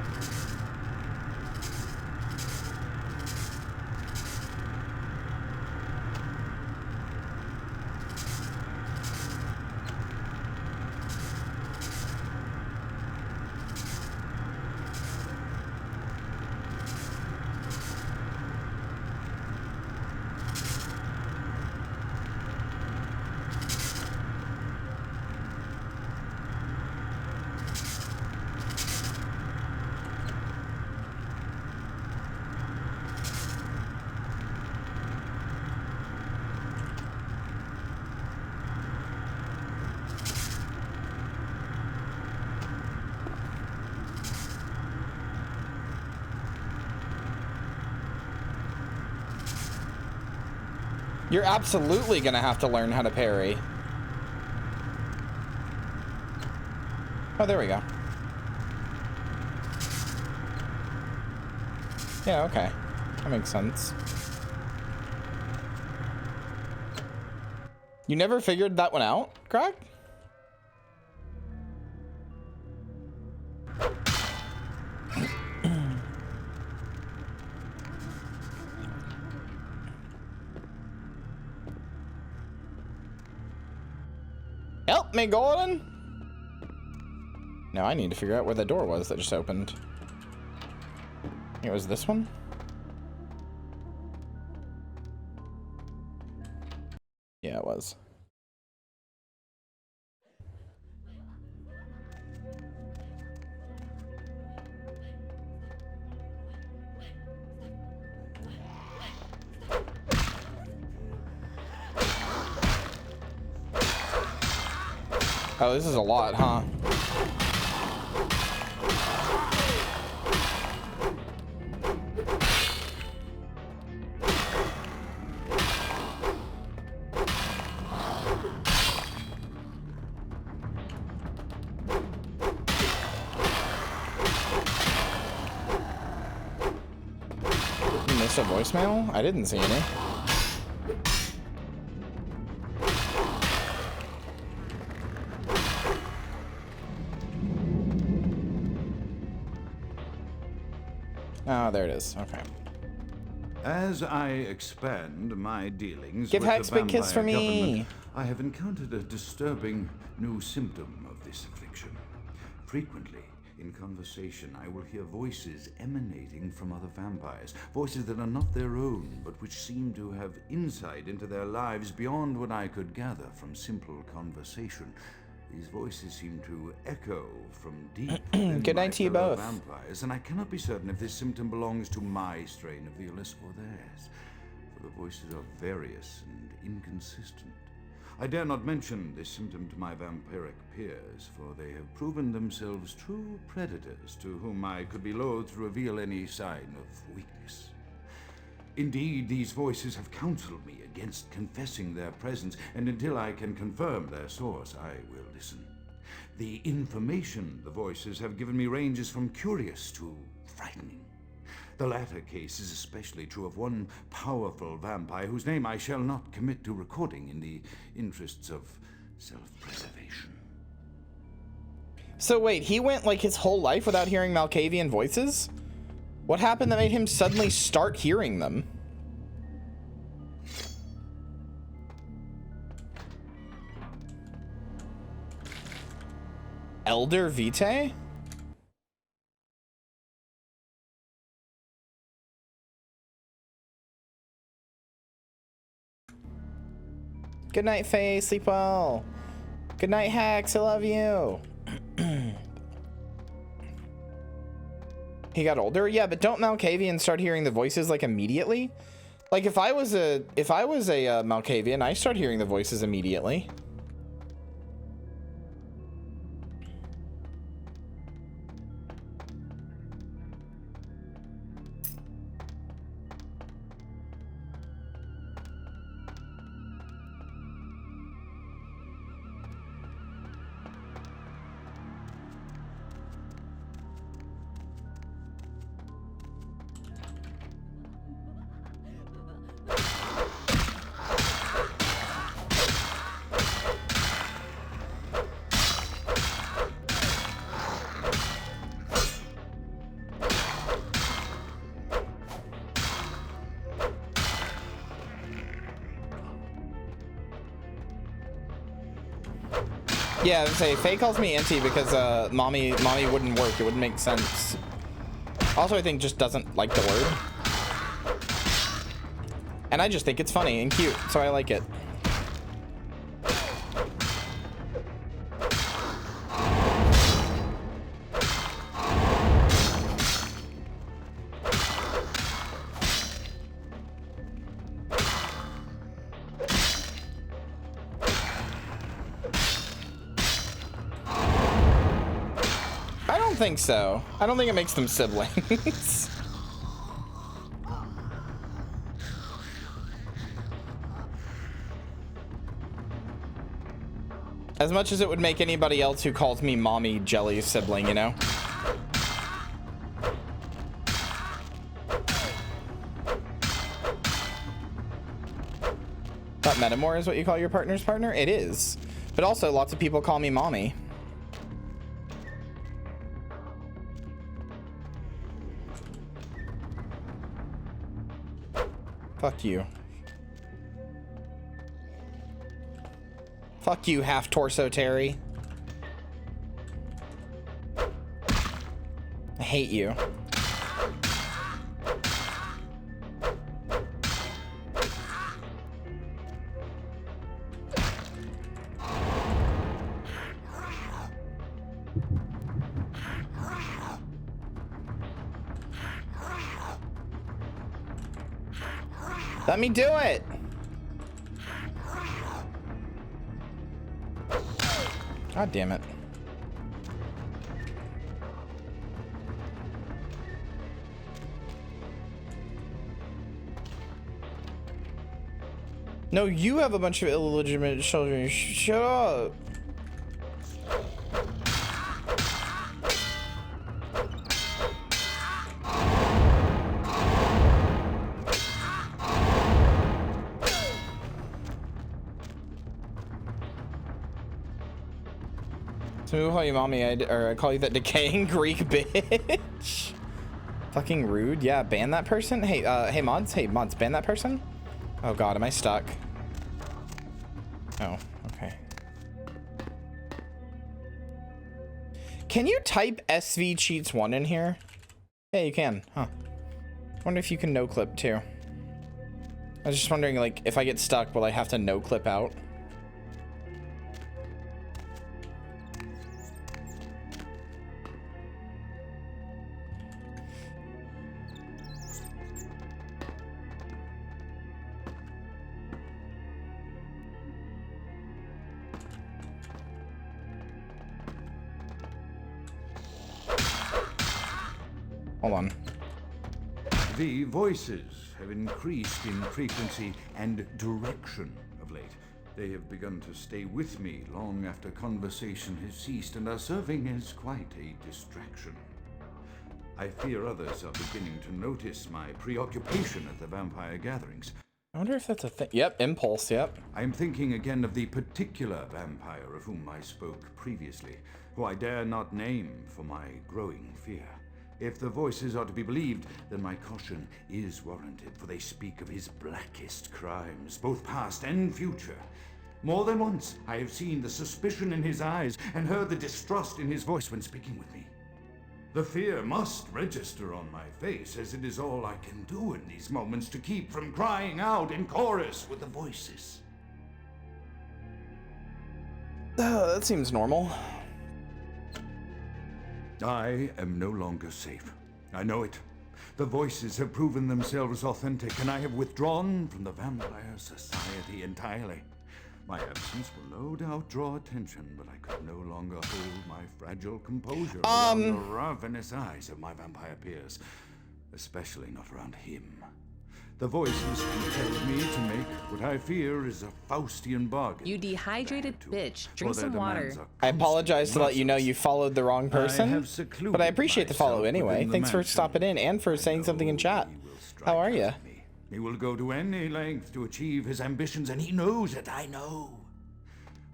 You're absolutely gonna have to learn how to parry. Oh, there we go. Yeah, okay. That makes sense. You never figured that one out, Greg? Help me, Gordon! Now I need to figure out where the door was that just opened. It was this one? Yeah, it was. Oh, this is a lot, huh? missed a voicemail? I didn't see any. Oh, there it is. Okay. As I expand my dealings Give with Hex the a big kiss for vampire me. government, I have encountered a disturbing new symptom of this affliction. Frequently, in conversation, I will hear voices emanating from other vampires, voices that are not their own, but which seem to have insight into their lives beyond what I could gather from simple conversation. These voices seem to echo from deep within Good my night to you fellow both. vampires, and I cannot be certain if this symptom belongs to my strain of the illness or theirs, for the voices are various and inconsistent. I dare not mention this symptom to my vampiric peers, for they have proven themselves true predators to whom I could be loath to reveal any sign of weakness. Indeed, these voices have counseled me against confessing their presence, and until I can confirm their source, I will listen. The information the voices have given me ranges from curious to frightening. The latter case is especially true of one powerful vampire whose name I shall not commit to recording in the interests of self-preservation. So wait, he went like his whole life without hearing Malkavian voices? What happened that made him suddenly start hearing them? Elder Vitae? Good night, Faye. Sleep well. Good night, Hex. I love you. He got older? Yeah, but don't Malkavians start hearing the voices like immediately? Like if I was a Malkavian, I start hearing the voices immediately. Yeah, say Faye calls me auntie because mommy wouldn't work. It wouldn't make sense. Also, I think just doesn't like the word, and I just think it's funny and cute, so I like it. I don't think so. I don't think it makes them siblings. As much as it would make anybody else who calls me mommy jelly sibling, you know? But Metamore is what you call your partner's partner? It is. But also lots of people call me mommy. Fuck you. Fuck you, half torso Terry. I hate you. Let me do it. God damn it. No, you have a bunch of illegitimate children. Shut up. So call you mommy, or I call you that decaying Greek bitch. Fucking rude. Yeah, ban that person. Hey, hey mods, ban that person. Oh god, am I stuck? Oh, okay. Can you type SV cheats 1 in here? Yeah, you can, huh? I wonder if you can no clip too. I was just wondering, like, if I get stuck, will I have to no clip out? Hold on. The voices have increased in frequency and direction of late. They have begun to stay with me long after conversation has ceased and are serving as quite a distraction. I fear others are beginning to notice my preoccupation at the vampire gatherings. I wonder if that's a thing. Yep, impulse, yep. I am thinking again of the particular vampire of whom I spoke previously, who I dare not name for my growing fear. If the voices are to be believed, then my caution is warranted, for they speak of his blackest crimes, both past and future. More than once, I have seen the suspicion in his eyes and heard the distrust in his voice when speaking with me. The fear must register on my face, as it is all I can do in these moments to keep from crying out in chorus with the voices. That seems normal. I am no longer safe. I know it. The voices have proven themselves authentic, and I have withdrawn from the Vampire Society entirely. My absence will no doubt draw attention, but I could no longer hold my fragile composure around the ravenous eyes of my vampire peers, especially not around him. The voices compelled me to make what I fear is a Faustian bargain. You dehydrated bitch. Drink some water. I apologize to let you know you followed the wrong person, but I appreciate the follow anyway. Thanks for stopping in and for saying something in chat. How are you? He will go to any length to achieve his ambitions, and he knows it. I know.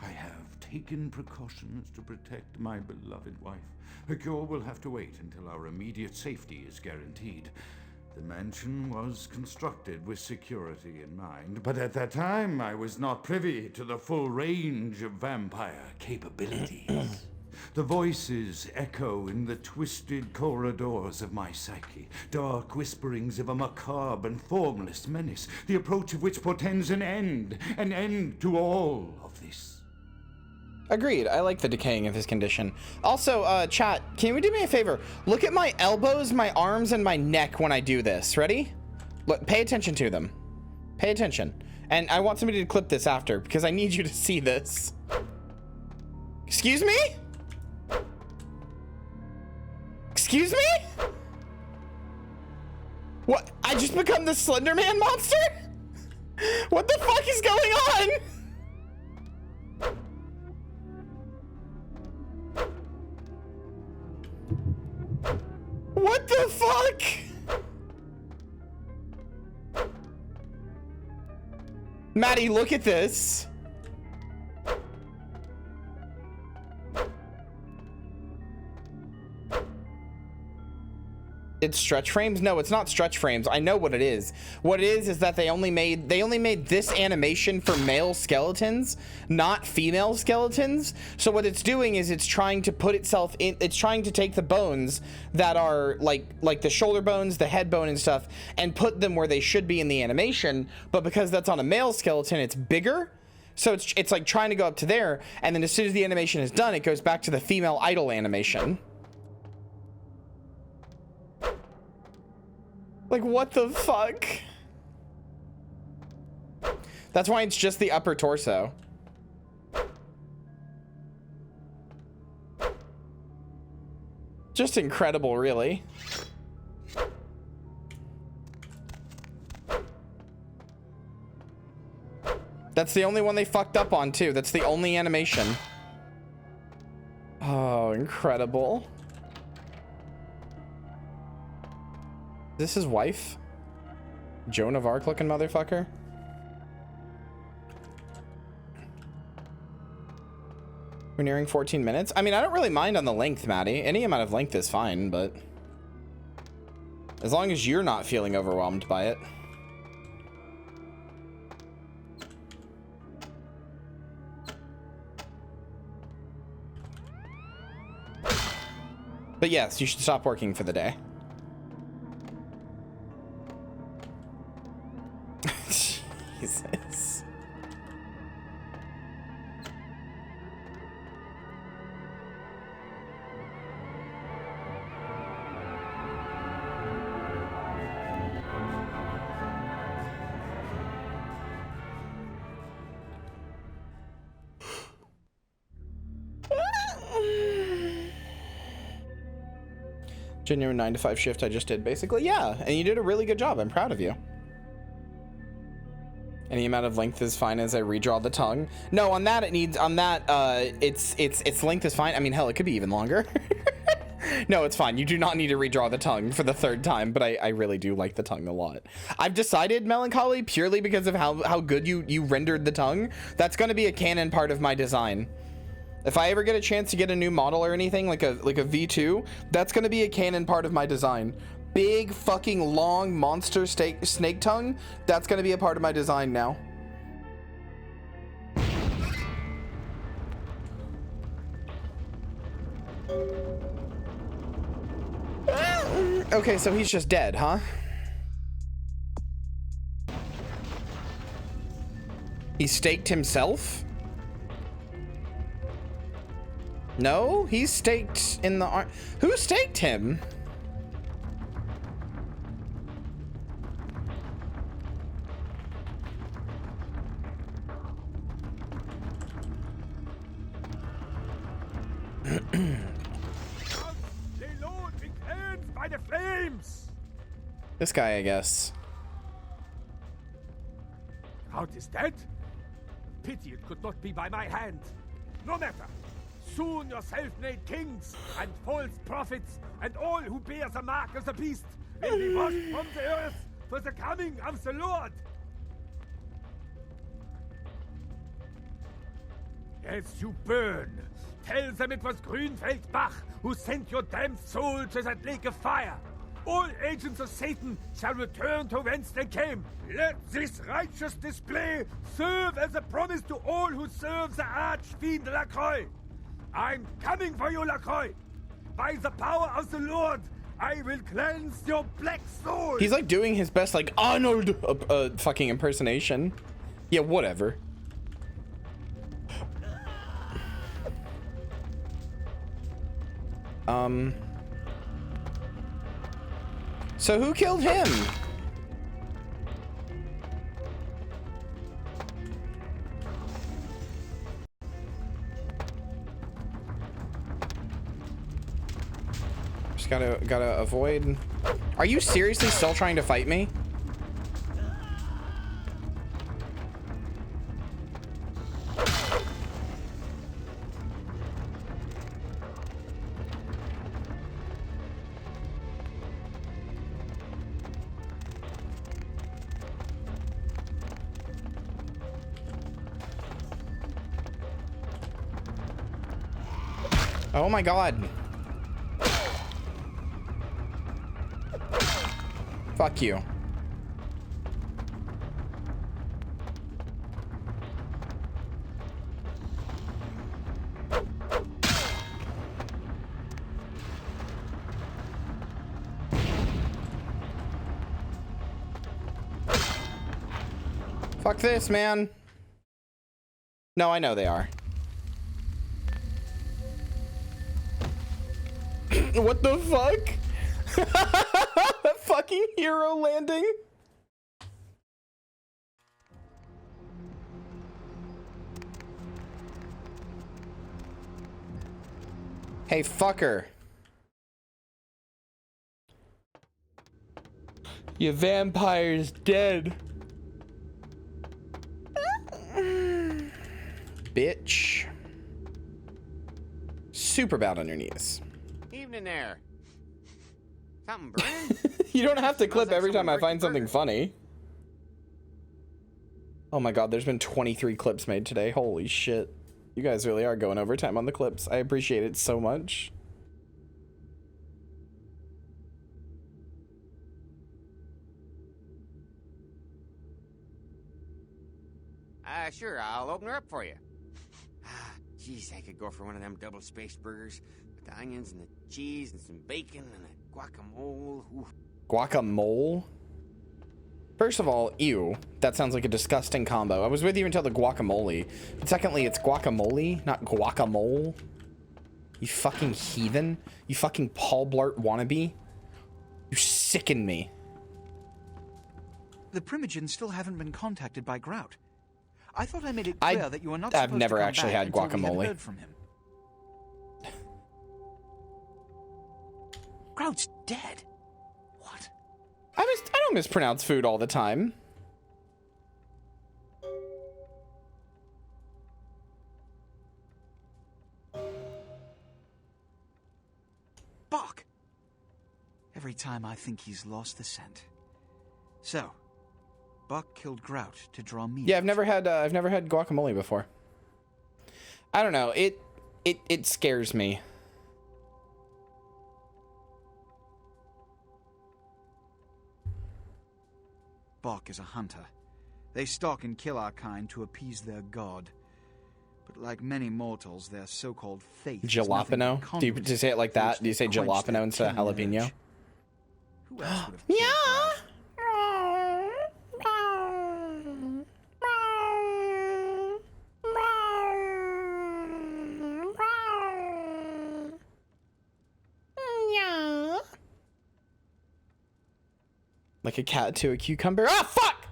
I have taken precautions to protect my beloved wife. A cure will have to wait until our immediate safety is guaranteed. The mansion was constructed with security in mind, but at that time I was not privy to the full range of vampire capabilities. The voices echo in the twisted corridors of my psyche, dark whisperings of a macabre and formless menace, the approach of which portends an end to all of this. Agreed. I like the decaying of his condition. Also, chat, can you do me a favor? Look at my elbows, my arms, and my neck when I do this. Ready? Look, pay attention to them. Pay attention. And I want somebody to clip this after, because I need you to see this. Excuse me? Excuse me? What? I just become the Slender Man monster? What the fuck is going on? What the fuck? Maddie, look at this. It's stretch frames? No, it's not stretch frames. I know what it is. What it is that they only made this animation for male skeletons, not female skeletons. So what it's doing is it's trying to put itself in, it's trying to take the bones that are like the shoulder bones, the head bone and stuff, and put them where they should be in the animation. But because that's on a male skeleton, it's bigger. So it's like trying to go up to there, and then as soon as the animation is done, it goes back to the female idol animation. Like, what the fuck? That's why it's just the upper torso. Just incredible, really. That's the only one they fucked up on, too. That's the only animation. Oh, incredible. Is this his wife? Joan of Arc looking We're nearing 14 minutes. I mean, I don't really mind on the length, Maddie. Any amount of length is fine, but as long as you're not feeling overwhelmed by it. But yes, you should stop working for the day. Jesus. Genuine 9 to 5 shift I just did, basically. Yeah, and you did a really good job. I'm proud of you. Any amount of length is fine as I redraw the tongue. No, on that it needs, on that its length is fine. I mean, hell, it could be even longer. No, it's fine. You do not need to redraw the tongue for the 3rd time, but I really do like the tongue a lot. I've decided, Melancholy, purely because of how good you rendered the tongue, that's going to be a canon part of my design. If I ever get a chance to get a new model or anything, like a V2, that's going to be a canon part of my design. Big fucking long monster snake tongue, that's going to be a part of my design now. Okay, so he's just dead, huh? He staked himself? No, he's staked in the arm. Who staked him? By the flames. This guy, I guess. Count is dead? Pity it could not be by my hand. No matter. Soon your self-made kings and false prophets and all who bear the mark of the beast will be washed from the earth for the coming of the Lord. As you burn, tell them it was Grünfeld Bach who sent your damned soul to that lake of fire. All agents of Satan shall return to whence they came. Let this righteous display serve as a promise to all who serve the archfiend Lacroix. I'm coming for you, Lacroix. By the power of the Lord, I will cleanse your black soul. He's like doing his best, like Arnold fucking impersonation. Yeah, whatever. So who killed him? Just gotta avoid. Are you seriously still trying to fight me? Oh my god. Fuck you. Fuck this, man. No, I know they are. What the fuck? Fucking hero landing. Hey, fucker. Your vampire's dead. Bitch. Super bad on your knees. Evening there. Something burning? You don't have to clip every time I find something funny. Oh my god, there's been 23 clips made today. Holy shit. You guys really are going overtime on the clips. I appreciate it so much. Sure, I'll open her up for you. Jeez, I could go for one of them double-spaced burgers with the onions and the cheese and some bacon and a guacamole. Ooh. Guacamole? First of all, ew. That sounds like a disgusting combo. I was with you until the guacamole. But secondly, it's guacamole, not guacamole. You fucking heathen. You fucking Paul Blart wannabe. You sicken me. The Primogens still haven't been contacted by Grout. I thought I made it clear that you were not supposed I've never to come actually back had until we guacamole. had heard from him. Grout's dead. What? I don't mispronounce food all the time. Bach! Every time I think he's lost the scent. So, Buck killed Grout to draw me. Yeah, I've never had guacamole before. I don't know. It scares me. Bach is a hunter. They stalk and kill our kind to appease their god. But like many mortals, their so-called faith Jalapeno? Do you say it like that? Do you say jalapeno instead of jalapeno? Who else would have Yeah. Like a cat to a cucumber. Ah, fuck!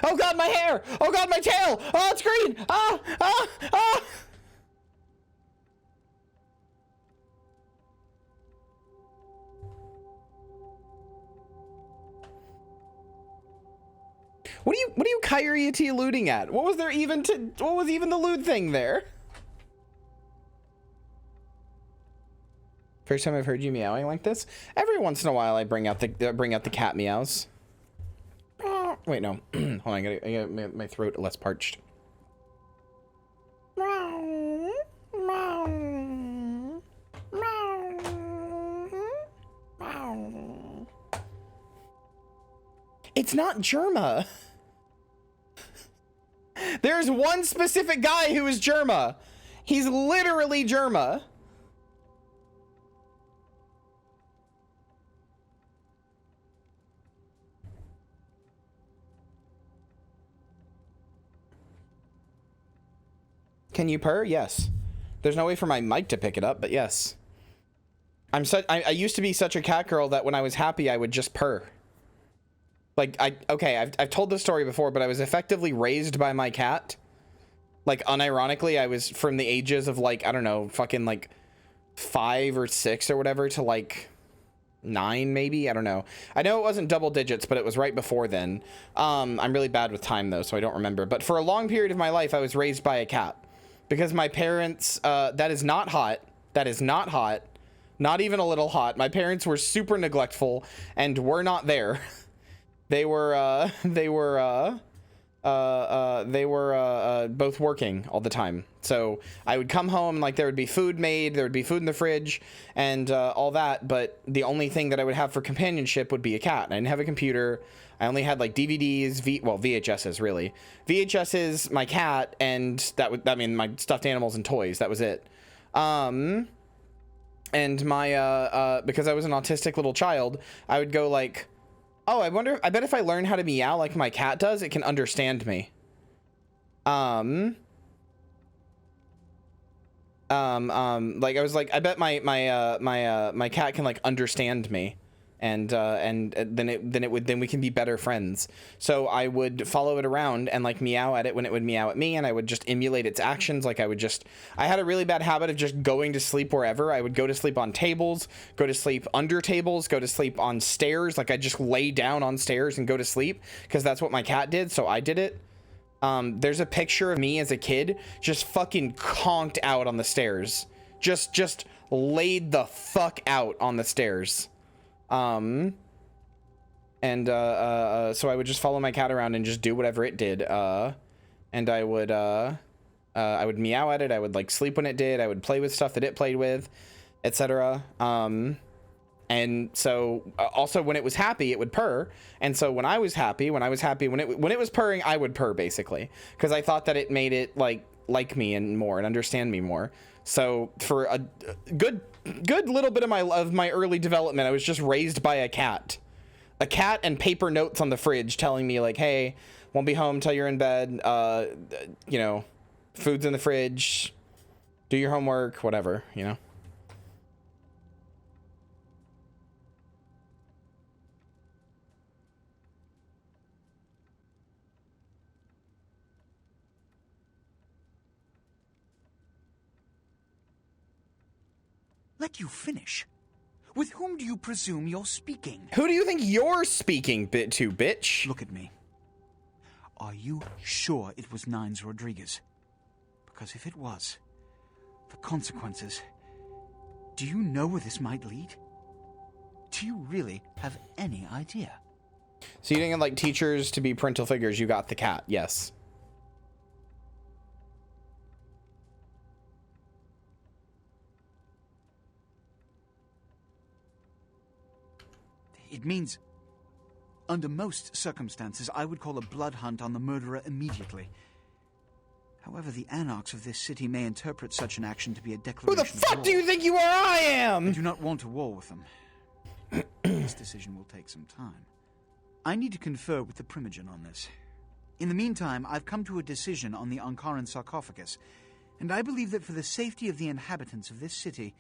Oh god, my hair! Oh god, my tail! Oh, it's green! Ah! Ah! Ah! What are you Kyria alluding at? What was even the lewd thing there? First time I've heard you meowing like this. Every once in a while I bring out the cat meows. Wait, no. Hold on, I gotta my throat less parched. It's not Germa. There's one specific guy who is Germa. He's literally Germa. Can you purr? Yes. There's no way for my mic to pick it up, but yes. I used to be such a cat girl that when I was happy, I would just purr. Like, I've told this story before, but I was effectively raised by my cat. Like, unironically, I was from the ages of, like, I don't know, fucking, like, 5 or 6 or whatever to, like, 9, maybe? I don't know. I know it wasn't double digits, but it was right before then. I'm really bad with time, though, so I don't remember. But for a long period of my life, I was raised by a cat. Because my parents, that is not hot. That is not hot. Not even a little hot. My parents were super neglectful and were not there. They were both working all the time. So I would come home, like, there would be food made, there would be food in the fridge, and all that, but the only thing that I would have for companionship would be a cat. I didn't have a computer. I only had, like, DVDs, VHSs, really. VHSs, my cat, and I mean, my stuffed animals and toys. That was it. And my, because I was an autistic little child, I would go, like, oh, I bet if I learn how to meow like my cat does, it can understand me. Like, I was like, I bet my cat can, like, understand me, and then we can be better friends. So I would follow it around and, like, meow at it when it would meow at me, and I would just emulate its actions. Like, I had a really bad habit of just going to sleep wherever. I would go to sleep on tables, go to sleep under tables, go to sleep on stairs. Like, I'd just lay down on stairs and go to sleep because that's what my cat did, so I did it. There's a picture of me as a kid just fucking conked out on the stairs. Just laid the fuck out on the stairs. So I would just follow my cat around and just do whatever it did. And I would, I would meow at it. I would like sleep when it did. I would play with stuff that it played with, etc. And so also when it was happy, it would purr. And so when I was happy, when it was purring, I would purr basically, because I thought that it made it like me and more and understand me more. So for a good little bit of my early development, I was just raised by a cat and paper notes on the fridge telling me like, hey, won't be home till you're in bed. You know, food's in the fridge, do your homework, whatever, you know. Let you finish. With whom do you presume you're speaking? Who do you think you're speaking to, bitch? Look at me. Are you sure it was Nines Rodriguez? Because if it was, the consequences... Do you know where this might lead? Do you really have any idea? So you didn't like teachers to be parental figures, you got the cat, yes. It means, under most circumstances, I would call a blood hunt on the murderer immediately. However, the anarchs of this city may interpret such an action to be a declaration of war. Who the fuck do you think you are? I am! I do not want a war with them. This decision will take some time. I need to confer with the Primogen on this. In the meantime, I've come to a decision on the Ankaran sarcophagus, and I believe that for the safety of the inhabitants of this city,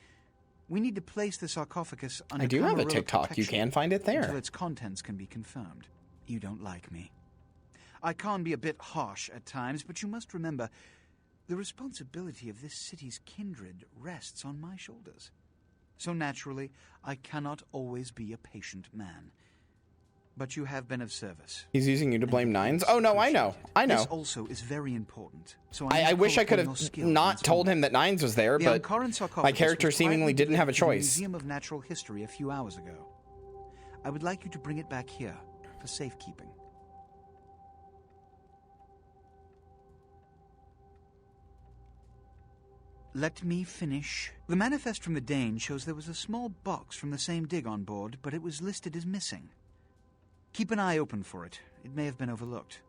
we need to place the sarcophagus under I do have a Camarilla TikTok. You can find it there. until its contents can be confirmed. You don't like me. I can be a bit harsh at times, but you must remember, the responsibility of this city's kindred rests on my shoulders. So naturally, I cannot always be a patient man. But you have been of service. He's using you to blame Nines? Oh, no, I know. I know. This also is very important. So I wish I could have not told him that Nines was there, but my character seemingly didn't have a choice. Museum of Natural History a few hours ago. I would like you to bring it back here for safekeeping. Let me finish. The manifest from the Dane shows there was a small box from the same dig on board, but it was listed as missing. Keep an eye open for it. It may have been overlooked.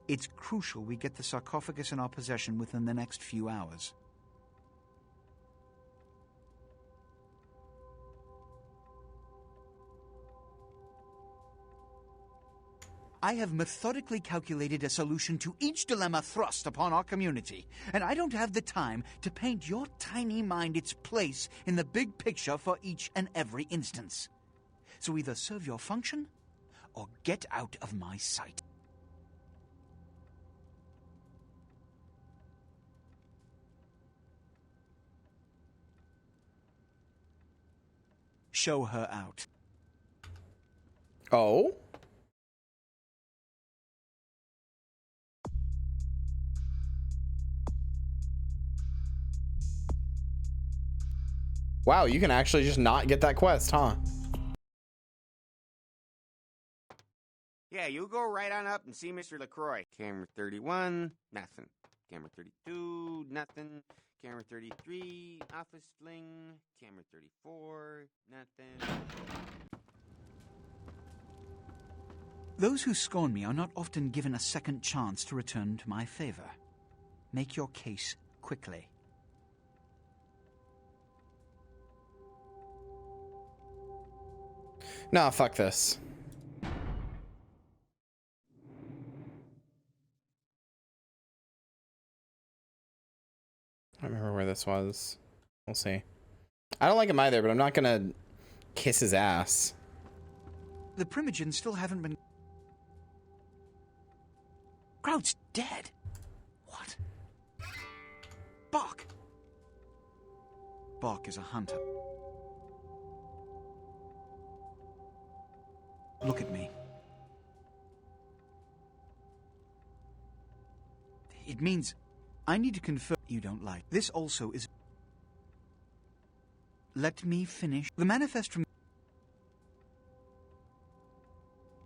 It's crucial we get the sarcophagus in our possession within the next few hours. I have methodically calculated a solution to each dilemma thrust upon our community, and I don't have the time to paint your tiny mind its place in the big picture for each and every instance. So either serve your function, or get out of my sight. Show her out. Oh? Wow, you can actually just not get that quest, huh? Yeah, you go right on up and see Mr. LaCroix. Camera 31, nothing. Camera 32, nothing. Camera 33, office fling. Camera 34, nothing. Those who scorn me are not often given a second chance to return to my favor. Make your case quickly. Nah, fuck this. I don't remember where this was. We'll see. I don't like him either, but I'm not gonna kiss his ass. The Primogens still haven't been... Crowd's dead. What? Bach. Bach is a hunter. Look at me. It means I need to confirm you don't like. This also is... Let me finish. The manifest from...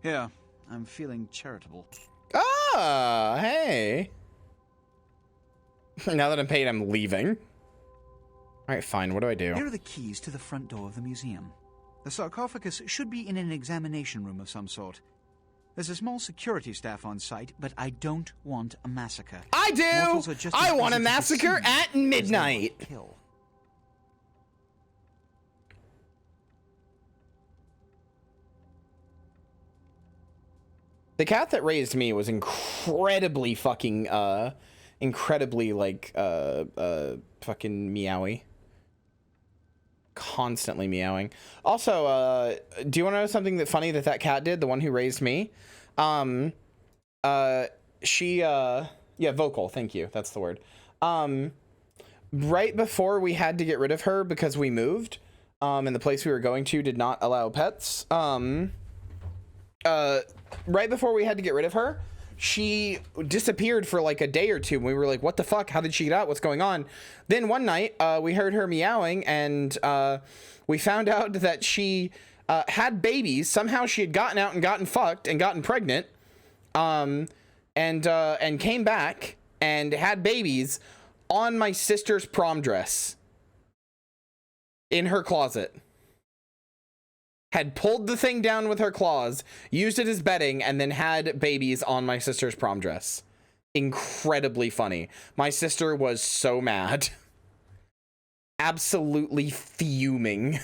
Here, I'm feeling charitable. Ah, hey. Now that I'm paid, I'm leaving. All right, fine. What do I do? Here are the keys to the front door of the museum. The sarcophagus should be in an examination room of some sort. There's a small security staff on site, but I don't want a massacre. I do! I want a massacre at midnight! Kill. The cat that raised me was incredibly fucking, incredibly, like, fucking meowy. Constantly meowing. Also, do you want to know something that funny that cat did? The one who raised me? Yeah, vocal. Thank you. That's the word. Right before we had to get rid of her because we moved, and the place we were going to did not allow pets. Right before we had to get rid of her, she disappeared for like a day or two. And we were like, what the fuck? How did she get out? What's going on? Then one night, we heard her meowing, and we found out that she had babies. Somehow she had gotten out and gotten fucked and gotten pregnant, and came back and had babies on my sister's prom dress in her closet. Had pulled the thing down with her claws, used it as bedding, and then had babies on my sister's prom dress. Incredibly funny. My sister was so mad. Absolutely fuming.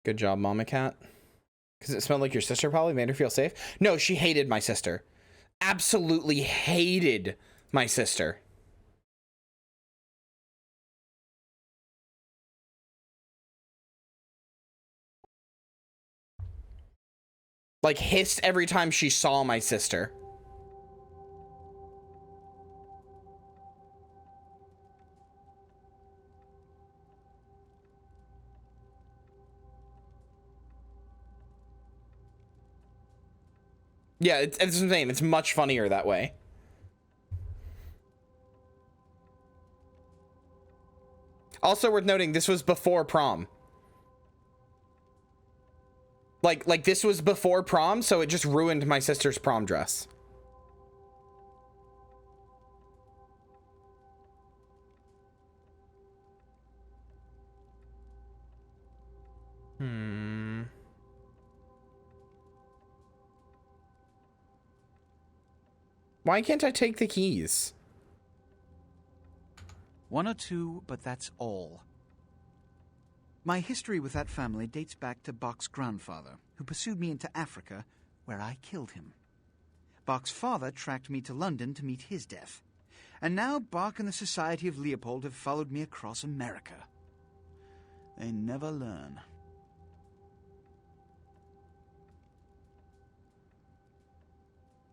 Good job, Mama Cat. Because it smelled like your sister probably made her feel safe. No, she hated my sister. Absolutely hated my sister. Like, hissed every time she saw my sister. Yeah, it's the same. It's much funnier that way. Also worth noting, this was before prom. Like this was before prom, so it just ruined my sister's prom dress. Why can't I take the keys? 1 or 2, but that's all. My history with that family dates back to Bach's grandfather, who pursued me into Africa, where I killed him. Bach's father tracked me to London to meet his death. And now Bach and the Society of Leopold have followed me across America. They never learn.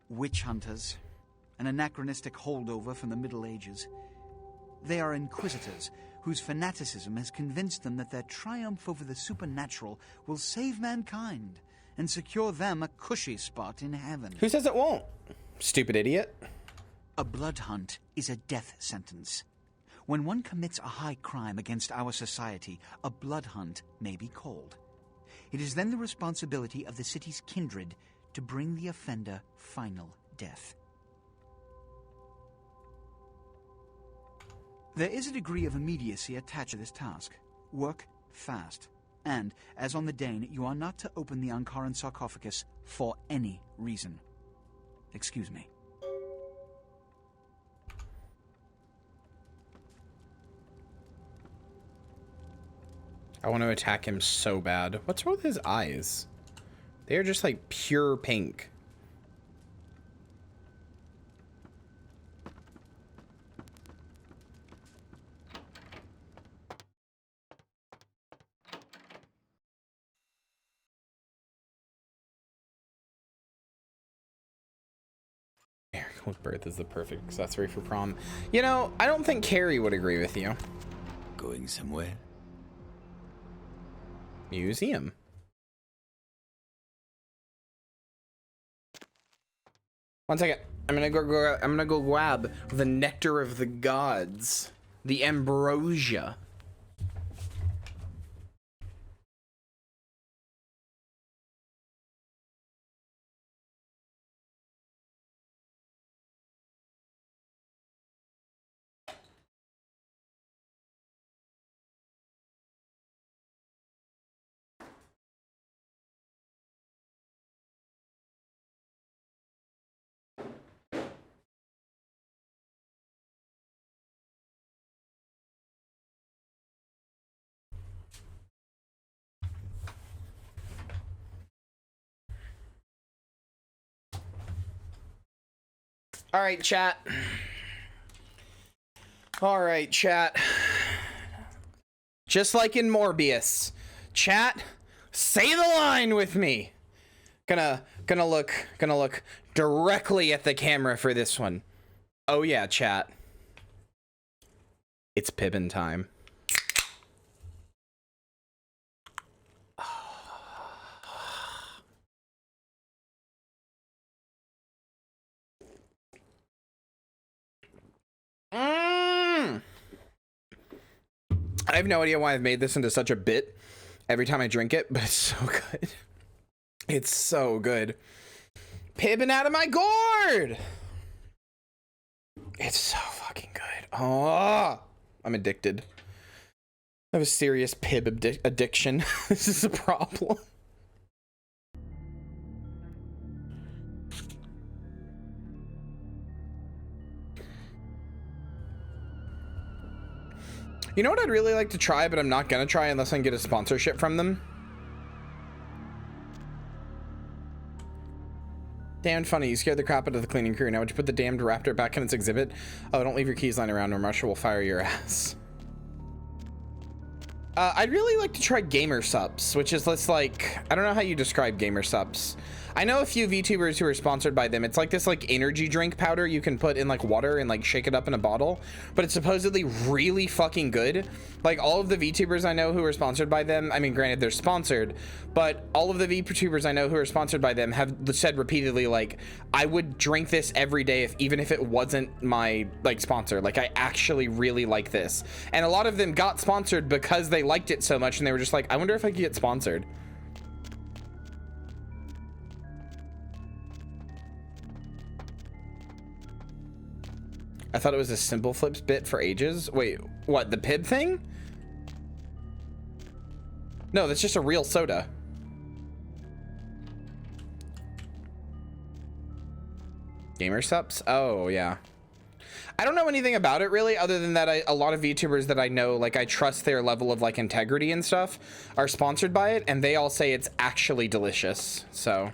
Witch hunters, an anachronistic holdover from the Middle Ages. They are inquisitors whose fanaticism has convinced them that their triumph over the supernatural will save mankind and secure them a cushy spot in heaven. Who says it won't? Stupid idiot. A blood hunt is a death sentence. When one commits a high crime against our society, a blood hunt may be called. It is then the responsibility of the city's kindred to bring the offender final death. There is a degree of immediacy attached to this task. Work fast. And, as on the Dane, you are not to open the Ankaran sarcophagus for any reason. Excuse me. I want to attack him so bad. What's wrong with his eyes? They are just like pure pink. With birth is the perfect accessory for prom. You know, I don't think Carrie would agree with you. Going somewhere? Museum. One second. I'm gonna go grab the nectar of the gods, the ambrosia. All right, chat. All right, chat. Just like in Morbius, chat, say the line with me. Gonna look directly at the camera for this one. Oh yeah, chat. It's Pibbin time. I have no idea why I've made this into such a bit every time I drink it, but it's so good. It's so good. Pibbin out of my gourd! It's so fucking good. Oh, I'm addicted. I have a serious pib addiction. This is a problem. You know what I'd really like to try, but I'm not gonna try unless I can get a sponsorship from them? Damned funny, you scared the crap out of the cleaning crew. Now would you put the damned raptor back in its exhibit? Oh, don't leave your keys lying around or Marshall will fire your ass. I'd really like to try gamer subs, which is this like, I don't know how you describe gamer subs. I know a few VTubers who are sponsored by them. It's like this like energy drink powder you can put in like water and like shake it up in a bottle, but it's supposedly really fucking good. Like all of the VTubers I know who are sponsored by them, I mean, granted they're sponsored, but all of the VTubers I know who are sponsored by them have said repeatedly, like, I would drink this every day even if it wasn't my like sponsor. Like I actually really like this. And a lot of them got sponsored because they liked it so much and they were just like, I wonder if I could get sponsored. I thought it was a Simple Flips bit for ages. Wait, what, the Pib thing? No, that's just a real soda. Gamer subs? Oh, yeah. I don't know anything about it really, other than that a lot of VTubers that I know, like I trust their level of like integrity and stuff, are sponsored by it, and they all say it's actually delicious. So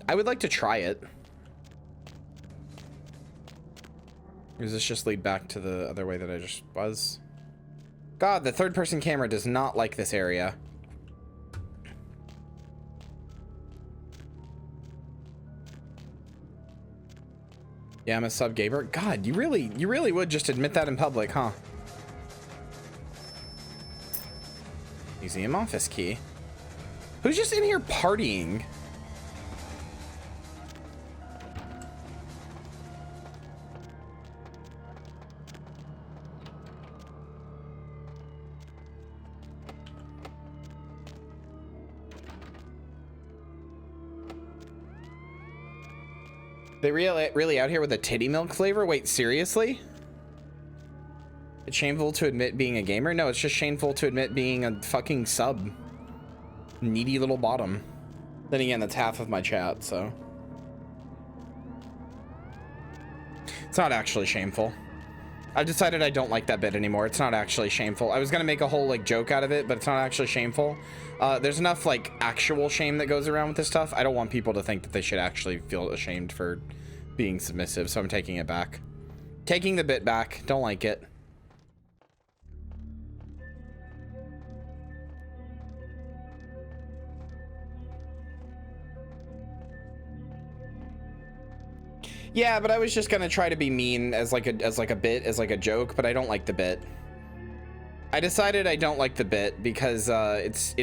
I would like to try it. Or does this just lead back to the other way that I just was? God, the third person camera does not like this area. Yeah, I'm a sub gamer. God, you really would just admit that in public, huh? Museum office key. Who's just in here partying? They really out here with a titty milk flavor? Wait, seriously? It's shameful to admit being a gamer? No, it's just shameful to admit being a fucking sub. Needy little bottom. Then again, that's half of my chat, so. It's not actually shameful. I've decided I don't like that bit anymore. It's not actually shameful. I was gonna make a whole like joke out of it, but it's not actually shameful. There's enough like actual shame that goes around with this stuff. I don't want people to think that they should actually feel ashamed for being submissive, so I'm taking it back. Taking the bit back. Don't like it. Yeah, but I was just gonna try to be mean as like a bit, as like a joke, but I don't like the bit. I decided I don't like the bit because it's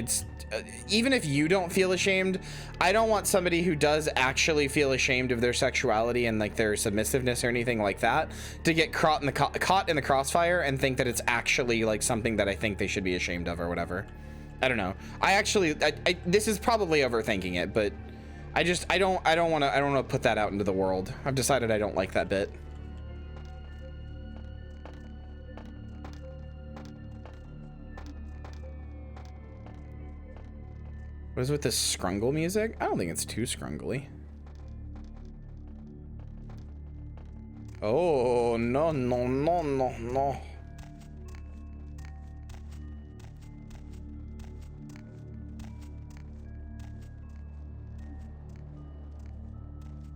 even if you don't feel ashamed, I don't want somebody who does actually feel ashamed of their sexuality and like their submissiveness or anything like that to get caught in the crossfire and think that it's actually like something that I think they should be ashamed of or whatever. I don't know. This is probably overthinking it, but I don't want to put that out into the world. I've decided I don't like that bit. What is with this scrungle music? I don't think it's too scrungly. Oh, no, no, no, no, no.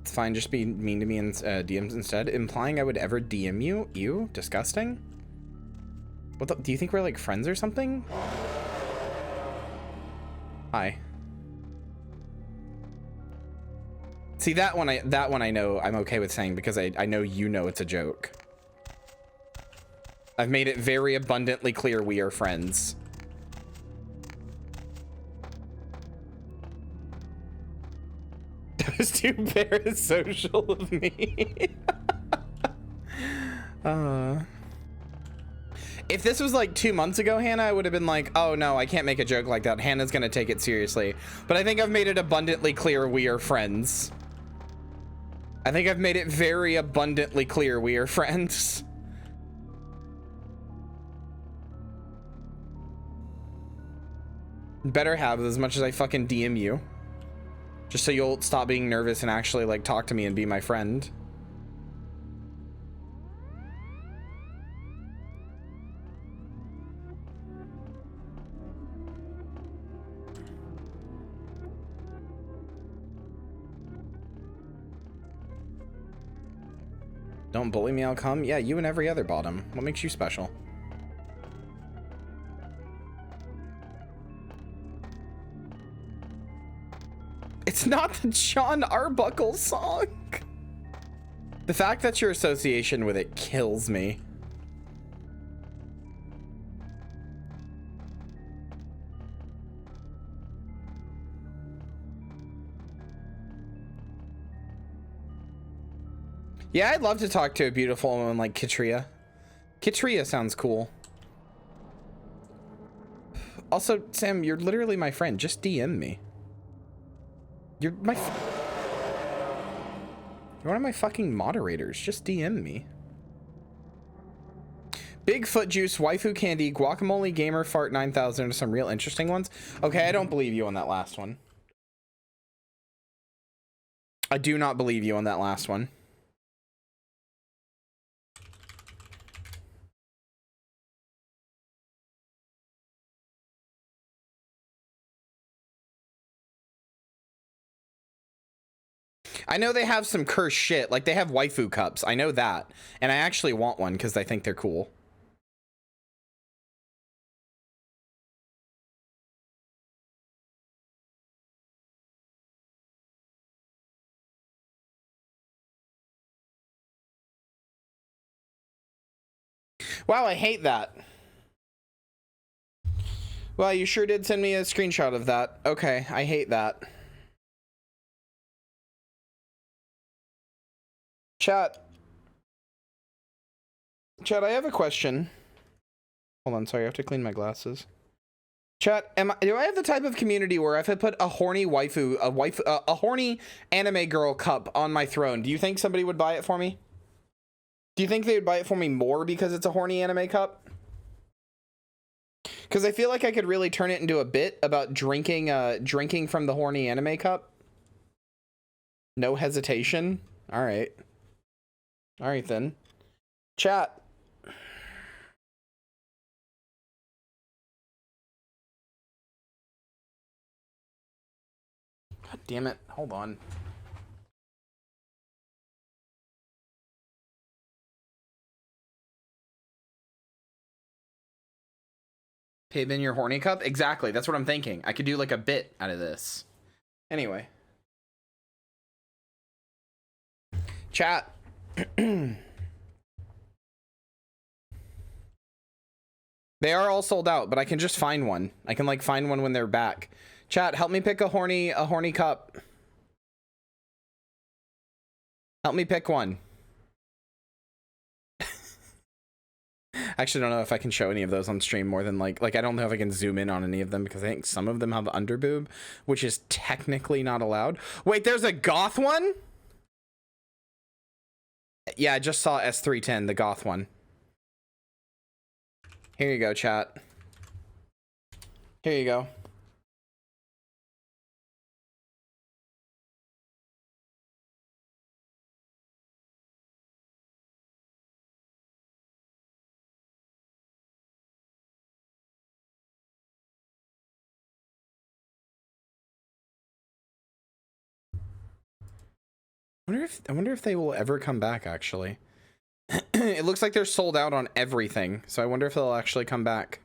It's fine, just be mean to me in DMs instead. Implying I would ever DM you? You? Disgusting? What the, do you think we're like friends or something? Hi. See, that one I know I'm okay with saying because I know you know it's a joke. I've made it very abundantly clear we are friends. That was too parasocial of me. If this was like 2 months ago, Hannah, I would have been like, oh no, I can't make a joke like that. Hannah's gonna take it seriously. But I think I've made it abundantly clear we are friends. I think I've made it very abundantly clear we are friends. Better have, as much as I fucking DM you. Just so you'll stop being nervous and actually like talk to me and be my friend. Don't bully me, I'll come. Yeah, you and every other bottom. What makes you special? It's not the John Arbuckle song. The fact that your association with it kills me. Yeah, I'd love to talk to a beautiful woman like Kyria. Kyria sounds cool. Also, Sam, you're literally my friend. Just DM me. You're one of my fucking moderators. Just DM me. Bigfoot juice, waifu candy, guacamole, gamer, fart 9000 are some real interesting ones. Okay, I don't believe you on that last one. I do not believe you on that last one. I know they have some cursed shit. Like, they have waifu cups. I know that. And I actually want one because I think they're cool. Wow, I hate that. Well, you sure did send me a screenshot of that. Okay, I hate that. Chat, I have a question. Hold on, sorry, I have to clean my glasses. Chat, do I have the type of community where if I put a horny waifu, a horny anime girl cup on my throne, do you think somebody would buy it for me? Do you think they would buy it for me more because it's a horny anime cup? Because I feel like I could really turn it into a bit about drinking from the horny anime cup. No hesitation. All right. All right, then. Chat. God damn it. Hold on. Pib in your horny cup? Exactly. That's what I'm thinking. I could do like a bit out of this. Anyway. Chat. They are all sold out, but I can just find one. I can like find one when they're back. Chat, help me pick a horny cup. Help me pick one. Actually, I don't know if I can show any of those on stream more than like I don't know if I can zoom in on any of them because I think some of them have underboob, which is technically not allowed. Wait, there's a goth one? Yeah, I just saw S310, the goth one. Here you go, chat. Here you go. I wonder if they will ever come back, actually. It looks like they're sold out on everything, so I wonder if they'll actually come back.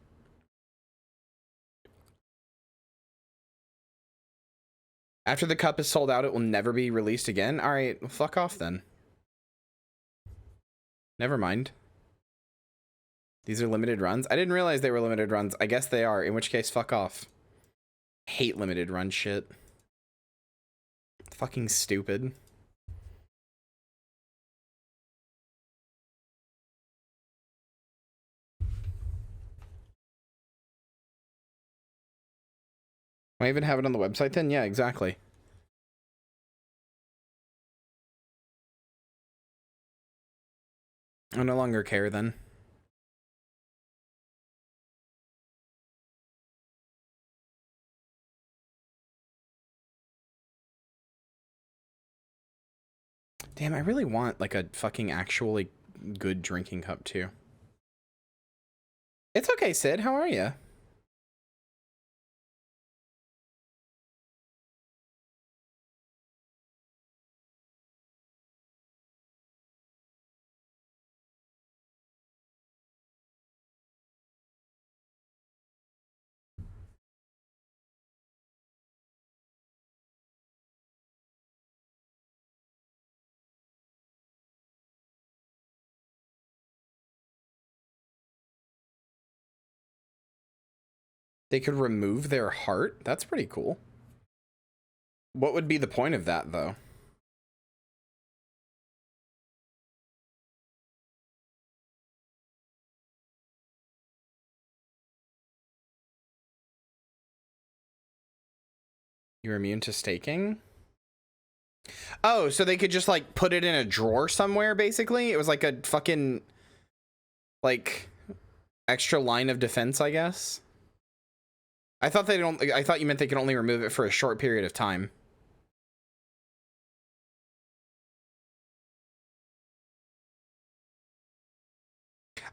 After the cup is sold out, it will never be released again? Alright, well, fuck off then. Never mind. These are limited runs? I didn't realize they were limited runs. I guess they are, in which case, fuck off. Hate limited run shit. Fucking stupid. I even have it on the website then? Yeah, exactly. I no longer care then. Damn, I really want like a fucking actually good drinking cup too. It's okay, Sid. How are you? They could remove their heart? That's pretty cool. What would be the point of that, though? You're immune to staking? Oh, so they could just, like, put it in a drawer somewhere, basically? It was like a fucking, like, extra line of defense, I guess? I thought you meant they could only remove it for a short period of time.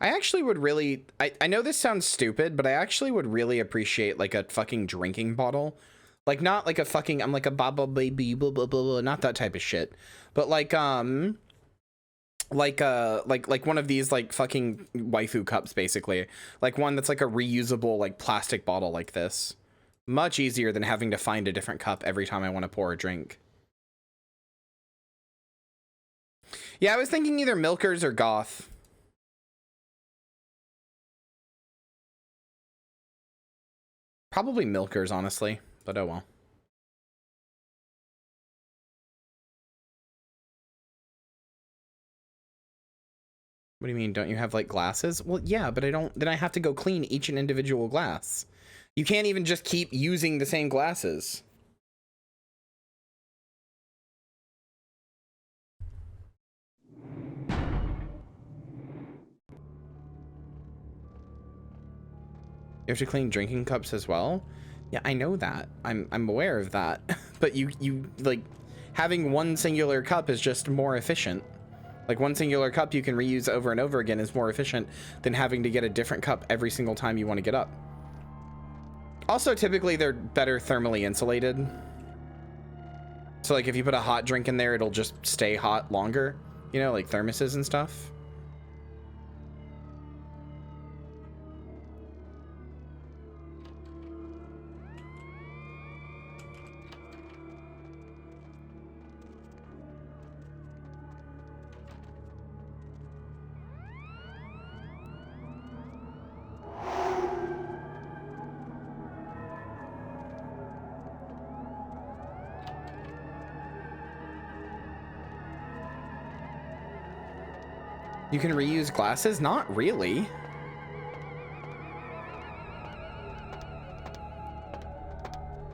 I actually would really, I know this sounds stupid, but I actually would really appreciate like a fucking drinking bottle. Like not like a fucking, I'm like a baba baby, blah, blah, blah, blah, not that type of shit. But like one of these like fucking waifu cups, basically. Like one that's like a reusable like plastic bottle like this. Much easier than having to find a different cup every time I want to pour a drink. Yeah, I was thinking either Milkers or Goth. Probably Milkers, honestly, but oh well. What do you mean? Don't you have like glasses? Well, yeah, but I don't. Then I have to go clean each and individual glass. You can't even just keep using the same glasses. You have to clean drinking cups as well? Yeah, I know that. I'm aware of that. But you like having one singular cup is just more efficient. Like one singular cup you can reuse over and over again is more efficient than having to get a different cup every single time you want to get up. Also, typically they're better thermally insulated. So like if you put a hot drink in there, it'll just stay hot longer, you know, like thermoses and stuff. You can reuse glasses? Not really.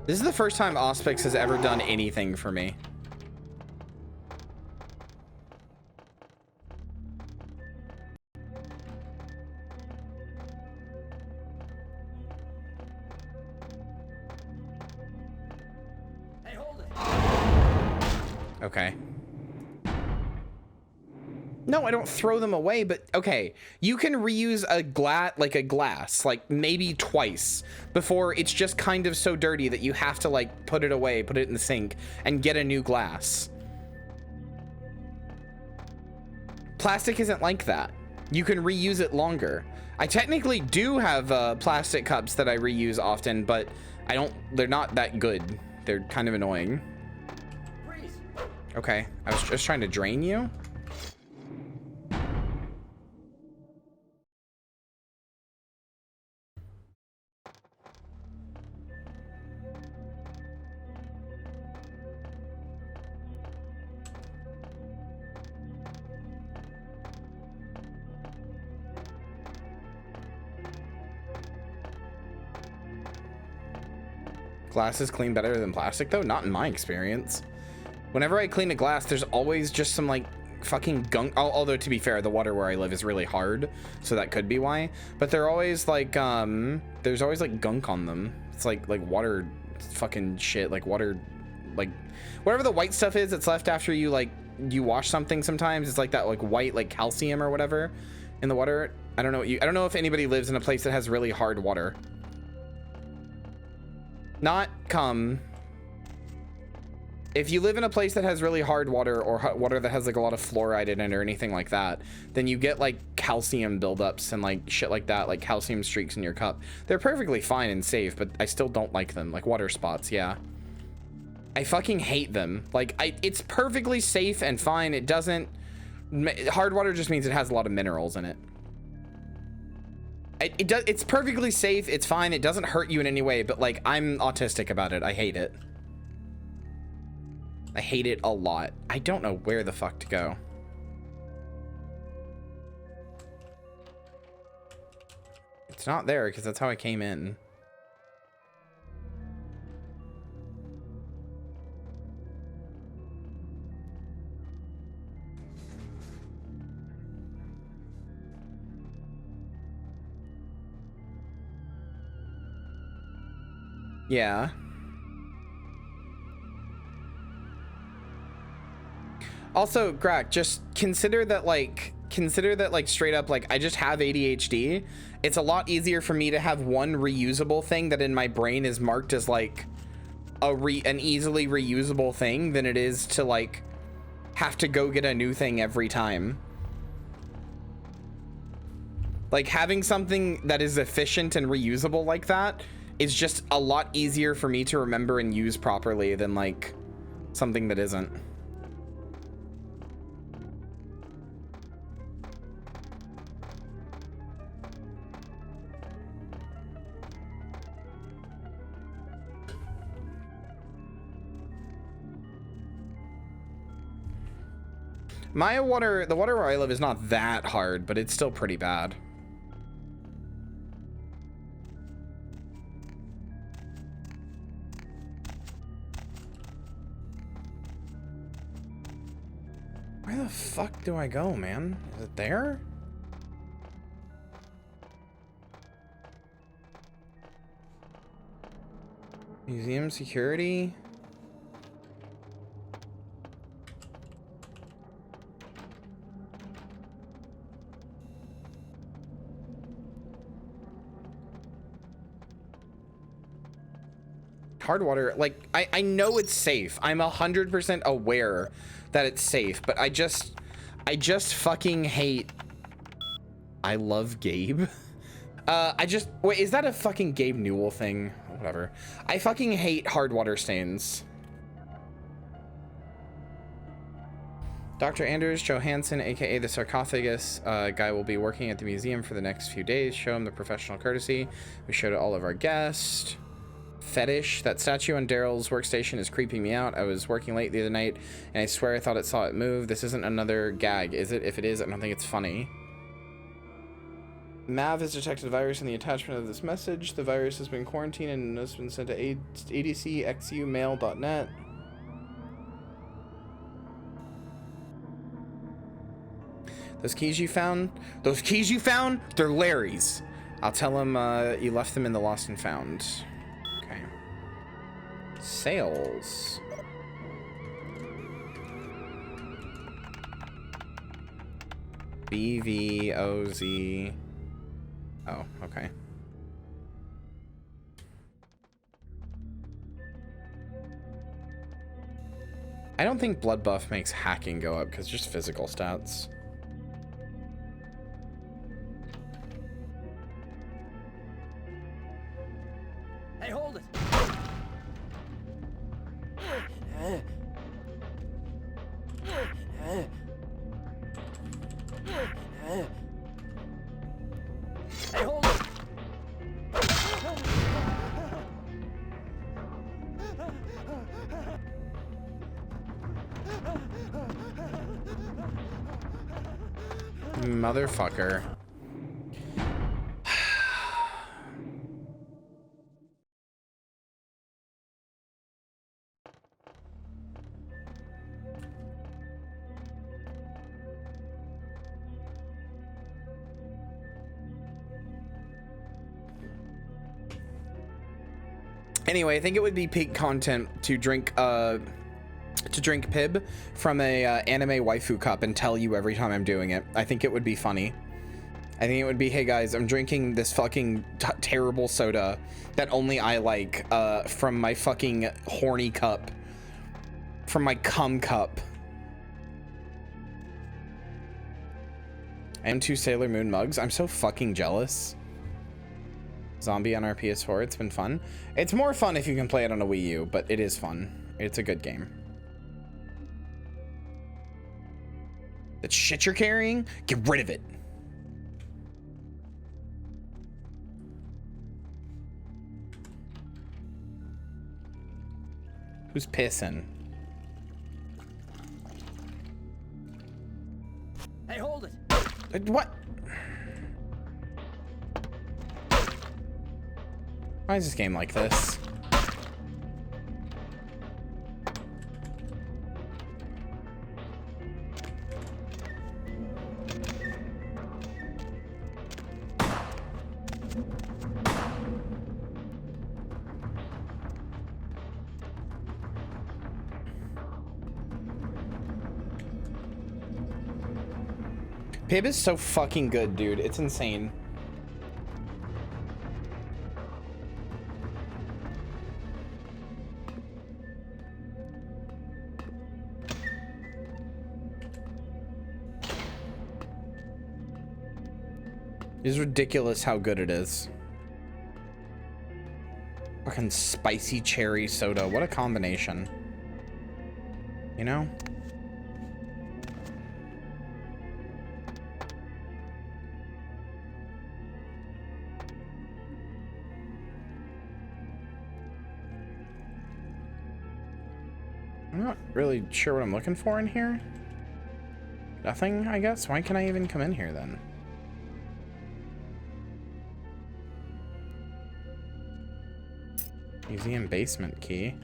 This is the first time Auspex has ever done anything for me. Hey, hold it. Okay. No, I don't throw them away, but okay. You can reuse a glass, like maybe twice before it's just kind of so dirty that you have to like put it away, put it in the sink and get a new glass. Plastic isn't like that. You can reuse it longer. I technically do have plastic cups that I reuse often, but they're not that good. They're kind of annoying. Okay, I was just trying to drain you. Glass is clean better than plastic though? Not in my experience. Whenever I clean a glass, there's always just some like fucking gunk. Although to be fair, the water where I live is really hard, so that could be why. But they're always like, there's always like gunk on them. It's like water fucking shit, like water, like whatever the white stuff is that's left after you you wash something sometimes. It's like that like white like calcium or whatever in the water. I don't know if anybody lives in a place that has really hard water. Not cum. If you live in a place that has really hard water or water that has like a lot of fluoride in it or anything like that, then you get like calcium buildups and like shit like that, like calcium streaks in your cup. They're perfectly fine and safe, but I still don't like them. Like water spots, yeah. I fucking hate them. Like it's perfectly safe and fine. It doesn't, hard water just means it has a lot of minerals in it. It's perfectly safe. It's fine. It doesn't hurt you in any way, but like I'm autistic about it. I hate it. I hate it a lot. I don't know where the fuck to go. It's not there because that's how I came in. Yeah. Also, Grak, just consider that like straight up, like I just have ADHD. It's a lot easier for me to have one reusable thing that in my brain is marked as like an easily reusable thing than it is to like have to go get a new thing every time. Like having something that is efficient and reusable like that is just a lot easier for me to remember and use properly than like something that isn't. The water where I live is not that hard, but it's still pretty bad. Where the fuck do I go, man? Is it there? Museum security? Hard water, like I know it's safe. I'm 100% aware that it's safe, but I just fucking hate. I love Gabe. Wait, is that a fucking Gabe Newell thing? Whatever. I fucking hate hard water stains. Dr. Anders Johansson, aka the sarcophagus guy, will be working at the museum for the next few days. Show him the professional courtesy we showed to all of our guests. Fetish. That statue on Daryl's workstation is creeping me out. I was working late the other night, and I swear I thought it saw it move. This isn't another gag, is it? If it is, I don't think it's funny. Mav has detected a virus in the attachment of this message. The virus has been quarantined and has been sent to adcxumail.net. Those keys you found? They're Larry's. I'll tell him you left them in the lost and found. Okay. Sales. BVOZ. Oh, okay. I don't think blood buff makes hacking go up because just physical stats. Hey, hold it! Hey, hold it! Motherfucker. Anyway, I think it would be peak content to drink Pib from a anime waifu cup and tell you every time I'm doing it. I think it would be funny. I think it would be, hey guys, I'm drinking this fucking terrible soda that only I like from my fucking horny cup, from my cum cup. And 2 Sailor Moon mugs. I'm so fucking jealous. Zombie on our PS4. It's been fun. It's more fun if you can play it on a Wii U, but it is fun. It's a good game. That shit you're carrying, get rid of it. Who's pissing? Hey, hold it! What? Why is this game like this? Pib is so fucking good, dude. It's insane. It's ridiculous how good it is. Fucking spicy cherry soda. What a combination. You know? I'm not really sure what I'm looking for in here. Nothing, I guess? Why can I even come in here then? Museum basement key.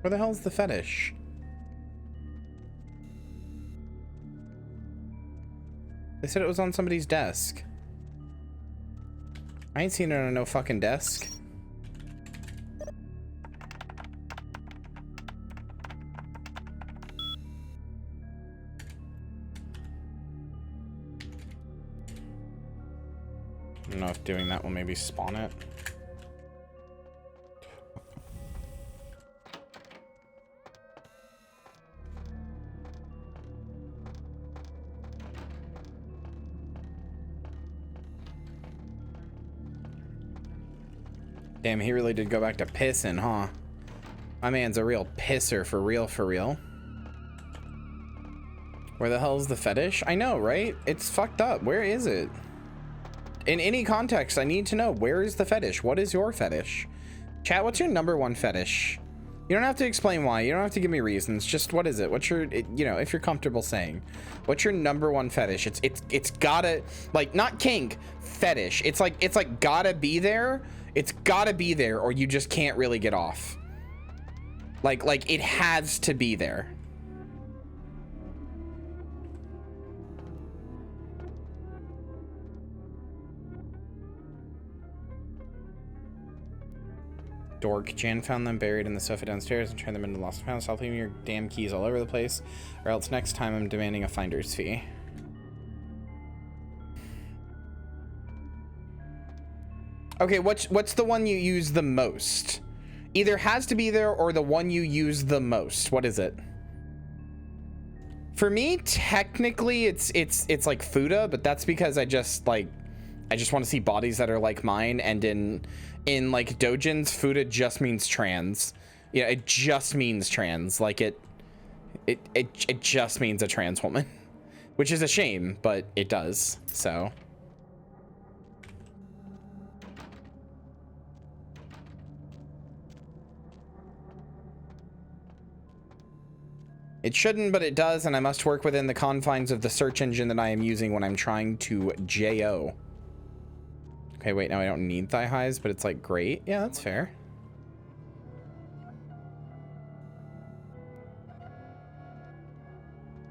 Where the hell's the fetish? They said it was on somebody's desk. I ain't seen it on no fucking desk. I don't know if doing that will maybe spawn it. Damn, he really did go back to pissing, huh? My man's a real pisser for real, for real. Where the hell's the fetish? I know, right? It's fucked up. Where is it? In any context, I need to know, where is the fetish? What is your fetish? Chat, what's your #1 fetish? You don't have to explain why. You don't have to give me reasons. Just what is it? What's your, you know, if you're comfortable saying. What's your #1 fetish? It's gotta, like, not kink, fetish. It's like gotta be there. It's gotta be there, or you just can't really get off. Like it has to be there. Dork. Jan found them buried in the sofa downstairs and turned them into lost and found. Stop leaving your damn keys all over the place, or else next time I'm demanding a finder's fee. Okay, what's the one you use the most? Either has to be there or the one you use the most. What is it? For me, technically, it's like Fuda, but that's because I just want to see bodies that are like mine, and in like doujins, Fuda just means trans. Yeah, it just means trans. Like it just means a trans woman, which is a shame, but it does. So. It shouldn't, but it does, and I must work within the confines of the search engine that I am using when I'm trying to JO. Okay, wait, now I don't need thigh highs, but it's like, great. Yeah, that's fair.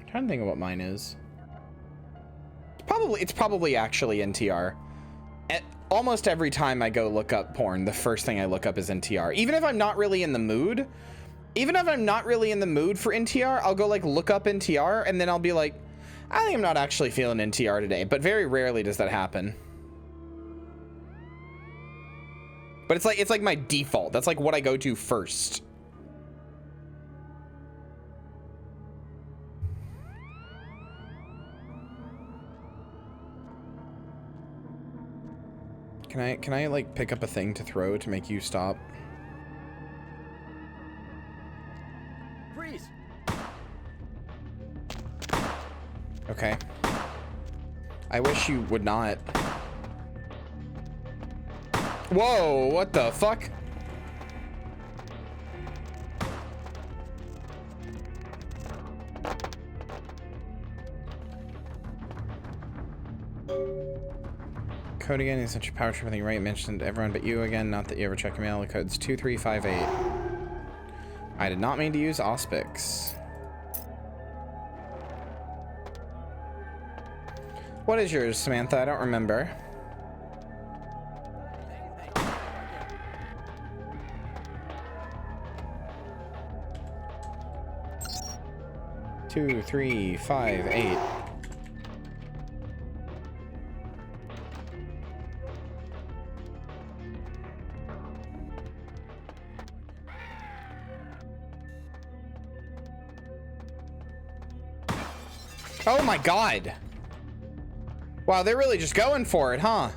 I'm trying to think of what mine is. It's probably actually NTR. Almost every time I go look up porn, the first thing I look up is NTR. Even if I'm not really in the mood, for NTR, I'll go like look up NTR, and then I'll be like, I think I'm not actually feeling NTR today. But very rarely does that happen. But it's like my default. That's like what I go to first. Can I like pick up a thing to throw to make you stop? Freeze. Okay. I wish you would not. Whoa, what the fuck? Code again is such a power trip. I think right mentioned everyone but you again. Not that you ever check your mail. The code's 2358. I did not mean to use auspics. What is yours, Samantha? I don't remember. Two, 3, 5, 8. Oh my god. Wow, they're really just going for it, huh?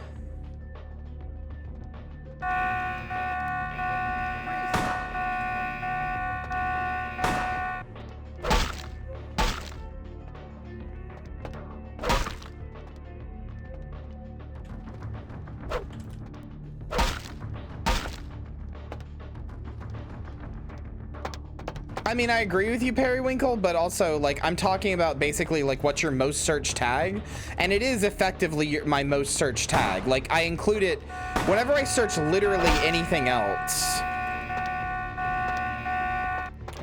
I mean, I agree with you, Periwinkle, but also, like, I'm talking about basically, like, what's your most searched tag, and it is effectively my most searched tag. Like, I include it whenever I search literally anything else.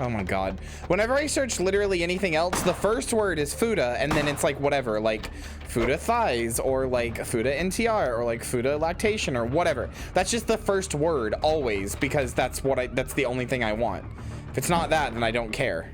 Oh my god. Whenever I search literally anything else, the first word is Fuda, and then it's like whatever, like Fuda thighs, or like Fuda NTR, or like Fuda lactation, or whatever. That's just the first word, always, because that's the only thing I want. If it's not that, then I don't care.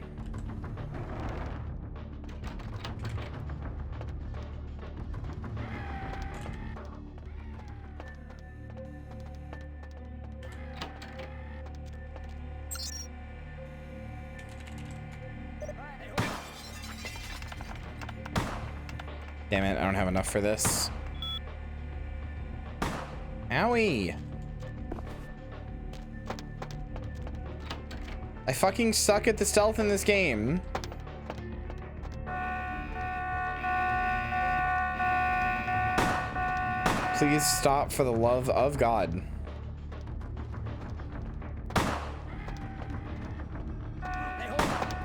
Damn it, I don't have enough for this. Owie! I fucking suck at the stealth in this game. Please stop for the love of God.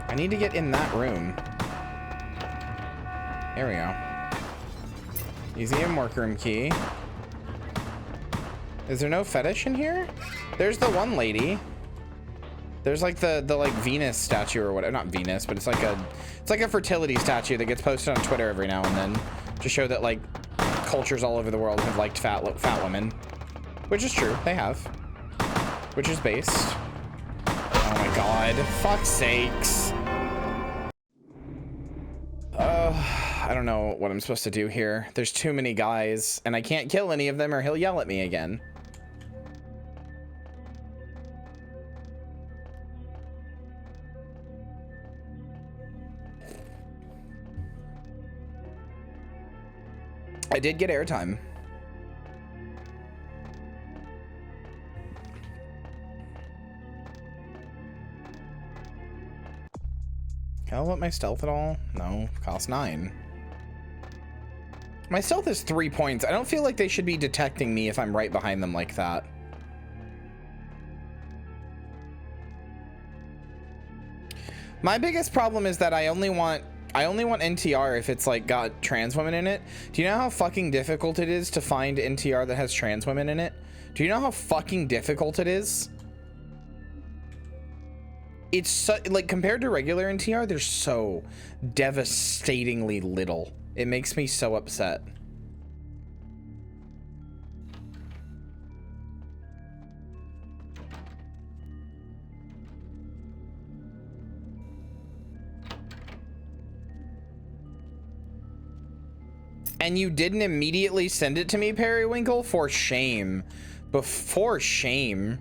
I need to get in that room. There we go. Museum workroom key. Is there no fetish in here? There's the one lady. There's like the like Venus statue or whatever. Not Venus, but it's like a fertility statue that gets posted on Twitter every now and then to show that like cultures all over the world have liked fat women, which is true. They have, which is based. Oh my God! Fuck's sakes. I don't know what I'm supposed to do here. There's too many guys, and I can't kill any of them or he'll yell at me again. I did get airtime. Can I let my stealth at all? No, cost 9. My stealth is 3 points. I don't feel like they should be detecting me if I'm right behind them like that. My biggest problem is that I only want NTR if it's like got trans women in it. Do you know how fucking difficult it is to find NTR that has trans women in it? Do you know how fucking difficult it is? It's so, like, compared to regular NTR, there's so devastatingly little. It makes me so upset. And you didn't immediately send it to me, Periwinkle? For shame. For shame.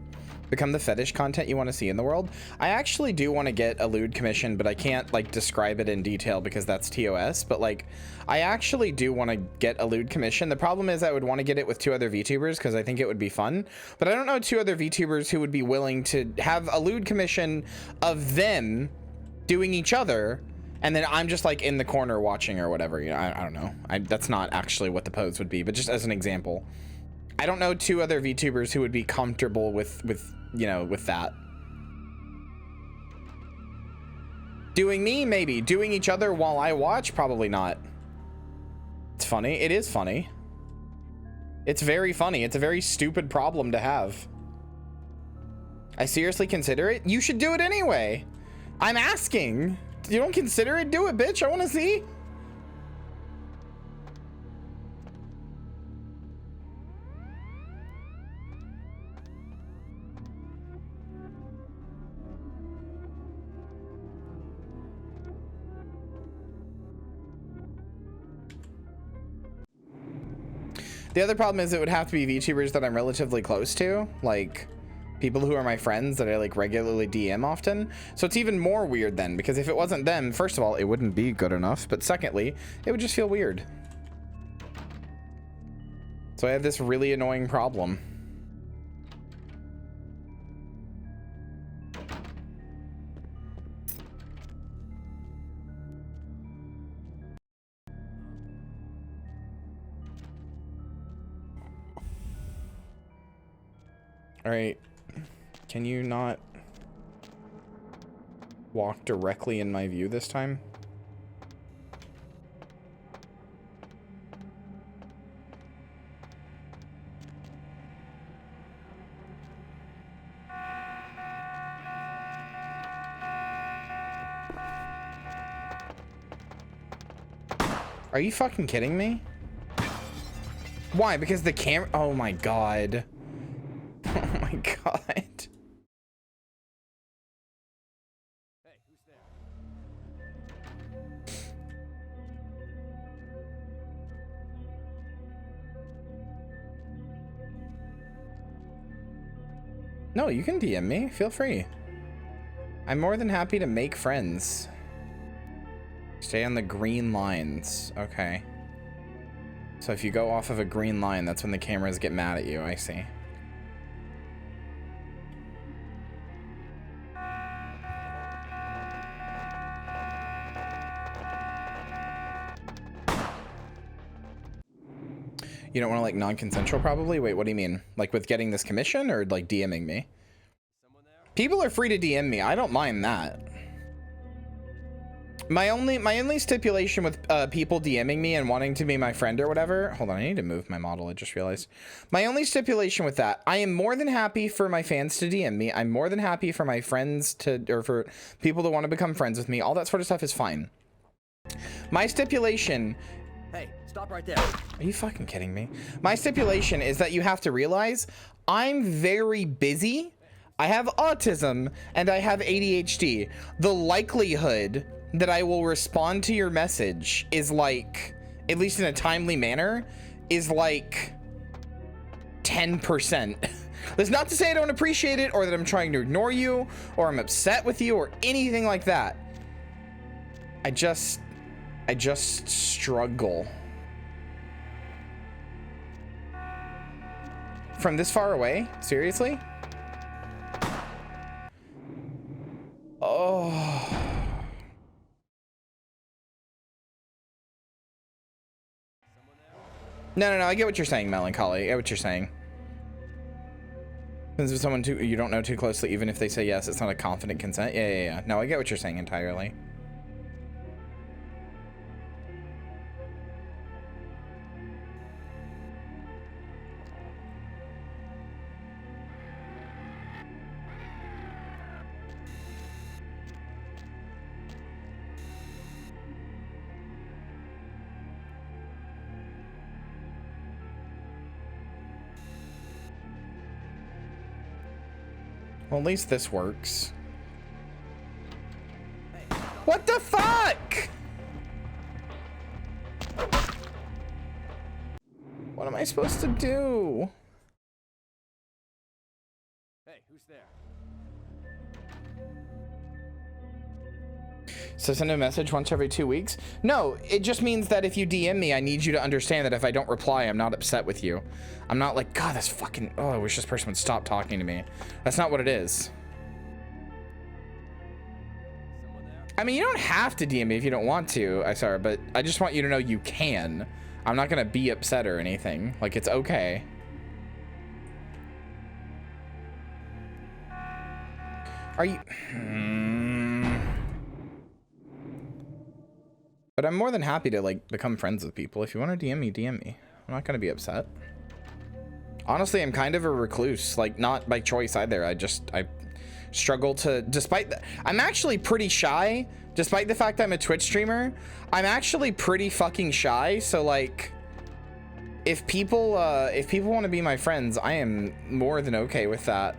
Become the fetish content you want to see in the world. I actually do want to get a lewd commission, but I can't like describe it in detail because that's TOS. But like, I actually do want to get a lewd commission. The problem is I would want to get it with 2 other VTubers because I think it would be fun. But I don't know 2 other VTubers who would be willing to have a lewd commission of them doing each other. And then I'm just like in the corner watching or whatever. You know, I don't know. That's not actually what the pose would be, but just as an example. I don't know 2 other VTubers who would be comfortable with you know, with that. Doing me, maybe. Doing each other while I watch, probably not. It's funny. It is funny. It's very funny. It's a very stupid problem to have. I seriously consider it. You should do it anyway. I'm asking. You don't consider it? Do it, bitch. I want to see. The other problem is it would have to be VTubers that I'm relatively close to, like people who are my friends that I like regularly DM often. So it's even more weird then, because if it wasn't them, first of all, it wouldn't be good enough, but secondly, it would just feel weird. So I have this really annoying problem. All right, can you not walk directly in my view this time? Are you fucking kidding me? Why? Because the camera, oh my God. Oh my God. Hey, who's there? No, you can DM me. Feel free. I'm more than happy to make friends. Stay on the green lines. Okay. So if you go off of a green line, that's when the cameras get mad at you. I see. You don't want to like non-consensual probably? Wait, what do you mean? Like with getting this commission or like DMing me? People are free to DM me. I don't mind that. My only stipulation with people DMing me and wanting to be my friend or whatever. Hold on, I need to move my model. I just realized. My only stipulation with that, I am more than happy for my fans to DM me. I'm more than happy for my friends to, or for people to want to become friends with me. All that sort of stuff is fine. My stipulation. Hey, stop right there. Are you fucking kidding me? My stipulation is that you have to realize I'm very busy. I have autism and I have ADHD. The likelihood that I will respond to your message is like, at least in a timely manner, is like 10%. That's not to say I don't appreciate it or that I'm trying to ignore you or I'm upset with you or anything like that. I just struggle. From this far away? Seriously? Oh. No, I get what you're saying, Melancholy. I get what you're saying. Since if someone you don't know too closely, even if they say yes, it's not a confident consent. Yeah. No, I get what you're saying entirely. Well, at least this works. What the fuck? What am I supposed to do? Hey, who's there? So send a message once every 2 weeks? No, it just means that if you DM me, I need you to understand that if I don't reply, I'm not upset with you. I'm not like, God, that's fucking, oh, I wish this person would stop talking to me. That's not what it is. I mean, you don't have to DM me if you don't want to, sorry, but I just want you to know you can. I'm not gonna be upset or anything. Like, it's okay. Are you... But I'm more than happy to like become friends with people. If you want to DM me, DM me. I'm not gonna be upset. Honestly, I'm kind of a recluse, like not by choice either. I struggle to, despite that, I'm actually pretty shy. Despite the fact I'm a Twitch streamer, I'm actually pretty fucking shy. So like, if people want to be my friends, I am more than okay with that.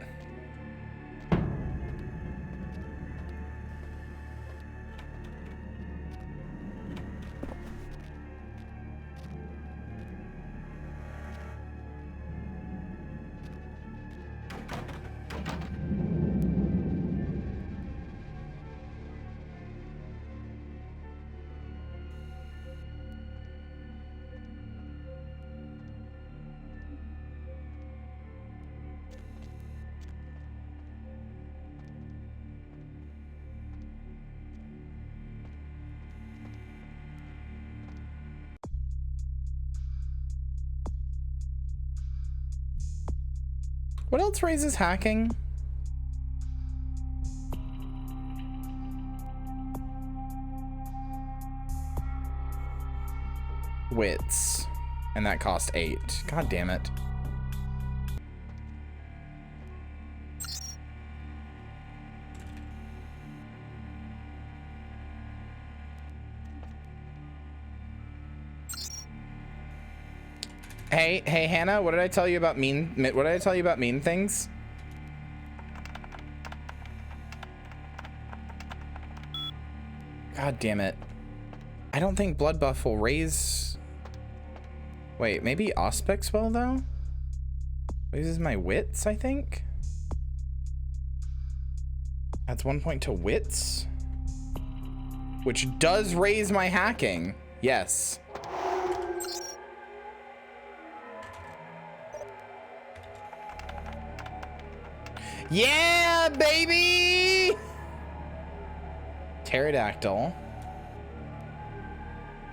What else raises hacking? Wits. And that cost 8. God damn it. Hey, Hannah, what did I tell you about mean things? God damn it. I don't think blood buff will raise... Wait, maybe Auspex will though? Raises my wits, I think? Adds 1 point to wits? Which does raise my hacking. Yes. Yeah, baby! Pterodactyl.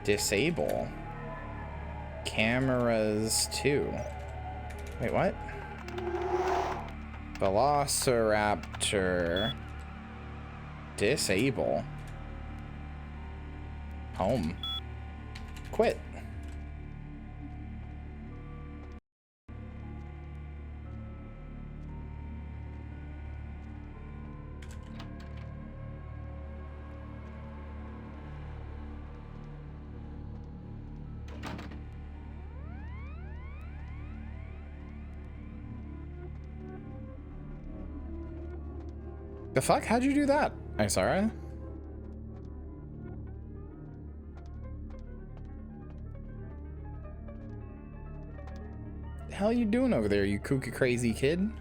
Disable. Cameras too. Wait, what? Velociraptor. Disable. Home. Quit. The fuck? How'd you do that? I'm sorry. The hell you doing over there, you kooky crazy kid?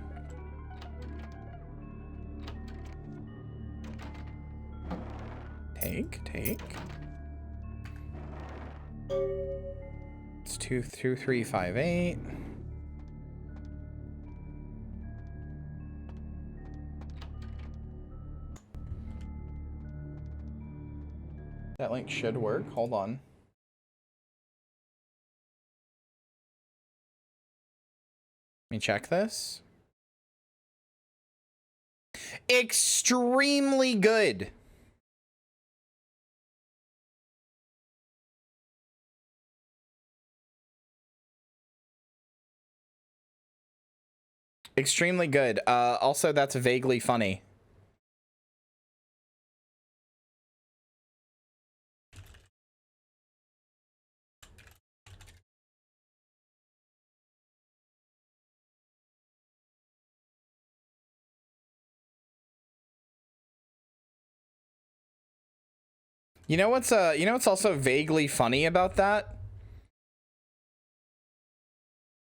Take. It's 22358. That link should work. Hold on. Let me check this. Extremely good. Extremely good. Also, that's vaguely funny. You know what's also vaguely funny about that?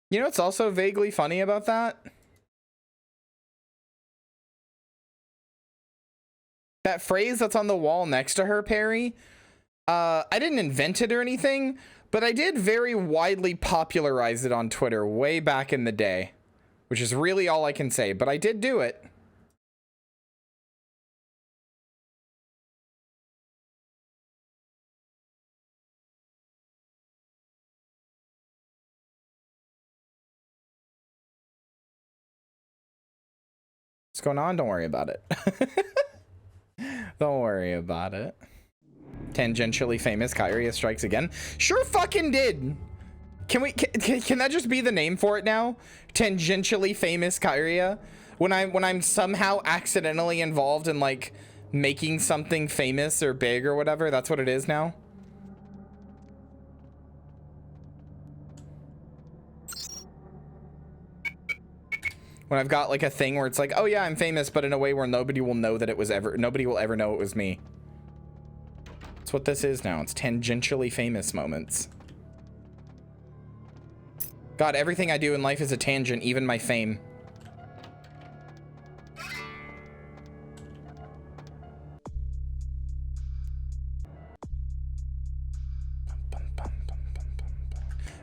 You know what's also vaguely funny about that? That phrase that's on the wall next to her, Perry. I didn't invent it or anything, but I did very widely popularize it on Twitter way back in the day, which is really all I can say, but I did do it. What's going on? Don't worry about it. Don't worry about it. Tangentially famous Kyria strikes again. Sure fucking did. Can that just be the name for it now? Tangentially famous Kyria? When I'm somehow accidentally involved in like making something famous or big or whatever, that's what it is now. When I've got like a thing where it's like, oh yeah, I'm famous, but in a way where nobody will know that it was nobody will ever know it was me. That's what this is now. It's tangentially famous moments. God, everything I do in life is a tangent, even my fame.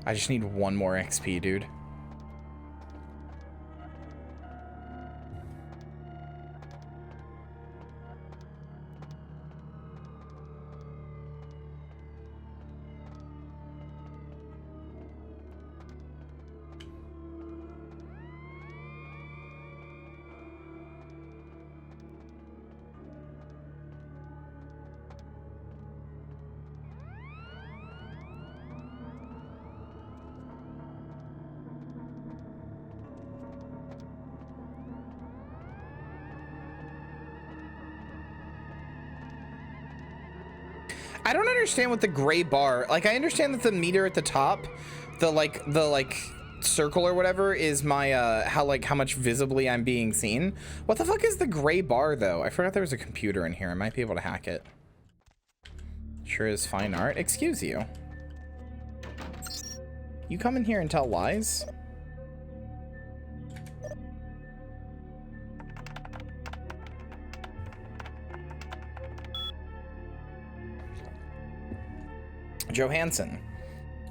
I just need one more XP, dude. I don't understand what the gray bar, like I understand that the meter at the top, the like circle or whatever is my how much visibly I'm being seen. What the fuck is the gray bar though? I forgot there was a computer in here. I might be able to hack it. Sure is fine art. Excuse you. You come in here and tell lies? Johansson.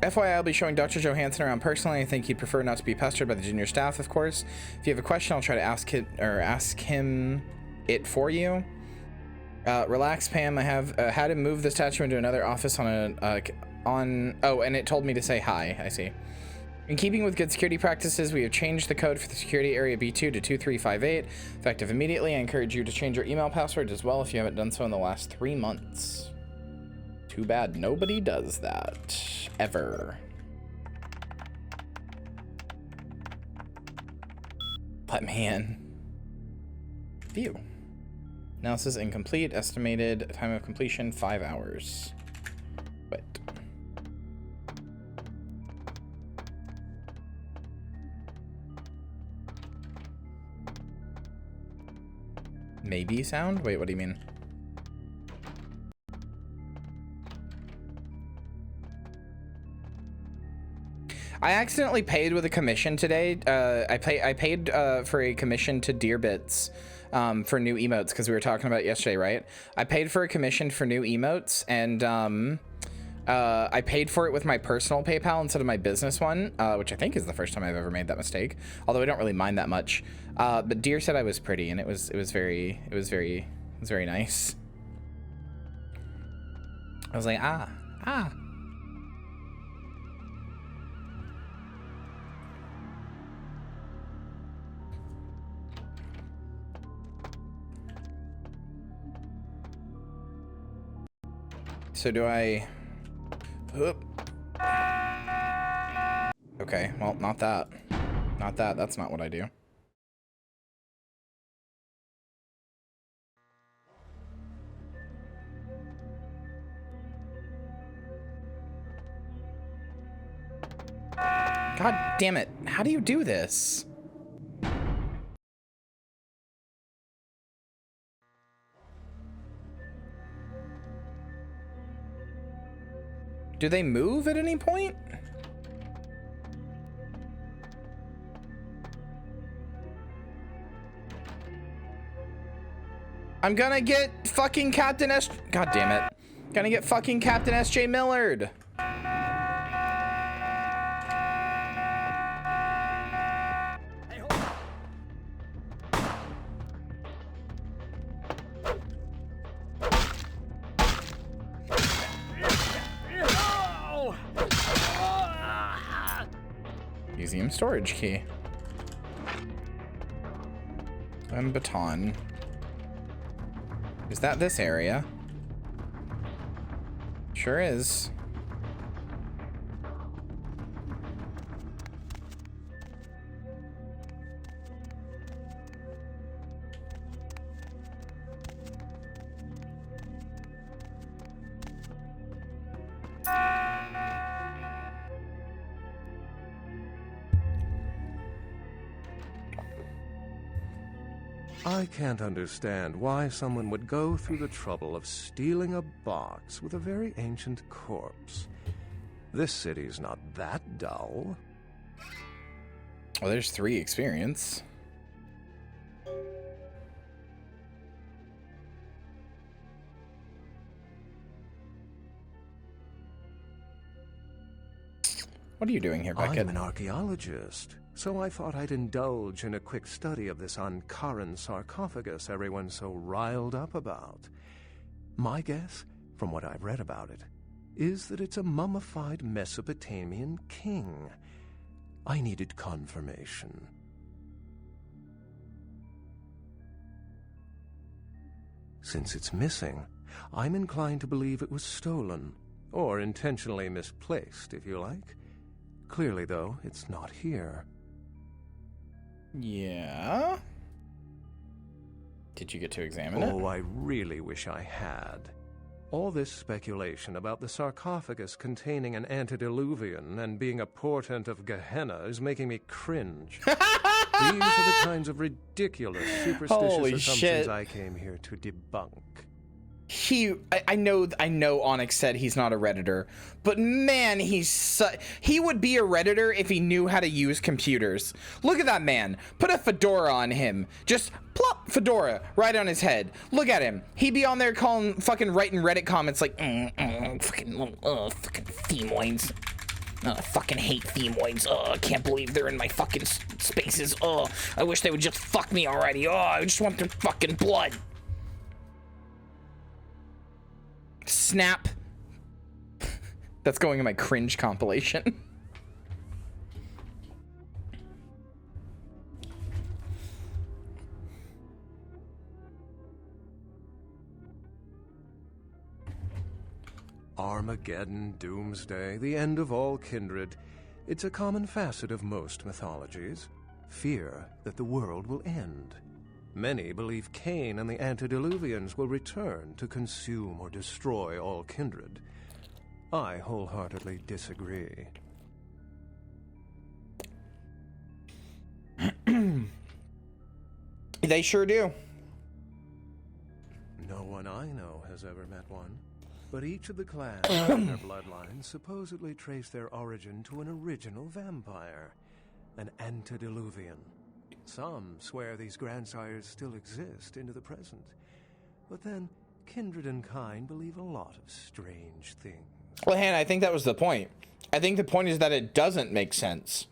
FYI, I'll be showing Dr. Johansson around personally. I think he'd prefer not to be pestered by the junior staff, of course. If you have a question, I'll try to ask him it for you. Relax, Pam. I have had him move the statue into another office on on... Oh, and it told me to say hi. I see. In keeping with good security practices, we have changed the code for the security area B2 to 2358. Effective immediately. I encourage you to change your email password as well if you haven't done so in the last 3 months. Too bad nobody does that. Ever. But man. View. Analysis incomplete. Estimated time of completion 5 hours. Wait. Maybe sound? Wait, what do you mean? I accidentally paid with a commission today. I paid for a commission to Deerbits for new emotes because we were talking about it yesterday, right? I paid for a commission for new emotes, and I paid for it with my personal PayPal instead of my business one, which I think is the first time I've ever made that mistake. Although I don't really mind that much. But Deer said I was pretty, and it was very nice. I was like, ah. So do I... Okay, well, not that. Not that. That's not what I do. God damn it. How do you do this? Do they move at any point? I'm gonna get fucking Captain S... God damn it. Gonna get fucking Captain S.J. Millard. Museum storage key. And baton. Is that this area? Sure is. I can't understand why someone would go through the trouble of stealing a box with a very ancient corpse. This city's not that dull. Well, there's 3 experience. What are you doing here, Beckett? I'm an archaeologist, so I thought I'd indulge in a quick study of this Ankaran sarcophagus everyone's so riled up about. My guess, from what I've read about it, is that it's a mummified Mesopotamian king. I needed confirmation. Since it's missing, I'm inclined to believe it was stolen, or intentionally misplaced, if you like. Clearly, though, it's not here. Yeah? Did you get to examine it? Oh, I really wish I had. All this speculation about the sarcophagus containing an antediluvian and being a portent of Gehenna is making me cringe. These are the kinds of ridiculous, superstitious assumptions I came here to debunk. I know Onyx said he's not a Redditor, but man, he would be a Redditor if he knew how to use computers. Look at that man. Put a fedora on him. Just plop, fedora right on his head. Look at him. He'd be on there fucking writing Reddit comments like, fucking themoids. I fucking hate themoids. I can't believe they're in my fucking spaces. I wish they would just fuck me already. I just want their fucking blood. Snap. That's going in my cringe compilation. Armageddon, doomsday, the end of all kindred. It's a common facet of most mythologies. Fear that the world will end. Many believe Cain and the antediluvians will return to consume or destroy all kindred. I wholeheartedly disagree. They sure do. No one I know has ever met one. But each of the clans and their bloodlines supposedly trace their origin to an original vampire, an antediluvian. Some swear these grandsires still exist into the present. But then, kindred and kind believe a lot of strange things. Well, Hannah, I think that was the point. I think the point is that it doesn't make sense.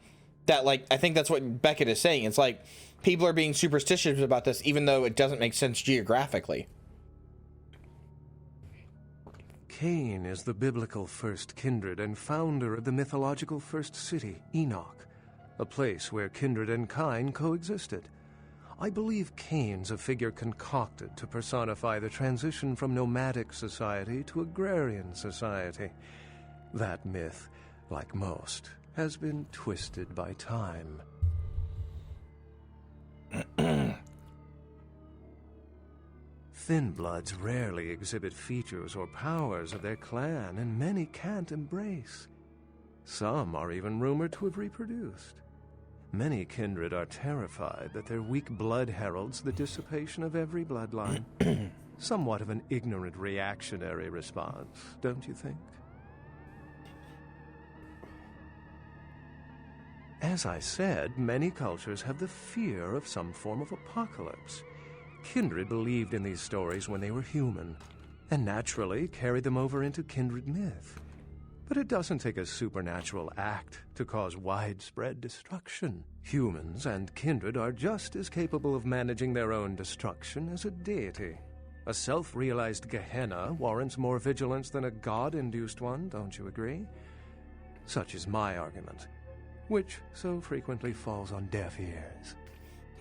That, like, I think that's what Beckett is saying. It's like, people are being superstitious about this, even though it doesn't make sense geographically. Cain is the biblical first kindred and founder of the mythological first city, Enoch, a place where kindred and kind coexisted. I believe Cain's a figure concocted to personify the transition from nomadic society to agrarian society. That myth, like most, has been twisted by time. Thin bloods rarely exhibit features or powers of their clan, and many can't embrace. Some are even rumored to have reproduced. Many kindred are terrified that their weak blood heralds the dissipation of every bloodline. Somewhat of an ignorant reactionary response, don't you think? As I said, many cultures have the fear of some form of apocalypse. Kindred believed in these stories when they were human, and naturally carried them over into kindred myth. But it doesn't take a supernatural act to cause widespread destruction. Humans and kindred are just as capable of managing their own destruction as a deity. A self-realized Gehenna warrants more vigilance than a god-induced one, don't you agree? Such is my argument, which so frequently falls on deaf ears.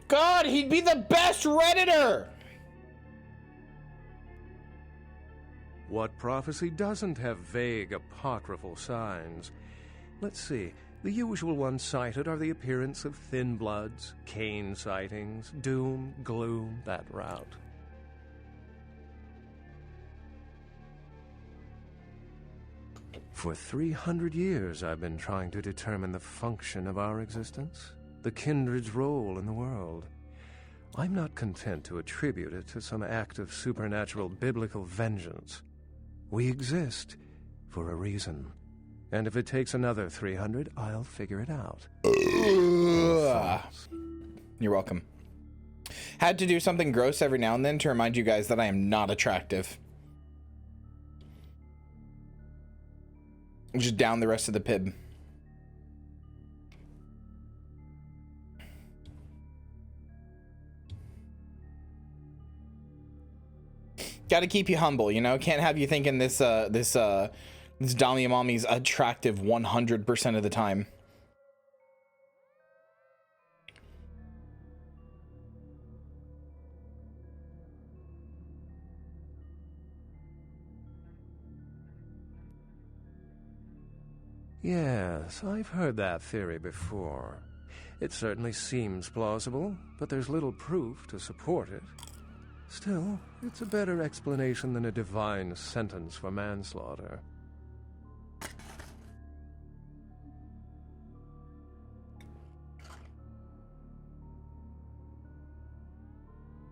God, he'd be the best Redditor! What prophecy doesn't have vague apocryphal signs? Let's see. The usual ones cited are the appearance of thin bloods, Cain sightings, doom, gloom, that route. For 300 years I've been trying to determine the function of our existence, the kindred's role in the world. I'm not content to attribute it to some act of supernatural biblical vengeance. We exist for a reason. And if it takes another 300, I'll figure it out. You're welcome. Had to do something gross every now and then to remind you guys that I am not attractive. Just down the rest of the pib. Got to keep you humble, you know. Can't have you thinking this Dahlia Mommy's attractive 100% of the time. Yes, I've heard that theory before. It certainly seems plausible, but there's little proof to support it. Still, it's a better explanation than a divine sentence for manslaughter.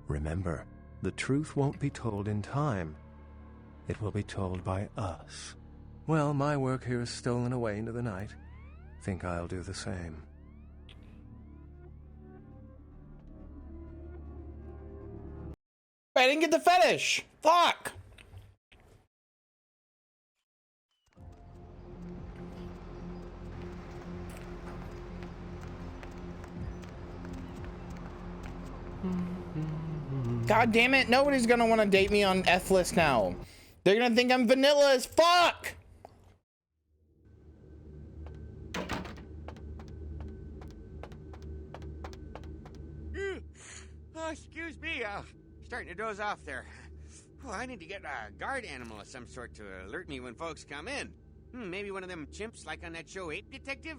Remember, the truth won't be told in time. It will be told by us. Well, my work here is stolen away into the night. Think I'll do the same. I didn't get the fetish. Fuck. God damn it. Nobody's gonna want to date me on F-list now. They're gonna think I'm vanilla as fuck. excuse me, starting to doze off there. Oh, I need to get a guard animal of some sort to alert me when folks come in. Maybe one of them chimps like on that show Ape Detective?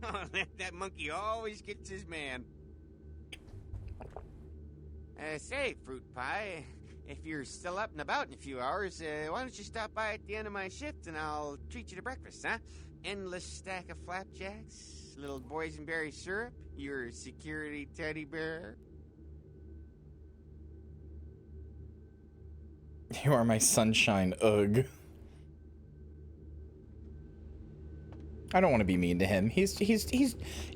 Oh, that monkey always gets his man. Say, Fruit Pie, if you're still up and about in a few hours, why don't you stop by at the end of my shift and I'll treat you to breakfast, huh? Endless stack of flapjacks, little boysenberry syrup, your security teddy bear. You are my sunshine, ugh. I don't want to be mean to him.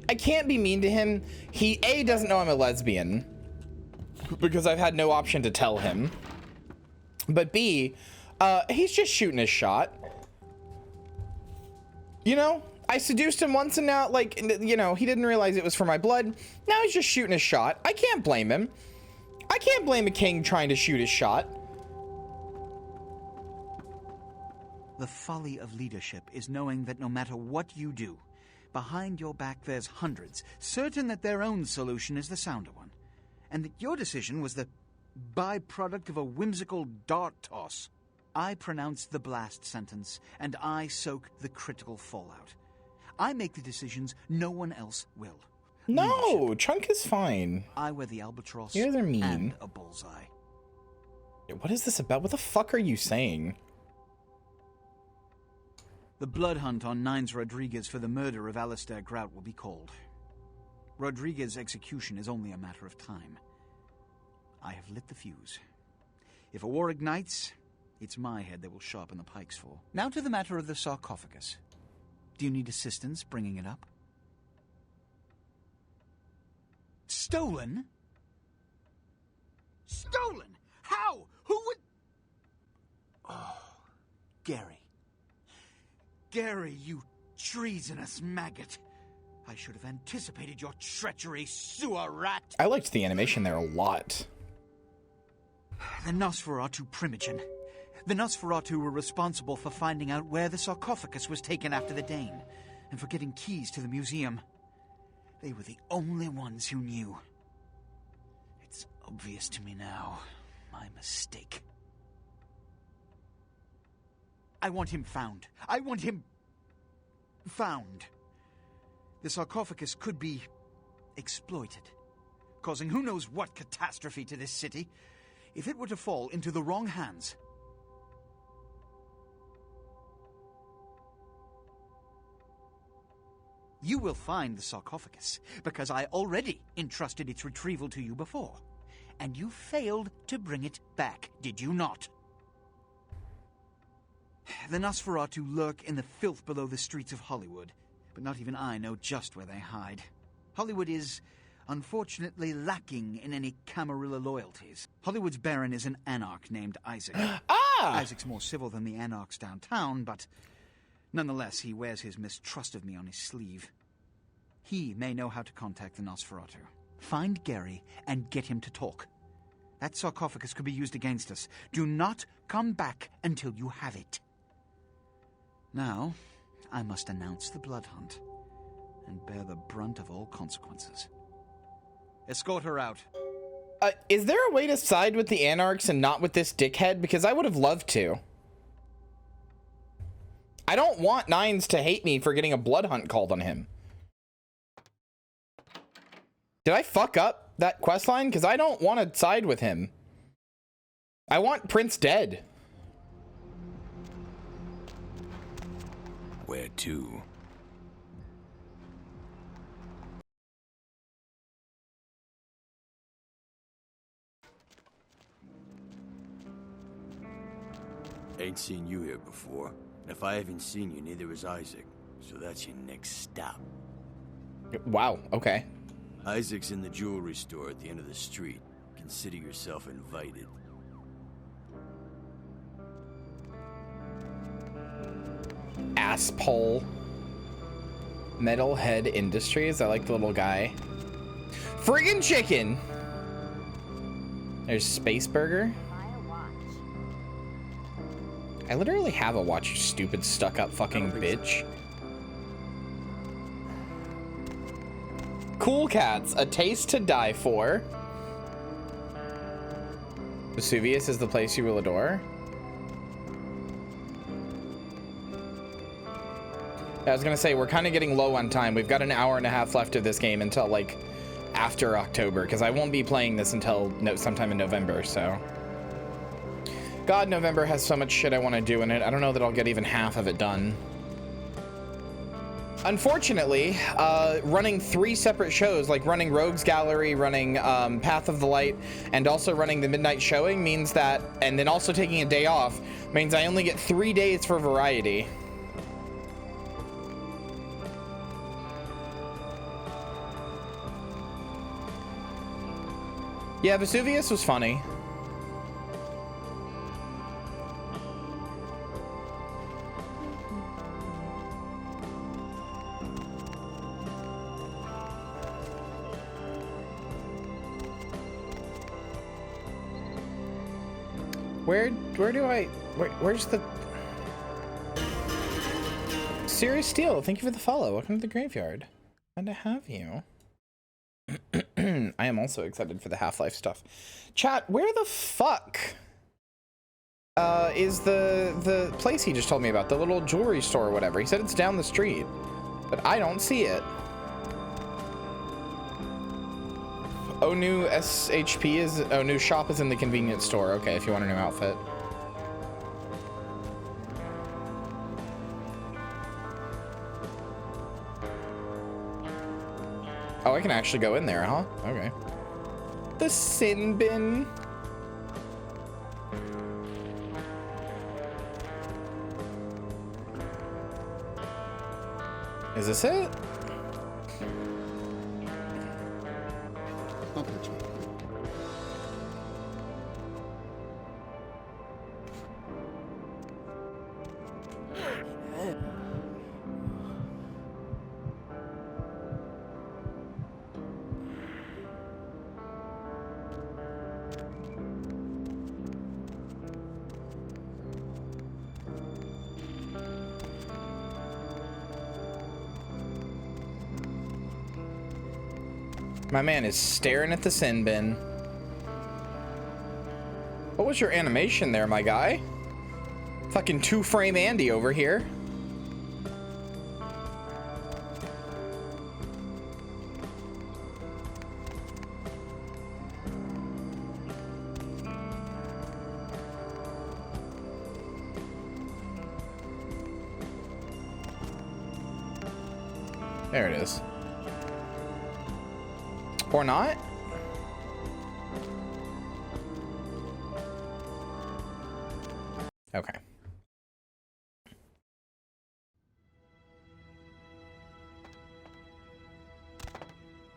I can't be mean to him. He, A, doesn't know I'm a lesbian, because I've had no option to tell him. But B, he's just shooting his shot. You know, I seduced him once and now, like, you know, he didn't realize it was for my blood. Now he's just shooting his shot. I can't blame him. I can't blame a king trying to shoot his shot. The folly of leadership is knowing that no matter what you do, behind your back there's hundreds, certain that their own solution is the sounder one, and that your decision was the byproduct of a whimsical dart toss. I pronounce the blast sentence, and I soak the critical fallout. I make the decisions no one else will. No, Leadership. Chunk is fine. I wear the albatross You guys are mean. and a bullseye. What is this about? What the fuck are you saying? The blood hunt on Nines Rodriguez for the murder of Alistair Grout will be called. Rodriguez's execution is only a matter of time. I have lit the fuse. If a war ignites, it's my head they will sharpen the pikes for. Now to the matter of the sarcophagus. Do you need assistance bringing it up? Stolen? Stolen? How? Who would... Oh, Gary. Gary, you treasonous maggot. I should have anticipated your treachery, sewer rat. I liked the animation there a lot. The Nosferatu Primogen. The Nosferatu were responsible for finding out where the sarcophagus was taken after the Dane, and for getting keys to the museum. They were the only ones who knew. It's obvious to me now. My mistake. I want him found. I want him found. The sarcophagus could be exploited, causing who knows what catastrophe to this city. If it were to fall into the wrong hands, you will find the sarcophagus, because I already entrusted its retrieval to you before. And you failed to bring it back, did you not? The Nosferatu lurk in the filth below the streets of Hollywood, but not even I know just where they hide. Hollywood is, unfortunately, lacking in any Camarilla loyalties. Hollywood's baron is an anarch named Isaac. Isaac's more civil than the anarchs downtown, but nonetheless, he wears his mistrust of me on his sleeve. He may know how to contact the Nosferatu. Find Gary and get him to talk. That sarcophagus could be used against us. Do not come back until you have it. Now, I must announce the blood hunt and bear the brunt of all consequences. Escort her out. Is there a way to side with the anarchs and not with this dickhead? Because I would have loved to. I don't want Nines to hate me for getting a blood hunt called on him. Did I fuck up that questline? Because I don't want to side with him. I want Prince dead. Where to? Ain't seen you here before. If I haven't seen you, neither has Isaac. So that's your next stop. Wow, okay. Isaac's in the jewelry store at the end of the street. Consider yourself invited. Asshole. Metalhead Industries. I like the little guy. Friggin' chicken. There's Space Burger. I literally have a watch, you stupid stuck-up fucking bitch. Cool Cats, a taste to die for. Vesuvius is the place you will adore? I was gonna say, we're kind of getting low on time. We've got an hour and a half left of this game until, like, after October, because I won't be playing this until sometime in November, so. God, November has so much shit I want to do in it. I don't know that I'll get even half of it done. Unfortunately, running 3 separate shows, like running Rogues Gallery, running Path of the Light, and also running the Midnight Showing means that, and then also taking a day off, means I only get 3 days for variety. Yeah, Vesuvius was funny. Where's the Serious Steel? Thank you for the follow. Welcome to the graveyard. Glad to have you. I am also excited for the Half-Life stuff. Chat, where the fuck is the place he just told me about, the little jewelry store or whatever? He said it's down the street, but I don't see it. Onu SHP is Onu shop is in the convenience store. Okay, if you want a new outfit. Oh, I can actually go in there, huh? Okay. The sin bin. Is this it? I'll catch you. My man is staring at the sin bin. What was your animation there, my guy? Fucking 2-frame Andy over here. There it is. Or not? Okay.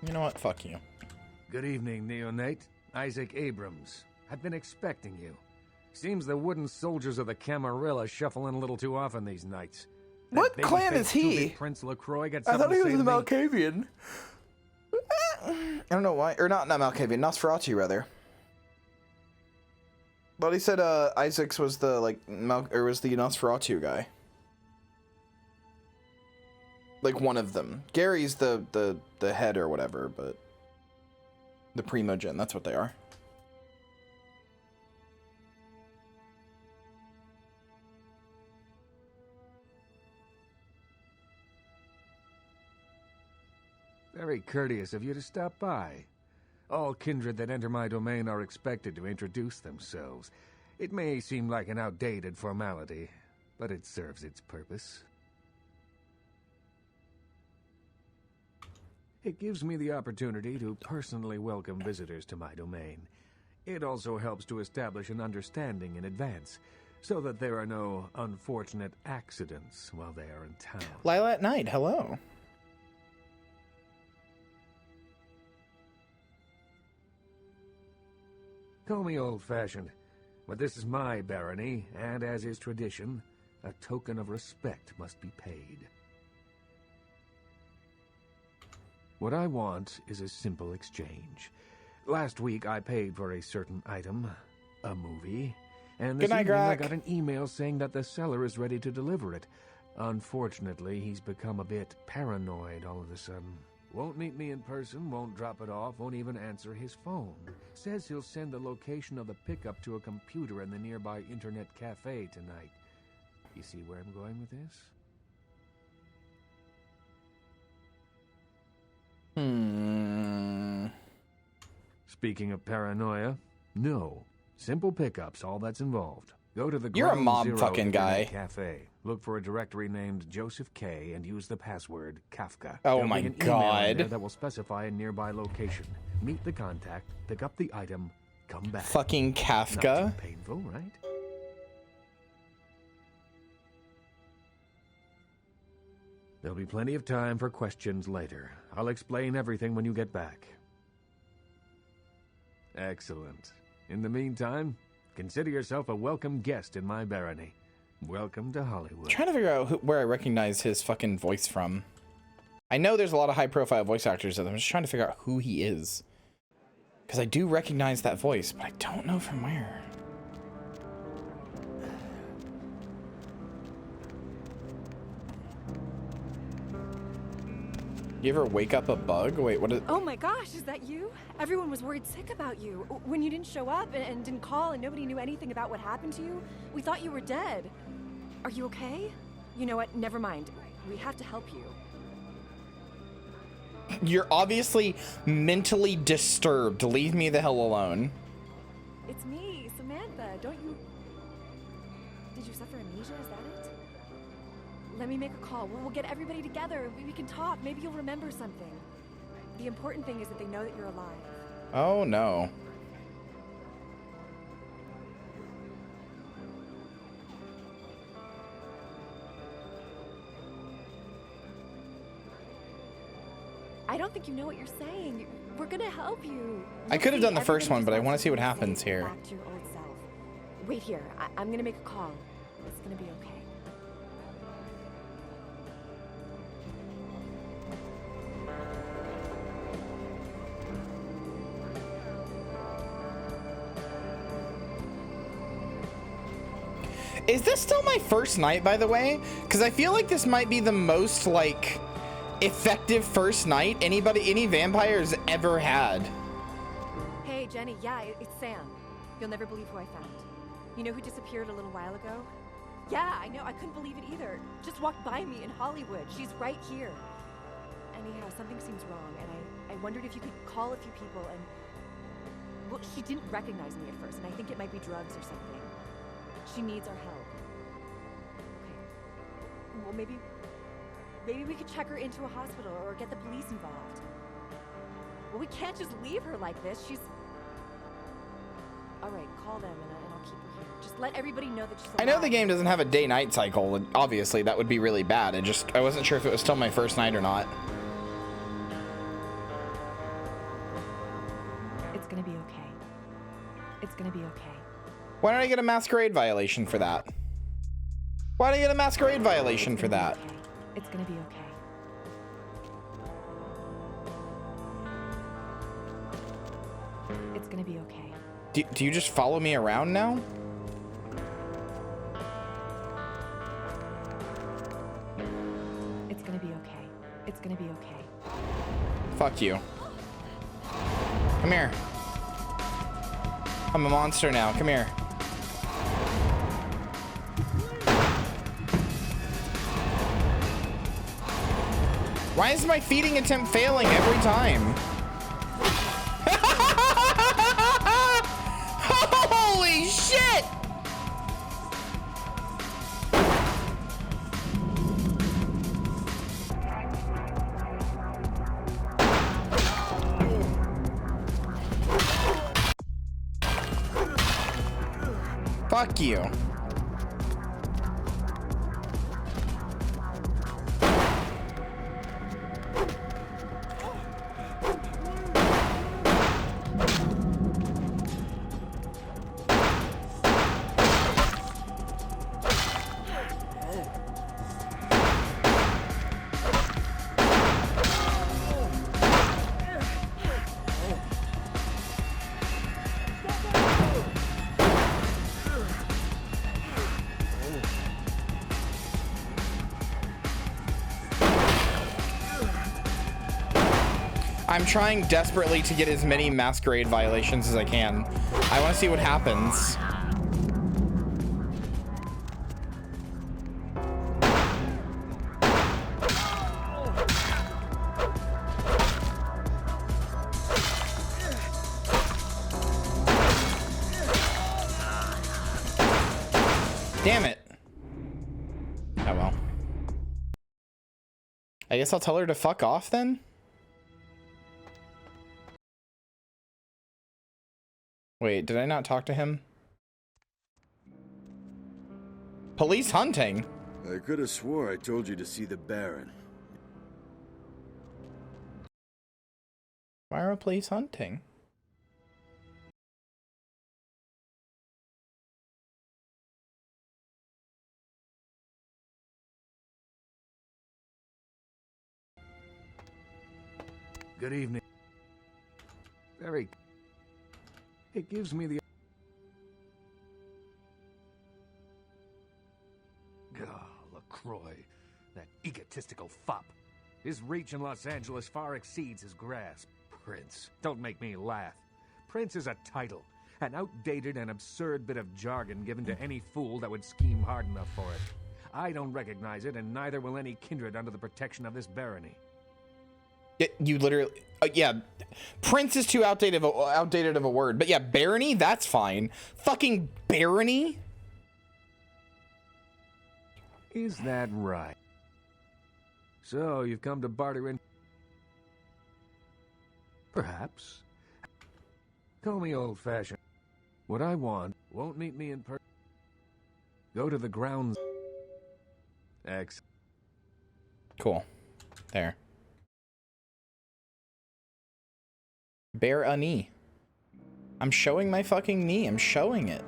You know what? Fuck you. Good evening, Neonate. Isaac Abrams. I've been expecting you. Seems the wooden soldiers of the Camarilla shuffle in a little too often these nights. What clan is he? Prince LaCroix got I thought he was the the Malkavian. I don't know why, or not Malkavian, Nosferatu rather. But he said Isaac's was the was the Nosferatu guy. Like one of them. Gary's the head or whatever, but the Primogen, that's what they are. Very courteous of you to stop by. All kindred that enter my domain are expected to introduce themselves. It may seem like an outdated formality, but it serves its purpose. It gives me the opportunity to personally welcome visitors to my domain. It also helps to establish an understanding in advance, so that there are no unfortunate accidents while they are in town. Lila at Night, hello. Call me old-fashioned, but this is my barony, and as is tradition, a token of respect must be paid. What I want is a simple exchange. Last week I paid for a certain item, a movie, and this evening I got an email saying that the seller is ready to deliver it. Unfortunately, he's become a bit paranoid all of a sudden. Won't meet me in person, won't drop it off, won't even answer his phone. Says he'll send the location of the pickup to a computer in the nearby internet cafe tonight. You see where I'm going with this? Speaking of paranoia, no. Simple pickups, all that's involved. Go to the You're a Ground mob Zero fucking guy. Internet Cafe. Look for a directory named Joseph K. and use the password Kafka. Oh There'll my be an email in God. there that will specify a nearby location. Meet the contact, pick up the item, come back. Fucking Kafka. Not too painful, right? There'll be plenty of time for questions later. I'll explain everything when you get back. Excellent. In the meantime, consider yourself a welcome guest in my barony. Welcome to Hollywood. I'm trying to figure out where I recognize his fucking voice from. I know there's a lot of high-profile voice actors, and I'm just trying to figure out who he is. Because I do recognize that voice, but I don't know from where. You ever wake up a bug? Wait, what is... Oh my gosh, is that you? Everyone was worried sick about you. When you didn't show up and didn't call and nobody knew anything about what happened to you, we thought you were dead. Are you okay? You know what? Never mind. We have to help you. You're obviously mentally disturbed. Leave me the hell alone. It's me, Samantha. Don't you... Did you suffer amnesia? Is that it? Let me make a call. We'll get everybody together. We can talk. Maybe you'll remember something. The important thing is that they know that you're alive. Oh, no. I don't think you know what you're saying. We're gonna help you. I could have done the first one, but I want to see what Everybody happens just here. wants to get back to your old self. Wait here. I'm gonna make a call. It's gonna be okay. Is this still my first night, by the way? Because I feel like this might be the most, like, effective first night any vampire's ever had. Hey, Jenny. Yeah, it's Sam. You'll never believe who I found. You know who disappeared a little while ago? Yeah, I know. I couldn't believe it either. Just walked by me in Hollywood. She's right here. Anyhow, something seems wrong, and I wondered if you could call a few people and... Well, she didn't recognize me at first, and I think it might be drugs or something. She needs our help. Okay. Well, maybe we could check her into a hospital or get the police involved. Well, we can't just leave her like this. She's... All right, call them and I'll keep her here. Just let everybody know that she's alive. I know the game doesn't have a day-night cycle, and obviously that would be really bad. I wasn't sure if it was still my first night or not. It's gonna be okay. It's gonna be okay. Why did I get a Masquerade violation for that? Why did I get a Masquerade violation for that? It's gonna be okay. It's gonna be okay. Do you just follow me around now? It's gonna be okay. It's gonna be okay. Fuck you. Come here. I'm a monster now. Come here. Why is my feeding attempt failing every time? Holy shit! Fuck you. I'm trying desperately to get as many Masquerade violations as I can. I want to see what happens. Damn it. Oh well. I guess I'll tell her to fuck off then? Wait, did I not talk to him? Police hunting? I could have swore I told you to see the Baron. Why are police hunting? Good evening. Very. It gives me the. LaCroix, that egotistical fop. His reach in Los Angeles far exceeds his grasp. Prince, don't make me laugh. Prince is a title, an outdated and absurd bit of jargon given to any fool that would scheme hard enough for it. I don't recognize it, and neither will any kindred under the protection of this barony. You literally, yeah, Prince is too outdated of a word, but yeah, barony, that's fine. Fucking barony? Is that right? So, you've come to barter in... Perhaps. Call me old-fashioned. What I want won't meet me in person. Go to the grounds. X. Cool. There. Bare a knee. I'm showing my fucking knee. I'm showing it.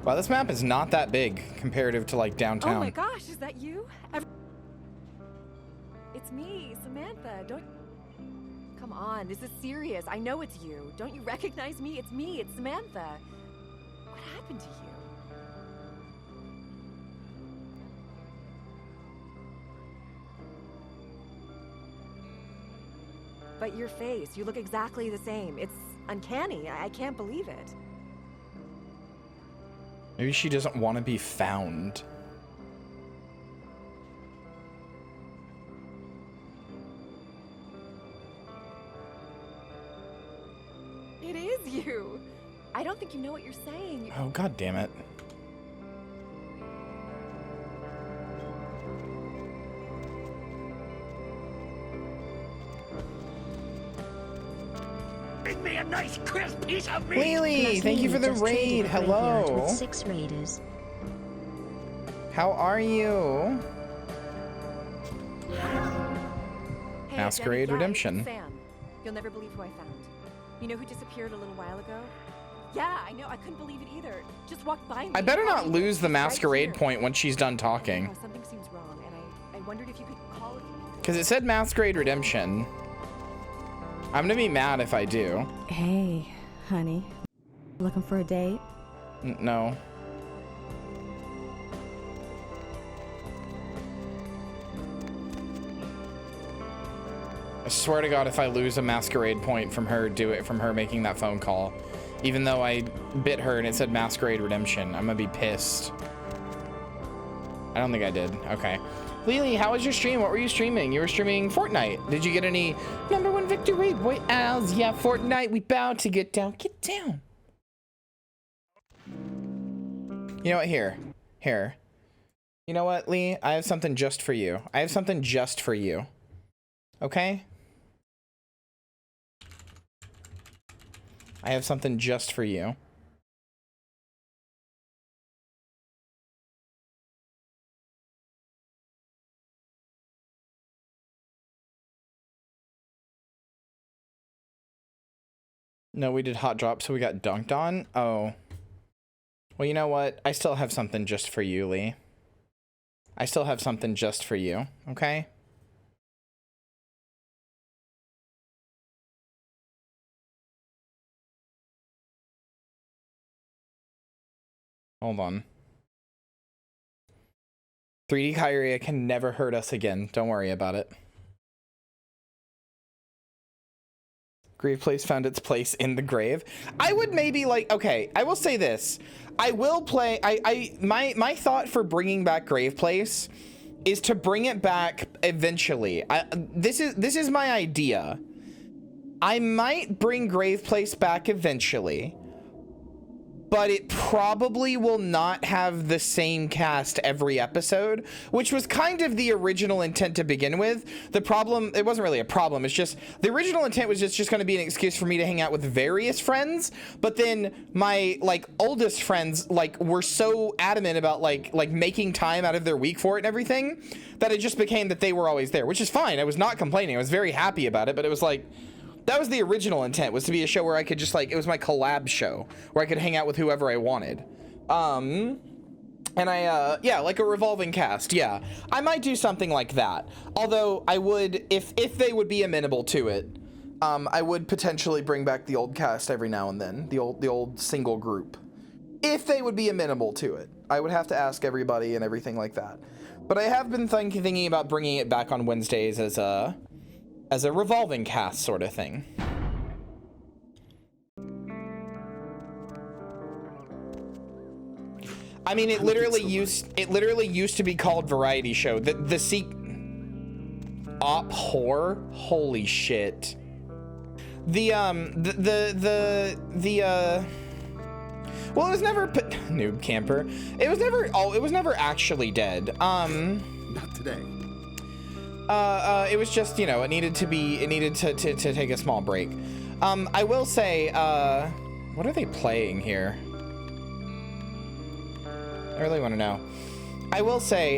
Wow, this map is not that big comparative to like downtown. Oh my gosh, is that you? It's me, Samantha. Don't... Come on, this is serious. I know it's you. Don't you recognize me? It's me, it's Samantha. What happened to you? But your face, you look exactly the same. It's uncanny. I can't believe it. Maybe she doesn't want to be found. It is you. I don't think you know what you're saying. Oh, god damn it. Make me a nice crisp piece of meat. Lily, thank you for the raid. Hello. 6 raiders. How are you? Hey, Masquerade Jenny, Redemption. It's Sam. You'll never believe who I found. You know who disappeared a little while ago? Yeah, I know. I couldn't believe it either. Just walked by me. I better not lose the Masquerade right point when she's done talking. Oh, something seems wrong, and I wondered if you could call it. Because it said Masquerade Redemption. I'm gonna be mad if I do. Hey, honey. Looking for a date? No. I swear to God, if I lose a Masquerade point from her making that phone call, even though I bit her and it said Masquerade Redemption, I'm gonna be pissed. I don't think I did. Okay. Lily, how was your stream? What were you streaming? You were streaming Fortnite. Did you get any #1 victory? Boy, owls. Yeah, Fortnite. We bound to get down. Get down. You know what? Here. You know what, Lee? I have something just for you. I have something just for you. Okay? I have something just for you. No, we did hot drop, so we got dunked on. Oh. Well, you know what? I still have something just for you, Lee. I still have something just for you, okay? Hold on. 3D Kyria can never hurt us again. Don't worry about it. Grave Place found its place in the grave. I would maybe like, okay, I will say this. I will play, my thought for bringing back Grave Place is to bring it back eventually. This is my idea. I might bring Grave Place back eventually, but it probably will not have the same cast every episode, which was kind of the original intent to begin with. The problem, it wasn't really a problem, it's just, the original intent was just going to be an excuse for me to hang out with various friends, but then my, like, oldest friends, like, were so adamant about, like making time out of their week for it and everything, that it just became that they were always there, which is fine. I was not complaining, I was very happy about it, but it was like, that was the original intent, was to be a show where I could just like, it was my collab show where I could hang out with whoever I wanted. And yeah, like a revolving cast. Yeah, I might do something like that. Although I would, if they would be amenable to it, I would potentially bring back the old cast every now and then, the old single group. If they would be amenable to it. I would have to ask everybody and everything like that. But I have been thinking about bringing it back on Wednesdays as a revolving cast sort of thing. I mean, it literally used to be called Variety Show. The op whore, holy shit. Well, it was never noob camper. It was never actually dead. Not today. It was just, you know, it needed to take a small break. I will say, what are they playing here? I really want to know. I will say,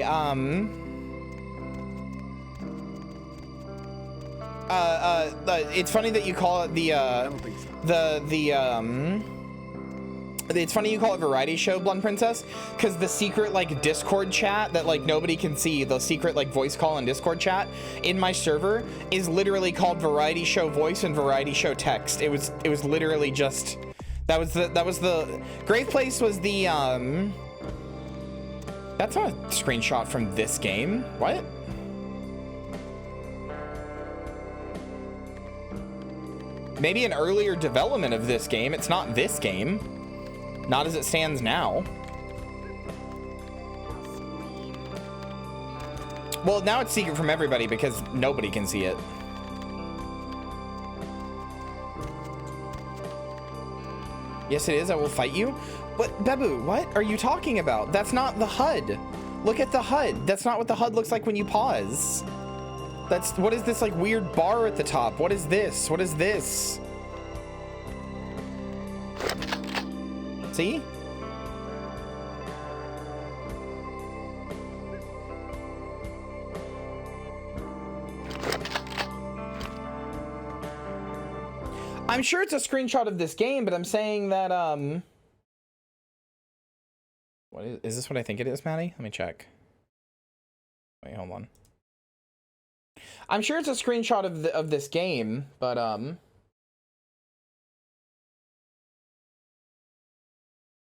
it's funny that you call it it's funny you call it Variety Show, Blonde Princess, because the secret, like, Discord chat that, like, nobody can see, the secret, like, voice call and Discord chat in my server is literally called Variety Show Voice and Variety Show Text. It was literally just, that was the Grave Place was the, that's not a screenshot from this game. What? Maybe an earlier development of this game. It's not this game. Not as it stands now. Well, now it's secret from everybody because nobody can see it. Yes, it is. I will fight you. But Babu, what are you talking about? That's not the HUD. Look at the HUD. That's not what the HUD looks like when you pause. What is this, like, weird bar at the top? What is this? What is this? See? I'm sure it's a screenshot of this game, but I'm saying that, what is this what I think it is, Maddie? Let me check. Wait, hold on. I'm sure it's a screenshot of this game, but,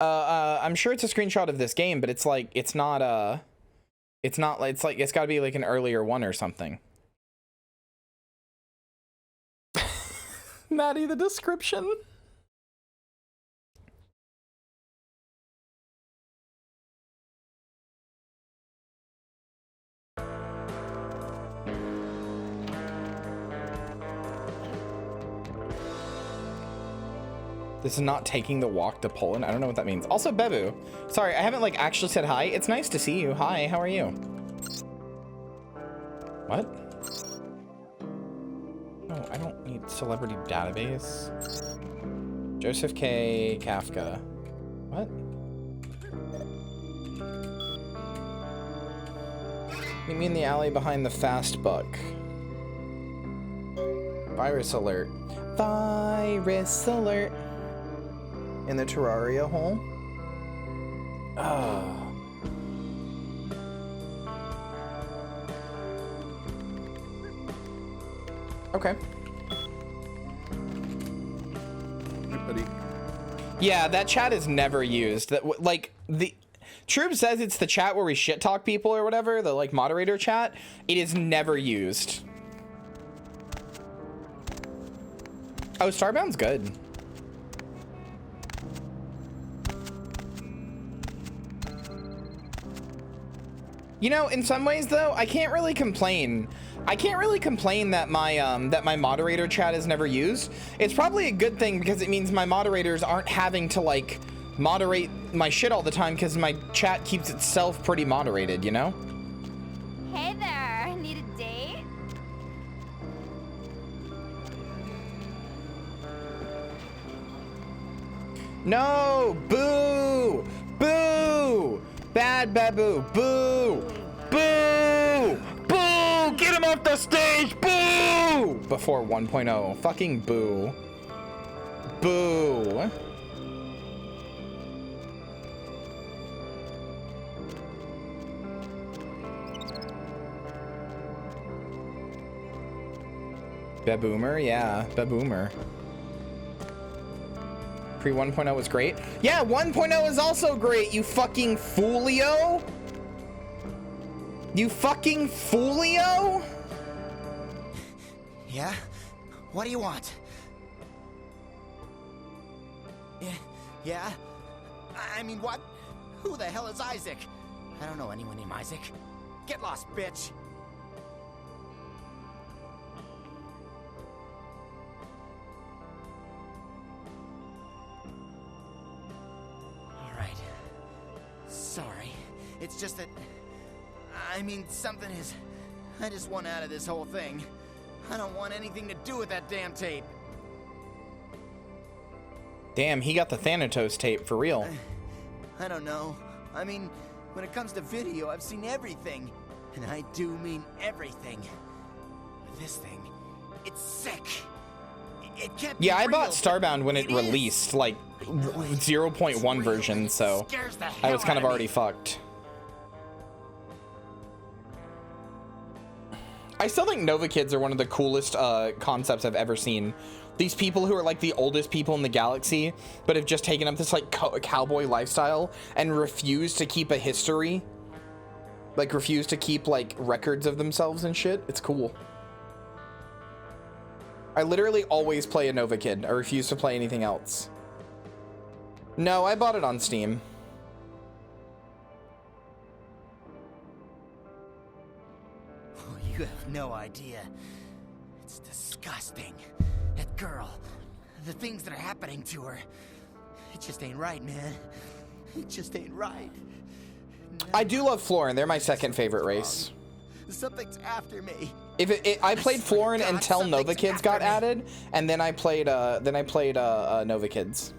I'm sure it's a screenshot of this game, but it's like, it's like, it's gotta be like an earlier one or something. Maddie, the description. This is not taking the walk to Poland. I don't know what that means. Also, Bebu. Sorry, I haven't like actually said hi. It's nice to see you. Hi, how are you? What? No, I don't need celebrity database. Joseph K. Kafka. What? Meet me in the alley behind the fast buck. Virus alert. Virus alert. In the Terraria hole. Oh. Okay. Hey, buddy. Yeah, that chat is never used. That like the Troop says it's the chat where we shit talk people or whatever, the like moderator chat. It is never used. Oh, Starbound's good. You know, in some ways though, I can't really complain. I can't really complain that my moderator chat is never used. It's probably a good thing because it means my moderators aren't having to like moderate my shit all the time because my chat keeps itself pretty moderated, you know? Hey there, need a date? No! Boo! Boo! Bad Babu! Boo! Boo! Boo! Get him off the stage! Boo! Before 1.0. Fucking boo. Boo. Baboomer? Yeah, Baboomer. Pre 1.0 was great. Yeah, 1.0 is also great, you fucking foolio! You fucking foolio! Yeah? What do you want? Yeah? I mean, what? Who the hell is Isaac? I don't know anyone named Isaac. Get lost, bitch! Alright. Sorry. It's just that... I mean, something is... I just want out of this whole thing. I don't want anything to do with that damn tape. Damn, he got the Thanatos tape for real. I don't know. I mean, when it comes to video, I've seen everything. And I do mean everything. This thing, it's sick. It can't be Yeah, I real, bought Starbound when it released, like 0.1 version, so I was kind of already fucked. I still think Nova Kids are one of the coolest concepts I've ever seen. These people who are like the oldest people in the galaxy, but have just taken up this like cowboy lifestyle and refuse to keep a history. Like refuse to keep like records of themselves and shit. It's cool. I literally always play a Nova Kid. I refuse to play anything else. No, I bought it on Steam. You have no idea. It's disgusting. That girl, the things that are happening to her. It just ain't right, man. It just ain't right. I do love Florin. They're my second favorite race. Something's after me. I played Florin until Nova Kids got added, and then I played Nova Kids.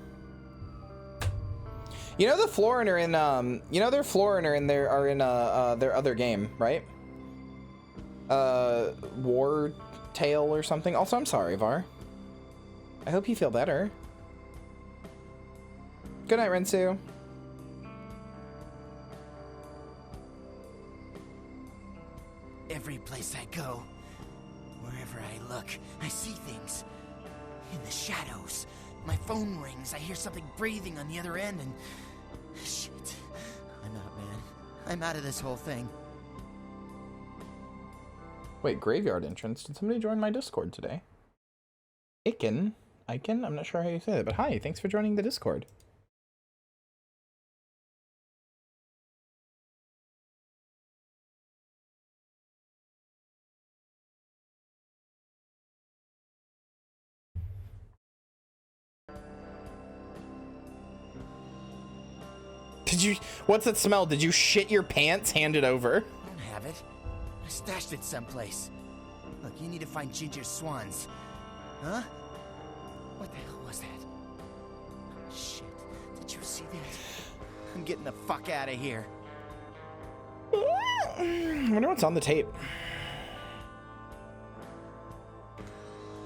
You know the Florin are in you know their Florin are in their other game, right? War Tale or something. Also, I'm sorry, Var. I hope you feel better. Good night, Rensu. Every place I go, wherever I look, I see things. In the shadows. My phone rings, I hear something breathing on the other end, and... Shit. I'm out, man. I'm out of this whole thing. Wait, graveyard entrance. Did somebody join my Discord today? Iken? I'm not sure how you say that, but hi, thanks for joining the Discord. What's that smell? Did you shit your pants? Hand it over. I don't have it. I stashed it someplace. Look, you need to find Ginger's swans. Huh? What the hell was that? Shit. Did you see that? I'm getting the fuck out of here. I wonder what's on the tape.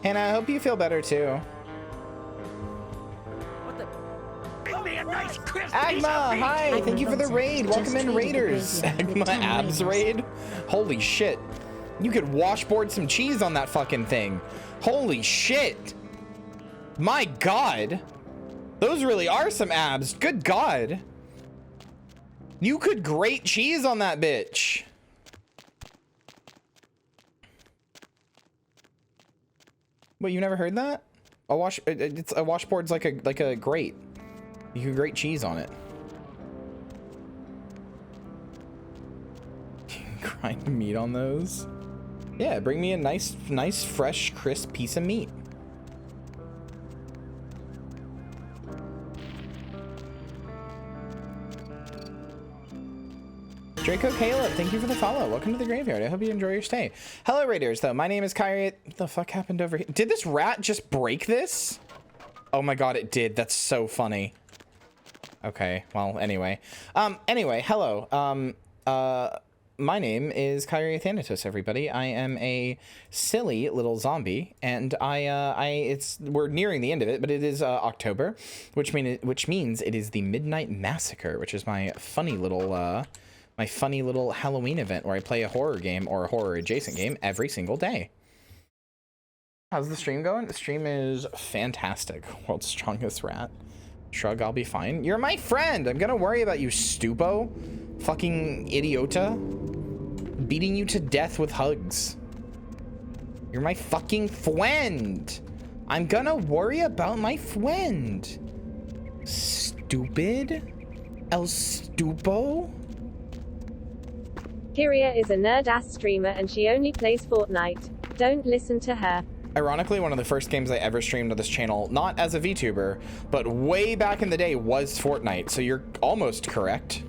And I hope you feel better too. Agma, hi! Thank you for the raid. Welcome in, Raiders. Agma abs raid? Holy shit. You could washboard some cheese on that fucking thing. Holy shit. My god. Those really are some abs. Good God. You could grate cheese on that bitch. Wait, you never heard that? A washboard's like a grate. You can grate cheese on it. Grind meat on those. Yeah, bring me a nice, fresh, crisp piece of meat. Draco Caleb, thank you for the follow. Welcome to the graveyard. I hope you enjoy your stay. Hello, Raiders, though. My name is Kyria. What the fuck happened over here? Did this rat just break this? Oh my god, it did. That's so funny. Okay, well, anyway. Anyway, hello. My name is Kyria Thanatos, everybody. I am a silly little zombie, and we're nearing the end of it, but it is October, which means it is the Midnight Massacre, which is my funny little Halloween event where I play a horror game or a horror adjacent game every single day. How's the stream going? The stream is fantastic. World's strongest rat. Shrug, I'll be fine. You're my friend. I'm gonna worry about you, stupo. Fucking idiota. Beating you to death with hugs. You're my fucking friend. I'm gonna worry about my friend. Stupid. El stupo. Kyria is a nerd-ass streamer and she only plays Fortnite. Don't listen to her. Ironically, one of the first games I ever streamed on this channel, not as a VTuber, but way back in the day, was Fortnite, so you're almost correct.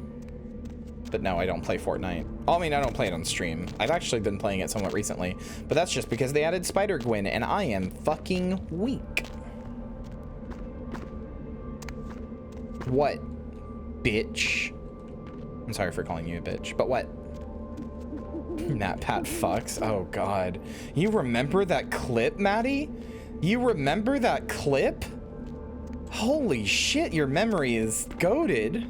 But no, I don't play Fortnite. I mean, I don't play it on stream. I've actually been playing it somewhat recently, but that's just because they added Spider-Gwen, and I am fucking weak. What? Bitch. I'm sorry for calling you a bitch, but what? Matt Pat fucks. Oh god. You remember that clip, Maddie? You remember that clip? Holy shit, your memory is goated.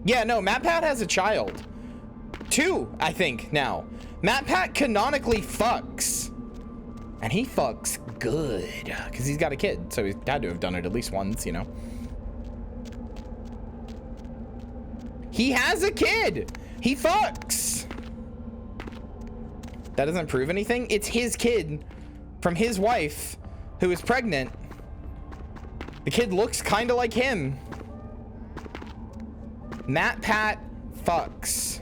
Yeah, no, Matt Pat has a child. 2, I think, now. Matt Pat canonically fucks. And he fucks good. Because he's got a kid, so he's had to have done it at least once, you know. He has a kid. He fucks. That doesn't prove anything. It's his kid from his wife who is pregnant. The kid looks kind of like him. Matt Pat fucks.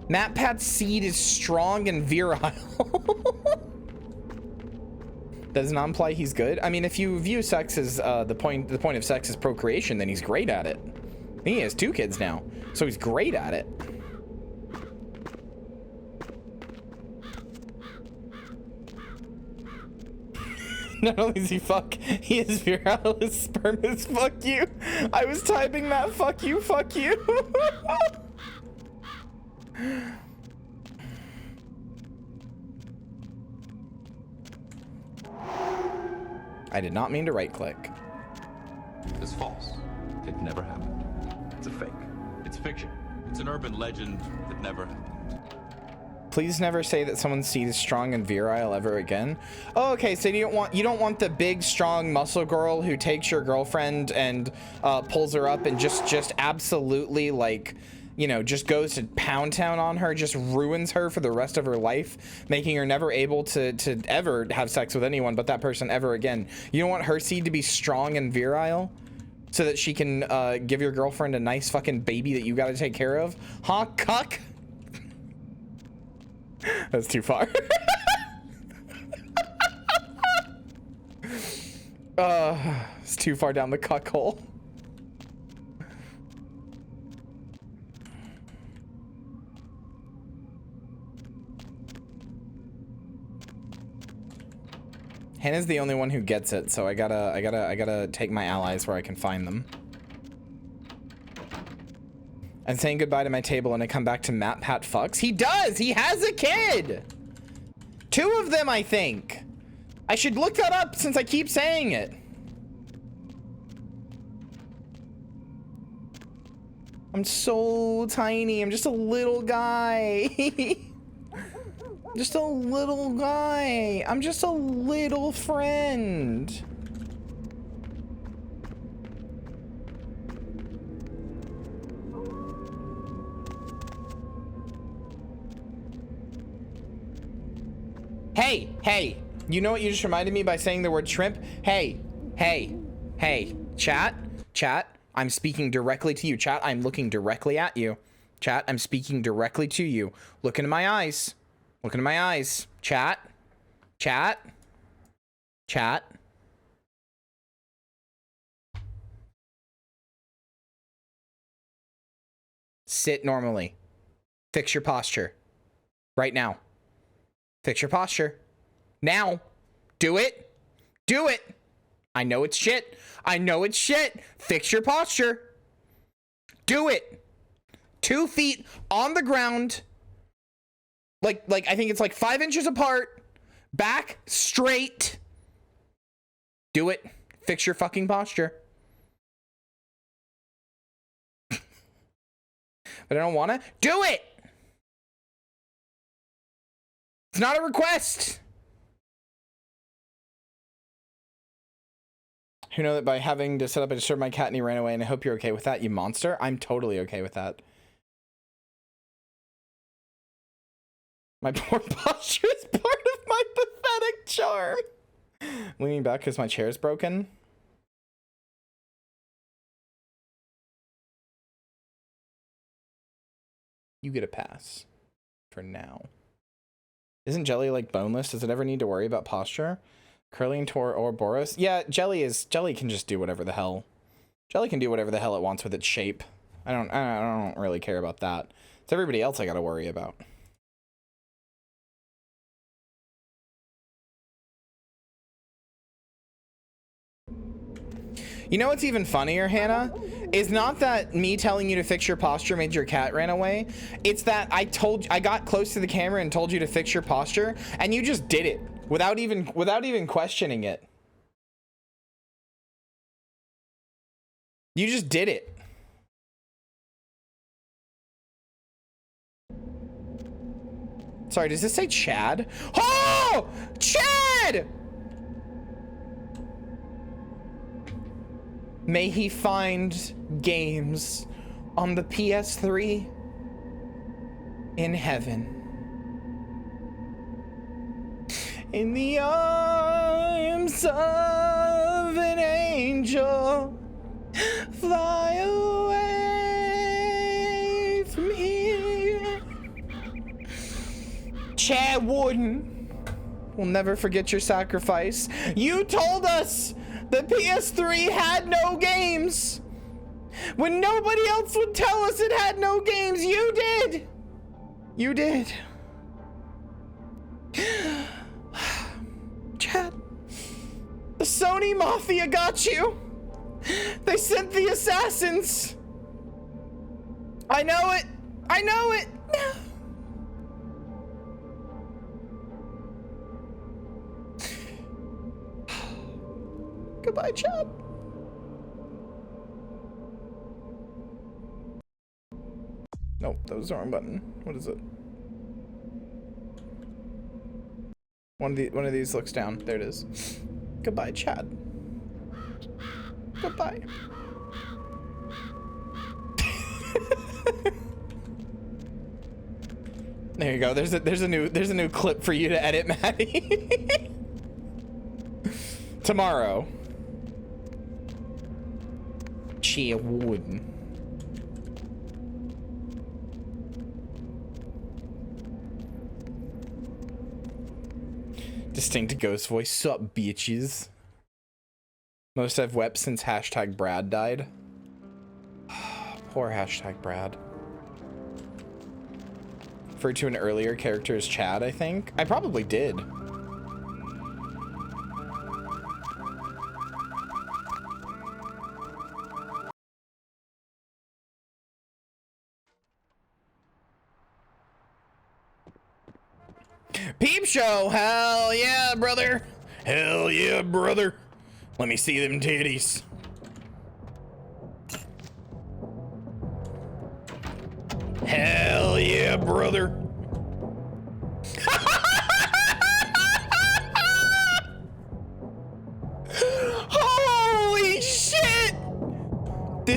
Matt Pat's seed is strong and virile. That does not imply he's good. I mean, if you view sex as the point of sex is procreation, then he's great at it. He has 2 kids now, so he's great at it. Not only does he fuck, he is virile. His sperm is fuck you. I was typing that fuck you, fuck you. I did not mean to right click. It's false. It never happened. It's a fake. It's fiction. It's an urban legend that never happened. Please never say that someone's seed is strong and virile ever again. Oh, okay, so you don't want the big, strong muscle girl who takes your girlfriend and pulls her up and just absolutely, like, you know, just goes to Pound Town on her, just ruins her for the rest of her life, making her never able to ever have sex with anyone but that person ever again. You don't want her seed to be strong and virile so that she can give your girlfriend a nice fucking baby that you gotta take care of? Huh, cuck? That's too far. It's too far down the cuck hole. Hannah's the only one who gets it, so I gotta take my allies where I can find them. I'm saying goodbye to my table and I come back to Matt Pat fucks. He does! He has a kid! 2 of them, I think. I should look that up since I keep saying it. I'm so tiny. I'm just a little guy. Just a little guy. I'm just a little friend. Hey, hey, you know what you just reminded me by saying the word shrimp? Hey, hey, hey, chat, I'm speaking directly to you. Chat, I'm looking directly at you. Chat, I'm speaking directly to you. Look into my eyes. Look into my eyes. Chat, chat. Sit normally. Fix your posture. Right now. Fix your posture. Now. Do it. Do it. I know it's shit. I know it's shit. Fix your posture. Do it. 2 feet on the ground. Like I think it's like 5 inches apart. Back straight. Do it. Fix your fucking posture. But I don't want to. Do it. It's not a request. You know that by having to set up, I disturbed my cat and he ran away, and I hope you're okay with that, you monster. I'm totally okay with that. My poor posture is part of my pathetic charm. Leaning back because my chair is broken. You get a pass. For now. Isn't Jelly like boneless? Does it ever need to worry about posture? Curling Tor or Boros? Yeah, Jelly can just do whatever the hell. Jelly can do whatever the hell it wants with its shape. I don't really care about that. It's everybody else I gotta worry about. You know what's even funnier, Hannah? Is not that me telling you to fix your posture made your cat ran away. It's that I got close to the camera and told you to fix your posture, and you just did it without even questioning it. You just did it. Sorry, does this say Chad? Oh! Chad! May he find games on the PS3 in heaven. In the arms of an angel, fly away from here. Chad Warden, we'll never forget your sacrifice. You told us the PS3 had no games. When nobody else would tell us it had no games, you did. You did. Chad, the Sony Mafia got you. They sent the assassins. I know it. I know it. Goodbye, Chad. Nope, that was the wrong button. What is it? One of these looks down. There it is. Goodbye, Chad. Goodbye. There you go. There's a new clip for you to edit, Maddie. Tomorrow. Chia Wooden. Distinct ghost voice. Sup, bitches. Most I've wept since hashtag Brad died. Poor hashtag Brad. Referred to an earlier character as Chad, I think. I probably did. Peep show, hell yeah, brother. Hell yeah, brother. Let me see them titties. Hell yeah, brother.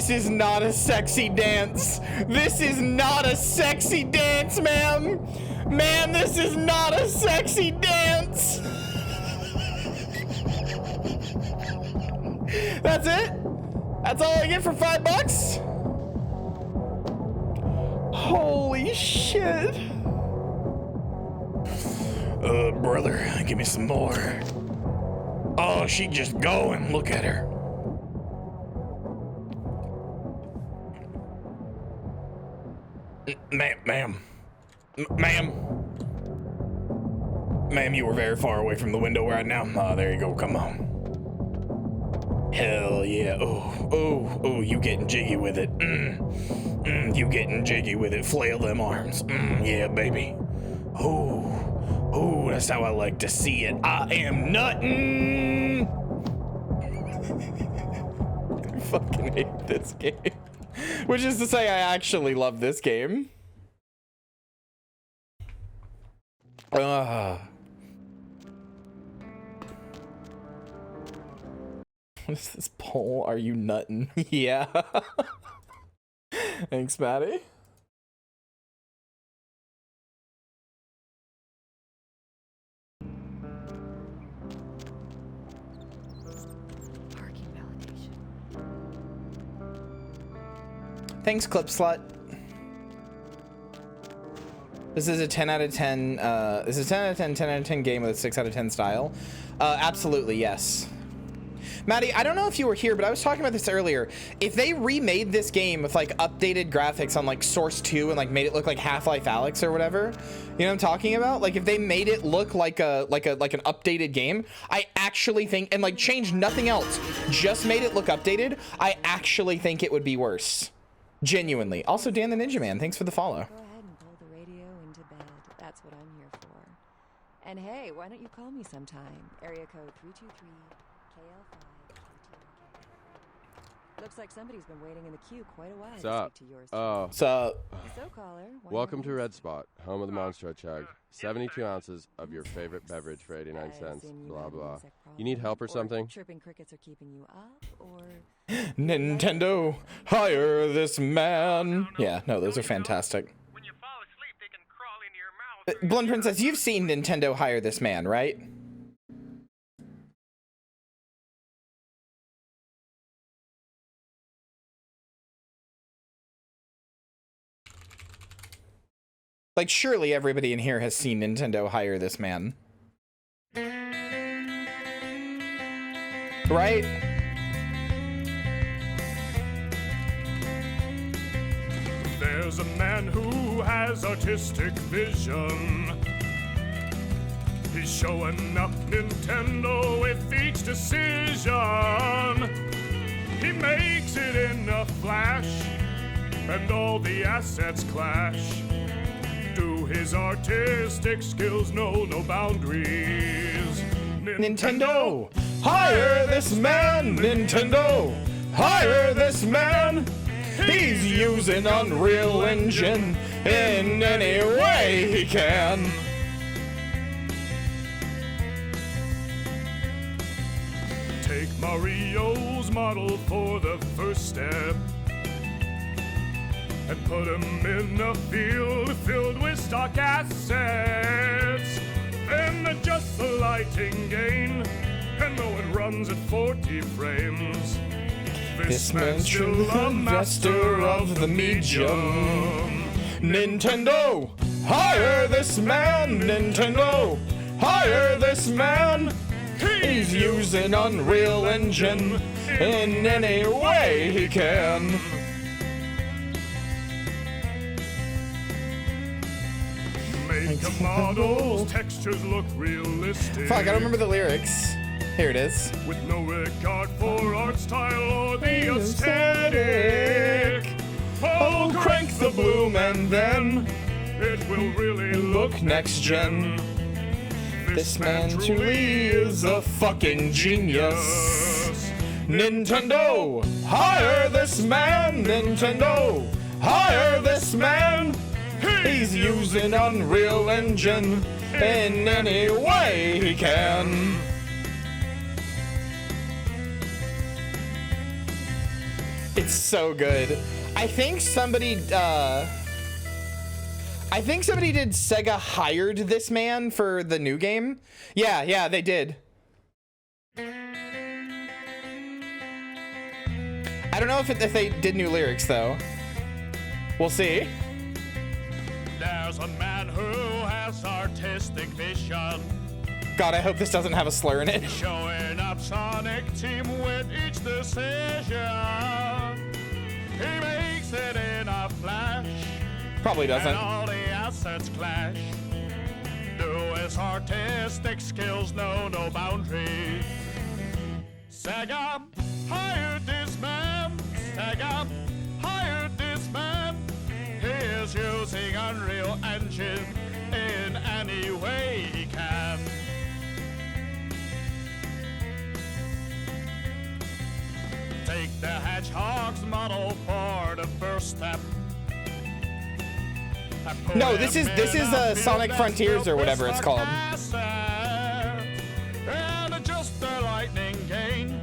This is not a sexy dance. This is not a sexy dance, ma'am. Ma'am, this is not a sexy dance. That's it? That's all I get for $5? Holy shit. Brother, give me some more. Oh, she just going. Look at her. Ma'am, you were very far away from the window right now. There you go, come on. Hell yeah, oh, you getting jiggy with it. You getting jiggy with it, flail them arms. Yeah, baby. Oh, that's how I like to see it. I am nuttin'. I fucking hate this game. Which is to say, I actually love this game. What is this poll? Are you nuttin'? Yeah. Thanks, Maddie. Thanks, Clip Slut. This is a 10 out of 10. This is 10 out of 10, 10 out of 10 game with a 6 out of 10 style. Absolutely, yes. Maddie, I don't know if you were here, but I was talking about this earlier. If they remade this game with like updated graphics on like Source 2 and like made it look like Half-Life Alyx or whatever, you know what I'm talking about? Like if they made it look like an updated game, I actually think, and like changed nothing else, just made it look updated, I actually think it would be worse. Genuinely. Also, Dan the Ninja Man, thanks for the follow. Go ahead and pull the radio into bed. That's what I'm here for. And hey, why don't you call me sometime? Area code 323-KL5. Looks like somebody's been waiting in the queue quite a while to speak to yours. What's up? So, caller, Welcome to Red Spot, home of the Monster Chug. 72 ounces of your favorite beverage for 89 cents. Blah, blah. You need help or something? Chirping crickets are keeping you up, or... Nintendo, hire this man. Yeah, no, those are fantastic. Blonde Princess, you've seen Nintendo hire this man, right? Like, surely everybody in here has seen Nintendo hire this man. Right? There's a man who has artistic vision. He's showing up Nintendo with each decision. He makes it in a flash, and all the assets clash. Do his artistic skills know no boundaries? Nintendo, hire this man! Nintendo, hire this man! He's using Unreal Engine in any way he can. Take Mario's model for the first step and put him in a field filled with stock assets. Then adjust the lighting gain, and though it runs at 40 frames, this man's still a master of the medium. Nintendo, hire this man! Nintendo, hire this man! He's using Unreal Engine in any way he can. Make a model's textures look realistic. Fuck, I don't remember the lyrics. Here it is. With no regard for art style or the aesthetic. Oh, crank the bloom and then it will really look next gen. This man truly is a fucking genius. Nintendo, hire this man! Nintendo, hire this man! He's using Unreal Engine in any way he can. It's so good. I think somebody did Sega hired this man for the new game. Yeah, they did. I don't know if they did new lyrics though. We'll see. There's a man who has artistic vision. God, I hope this doesn't have a slur in it. Showing up Sonic Team with each decision. He makes it in a flash. Probably doesn't. And all the assets clash. Do his artistic skills know no boundaries? Sega hired this man. Sega hired this man. He is using Unreal Engine in any way he can. Take the Hedgehog's model for the first step. No, this is Sonic Frontiers or whatever it's called. And adjust the lightning gain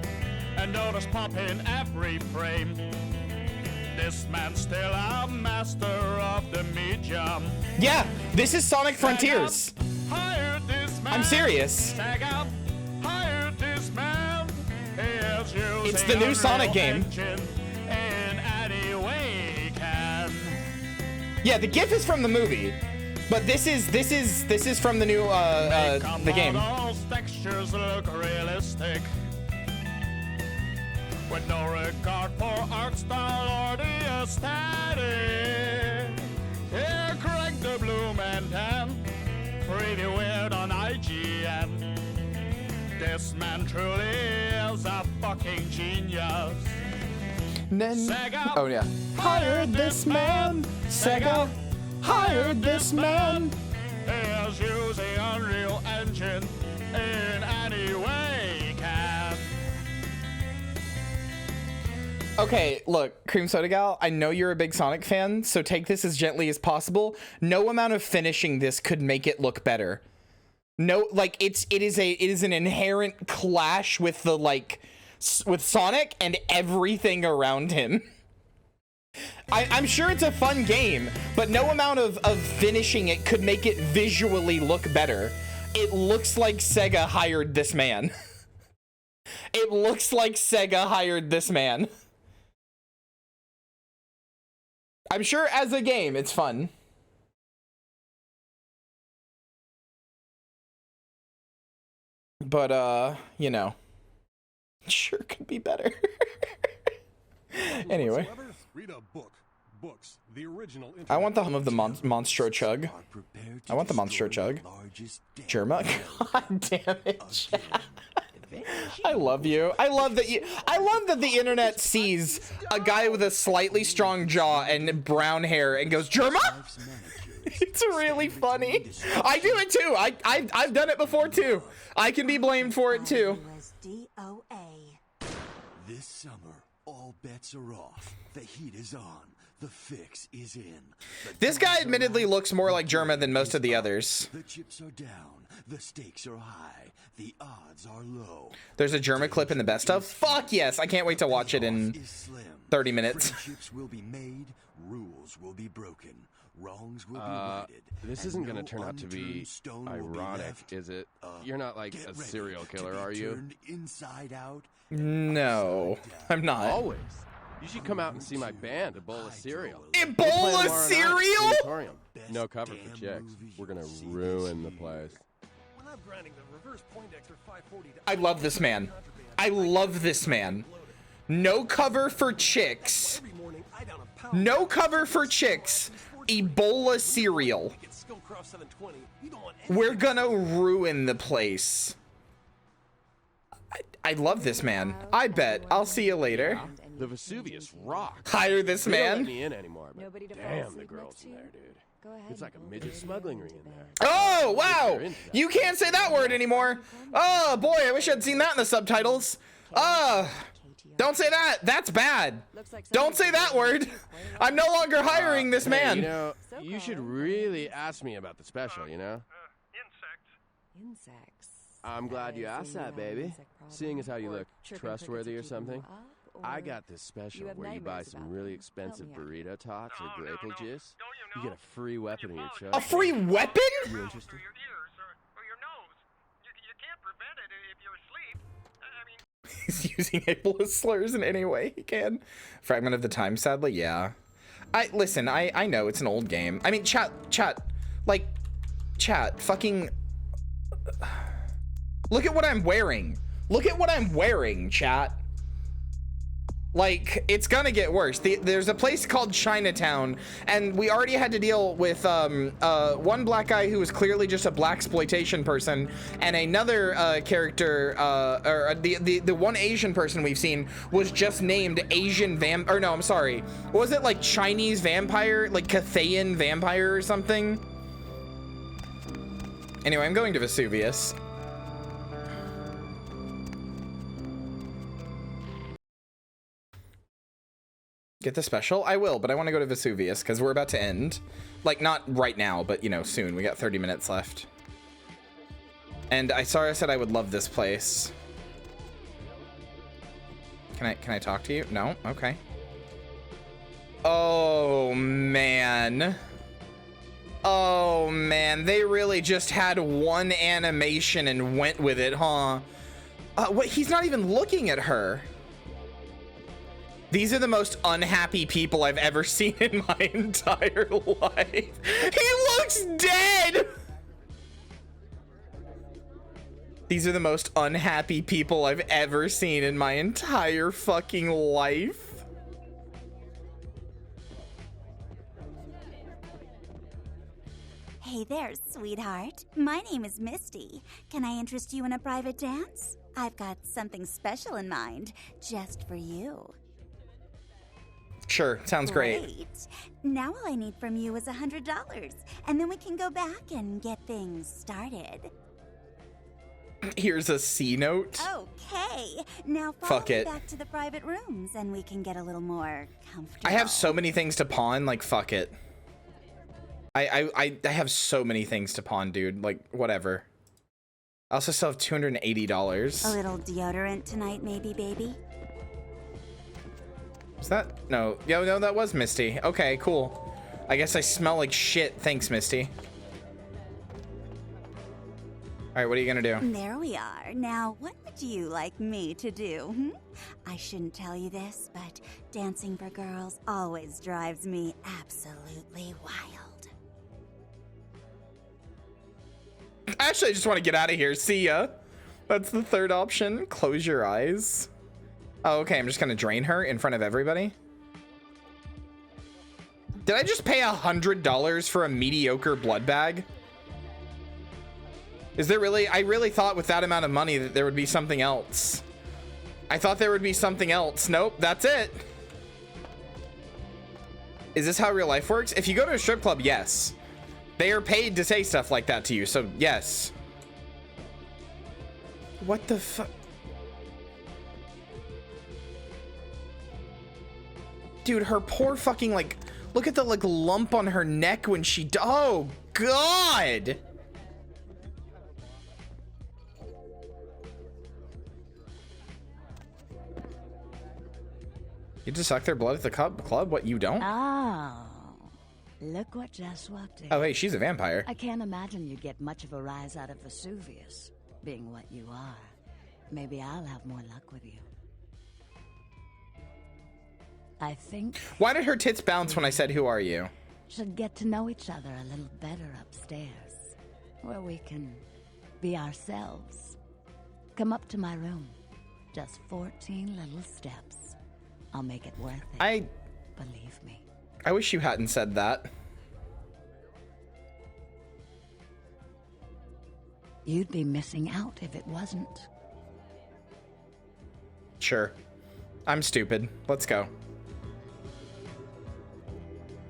and notice pop in every frame. This man's still a master of the medium. Yeah, this is Sonic Frontiers. I'm serious. It's the new Sonic game. Yeah, the GIF is from the movie, but this is from the new the game. Textures look realistic, with no regard for art style or the aesthetic. Here, Craig the Blue Man Dan, pretty weird on IGN. This man truly is a fucking genius. Sega, oh yeah. Hired this man. Sega hired this man. He is using Unreal Engine in any way he can. Okay, look, Cream Soda Gal, I know you're a big Sonic fan, so take this as gently as possible. No amount of finishing this could make it look better. No, like it is an inherent clash with the with Sonic and everything around him. I'm sure it's a fun game, but no amount of finishing it could make it visually look better. It looks like Sega hired this man. It looks like Sega hired this man. I'm sure as a game, it's fun. But, you know, sure could be better. Anyway. Read a book. Books. The original I want the hum of the Monstro Chug. I want the Monstro Chug. Germa? God damn it. I love you. I love that the internet sees a guy with a slightly strong jaw and brown hair and goes, Germa? It's really funny. I do it too. I've done it before too. I can be blamed for it too. This summer, all bets are off. The heat is on. The fix is in. This guy admittedly looks more like Germa than most of the others. The chips are down. The stakes are high. The odds are low. There's a Germa clip in the best of. Fuck yes. I can't wait to watch it in 30 minutes. Friendships will be made. Rules will be broken. Wrongs will be righted. This isn't going to turn out to be ironic, is it? You're not like a serial killer, are you? Inside out. No, I'm not. Always. You should come out and see my band, A Bowl of Cereal. Ebola cereal? No cover for chicks. We're going to ruin the place. I love this man. I love this man. No cover for chicks. No cover for chicks. Ebola cereal. We're gonna ruin the place. I love this man. I bet. I'll see you later. The Vesuvius rocks. Hire this man. They don't let me in anymore, but damn, the girls in there, dude. It's like a midget smuggling ring in there. Oh, wow. You can't say that word anymore. Oh, boy, I wish I'd seen that in the subtitles. Don't say that. That's bad. Don't say that word. I'm no longer hiring this man. You know, you should really ask me about the special, you know? Insects. I'm glad you asked that, baby. Seeing as how you look trustworthy or something. I got this special where you buy some really expensive burrito tots or grapefruit juice. You get a free weapon in your chest. A free weapon? You interested? He's using ableist slurs in any way he can. Fragment of the time, sadly, yeah. Listen, I know it's an old game. I mean, chat, fucking... Look at what I'm wearing. Look at what I'm wearing, chat. Like, it's gonna get worse. There's a place called Chinatown, and we already had to deal with one black guy who was clearly just a blaxploitation person, and another character, or the one Asian person we've seen was just named Asian or no, I'm sorry. Was it like Chinese vampire, like Cathayan vampire or something? Anyway, I'm going to Vesuvius. Get the special? I will, but I want to go to Vesuvius because we're about to end. Like, not right now, but, you know, soon. We got 30 minutes left. And sorry I said I would love this place. Can I talk to you? No? Okay. Oh, man. Oh, man. They really just had one animation and went with it, huh? Wait, he's not even looking at her. These are the most unhappy people I've ever seen in my entire life. He looks dead! These are the most unhappy people I've ever seen in my entire fucking life. Hey there, sweetheart. My name is Misty. Can I interest you in a private dance? I've got something special in mind, just for you. Sure, sounds great. Now all I need from you is $100, and then we can go back and get things started. Here's a C note. Okay, now follow Fuck me it. back to the private rooms, and we can get a little more comfortable. I have so many things to pawn, like, fuck it. I have so many things to pawn, dude. Like, whatever. I also still have $280. A little deodorant tonight, maybe, baby? Is that? No. No, that was Misty. Okay, cool. I guess I smell like shit. Thanks, Misty. All right, what are you gonna do? There we are. Now, what would you like me to do? I shouldn't tell you this, but dancing for girls always drives me absolutely wild. Actually, I just want to get out of here. See ya. That's the third option. Close your eyes. Oh, okay. I'm just gonna drain her in front of everybody. Did I just pay $100 for a mediocre blood bag? Is there really? I really thought with that amount of money that there would be something else. I thought there would be something else. Nope, that's it. Is this how real life works? If you go to a strip club, yes. They are paid to say stuff like that to you, so yes. What the fuck? Dude, her poor fucking, like, look at the, like, lump on her neck when she, oh, God! You just suck their blood at the club? What, you don't? Oh, look what just walked in. Oh, hey, she's a vampire. I can't imagine you'd get much of a rise out of Vesuvius, being what you are. Maybe I'll have more luck with you. I think... Why did her tits bounce when I said, who are you? Should get to know each other a little better upstairs, where we can be ourselves. Come up to my room. Just 14 little steps. I'll make it worth it. Believe me. I wish you hadn't said that. You'd be missing out if it wasn't. Sure. I'm stupid. Let's go.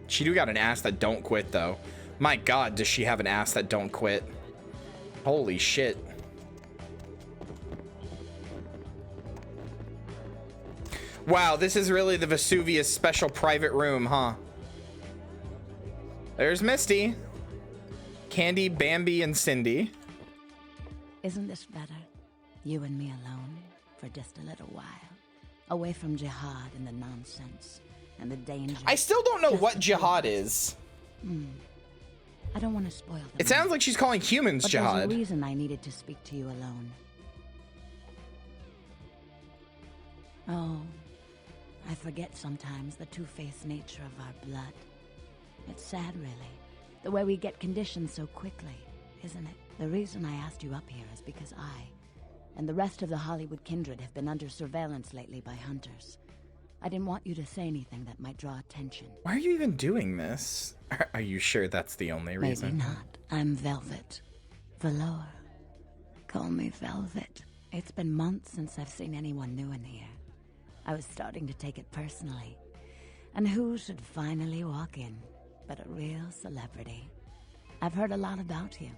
She do got an ass that don't quit, though. My God, does she have an ass that don't quit? Holy shit. Wow, this is really the Vesuvius special private room, huh? There's Misty. Candy, Bambi, and Cindy. Isn't this better? You and me alone for just a little while. Away from jihad and the nonsense and the danger. I still don't know what jihad is. I don't want to spoil them. It sounds like she's calling humans but jihad. There's a reason I needed to speak to you alone. Oh, I forget sometimes the two-faced nature of our blood. It's sad, really, the way we get conditioned so quickly, isn't it? The reason I asked you up here is because I and the rest of the Hollywood kindred have been under surveillance lately by hunters. I didn't want you to say anything that might draw attention. Why are you even doing this? Are you sure that's the only reason? Maybe not. I'm Velvet. Valor. Call me Velvet. It's been months since I've seen anyone new in here. I was starting to take it personally. And who should finally walk in but a real celebrity? I've heard a lot about you.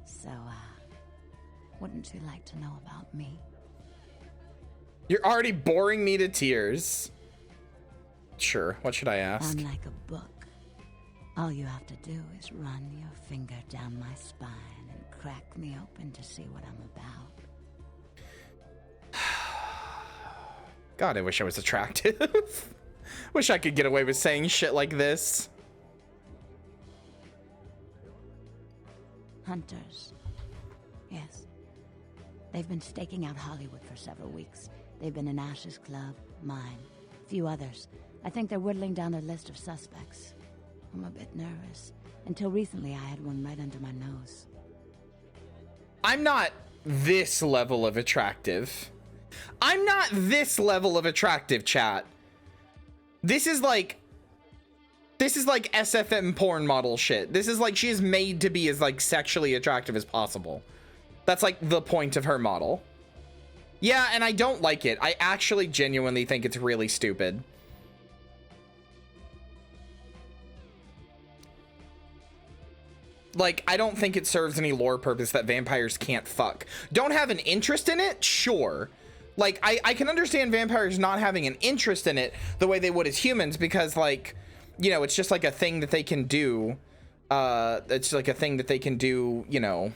So, wouldn't you like to know about me? You're already boring me to tears. Sure, what should I ask? I'm like a book. All you have to do is run your finger down my spine and crack me open to see what I'm about. God, I wish I was attractive. Wish I could get away with saying shit like this. Hunters. Yes. They've been staking out Hollywood for several weeks. They've been in Ash's club, mine, a few others. I think they're whittling down their list of suspects. I'm a bit nervous. Until recently, I had one right under my nose. I'm not this level of attractive. I'm not this level of attractive, chat. This is like SFM porn model shit. This is like she is made to be as like sexually attractive as possible. That's like the point of her model. Yeah, and I don't like it. I actually genuinely think it's really stupid. Like, I don't think it serves any lore purpose that vampires can't fuck. Don't have an interest in it? Sure. Like, I can understand vampires not having an interest in it the way they would as humans because, like, you know, it's just like a thing that they can do. It's like a thing that they can do, you know,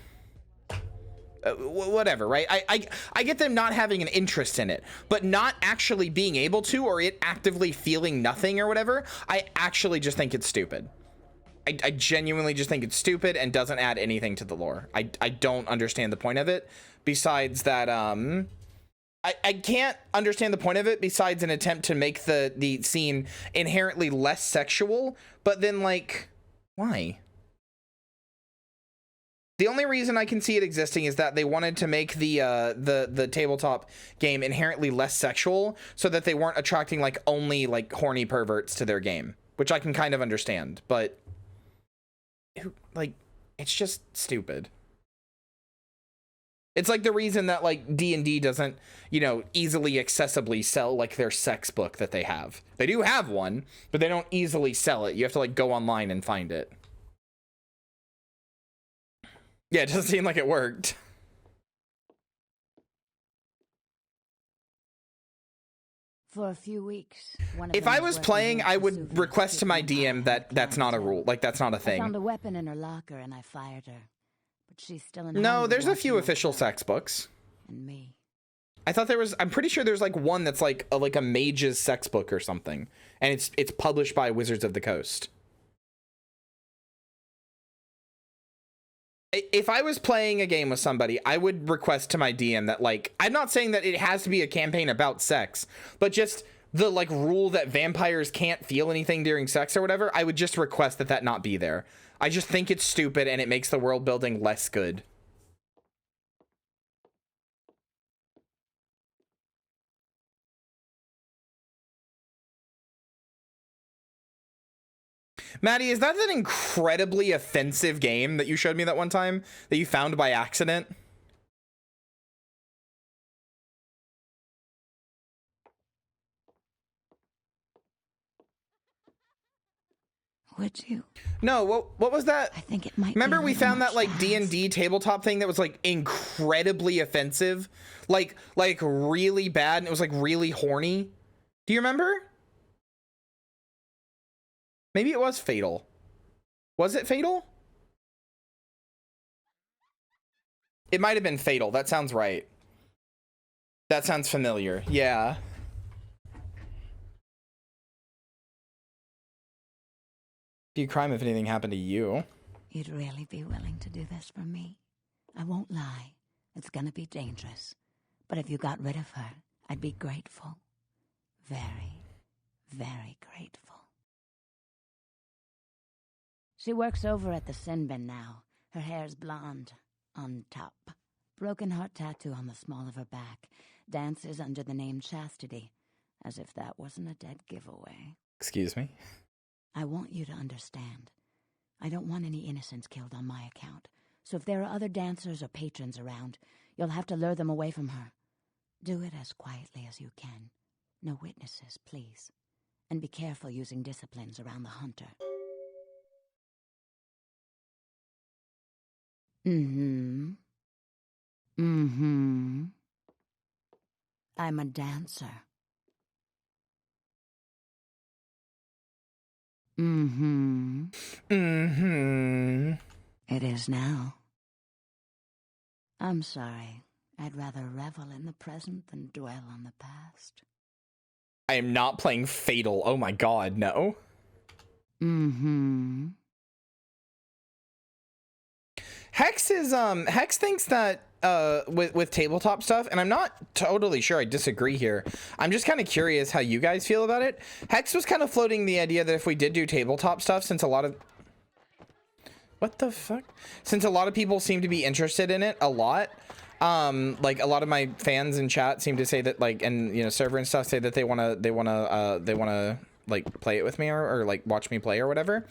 whatever, right? I get them not having an interest in it, but not actually being able to, or it actively feeling nothing or whatever. I actually just think it's stupid. I genuinely just think it's stupid and doesn't add anything to the lore. I don't understand the point of it besides that, I can't understand the point of it besides an attempt to make the scene inherently less sexual, but then, like, why? The only reason I can see it existing is that they wanted to make the tabletop game inherently less sexual so that they weren't attracting, like, only, like, horny perverts to their game, which I can kind of understand, but, like, it's just stupid. It's like the reason that, like, D&D doesn't, you know, easily accessibly sell, like, their sex book that they have. They do have one, but they don't easily sell it. You have to, like, go online and find it. Yeah, it doesn't seem like it worked. For a few weeks. If I was playing, I would request to my DM that that's not a rule. Like, that's not a thing. I found a weapon in her locker and I fired her. But she's still in No, there's a few official sex books. And me. I thought there was, I'm pretty sure there's like one that's like a mage's sex book or something. And it's published by Wizards of the Coast. If I was playing a game with somebody, I would request to my DM that, like, I'm not saying that it has to be a campaign about sex, but just the, like, rule that vampires can't feel anything during sex or whatever, I would just request that that not be there. I just think it's stupid and it makes the world building less good. Maddie, is that an incredibly offensive game that you showed me that one time that you found by accident? Would you? No, what was that? I think it might. Remember we found that, like, D&D tabletop thing that was, like, incredibly offensive, like really bad, and it was, like, really horny. Do you remember? Maybe it was Fatal. Was it Fatal? It might have been Fatal. That sounds right. That sounds familiar. Yeah. Be a crime if anything happened to you. You'd really be willing to do this for me? I won't lie. It's gonna be dangerous. But if you got rid of her, I'd be grateful. Very, very grateful. She works over at the sin bin now. Her hair's blonde. On top. Broken heart tattoo on the small of her back. Dances under the name Chastity. As if that wasn't a dead giveaway. Excuse me? I want you to understand. I don't want any innocents killed on my account. So if there are other dancers or patrons around, you'll have to lure them away from her. Do it as quietly as you can. No witnesses, please. And be careful using disciplines around the hunter. I'm a dancer. It is now. I'm sorry. I'd rather revel in the present than dwell on the past. I am not playing Fatal. Oh my god, no. Hex is Hex thinks that with tabletop stuff, and I'm not totally sure, I disagree here. I'm just kind of curious how you guys feel about it. Hex was kind of floating the idea that if we did do tabletop stuff, since a lot of what the fuck? Since a lot of people seem to be interested in it a lot, like a lot of my fans in chat seem to say that, like, and you know, server and stuff say that they wanna like play it with me or like watch me play or whatever.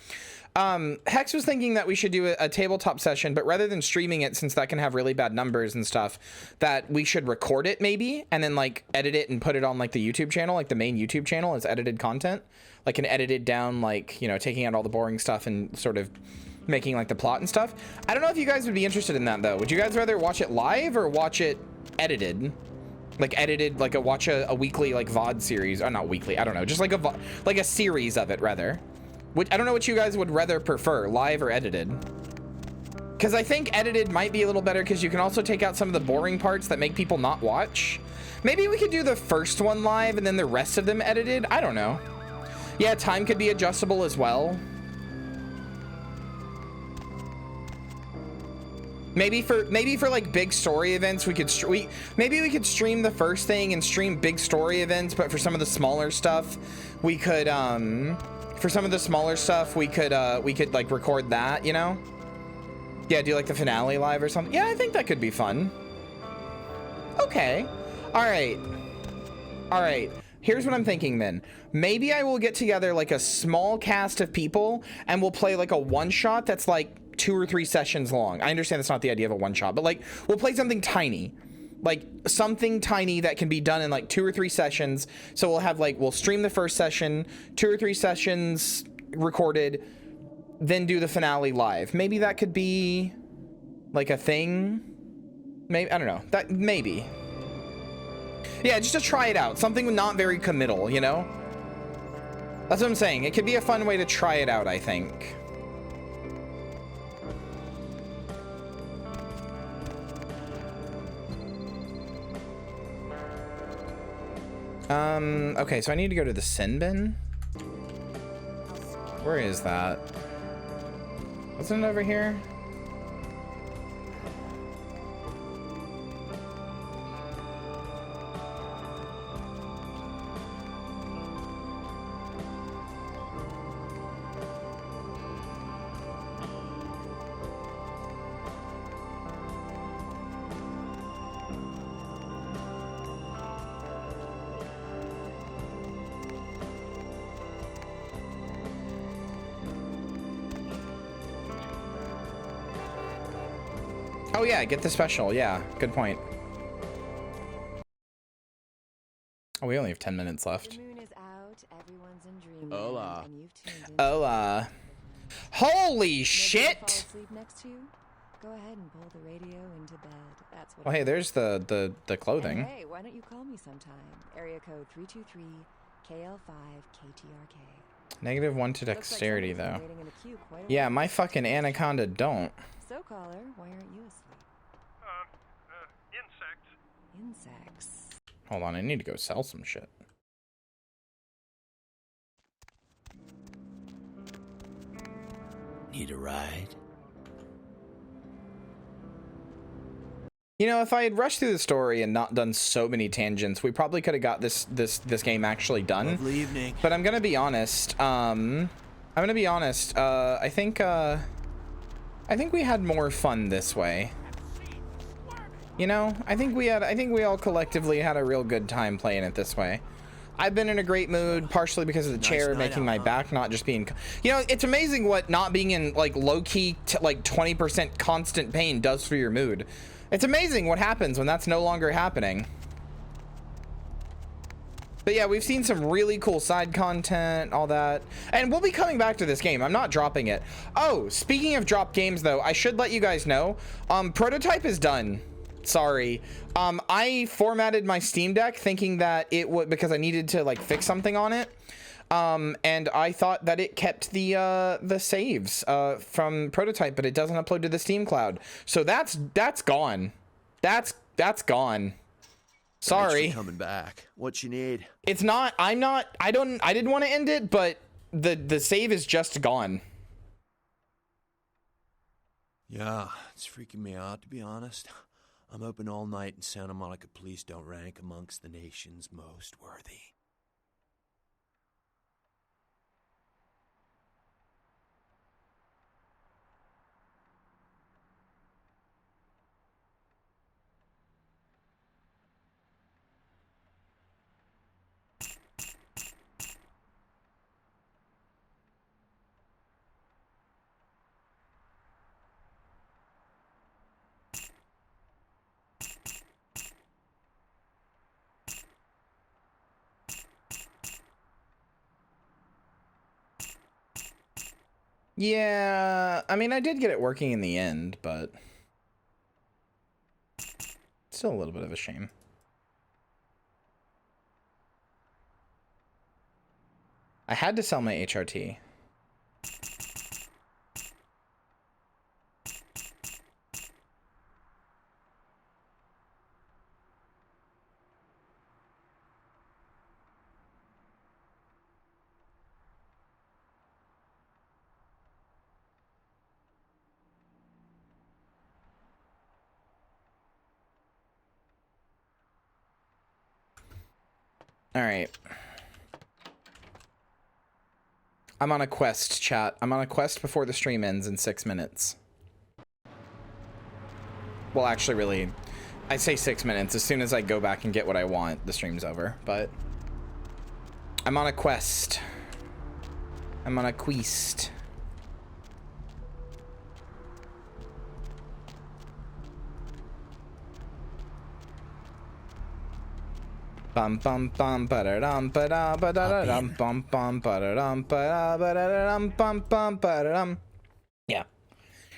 Hex was thinking that we should do a tabletop session, but rather than streaming it, since that can have really bad numbers and stuff, that we should record it maybe and then like edit it and put it on like the YouTube channel, like the main YouTube channel as edited content, like an edited down, like, you know, taking out all the boring stuff and sort of making like the plot and stuff. I don't know if you guys would be interested in that though. Would you guys rather watch it live or watch it edited? Like edited, like watch a weekly like VOD series, or not weekly, I don't know, just like a series of it rather. I don't know what you guys would rather prefer, live or edited. Because I think edited might be a little better because you can also take out some of the boring parts that make people not watch. Maybe we could do the first one live and then the rest of them edited. I don't know. Yeah, time could be adjustable as well. Maybe for like big story events, we could maybe we could stream the first thing and stream big story events, but for some of the smaller stuff, we could like record that, you know? Yeah, do like the finale live or something. Yeah, I think that could be fun. Okay. All right. Here's what I'm thinking then. Maybe I will get together like a small cast of people and we'll play like a one-shot that's like 2 or 3 sessions long. I understand that's not the idea of a one-shot, but like we'll play something tiny. Like something tiny that can be done in like 2 or 3 sessions. So we'll have like, we'll stream the first session, 2 or 3 sessions recorded, then do the finale live. Maybe that could be like a thing. Maybe, I don't know, that maybe. Yeah, just to try it out. Something not very committal, you know? That's what I'm saying. It could be a fun way to try it out, I think. Okay, so I need to go to the sin bin. Where is that? Wasn't it over here? Oh yeah, get the special. Yeah, good point. Oh, we only have 10 minutes left. Hola. Hola. Holy shit! Go ahead and pull the radio into bed. That's what. Oh hey, there's the clothing. And hey, why don't you call me sometime? Area code 323 KL5 KTRK. -1 to dexterity though. Yeah, my fucking anaconda don't. So caller, why aren't you asleep? Insects. Hold on, I need to go sell some shit. Need a ride? You know, if I had rushed through the story and not done so many tangents, we probably could have got this game actually done. Lovely evening. But I'm gonna be honest. I think we had more fun this way. You know, I think we all collectively had a real good time playing it this way. I've been in a great mood, partially because of the chair making my back not just being, you know, it's amazing what not being in like low-key like 20% constant pain does for your mood. It's amazing what happens when that's no longer happening. But yeah, we've seen some really cool side content, all that. And we'll be coming back to this game. I'm not dropping it. Oh, speaking of drop games though, I should let you guys know, Prototype is done. Sorry. I formatted my Steam Deck thinking that it would, because I needed to like fix something on it. And I thought that it kept the saves from Prototype, but it doesn't upload to the Steam cloud. So that's gone. That's gone. Sorry. Thanks for coming back. What you need? It's not. I didn't want to end it, but the save is just gone. Yeah, it's freaking me out, to be honest. I'm hoping all night and Santa Monica police don't rank amongst the nation's most worthy. Yeah, I mean, I did get it working in the end, but still a little bit of a shame. I had to sell my HRT. All right. I'm on a quest, chat. I'm on a quest before the stream ends in 6 minutes. Well, actually, really, I say 6 minutes. As soon as I go back and get what I want, the stream's over. But I'm on a quest. I'm on a quest. Bum bum bum ba-da-dum ba-da ba-da-da-dum bum bum ba-da-dum ba-da ba-da-da-dum bum bum ba-da-dum. Yeah.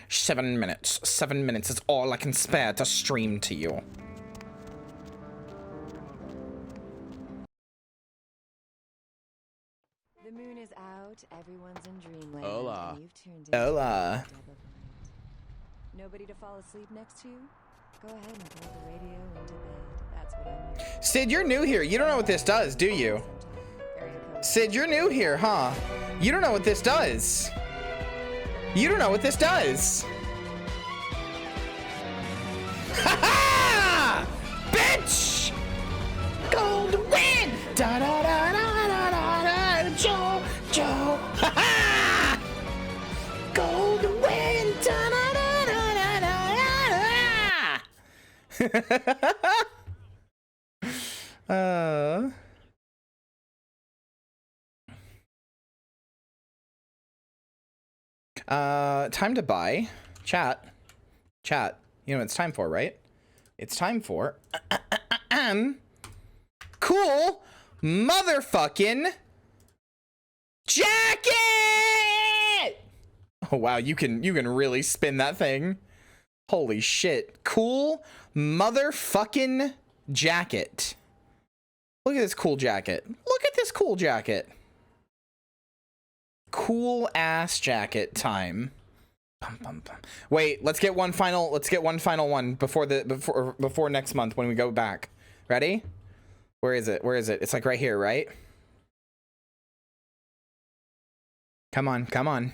7 minutes. 7 minutes is all I can spare to stream to you. The moon is out, everyone's in dreamland. Hola. And you've tuned in Hola. Nobody to fall asleep next to you? Go ahead and throw the radio into bed. That's what I'm here. Sid, you're new here. You don't know what this does, do you? Sid, you're new here, huh? You don't know what this does. You don't know what this does. Ha ha! Bitch! Gold win! Da da da da da da da! Joe! Joe! Ha ha! Gold win! Da da da da da da da! Time to buy. Chat. You know what it's time for, right? It's time for cool motherfucking jacket. Oh wow, you can really spin that thing. Holy shit. Cool motherfucking jacket. Look at this cool jacket. Look at this cool jacket. Cool ass jacket time. Bum, bum, bum. Wait, let's get one final one before next month when we go back. Ready? Where is it? It's like right here, right? Come on.